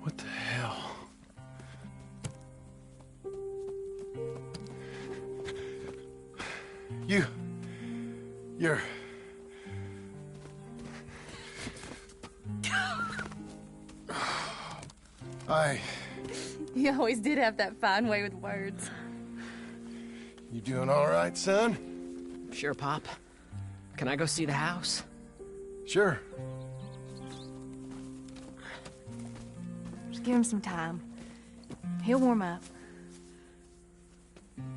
What the hell? You're...
You always did have that fine way with words.
You doing all right, son?
Sure, Pop. Can I go see the house?
Sure.
Just give him some time. He'll warm up.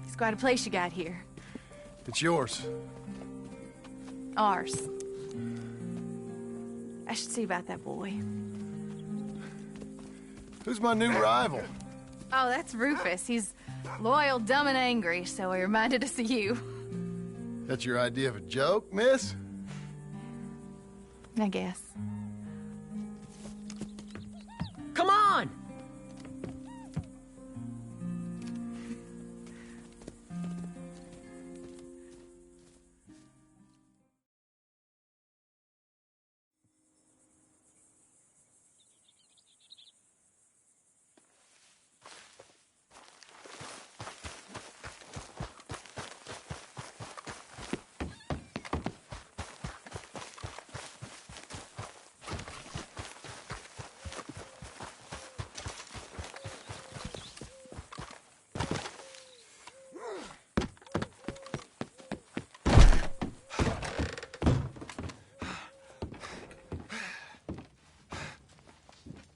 It's quite a place you got here.
It's yours.
Ours. I should see about that boy.
Who's my new rival?
Oh, that's Rufus. He's loyal, dumb, and angry, so he reminded us of you.
That's your idea of a joke, miss?
I guess.
Come on!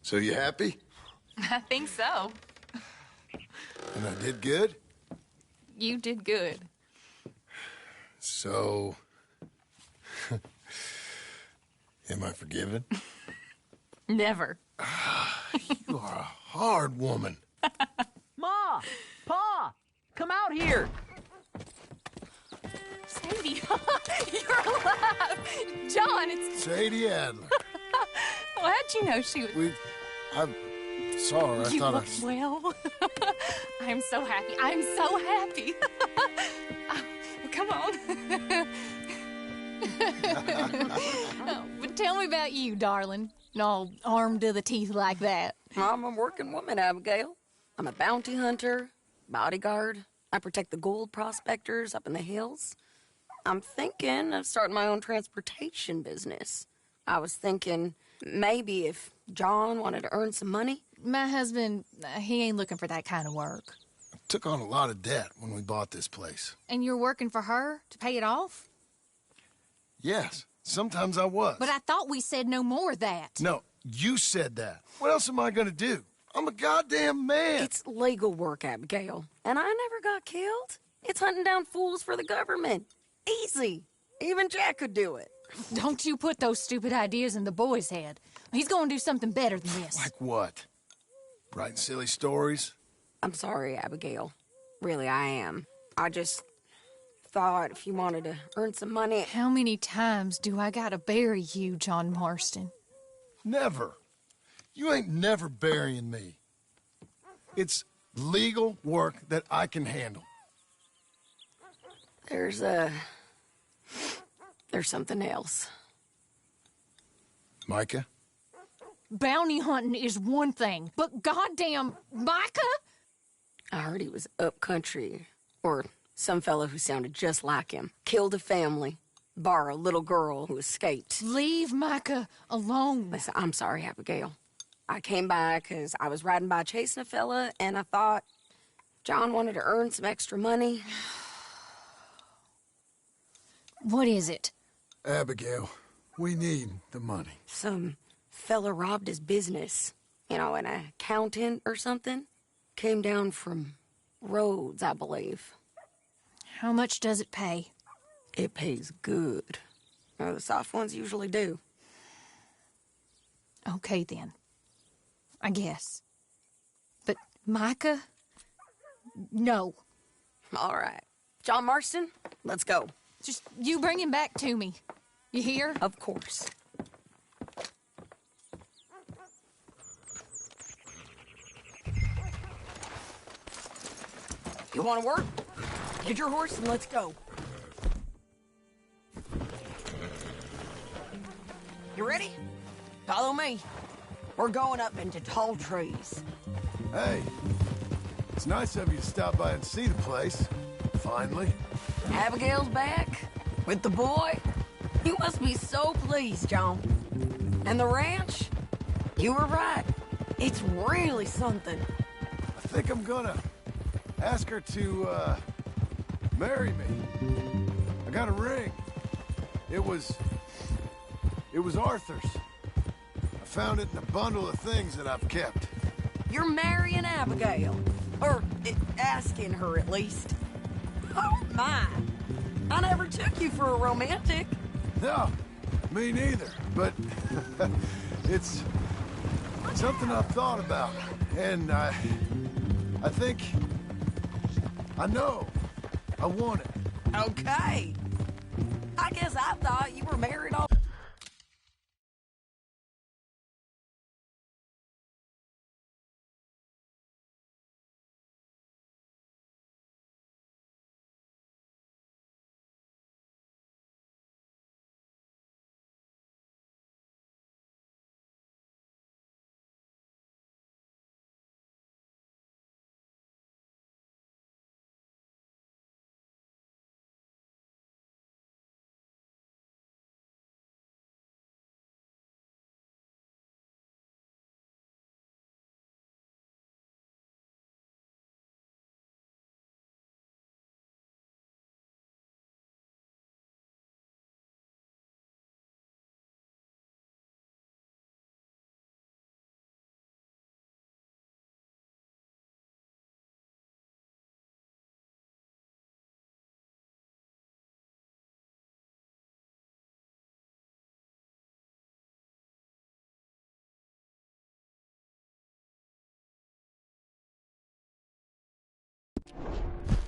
So you happy?
I think so.
And I did good?
You did good.
So... am I forgiven?
Never.
You are a hard woman.
Ma! Pa! Come out here!
Sadie, you're alive! John, it's...
Sadie Adler.
Well, how'd you know she was...
I saw her. I
you
thought
look well. I'm so happy. I'm so happy. Well, come on. Oh, but tell me about you, darling. All armed to the teeth like that.
I'm a working woman, Abigail. I'm a bounty hunter, bodyguard. I protect the gold prospectors up in the hills. I'm thinking of starting my own transportation business. I was thinking maybe if John wanted to earn some money.
My husband, he ain't looking for that kind of work.
Took on a lot of debt when we bought this place.
And you're working for her to pay it off?
Yes, sometimes I was.
But I thought we said no more of that.
No, you said that. What else am I gonna do? I'm a goddamn man.
It's legal work, Abigail. And I never got killed. It's hunting down fools for the government. Easy. Even Jack could do it.
Don't you put those stupid ideas in the boy's head. He's gonna do something better than this.
Like what? Writing silly stories?
I'm sorry, Abigail. Really, I am. I just thought if you wanted to earn some money...
How many times do I gotta bury you, John Marston?
Never. You ain't never burying me. It's legal work that I can handle.
There's something else.
Micah?
Bounty hunting is one thing, but goddamn, Micah?
I heard he was up country, or some fellow who sounded just like him. Killed a family, bar a little girl who escaped.
Leave Micah alone.
Listen, I'm sorry, Abigail. I came by because I was riding by chasing a fella, and I thought John wanted to earn some extra money.
What is it?
Abigail, we need the money.
Some fella robbed his business. You know, an accountant or something. Came down from Rhodes, I believe.
How much does it pay?
It pays good. Well, the soft ones usually do.
Okay, then. I guess. But Micah? No.
All right. John Marston, let's go.
Just you bring him back to me. You hear?
Of course. You want to work? Get your horse and let's go. You ready? Follow me. We're going up into tall trees.
Hey, it's nice of you to stop by and see the place. Finally.
Abigail's back with the boy. You must be so pleased, John. And the ranch? You were right. It's really something.
I think I'm gonna ask her to, marry me. I got a ring. It was Arthur's. I found it in a bundle of things that I've kept.
You're marrying Abigail. Or asking her, at least. Oh, my. I never took you for a romantic.
No, me neither. But it's something I've thought about. And I think... I know. I want it.
Okay. I guess I thought you were married all...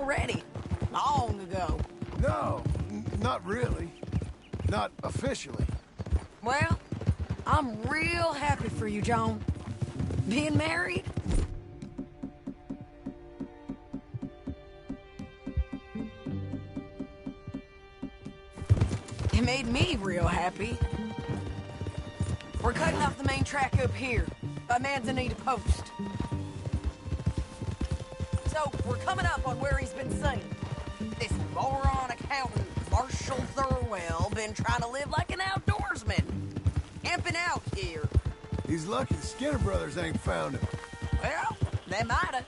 Ready. Long ago.
No, not really. Not officially.
Well, I'm real happy for you, John. Being married? It made me real happy. We're cutting off the main track up here, by Manzanita Post. So, we're coming up on where he's been seen. This moron accountant, Marshall Thurwell, been trying to live like an outdoorsman. Camping out here.
He's lucky the Skinner brothers ain't found him.
Well, they mighta.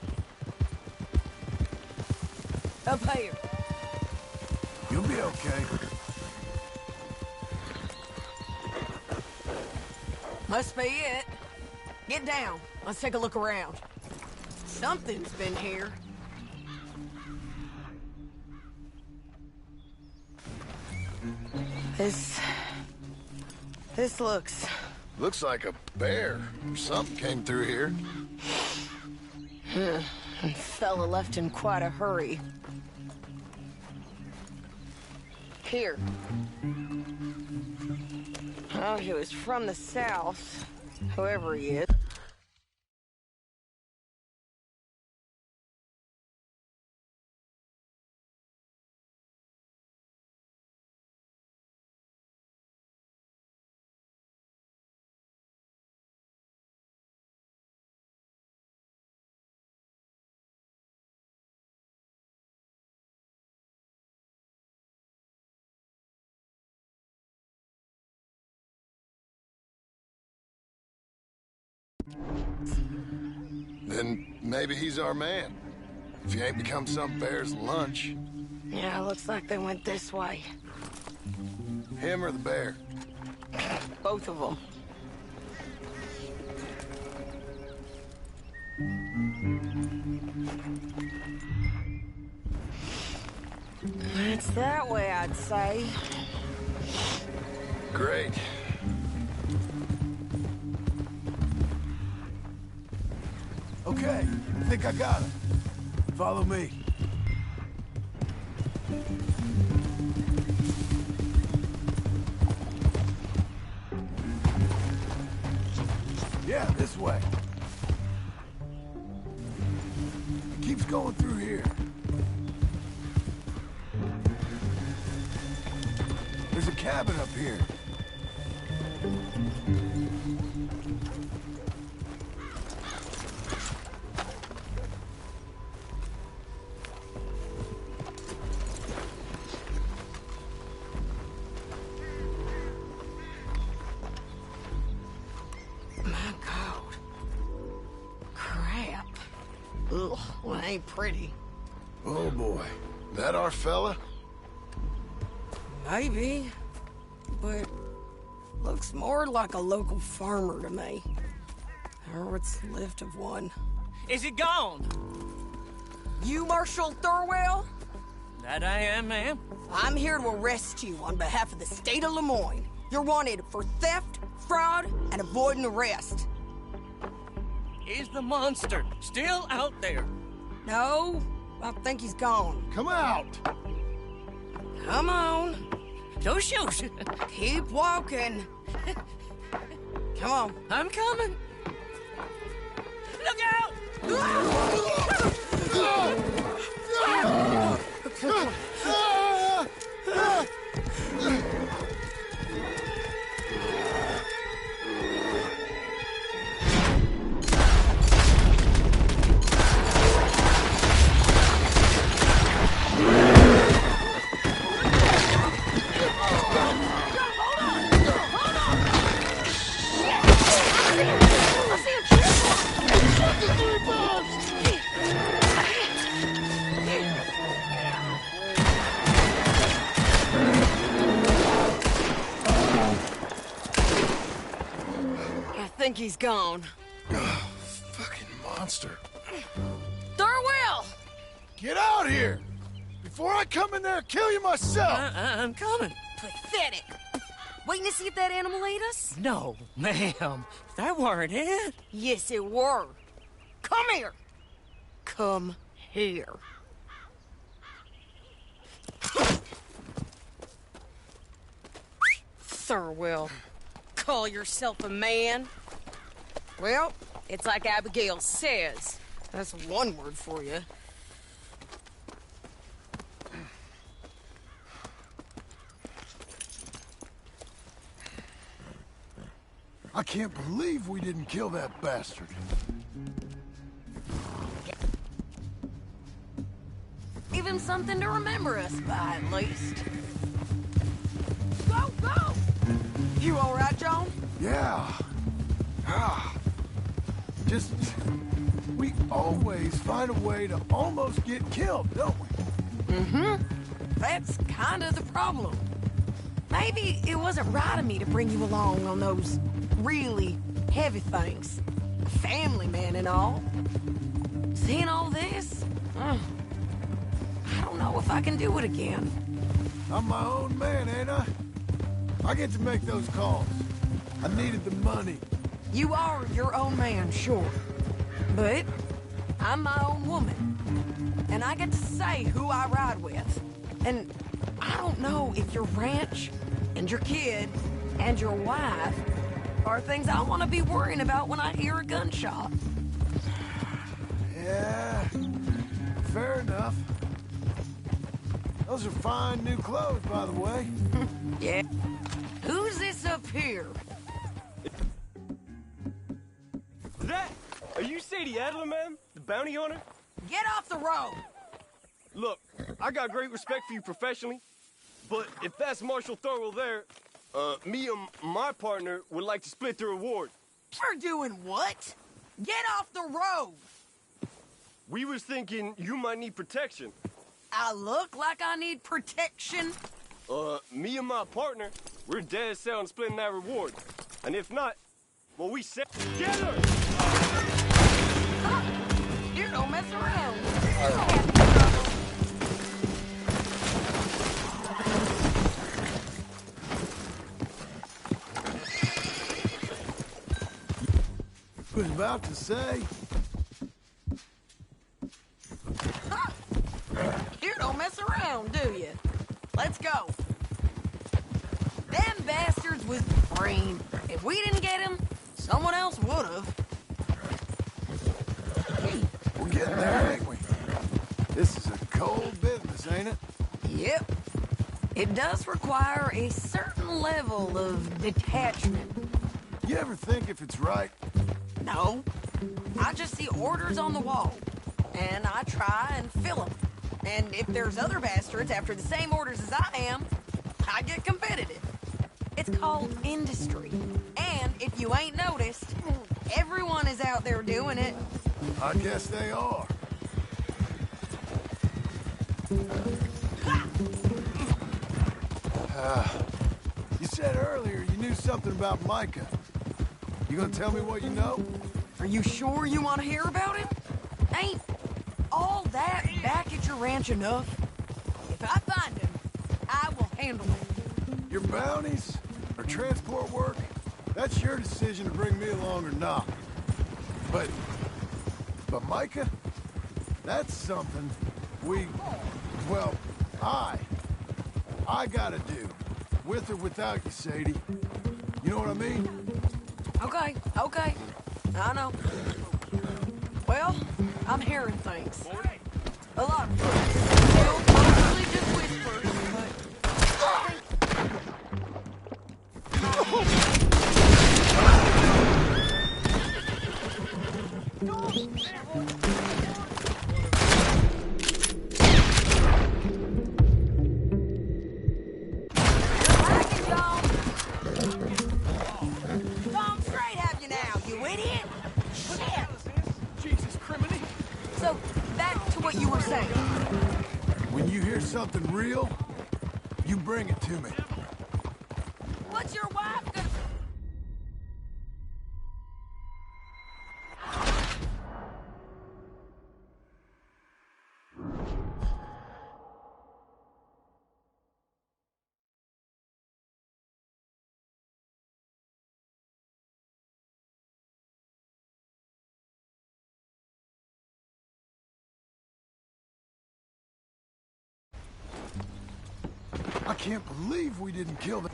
Up here.
You'll be okay.
Must be it. Get down. Let's take a look around. Something's been here. This looks...
Looks like a bear or something came through here.
And fella left in quite a hurry. Here. Oh, he was from the south, whoever he is.
Then maybe he's our man. If he ain't become some bear's lunch.
Yeah, looks like they went this way.
Him or the bear?
Both of them. It's that way, I'd say.
Great.
Okay, I think I got him. Follow me. Yeah, this way. It keeps going through here. There's a cabin up here.
Ugh, well, ain't pretty.
Oh boy, that our fella?
Maybe, but looks more like a local farmer to me. Or what's left of one.
Is he gone?
You Marshal Thurwell?
That I am, ma'am.
I'm here to arrest you on behalf of the state of Lemoyne. You're wanted for theft, fraud, and avoiding arrest.
Is the monster still out there?
No, I think he's gone.
Come out!
Come on.
Don't shoot.
Keep walking. Come on.
I'm coming. Look out!
I think he's gone.
Oh, fucking monster.
Thurwell!
Get out here! Before I come in there and kill you myself!
I'm coming.
Pathetic. Waiting to see if that animal ate us?
No, ma'am. That weren't it.
Yes, it were. Come here. Come here. Thurwell, call yourself a man? Well, it's like Abigail says. That's one word for you.
I can't believe we didn't kill that bastard.
Give him something to remember us by, at least. Go, go! You all right, John?
Yeah. Just... we always find a way to almost get killed, don't we?
Mm-hmm. That's kind of the problem. Maybe it wasn't right of me to bring you along on those really heavy things. A family man and all. Seeing all this, I don't know if I can do it again.
I'm my own man, ain't I? I get to make those calls. I needed the money.
You are your own man, sure. But I'm my own woman, and I get to say who I ride with. And I don't know if your ranch and your kid and your wife are things I want to be worrying about when I hear a gunshot.
Yeah, fair enough. Those are fine new clothes, by the way.
Yeah. Who's this up here?
Are you Sadie Adler, man? The bounty hunter?
Get off the road!
Look, I got great respect for you professionally, but if that's Marshal Thurwell there, me and my partner would like to split the reward.
You're doing what? Get off the road!
We was thinking you might need protection.
I look like I need protection?
Me and my partner, we're dead set on splitting that reward. And if not, well, we set together!
You don't mess around.
I was about to say.
You don't mess around, do you? Let's go. Them bastards was brain. If we didn't get him, someone else would have.
We're getting there, ain't we? This is a cold business, ain't it?
Yep. It does require a certain level of detachment.
You ever think if it's right?
No. I just see orders on the wall, and I try and fill them. And if there's other bastards after the same orders as I am, I get competitive. It's called industry. And if you ain't noticed, everyone is out there doing it.
I guess they are. You said earlier you knew something about Micah. You gonna tell me what you know?
Are you sure you want to hear about him? Ain't all that back at your ranch enough? If I find him, I will handle it.
Your bounties or transport work, that's your decision to bring me along or not. But Micah, that's something I gotta do. With or without you, Sadie. You know what I mean?
Okay. I know. Well, I'm hearing things. A lot of things. Still mostly just whispers, Tom straight have you now, you idiot! Shit!
Jesus, criminy!
So, back to what you were saying.
When you hear something real, you bring it to me.
What's your wife gonna...
I can't believe we didn't kill the...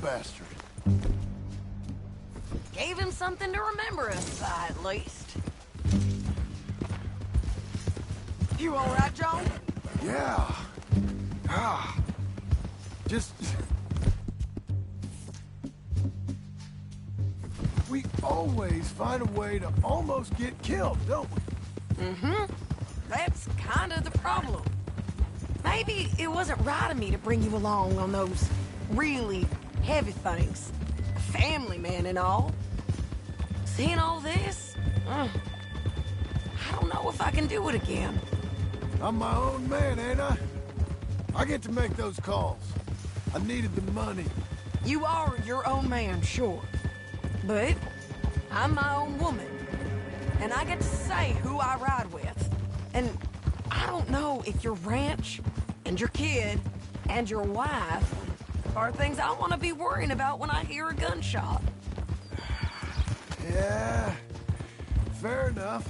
bastard.
Gave him something to remember us by, at least. You all right, John?
Yeah. Just... We always find a way to almost get killed, don't we?
Mm-hmm. That's kind of the problem. Maybe it wasn't right of me to bring you along on those really heavy things. A family man and all. Seeing all this, I don't know if I can do it again.
I'm my own man, ain't I? I get to make those calls. I needed the money.
You are your own man, sure. But I'm my own woman. And I get to say who I ride with. And I don't know if your ranch and your kid and your wife are things I want to be worrying about when I hear a gunshot.
Yeah, fair enough.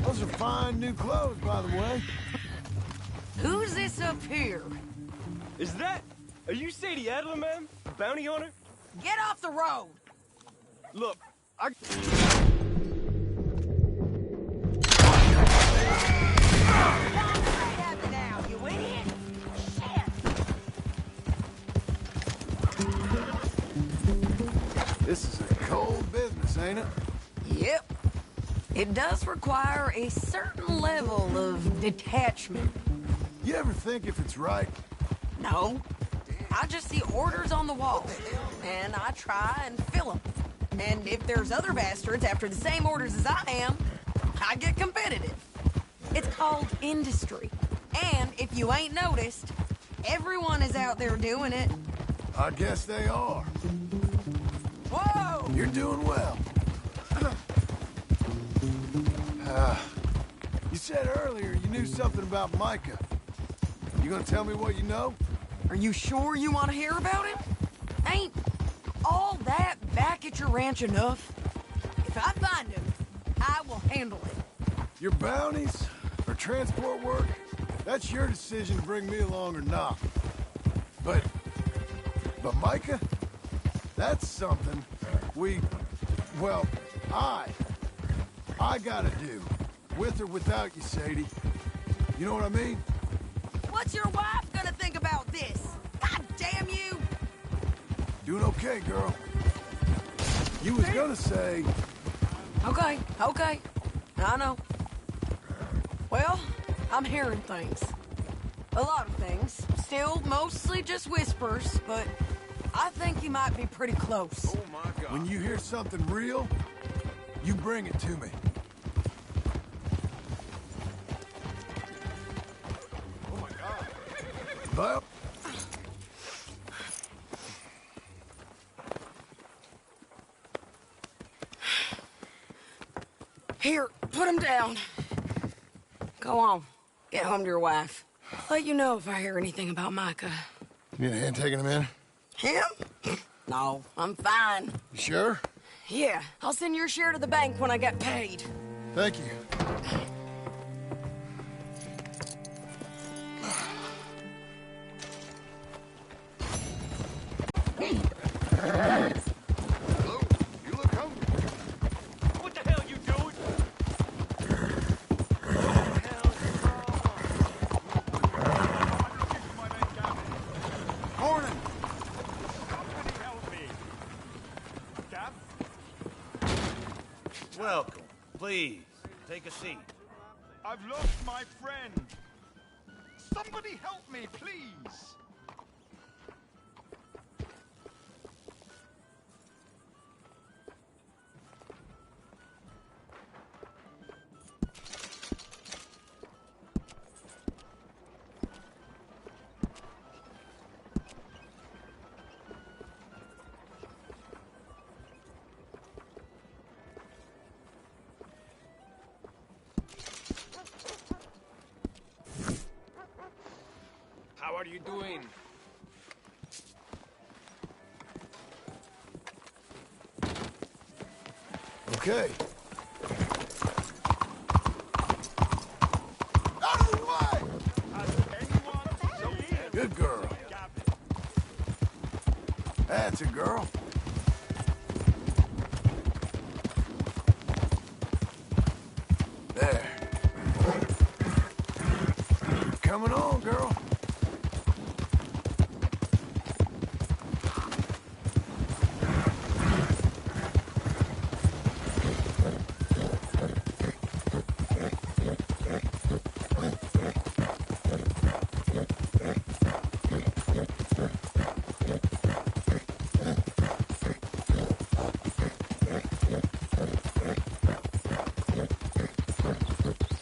Those are fine new clothes, by the way.
Who's this up here?
Is that... Are you Sadie Adler, ma'am? The bounty hunter?
Get off the road!
Look, I...
Now, you idiot!
This is a cold business, ain't it?
Yep. It does require a certain level of detachment.
You ever think if it's right?
No. I just see orders on the wall, and I try and fill them. And if there's other bastards after the same orders as I am, I get competitive. It's called industry. And if you ain't noticed, everyone is out there doing it.
I guess they are.
Whoa!
You're doing well. You said earlier you knew something about Micah. You gonna tell me what you know?
Are you sure you want to hear about him? Ain't all that back at your ranch enough? If I find him, I will handle it.
Your bounties or transport work, that's your decision to bring me along or not. But Micah, that's something I gotta do. With or without you, Sadie. You know what I mean?
What's your wife gonna think about this? God damn you!
Doing okay, girl. You was gonna say...
Okay. I know. Well, I'm hearing things. A lot of things. Still mostly just whispers, but I think you might be pretty close.
Oh my God. When you hear something real, you bring it to me. Oh my God. Well...
Here, put him down. Go on. Get home to your wife. Let you know if I hear anything about Micah.
You need a hand taking him in?
Him? No, I'm fine.
You sure?
Yeah, I'll send your share to the bank when I get paid.
Thank you.
Hello, you look hungry.
What the hell you doing?
Morning.
Somebody help me. Cap?
Welcome. Please, take a seat.
I've lost my friend. Somebody help me, please.
How are you doing?
Okay. Out of the way! Good girl. That's a girl. There. Coming on, girl.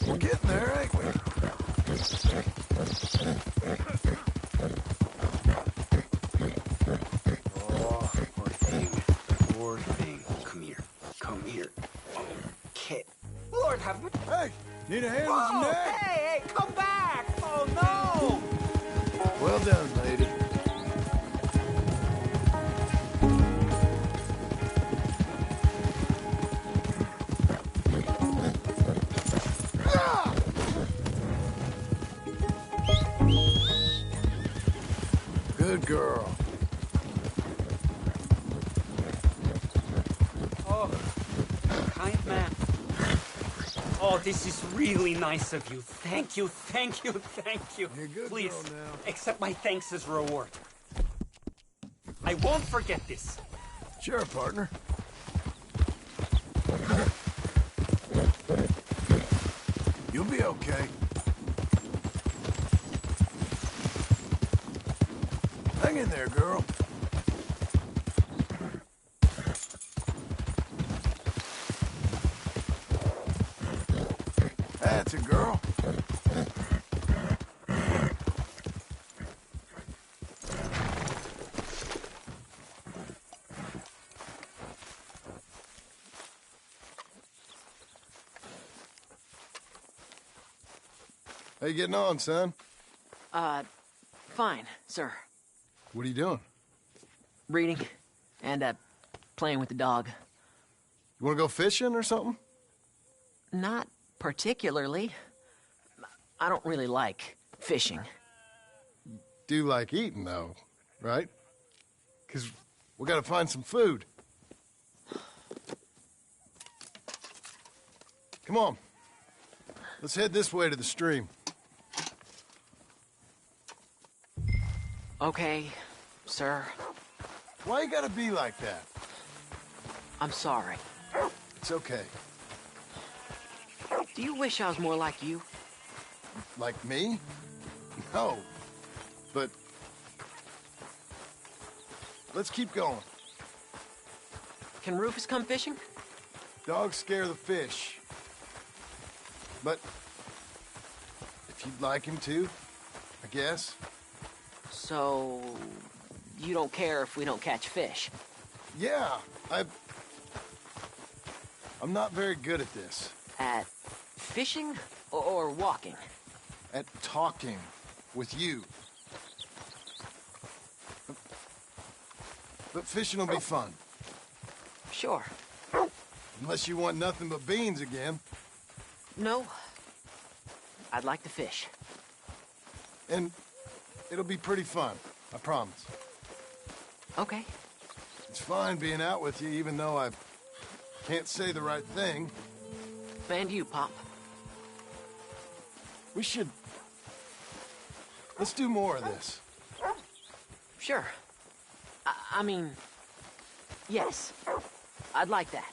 We're getting there, ain't we? Oh,
Lord have mercy.
Hey, need a hand with
Whoa,
your neck?
hey, come back! Oh, no!
Well done, lady. Good girl.
Oh, kind man. Oh, this is really nice of you. Thank you, thank you, thank you.
You're a good
Please,
girl now.
accept my thanks as reward. I won't forget this.
Sure, partner. You'll be okay. Hang in there, girl. That's a girl. How you getting on, son?
Fine, sir.
What are you doing?
Reading and, playing with the dog.
You want to go fishing or something?
Not particularly. I don't really like fishing.
Do like eating, though, right? Because we got to find some food. Come on. Let's head this way to the stream.
Okay, sir.
Why you gotta be like that?
I'm sorry.
It's okay.
Do you wish I was more like you?
Like me? No. But... let's keep going.
Can Rufus come fishing?
Dogs scare the fish. But... if you'd like him to, I guess.
So... you don't care if we don't catch fish?
Yeah, I'm not very good at this.
At fishing or walking?
At talking with you. But fishing will be fun.
Sure.
Unless you want nothing but beans again.
No. I'd like to fish.
And it'll be pretty fun, I promise.
Okay.
It's fine being out with you, even though I can't say the right thing.
And you, Pop.
We should... let's do more of this.
Sure. I mean... yes. I'd like that.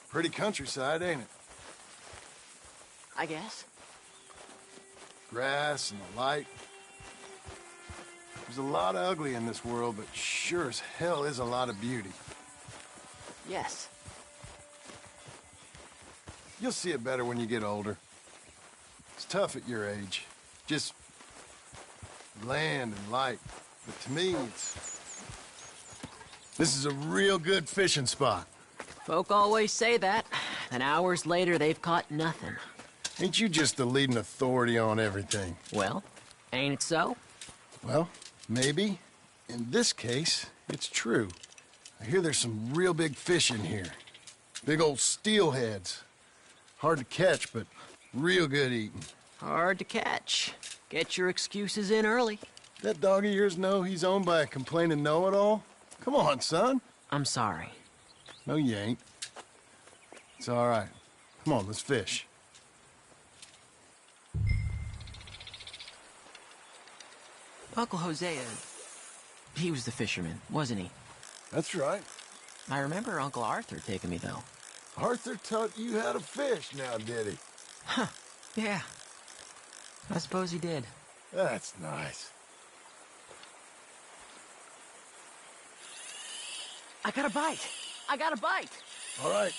Pretty countryside, ain't it?
I guess.
Grass and the light. There's a lot of ugly in this world, but sure as hell is a lot of beauty.
Yes.
You'll see it better when you get older. It's tough at your age. Just land and light. But to me, this is a real good fishing spot.
Folk always say that. Then hours later, they've caught nothing.
Ain't you just the leading authority on everything?
Well, ain't it so?
Well, maybe. In this case, it's true. I hear there's some real big fish in here. Big old steelheads. Hard to catch, but real good eating.
Hard to catch. Get your excuses in early.
That dog of yours know he's owned by a complaining know-it-all? Come on, son.
I'm sorry.
No, you ain't. It's all right. Come on, let's fish.
Uncle Hosea, he was the fisherman, wasn't he?
That's right.
I remember Uncle Arthur taking me, though.
Arthur taught you how to fish now, did he?
Huh. Yeah. I suppose he did.
That's nice.
I got a bite. I got a bite.
All right.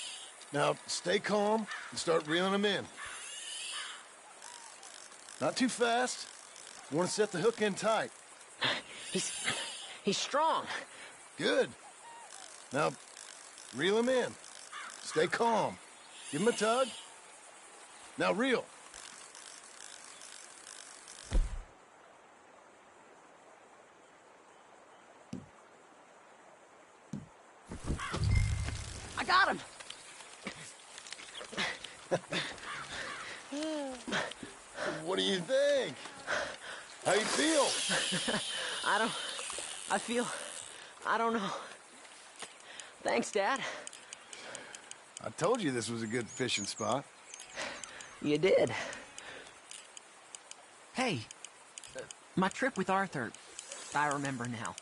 Now, stay calm and start reeling them in. Not too fast. You want to set the hook in tight.
He's strong.
Good. Now, reel him in. Stay calm.
Give him a tug. Now reel.
I got him!
What do you think? How you feel?
I don't know. Thanks, Dad.
I told you this was a good fishing spot.
You did. Hey, my trip with Arthur, I remember now.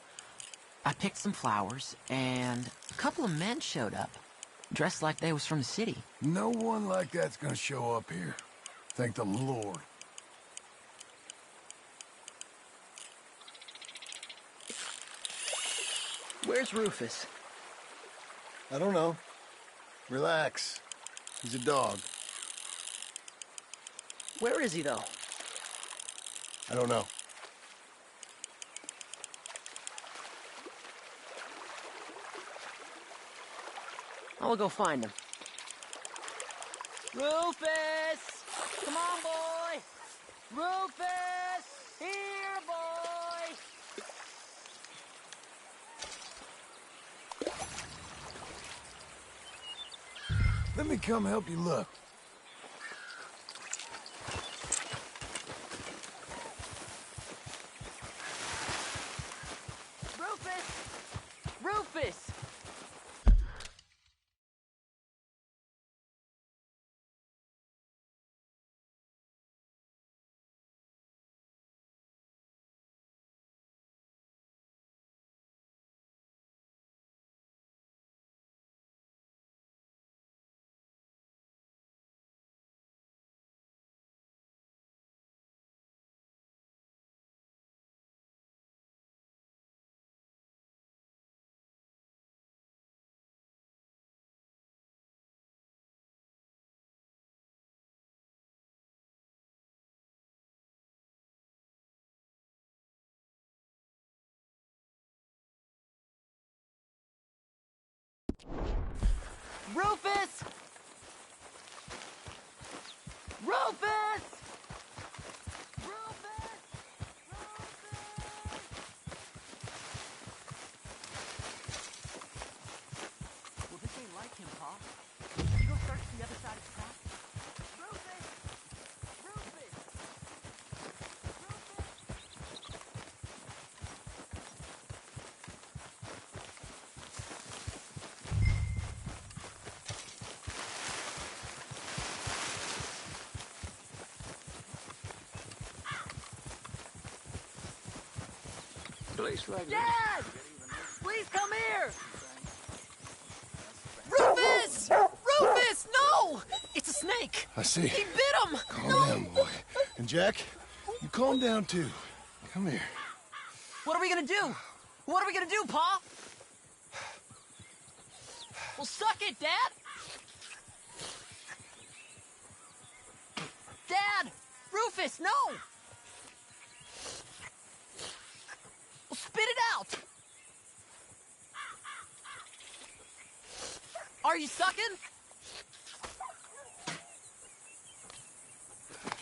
I picked some flowers, and a couple of men showed up, dressed like they was from the city.
No one like that's gonna show up here. Thank the Lord.
Where's Rufus?
I don't know. Relax. He's a dog.
Where is he, though?
I don't know.
I will go find him. Rufus! Come on, boy! Rufus! Here, boy!
Let me come help you look.
Rufus! Rufus! Rufus! Rufus! Well, this ain't like him, Pa. You go search the other side of the town. Rufus! Rufus!
Place like
Dad! Please come here!
Rufus! Rufus, no!
It's a snake!
I see.
He bit him!
Calm down, boy. And Jack, you calm down too. Come here.
What are we gonna do? What are we gonna do, Pa? Well, suck it, Dad! Dad! Rufus, no! Well, spit it out! Are you sucking?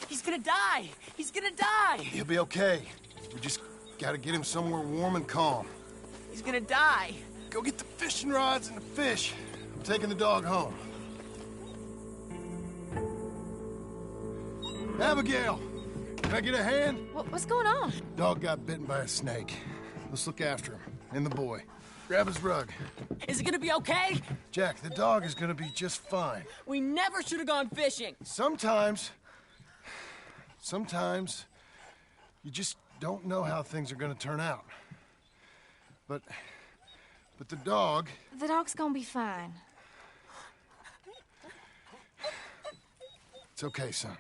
He's gonna die! He's gonna die!
He'll be okay. We just gotta get him somewhere warm and calm.
He's gonna die!
Go get the fishing rods and the fish. I'm taking the dog home. Abigail! Can I get a hand?
What's going on?
Dog got bitten by a snake. Let's look after him. And the boy. Grab his rug.
Is it gonna be okay?
Jack, the dog is gonna be just fine.
We never should have gone fishing.
Sometimes you just don't know how things are gonna turn out. But the dog...
The dog's gonna be fine.
It's okay, son.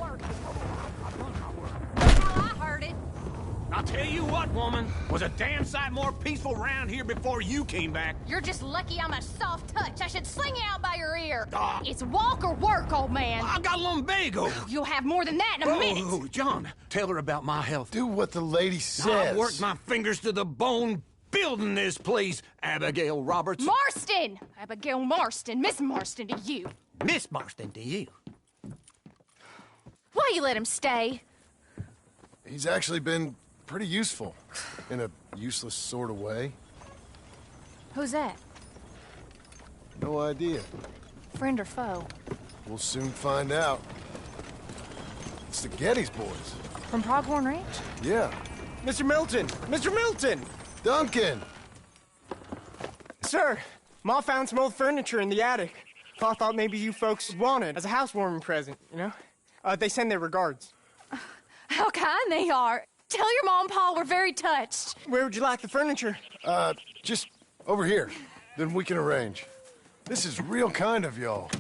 work. That's how I heard it.
I'll tell you what, woman, was a damn sight more peaceful around here before you came back.
You're just lucky I'm a soft touch. I should sling you out by your ear.
Ah.
It's walk or work, old man.
I got a lumbago.
You'll have more than that in a minute.
Oh, John, tell her about my health.
Do what the lady says.
I've worked my fingers to the bone building this place, Abigail Roberts.
Marston! Abigail Marston. Miss Marston to you.
Miss Marston to you.
Why you let him stay?
He's actually been pretty useful, in a useless sort of way.
Who's that?
No idea.
Friend or foe?
We'll soon find out. It's the Geddes boys.
From Pronghorn Ranch?
Yeah.
Mr. Milton! Mr. Milton!
Duncan!
Sir, Ma found some old furniture in the attic. Pa thought maybe you folks would want it as a housewarming present, you know? They send their regards.
How kind they are. Tell your mom and pa we're very touched.
Where would you like the furniture?
Just over here. Then we can arrange. This is real kind of y'all.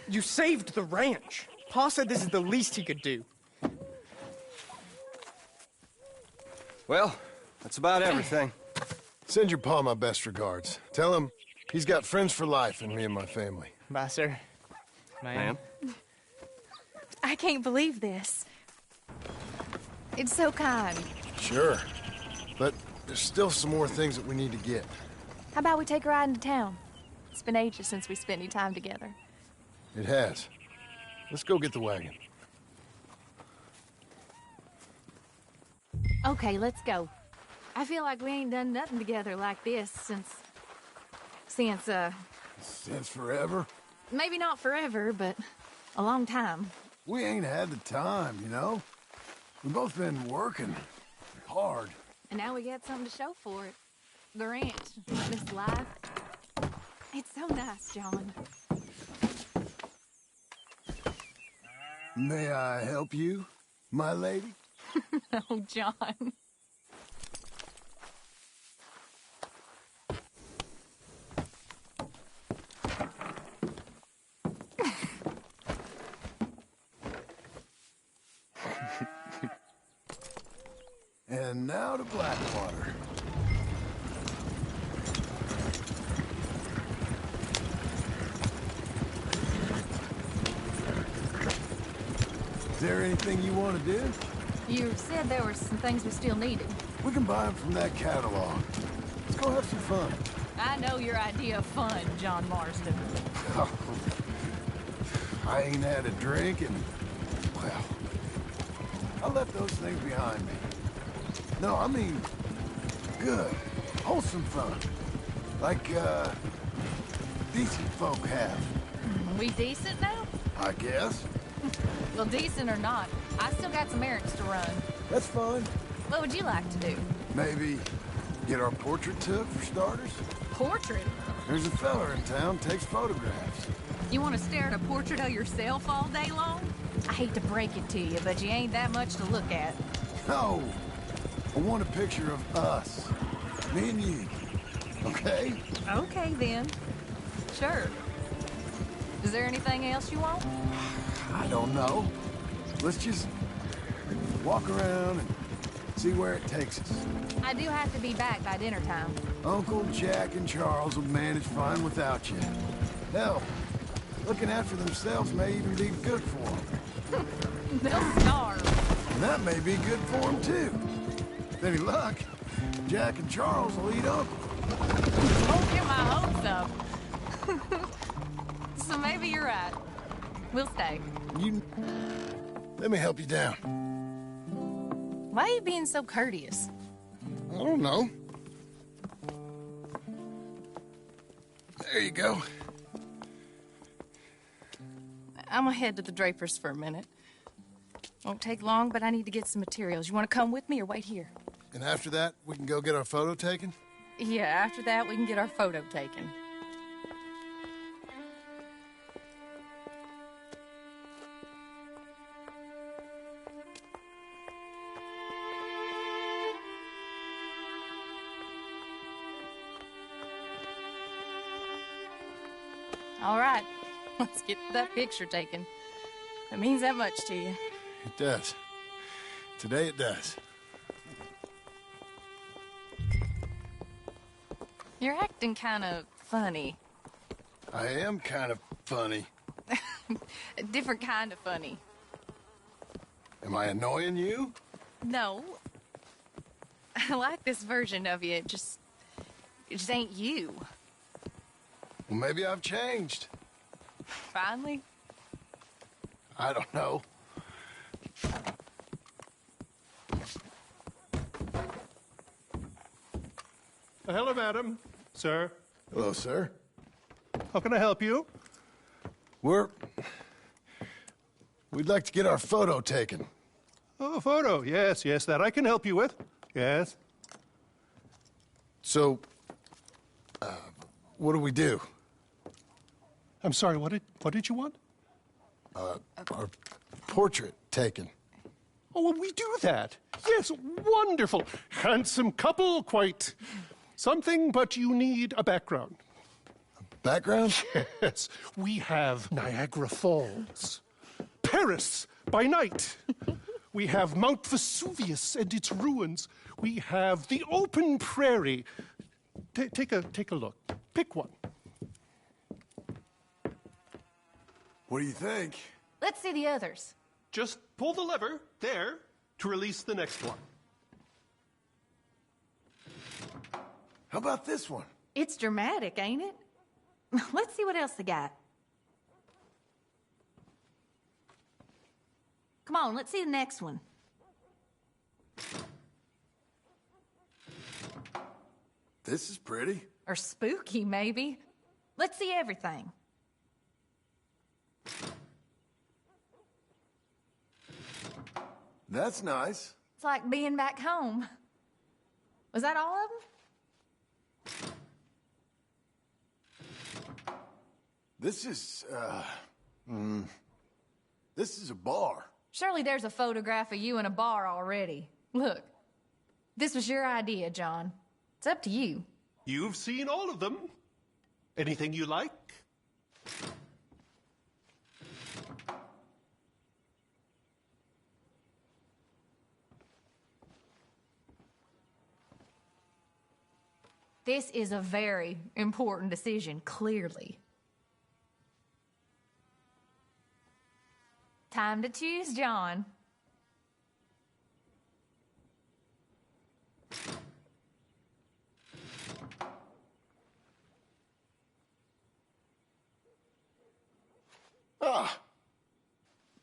You saved the ranch. Pa said this is the least he could do.
Well, that's about everything.
Send your pa my best regards. Tell him he's got friends for life in me and my family.
Bye, sir.
Ma'am?
I can't believe this. It's so kind.
Sure. But there's still some more things that we need to get.
How about we take a ride into town? It's been ages since we spent any time together.
It has. Let's go get the wagon.
Okay, let's go. I feel like we ain't done nothing together like this since
Since forever?
maybe not forever, but a long time.
We ain't had the time, you know? We've both been working hard.
And now we got something to show for it. The ranch, this life. It's so nice, John.
May I help you, my lady?
Oh, John.
And now to Blackwater. Is there anything you want to do?
You said there were some things we still needed.
We can buy them from that catalog. Let's go have some fun.
I know your idea of fun, John Marston.
Oh, I ain't had a drink and, well, I left those things behind me. No, I mean, good, wholesome fun. Like, decent folk have.
We decent now?
I guess.
Well, decent or not, I still got some errands to run.
That's fine.
What would you like to do?
Maybe get our portrait took, for starters?
Portrait?
There's a fella in town takes photographs.
You want to stare at a portrait of yourself all day long? I hate to break it to you, but you ain't that much to look at.
No, I want a picture of us. Me and you. Okay?
Okay, then. Sure. Is there anything else you want?
I don't know. Let's just walk around and see where it takes us.
I do have to be back by dinner time.
Uncle Jack and Charles will manage fine without you. Hell, looking after themselves may even be good for them.
They'll starve.
And that may be good for them, too. With any luck, Jack and Charles will eat Uncle.
Don't get my hopes up. So maybe you're right. We'll stay.
Let me help you down.
Why are you being so courteous?
I don't know. There you go.
I'm gonna head to the Drapers for a minute. Won't take long, but I need to get some materials. You want to come with me or wait here?
And after that, we can go get our photo taken?
Yeah, after that, we can get our photo taken. All right, let's get that picture taken. It means that much to you.
It does. Today it does.
You're acting kind of funny.
I am kind of funny.
A different kind of funny.
Am I annoying you?
No. I like this version of you. It just ain't you.
Well, maybe I've changed.
Finally?
I don't know.
Hello, madam. Sir.
Hello, sir.
How can I help you?
We'd like to get our photo taken.
Oh, a photo. Yes, that I can help you with. Yes.
So, what do we do?
I'm sorry, what did you want?
Our portrait taken.
Oh, well, we do that. Yes, wonderful. Handsome couple, quite something, but you need a background.
Background?
Yes. We have Niagara Falls, Paris by night. We have Mount Vesuvius and its ruins. We have the open prairie. Take a look. Pick one.
What do you think?
Let's see the others.
Just pull the lever there to release the next one.
How about this one?
It's dramatic, ain't it? Let's see what else they got. Come on, let's see the next one.
This is pretty.
Or spooky, maybe. Let's see everything.
That's nice.
It's like being back home. Was that all of them?
This is a bar.
Surely there's a photograph of you in a bar already. Look, this was your idea, John. It's up to you.
You've seen all of them. Anything you like?
This is a very important decision, clearly. Time to choose, John.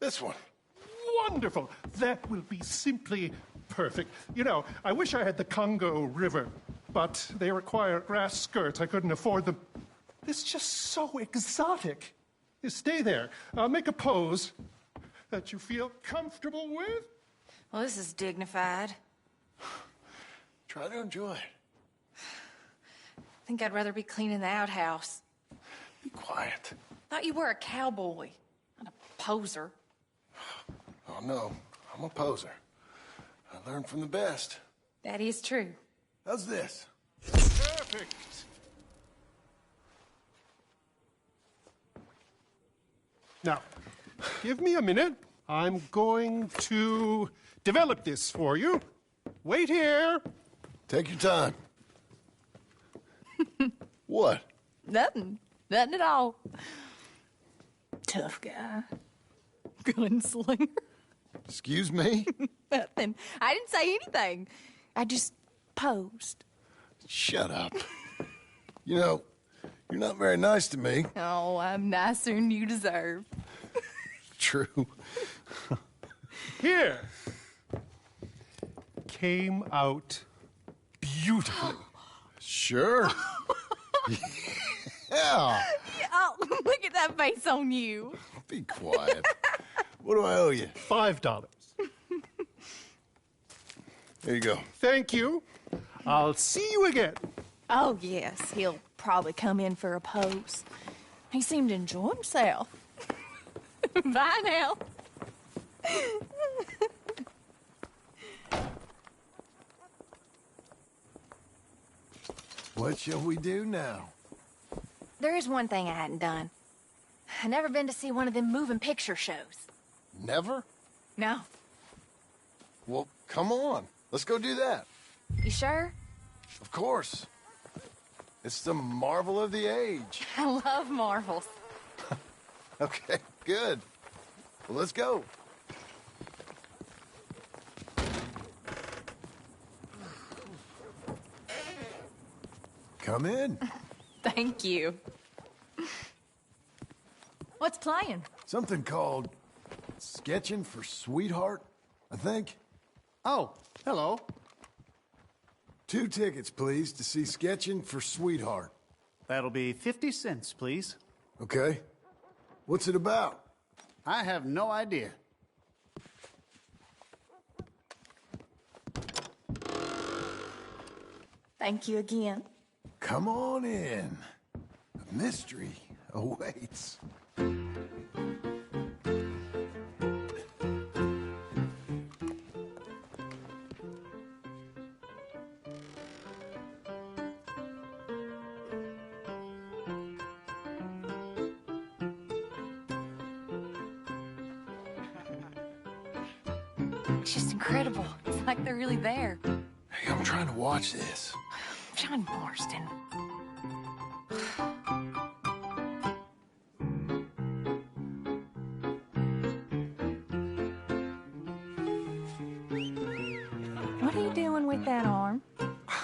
This one.
Wonderful. That will be simply perfect. You know, I wish I had the Congo River, but they require grass skirts. I couldn't afford them. It's just so exotic. You stay there. Make a pose that you feel comfortable with.
Well, this is dignified.
Try to enjoy it.
I think I'd rather be cleaning the outhouse.
Be quiet.
Thought you were a cowboy, not a poser.
Oh, no. I'm a poser. I learned from the best.
That is true.
How's this?
Perfect. Now, give me a minute. I'm going to develop this for you. Wait here.
Take your time. What?
Nothing. Nothing at all. Tough guy. Gunslinger.
Excuse me?
Nothing. I didn't say anything. I just posed.
Shut up. You know, you're not very nice to me.
Oh, I'm nicer than you deserve.
True.
Here. Came out beautifully.
Sure. Yeah.
Oh, look at that face on you.
Be quiet. What do I owe you?
$5.
There you go.
Thank you. I'll see you again.
Oh, yes. He'll probably come in for a pose. He seemed to enjoy himself. Bye now.
What shall we do now?
There is one thing I hadn't done. I've never been to see one of them moving picture shows.
Never?
No.
Well, come on. Let's go do that.
You sure?
Of course. It's the marvel of the age.
I love marvels.
Okay, good. Well, let's go. Come in.
Thank you. What's playing?
Something called Sketching for Sweetheart, I think.
Oh, hello.
2 tickets, please, to see Sketching for Sweetheart.
That'll be 50 cents, please.
Okay. What's it about?
I have no idea.
Thank you again.
Come on in. A mystery awaits.
It's just incredible. It's like they're really there.
Hey, I'm trying to watch this.
John Marston. What are you doing with that arm?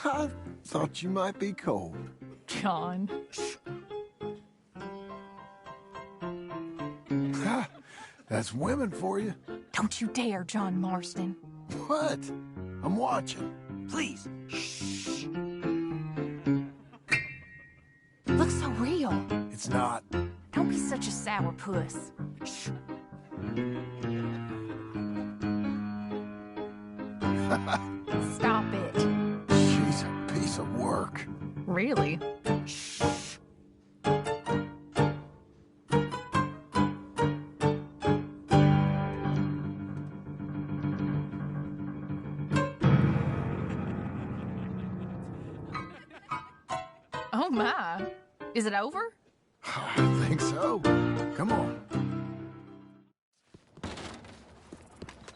I thought you might be cold.
John.
That's women for you.
Don't you dare, John Marston.
What? I'm watching.
Please.
Shh. Looks so real.
It's not.
Don't be such a sourpuss. Shh. Stop it.
She's a piece of work.
Really? Oh my. Is it over?
I think so. Come on.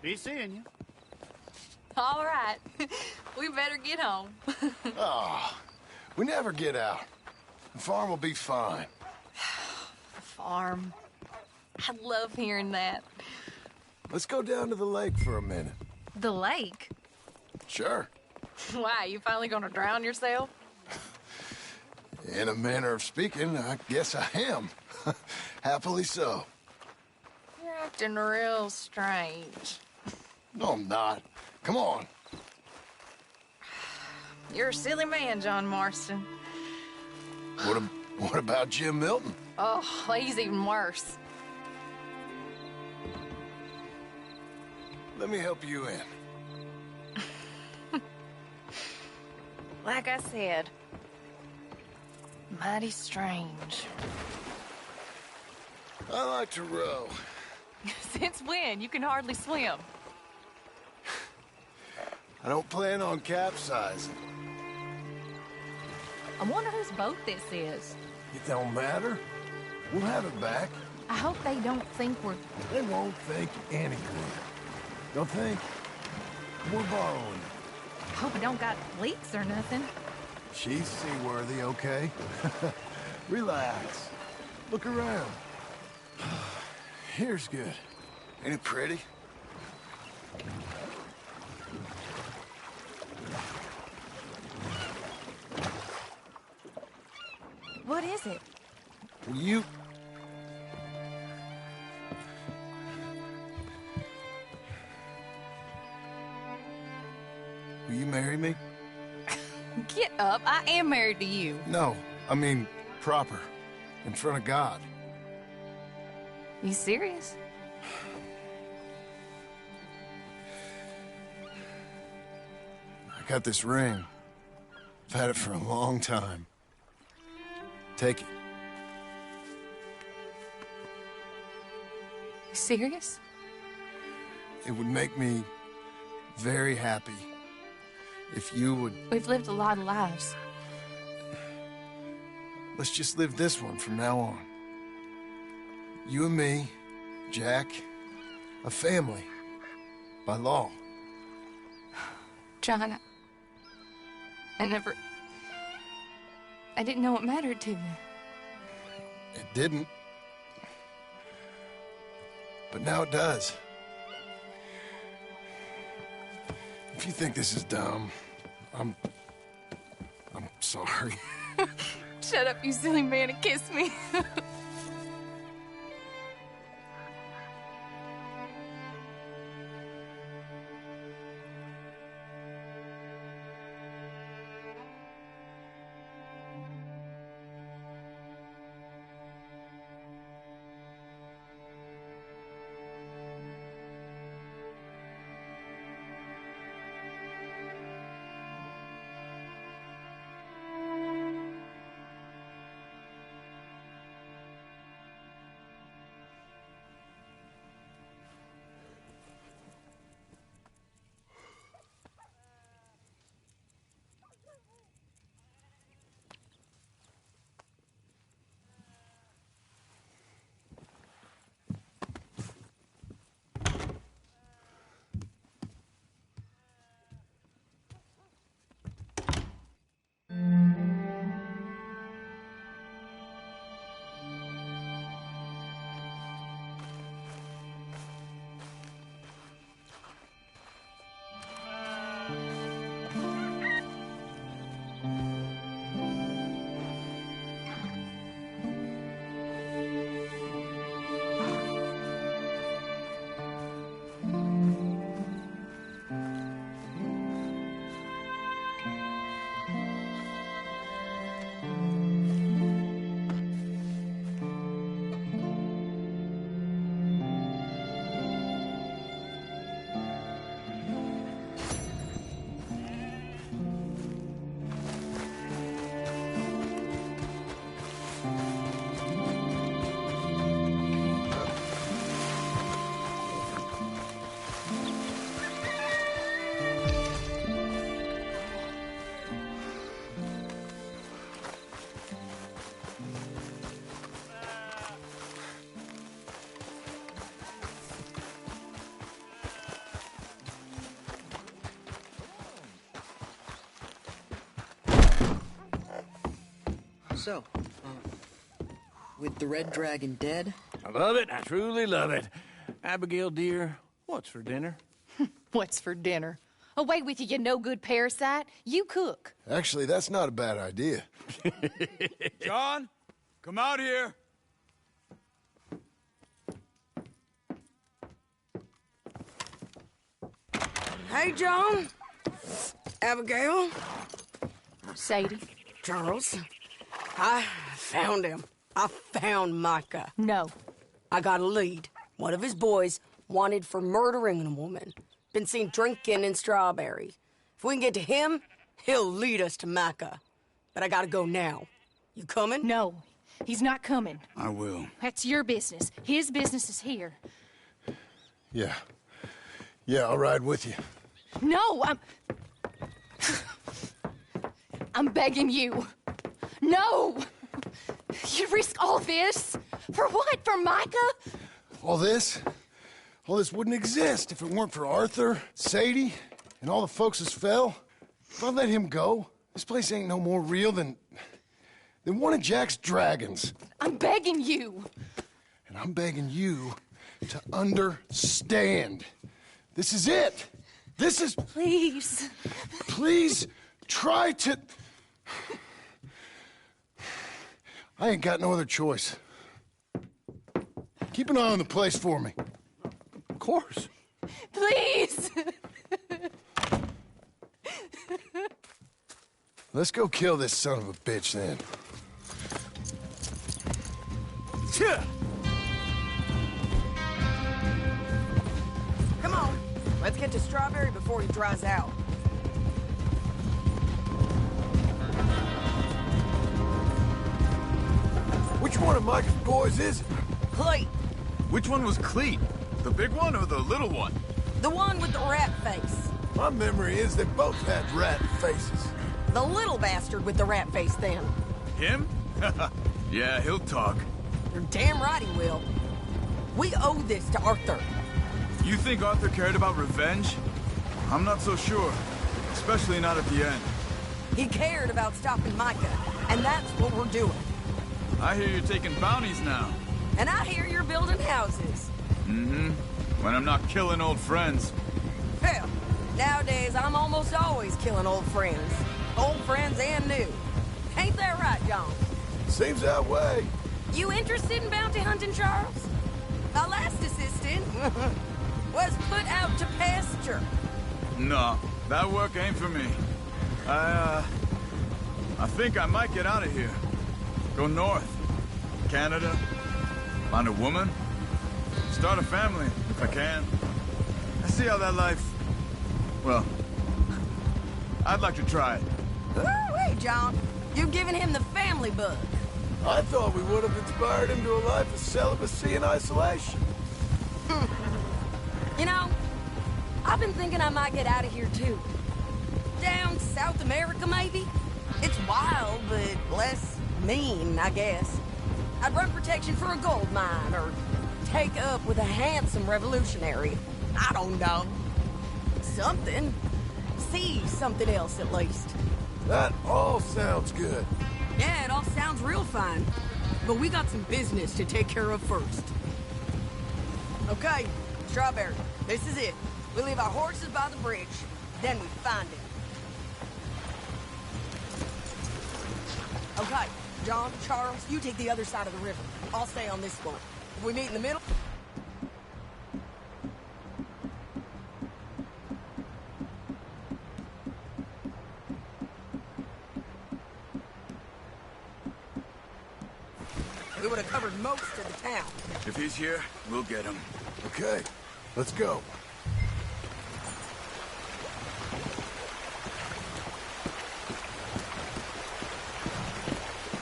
Be seeing you.
All right. We better get home.
We never get out. The farm will be fine.
The farm. I love hearing that.
Let's go down to the lake for a minute.
The lake?
Sure.
Why, you finally gonna drown yourself?
In a manner of speaking, I guess I am. Happily so.
You're acting real strange.
No, I'm not. Come on.
You're a silly man, John Marston.
What about Jim Milton?
Oh, he's even worse.
Let me help you in.
Like I said, mighty strange.
I like to row.
Since when? You can hardly swim.
I don't plan on capsizing.
I wonder whose boat this is.
It don't matter. We'll have it back.
I hope they don't think we're...
They won't think anything. They'll think we're borrowing.
Hope it don't got leaks or nothing.
She's seaworthy, okay? Relax. Look around. Here's good.
Ain't it pretty?
What is it?
Will you... Will you marry me?
Get up. I am married to you.
No, I mean proper. In front of God.
You serious?
I got this ring. I've had it for a long time. Take it.
You serious?
It would make me very happy if you would...
We've lived a lot of lives.
Let's just live this one from now on. You and me, Jack, a family. by law.
John, I didn't know it mattered to you.
It didn't. But now it does. If you think this is dumb, I'm sorry.
Shut up, you silly man, and kiss me.
So, with the Red Dragon dead?
I love it. I truly love it. Abigail, dear, what's for dinner?
What's for dinner? Away with you, you no-good parasite. You cook.
Actually, that's not a bad idea.
John, come out here.
Hey, John. Abigail.
Sadie.
Charles. I found him. I found Micah.
No.
I got a lead. One of his boys wanted for murdering a woman. Been seen drinking in Strawberry. If we can get to him, he'll lead us to Micah. But I gotta go now. You coming?
No, he's not coming.
I will.
That's your business. His business is here.
Yeah. Yeah, I'll ride with you.
No, I'm begging you. No! You risk all this? For what? For Micah?
All this wouldn't exist if it weren't for Arthur, Sadie, and all the folks as fell. If I let him go, this place ain't no more real than one of Jack's dragons.
I'm begging you.
And I'm begging you to understand. This is it. This is...
Please.
Please try to... I ain't got no other choice. Keep an eye on the place for me.
Of course.
Please.
Let's go kill this son of a bitch then.
Come on. Let's get to Strawberry before he dries out.
Which one of Micah's boys is it?
Cleet.
Which one was Cleet? The big one or the little one?
The one with the rat face.
My memory is they both had rat faces.
The little bastard with the rat face then.
Him? Yeah, he'll talk.
You're damn right he will. We owe this to Arthur.
You think Arthur cared about revenge? I'm not so sure. Especially not at the end.
He cared about stopping Micah, and that's what we're doing.
I hear you're taking bounties now.
And I hear you're building houses.
Mm-hmm. When I'm not killing old friends.
Hell, nowadays I'm almost always killing old friends. Old friends and new. Ain't that right, John?
Seems that way.
You interested in bounty hunting, Charles? My last assistant was put out to pasture.
No, that work ain't for me. I think I might get out of here. Go north. Canada. Find a woman. Start a family, if I can. I see how that life... Well, I'd like to try it.
Wait, John. You've given him the family bug.
I thought we would have inspired him to a life of celibacy and isolation.
You know, I've been thinking I might get out of here, too. Down South America, maybe? It's wild, but less mean, I guess. I'd run protection for a gold mine, or take up with a handsome revolutionary. I don't know. Something. See something else, at least.
That all sounds good.
Yeah, it all sounds real fine. But we got some business to take care of first. Okay, Strawberry, this is it. We leave our horses by the bridge, then we find it. Okay, John, Charles, you take the other side of the river. I'll stay on this one. If we meet in the middle... we would have covered most of the town.
If he's here, we'll get him.
Okay, let's go.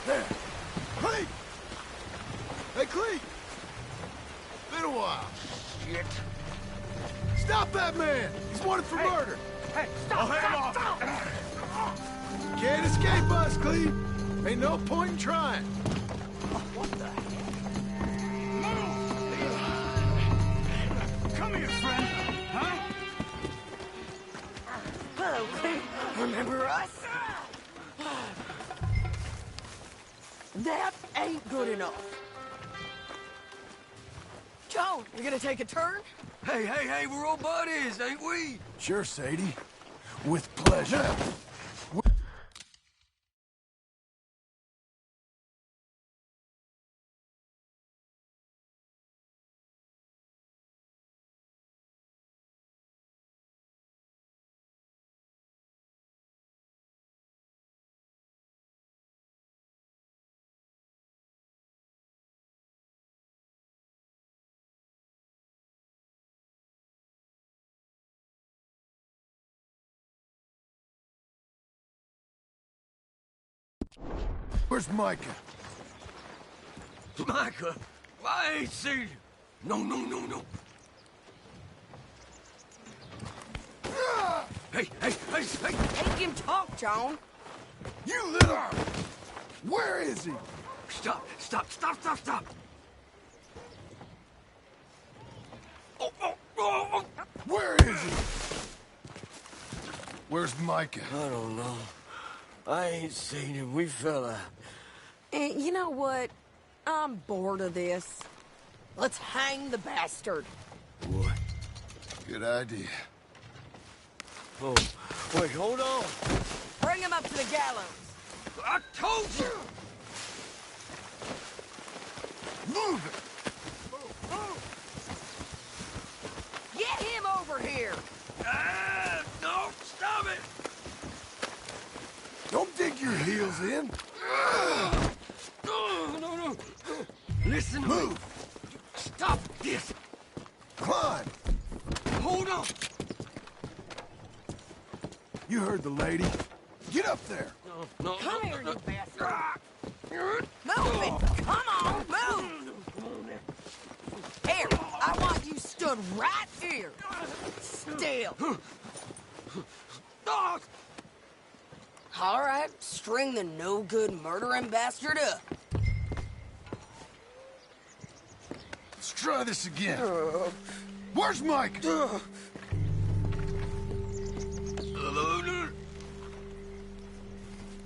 There. Cleet! Hey, Cleet! Been a while. Shit. Stop that man! He's wanted for murder!
Hey, stop!
I'll head him off! Can't escape us, Cleet! Ain't no point in trying.
What the heck?
Come here, friend. Huh?
Hello, Clint. Remember us? That ain't good enough. Joe, you gonna take a turn?
Hey, we're old buddies, ain't we?
Sure, Sadie. With pleasure. Where's Micah?
Micah, I ain't seen you. No. Hey.
Make him talk, John.
You little... Where is he?
Stop. Oh.
Where is he? Where's Micah?
I don't know. I ain't seen him. We fell out.
You know what? I'm bored of this. Let's hang the bastard.
What?
Good idea.
Oh, wait, hold on.
Bring him up to the gallows.
I told you!
Move it!
Get him over here!
No, stop it!
Don't dig your heels in.
No. Listen to
Move.
me. Stop this.
Climb.
Hold on.
You heard the lady. Get up there.
No.
Come here, you bastard. Move it. Come on, move. Here, I want you stood right here. Still. All right, string the no-good murdering bastard up.
Let's try this again. Where's Mike?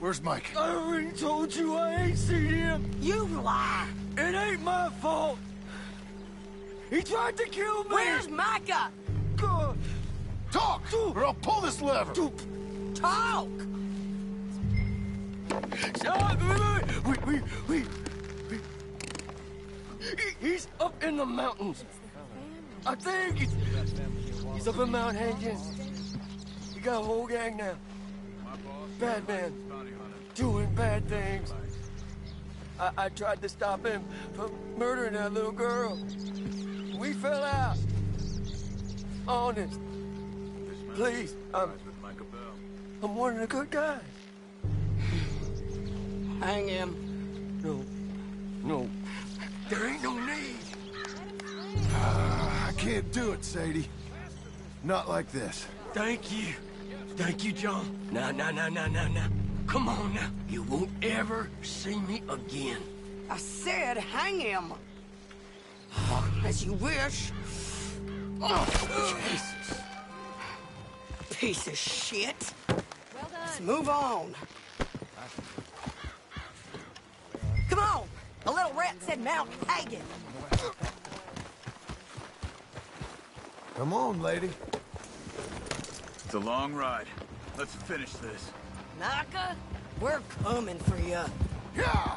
Where's Mike?
I already told you I ain't seen him.
You lie.
It ain't my fault. He tried to kill me.
Where's Micah?
Talk, or I'll pull this lever.
Talk.
Wait. He's up in the mountains. I think he's up in Mount Hankins. He got a whole gang now. Bad man. Doing bad things. I tried to stop him from murdering that little girl. We fell out. Honest. Please, I'm one of the good guys.
Hang him.
No. There ain't no need.
I can't do it, Sadie. Not like this.
Thank you, John. Now. Come on now. You won't ever see me again.
I said hang him. As you wish.
Jesus.
Piece of shit. Let's move on. Come on. The little rat said Mount Hagen.
Come on, lady.
It's a long ride. Let's finish this.
Naka, we're coming for you.
Yeah!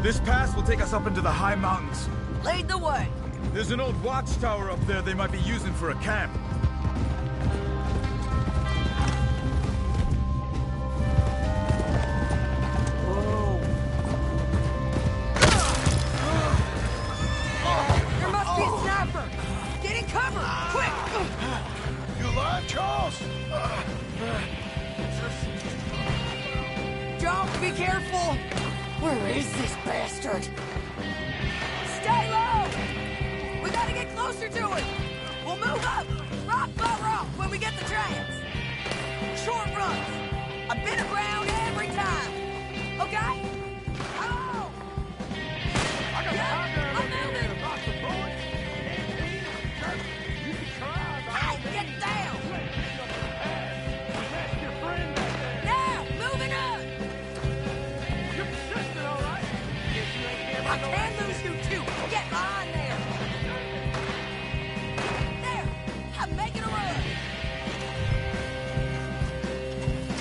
This pass will take us up into the high mountains.
Lead the way.
There's an old watchtower up there they might be using for a camp.
There must be a sniper. Get in cover, quick.
You alive, Charles?
John, be careful. Where is this bastard? Stay low! We gotta get closer to it! We'll move up, rock by rock, when we get the chance. Short runs. I've been around every time. Okay? Oh! I'm moving! Hey, get down! Now, moving up! I can lose you too. Get behind there. There. I'm making a run.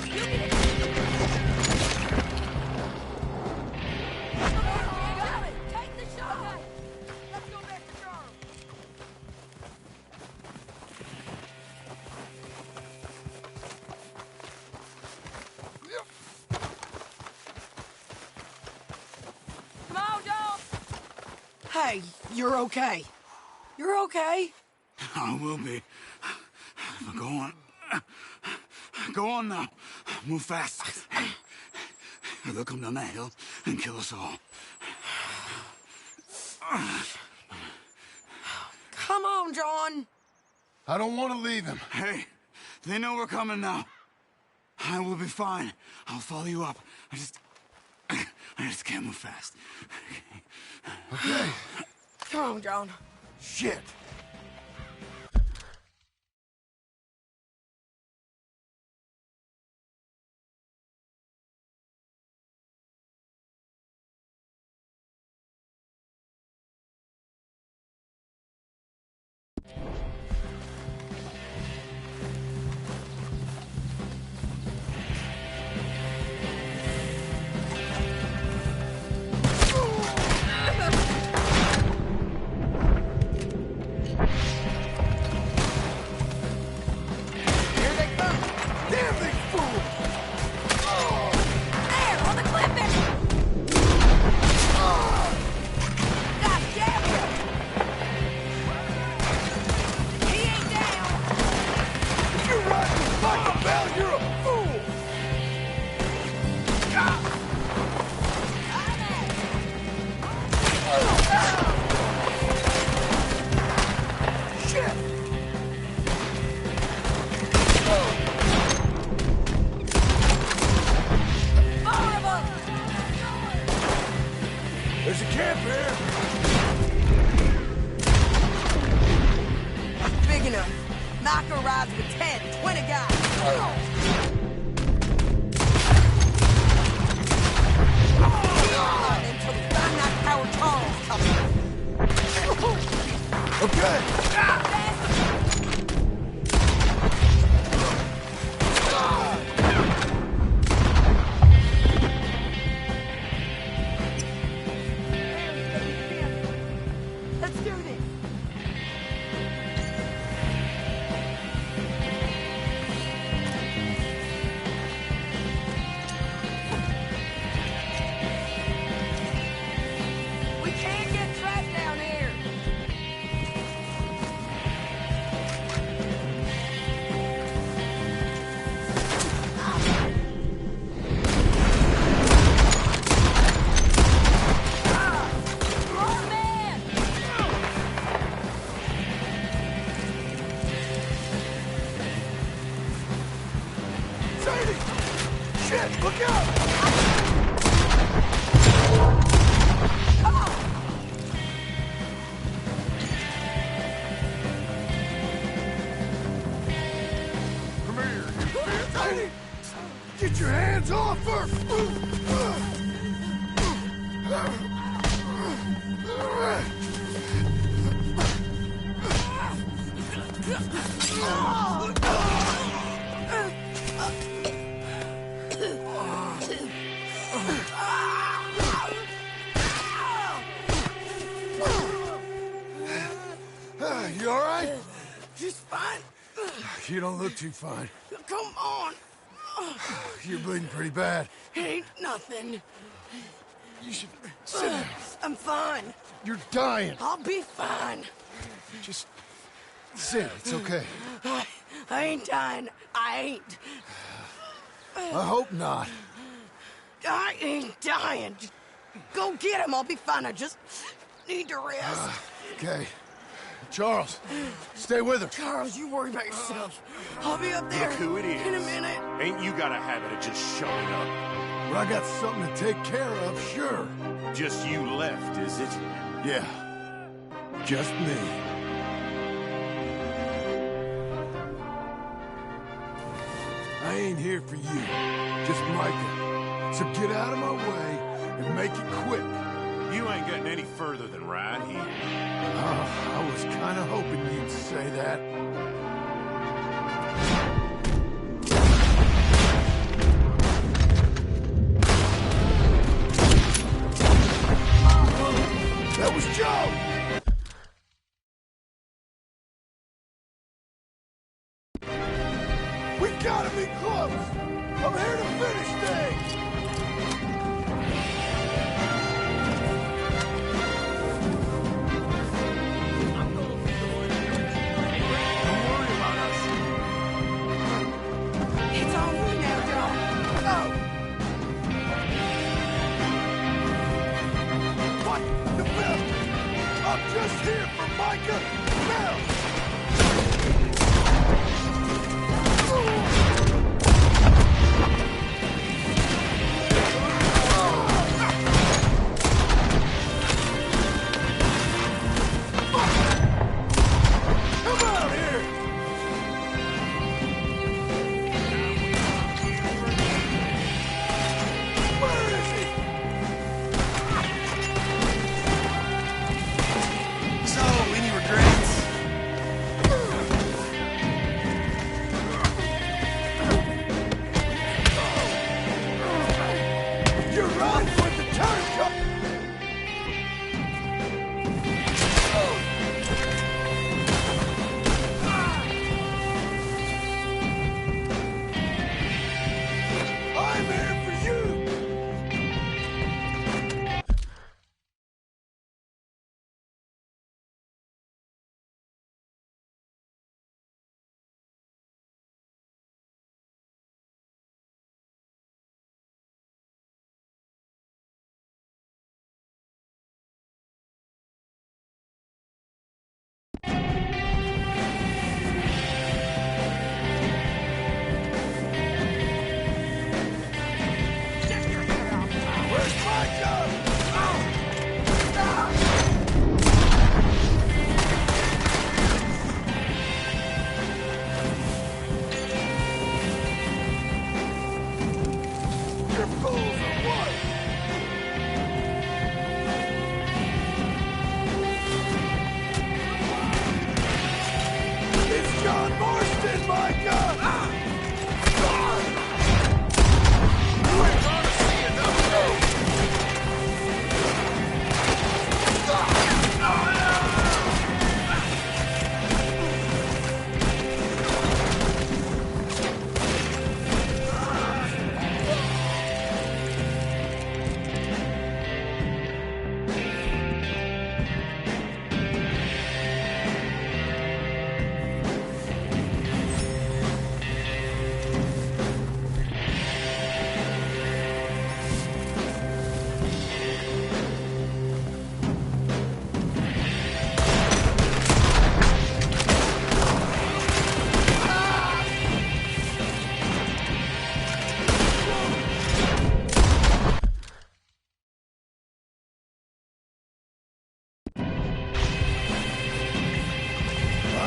You get it. Got it. Take the shot. Let's go back to Charles. Come on, Joe. Hey, you're okay. You're okay.
I will be. But go on. Go on now. Move fast. They'll come down that hill and kill us all.
Come on, John.
I don't want to leave him.
Hey, they know we're coming now. I will be fine. I'll follow you up. I just can't move fast.
Okay.
Come on, John.
Shit.
There's a camp here.
That's big enough. Micro rides with 10, 20 guys. Until the finite power Charles comes.
Okay.
Let's do this. We can't get trapped down here.
Sadie! Shit, look out! Come here, you bitch! Sadie! Get your hands off her! You all right?
Just fine.
You don't look too fine.
Come on.
You're bleeding pretty bad.
Ain't nothing.
You should sit down.
I'm fine.
You're dying.
I'll be fine.
Just sit. It's okay.
I ain't dying. I ain't.
I hope not.
I ain't dying. Just go get him. I'll be fine. I just need to rest.
Okay. Charles, stay with her.
Charles, you worry about yourself. I'll be up there
Look who it is.
in a minute.
Ain't you got a habit of just showing up?
When I got something to take care of, sure.
Just you left, is it?
Yeah. Just me. I ain't here for you. Just Micah. So get out of my way and make it quick.
You ain't getting any further than right here.
Oh, I was kind of hoping you'd say that. That was Joe! We gotta be close! I'm here to finish things!
It's on me now, Joe. Go.
What the hell? I'm just here for Micah now! Come out here! Where is he?
So, any regrets?
You're right with the turncoat! I'm here for you! Where's Micah?
fools or what? It's John Marston, Micah! You ain't gonna see enough road!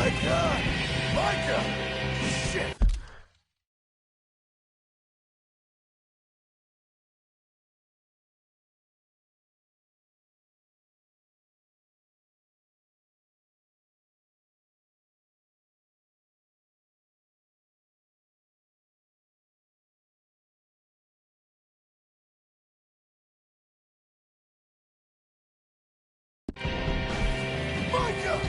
Micah! Micah! Shit! Micah!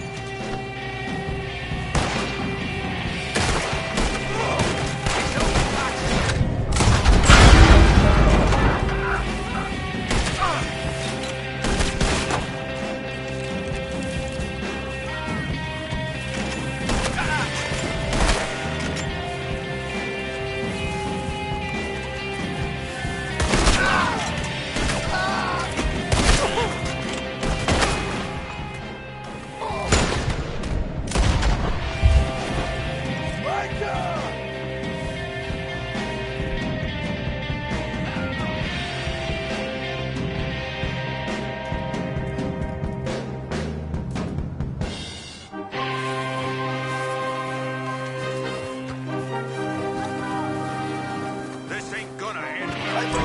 This ain't gonna end well.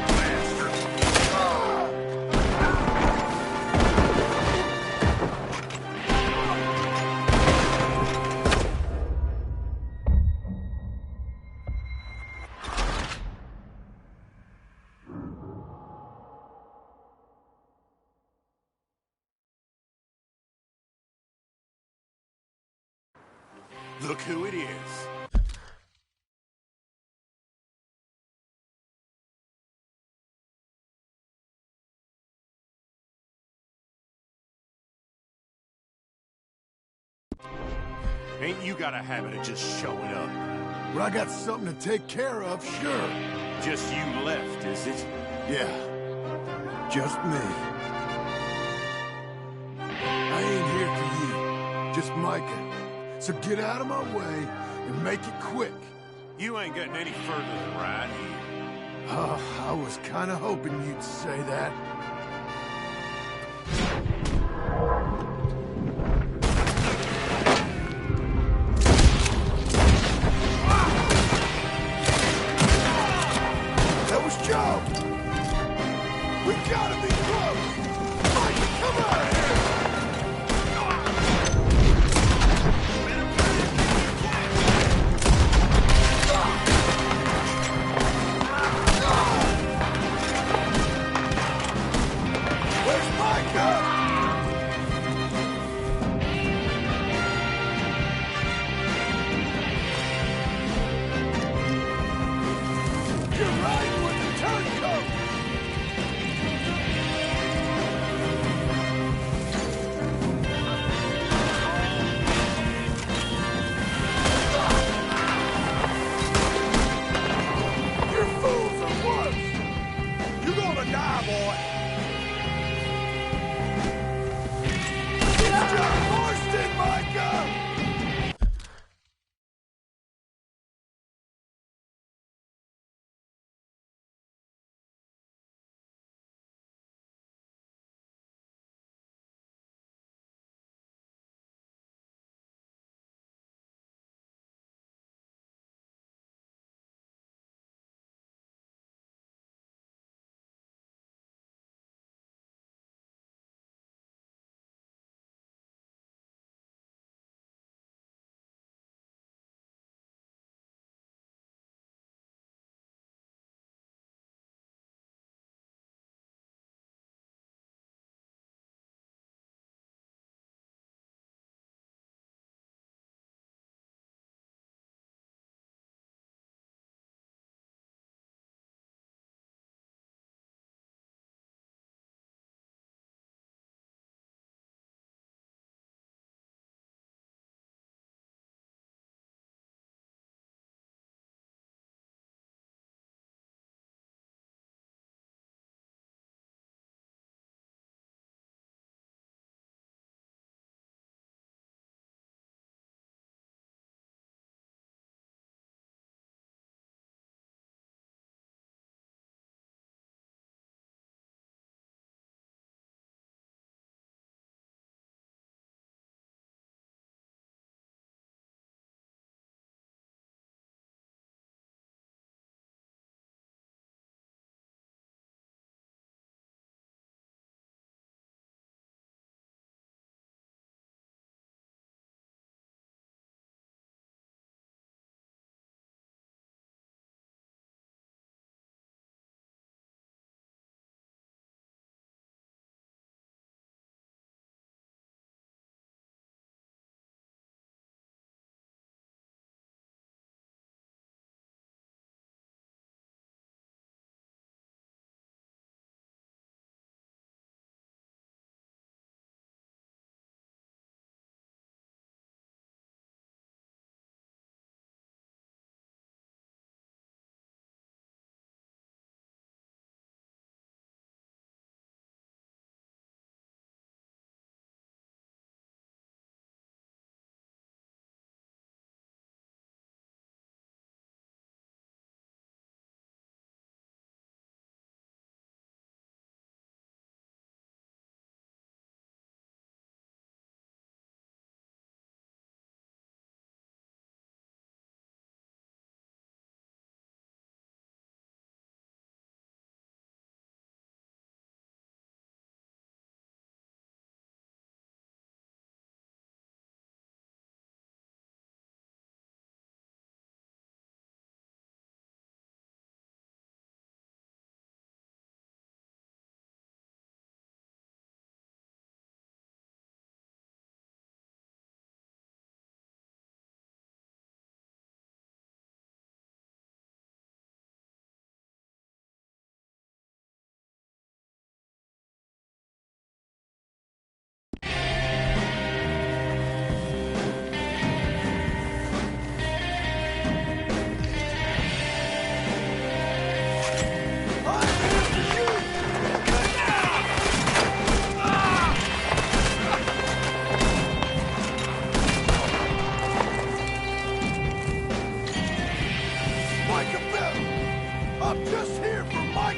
Bastard. Look who it is. Ain't you got a habit of just showing up?
When I got something to take care of, sure.
Just you left, is it?
Yeah. Just me. I ain't here for you. Just Micah. So get out of my way and make it quick.
You ain't getting any further than right here.
Oh, I was kind of hoping you'd say that. That was Joe! We gotta be close! Micah, come out of here! Where's Micah? You're riding with the turncoat! You're fools or what? You're gonna die, boy! It's John Marston, Micah!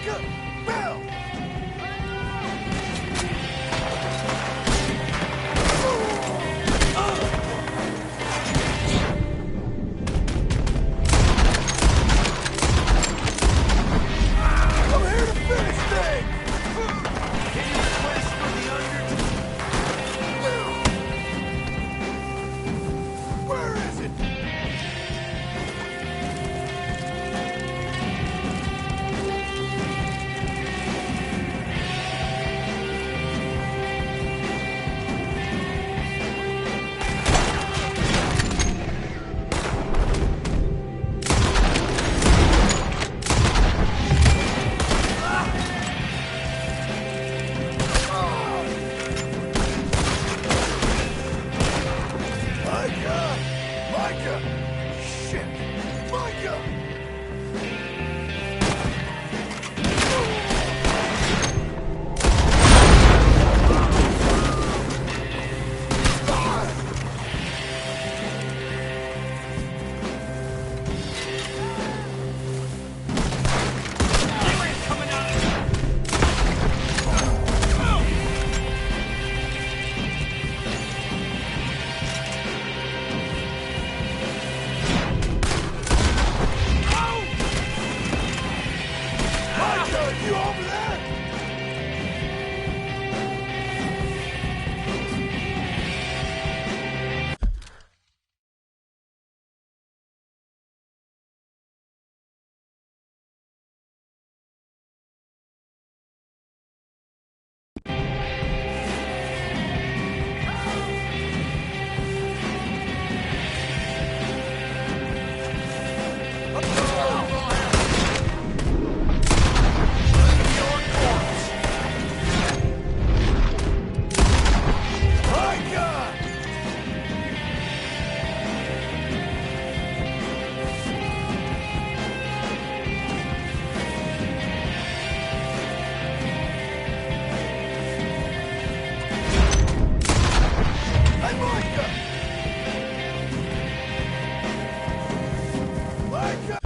Micah! Bill! I'm here to finish things! Any requests for the Where is it? Micah! Micah! Shit! Micah! Micah, you over there? Micah! Hey, Micah! Micah!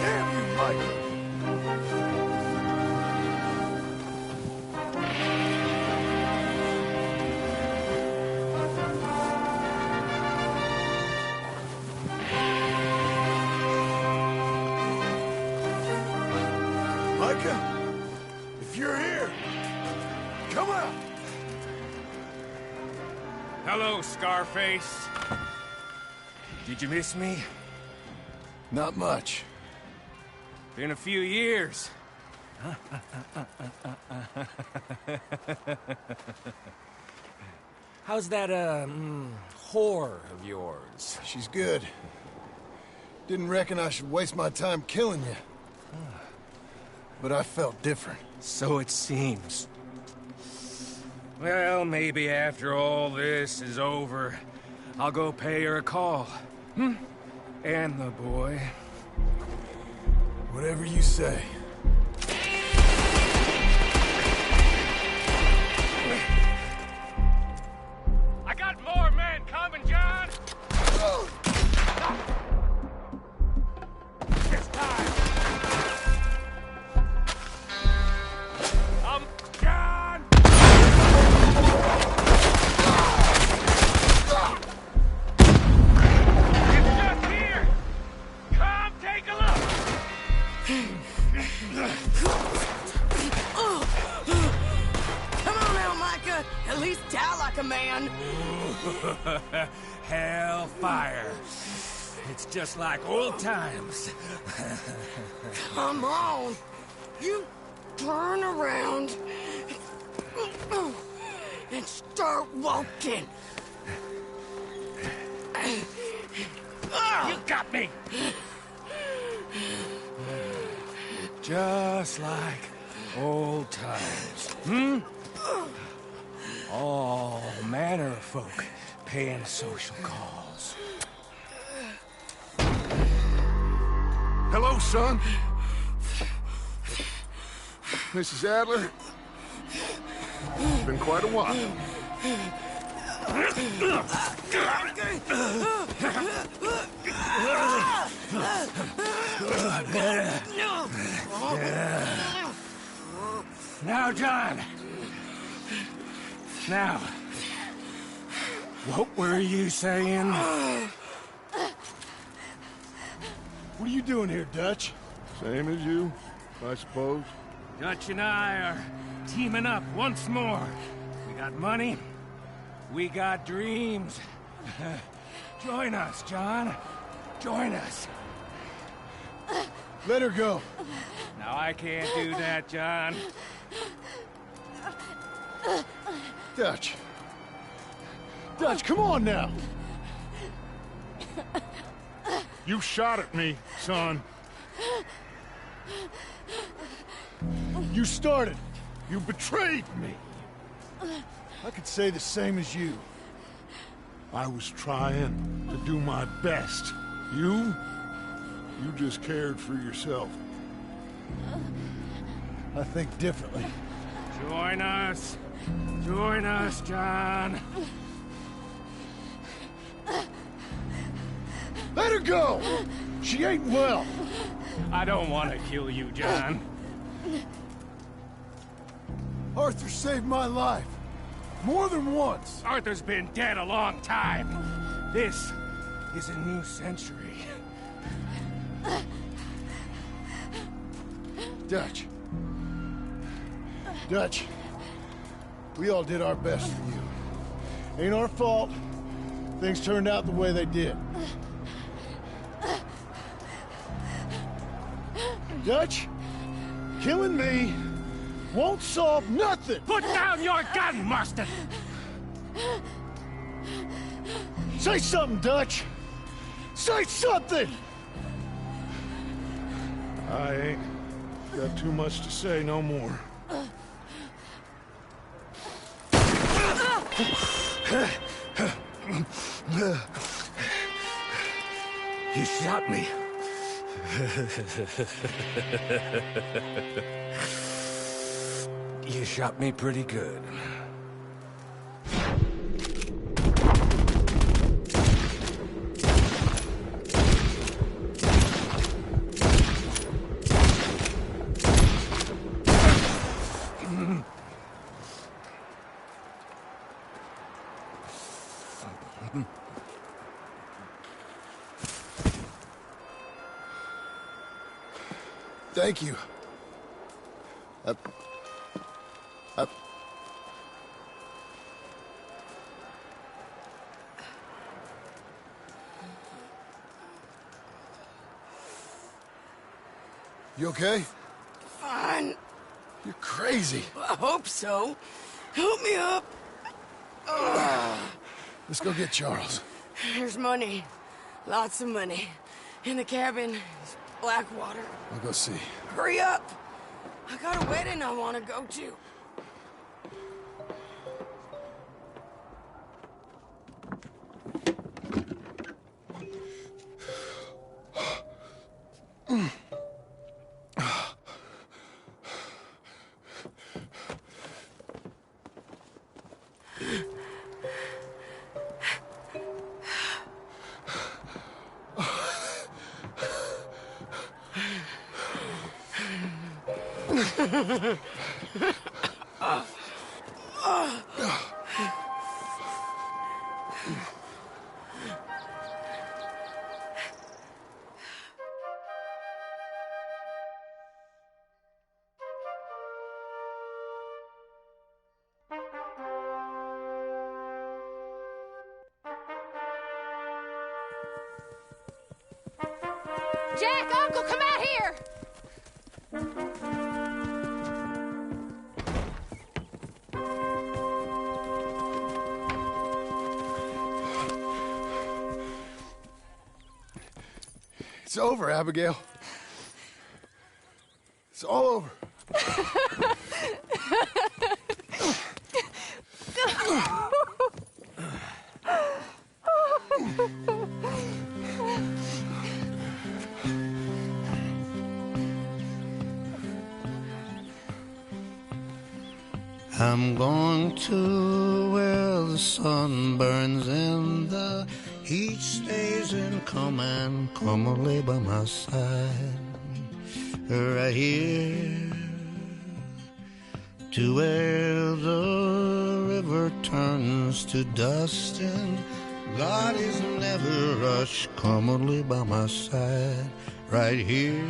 Damn you, Micah! Micah, if you're here, come out!
Hello, Scarface. Did you miss me?
Not much.
Been a few years. How's that, whore of yours?
She's good. Didn't reckon I should waste my time killing you. But I felt different.
So it seems. Well, maybe after all this is over, I'll go pay her a call. And the boy.
Whatever you say.
I got more men coming, John! This time! John! It's just here! Come take a look!
Come on now, Micah. At least die like a man.
Hellfire. It's just like old times.
Come on. You turn around and start walking.
You got me! Just like old times, hmm? All manner of folk paying social calls.
Hello, son. Mrs. Adler. It's been quite a while.
Now, John. Now, what were you saying?
What are you doing here, Dutch? Same as you, I suppose.
Dutch and I are teaming up once more. We got money. We got dreams. Join us, John. Join us.
Let her go.
Now, I can't do that, John.
Dutch. Dutch, come on now.
You shot at me, son.
You started.
You betrayed me.
I could say the same as you.
I was trying to do my best. You just cared for yourself.
I think differently.
Join us. Join us, John.
Let her go! She ain't well.
I don't want to kill you, John.
Arthur saved my life. More than once.
Arthur's been dead a long time. This is a new century.
Dutch. Dutch. We all did our best for you. Ain't our fault. Things turned out the way they did. Dutch, killing me won't solve nothing.
Put down your gun, Marston!
Say something, Dutch. Say something!
I ain't got too much to say no more.
You shot me. You shot me pretty good.
Thank you. You okay?
Fine.
You're crazy.
I hope so. Help me up.
Let's go get Charles.
There's money. Lots of money. In the cabin is Blackwater.
I'll go see.
Hurry up. I got a wedding I want to go to.
Jack, Uncle, come out here!
It's over, Abigail. It's all over.
I'm going to where the sun burns and the heat stays and come lay by my side. Right here to where the river turns to dust and God is never rushed. Come lay by my side. Right here,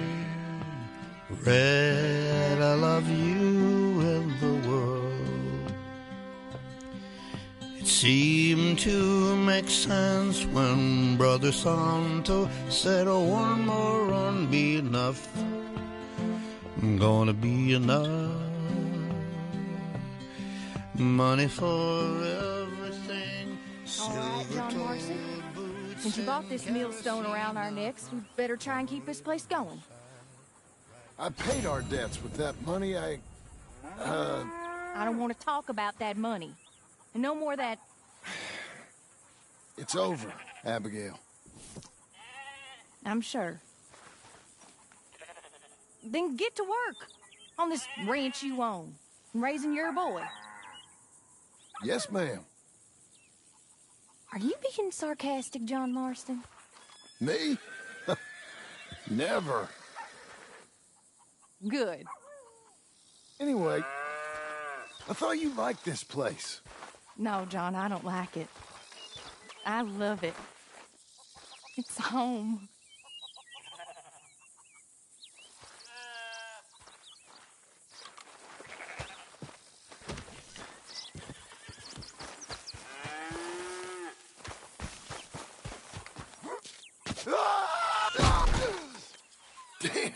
Red, I love you and the world. It seemed to make sense when Brother Santo said, oh, one more run be enough. Gonna be enough money for everything.
All right, John Marcy. Since you bought this millstone around our necks, we better try and keep this place going.
I paid our debts with that money. I
don't want to talk about that money. And no more of that...
It's over, Abigail.
I'm sure. Then get to work on this ranch you own, and raising your boy.
Yes, ma'am.
Are you being sarcastic, John Marston?
Me? Never.
Good.
Anyway, I thought you liked this place.
No, John, I don't like it. I love it. It's home.
Damn.